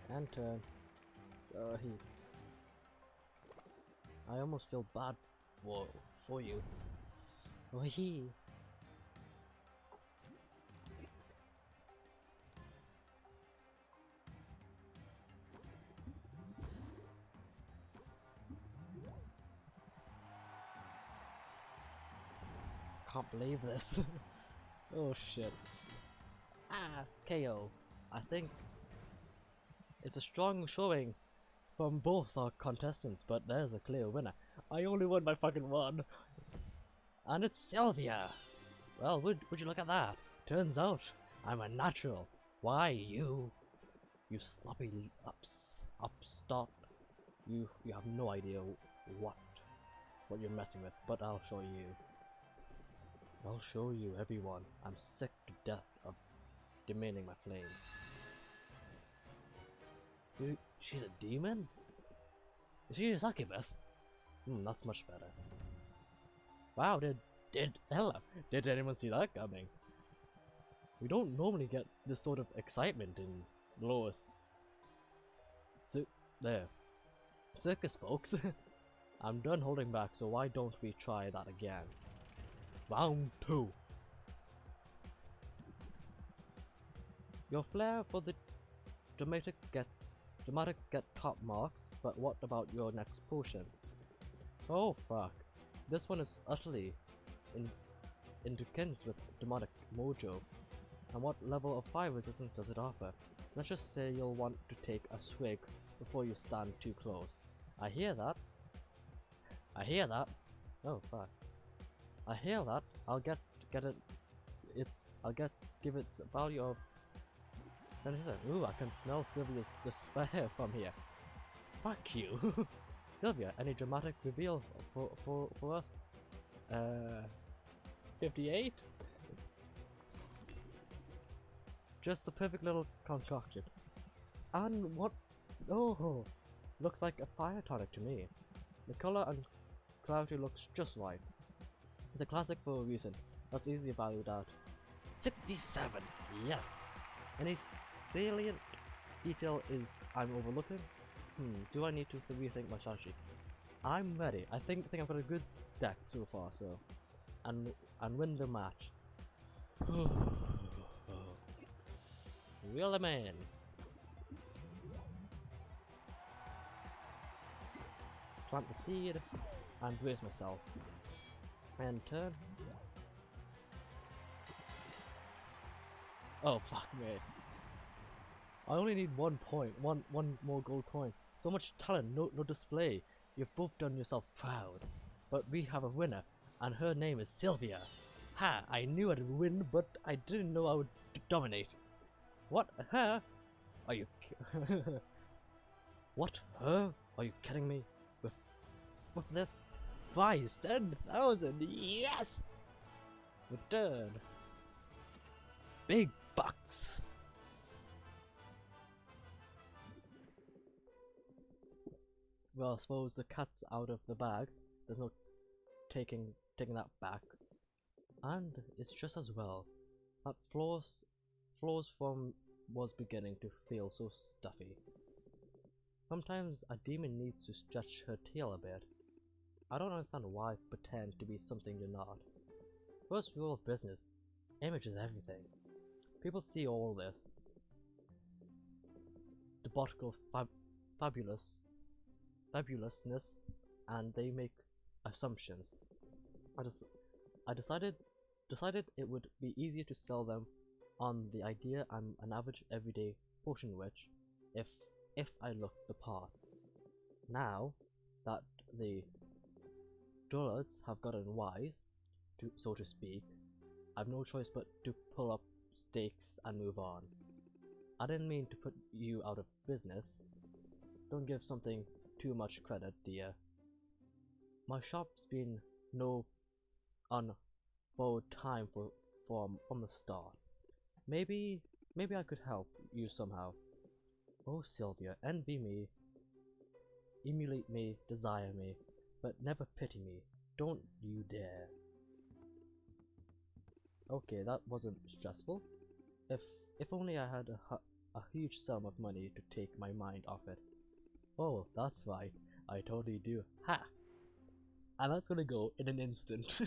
And turn. I almost feel bad for you. Oh, he. Can't believe this. Oh shit. KO. I think it's a strong showing from both our contestants, but there's a clear winner. I only won by fucking one. And it's Sylvia. Well, would you look at that? Turns out I'm a natural. Why you sloppy upstart. You have no idea what what you're messing with, but I'll show you. I'll show you, everyone. I'm sick to death of demeaning my flame. Dude, she's a demon? Is she a succubus? That's much better. Wow, did anyone see that coming? We don't normally get this sort of excitement in Lois. There. Circus folks. I'm done holding back, so why don't we try that again? Round 2. Your flair for the dramatics get top marks, but what about your next potion? Oh fuck. This one is utterly independent with dramatic mojo. And what level of fire resistance does it offer? Let's just say you'll want to take a swig before you stand too close. I hear that. Oh fuck. I hear that. I'll give it a value of 77. Ooh, I can smell Sylvia's despair from here. Fuck you. Sylvia, any dramatic reveal for us? 58? Just the perfect little concoction. And what? Oh, looks like a fire tonic to me. The color and clarity looks just right. It's a classic for a reason. That's easily valued at 67. Yes. Any salient detail is I'm overlooking? Do I need to rethink my strategy? I'm ready. I think I've got a good deck so far, so and win the match. Reel them in. Plant the seed and brace myself. And turn. Oh fuck me. I only need 1 point, one more gold coin. So much talent, no display. You've both done yourself proud. But we have a winner, and her name is Sylvia. Ha! I knew I'd win, but I didn't know I would dominate. What? Her? Are you What? Her? Are you kidding me? With this? Prize 10,000! Yes! Return. Big bucks! Well, I suppose the cat's out of the bag. There's no taking that back. And it's just as well. That floors from was beginning to feel so stuffy. Sometimes a demon needs to stretch her tail a bit. I don't understand why pretend to be something you're not. First rule of business, image is everything. People see all this debauchable fabulousness and they make assumptions. I decided it would be easier to sell them on the idea I'm an average everyday potion witch if I looked the part. Now that the dullards have gotten wise, so to speak, I've no choice but to pull up stakes and move on. I didn't mean to put you out of business. Don't give something too much credit, dear. My shop's been on borrowed time from the start. Maybe I could help you somehow. Oh Sylvia, envy me, emulate me, desire me, but never pity me. Don't you dare. Okay, that wasn't stressful. If only I had a huge sum of money to take my mind off it. Oh, that's right. I totally do. Ha! And that's gonna go in an instant.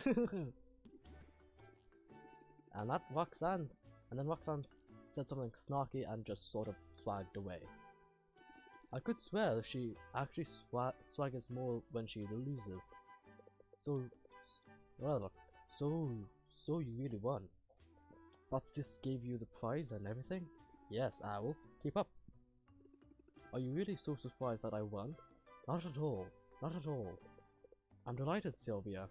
And then Roxanne said something snarky and just sort of swagged away. I could swear she actually swaggers more when she loses. So you really won. But this gave you the prize and everything? Yes, Owl. Keep up. Are you really so surprised that I won? Not at all. Not at all. I'm delighted, Sylvia.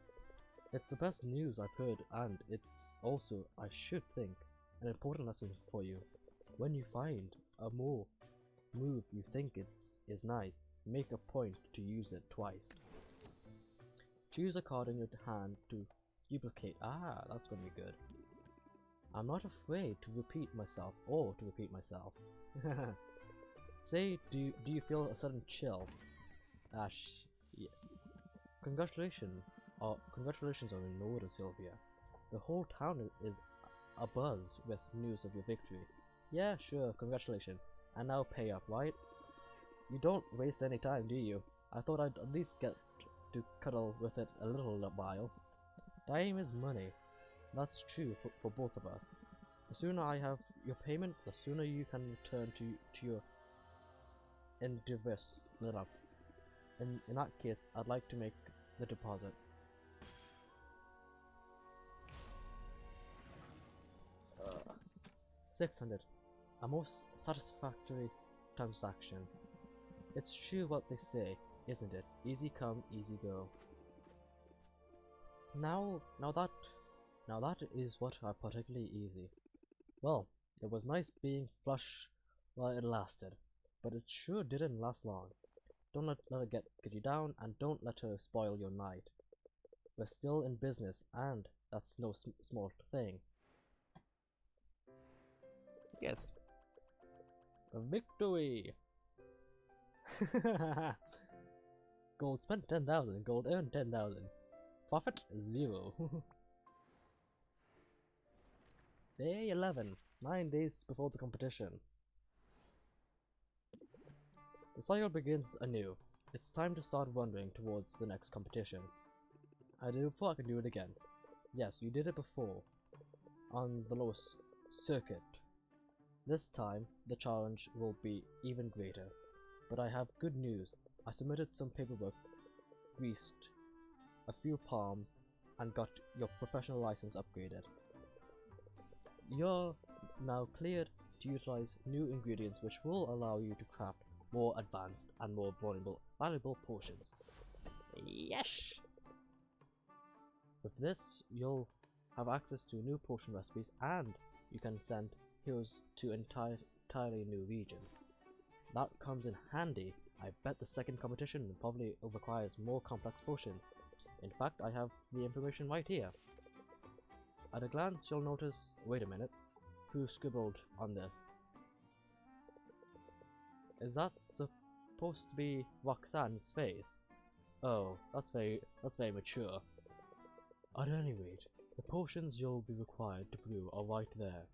It's the best news I've heard, and it's also, I should think, an important lesson for you. When you find a move you think is nice, make a point to use it twice. Choose a card in your hand to duplicate. Ah, that's gonna be good. I'm not afraid to repeat myself or to repeat myself. Say, do you feel a sudden chill? Yeah. Congratulations are in order, Sylvia. The whole town is abuzz with news of your victory. Yeah, sure, congratulations. And now pay up, right? You don't waste any time, do you? I thought I'd at least get to cuddle with it a little while. Time is money. That's true for both of us. The sooner I have your payment, the sooner you can return to your endeavors. In that case, I'd like to make the deposit. Uh, 600. A most satisfactory transaction. It's true what they say, isn't it? Easy come, easy go. Now that is what are particularly easy. Well, it was nice being flush while it lasted, but it sure didn't last long. Don't let her get you down, and don't let her spoil your night. We're still in business, and that's no small thing. Yes. A victory! Gold spent 10,000, gold earned 10,000. Profit 0. Day 11, 9 days before the competition. The cycle begins anew. It's time to start wandering towards the next competition. I did it before, I can do it again. Yes, you did it before, on the lowest circuit. This time, the challenge will be even greater. But I have good news. I submitted some paperwork, greased a few palms, and got your professional license upgraded. You're now cleared to utilize new ingredients which will allow you to craft more advanced and more valuable potions. Yes! With this, you'll have access to new potion recipes, and you can send heroes to entirely new regions. That comes in handy. I bet the second competition probably requires more complex potions. In fact, I have the information right here. At a glance, you'll notice, wait a minute, who scribbled on this? Is that supposed to be Roxanne's face? Oh, that's very mature. At any rate, the potions you'll be required to brew are right there,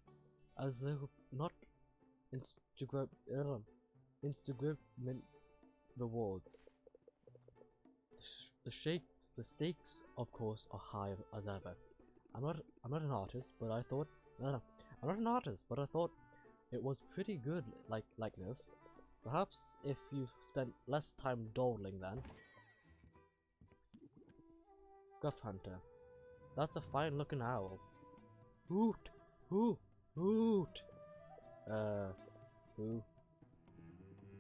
as they're not Instagram rewards. The stakes, of course, are high as ever. I'm not an artist, but I thought I'm not an artist, but I thought it was pretty good like this. Perhaps if you spent less time dawdling then. Gruff Hunter. That's a fine looking owl. Hoot! Hoot! Hoot! Who?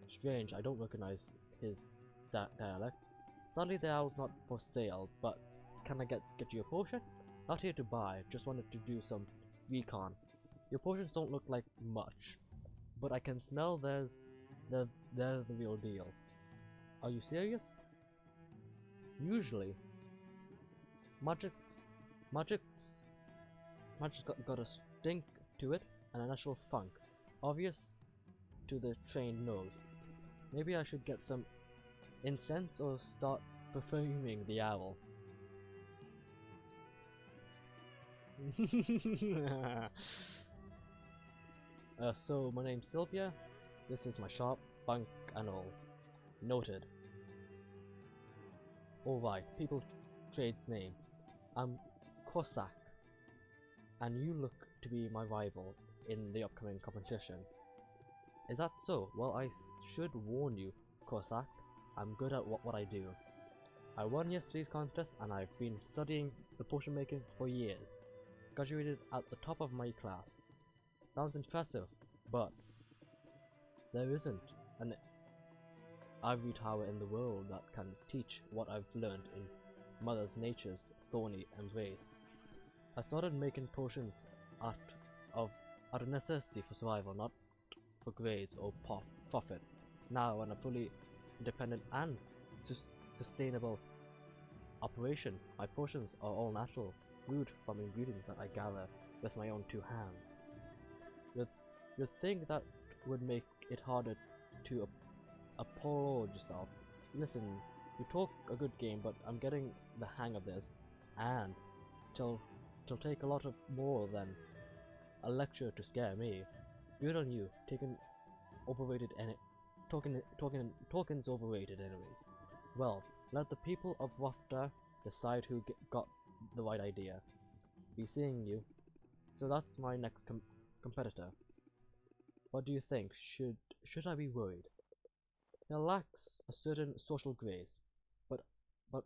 Strange, I don't recognize his dialect. Sadly the owl's not for sale, but can I get you a potion? Not here to buy, just wanted to do some recon. Your potions don't look like much, but I can smell they're the real deal. Are you serious? Usually, magic's got a stink to it and a natural funk, obvious to the trained nose. Maybe I should get some incense or start perfuming the owl. So my name's Sylvia. This is my shop, bunk and all. Noted. Alright, people trade's name. I'm Cossack, and you look to be my rival in the upcoming competition. Is that so? Well, I should warn you, Cossack, I'm good at what I do. I won yesterday's contest and I've been studying the potion making for years. Graduated at the top of my class. Sounds impressive, but there isn't an ivory tower in the world that can teach what I've learned in Mother Nature's thorny embrace. I started making potions out of necessity for survival, not for grades or profit. Now, when I'm fully independent and sustainable, operation. My potions are all natural, brewed from ingredients that I gather with my own two hands. You'd think that would make it harder to applaud yourself. Listen, you talk a good game, but I'm getting the hang of this, and it'll take a lot of more than a lecture to scare me. Good on you, tokens overrated anyways. Well, let the people of Rothda decide who got the right idea. Be seeing you. So that's my next competitor. What do you think? Should I be worried? He lacks a certain social grace, but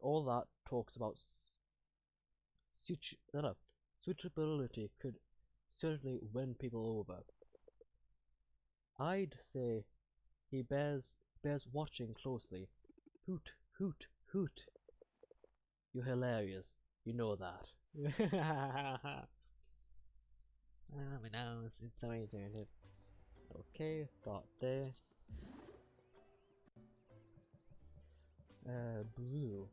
all that talks about suitability could certainly win people over. I'd say he bears watching closely. Hoot, hoot, hoot. You're hilarious. You know that. My nose, it's so irritated. Okay, start there. Blue.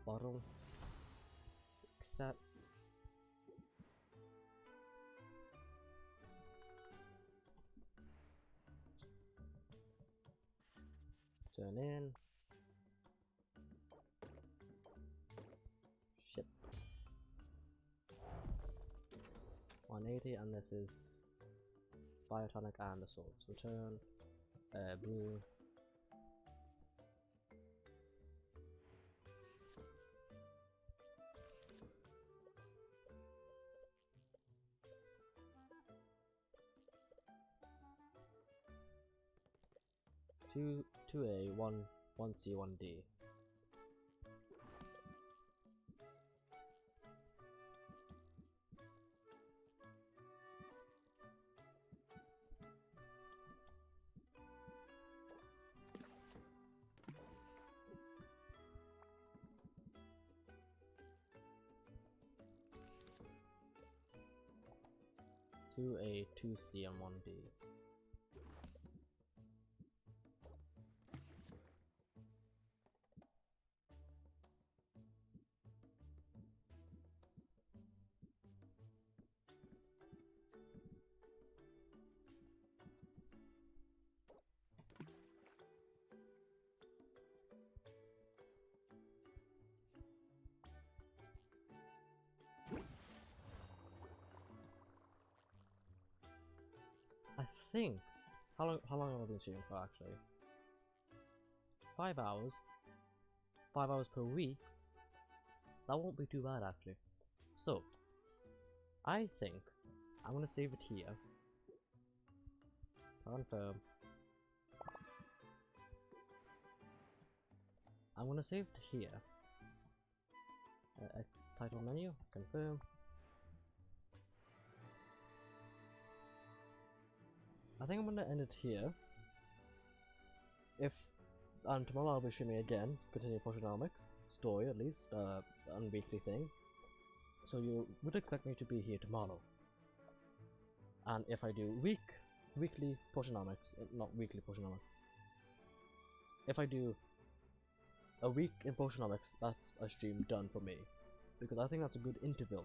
Bottle. Accept. Turn in. Ship. 180, and this is Biotonic and the swords. Return. Blue. Two A, one C, one D. Two A, two C, and one D. I think. How long have I been shooting for actually? 5 hours. 5 hours per week. That won't be too bad actually. So, I think I'm gonna save it here. Confirm. I'm gonna save it here. Title menu. Confirm. I think I'm gonna end it here. And tomorrow I'll be streaming again, continue Potionomics, story at least, on weekly thing. So you would expect me to be here tomorrow. And if I do weekly Potionomics, not weekly Potionomics. If I do a week in Potionomics, that's a stream done for me. Because I think that's a good interval.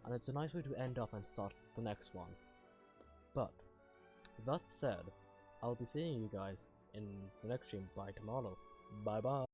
And it's a nice way to end up and start the next one. But that said, I'll be seeing you guys in the next stream by tomorrow. Bye bye.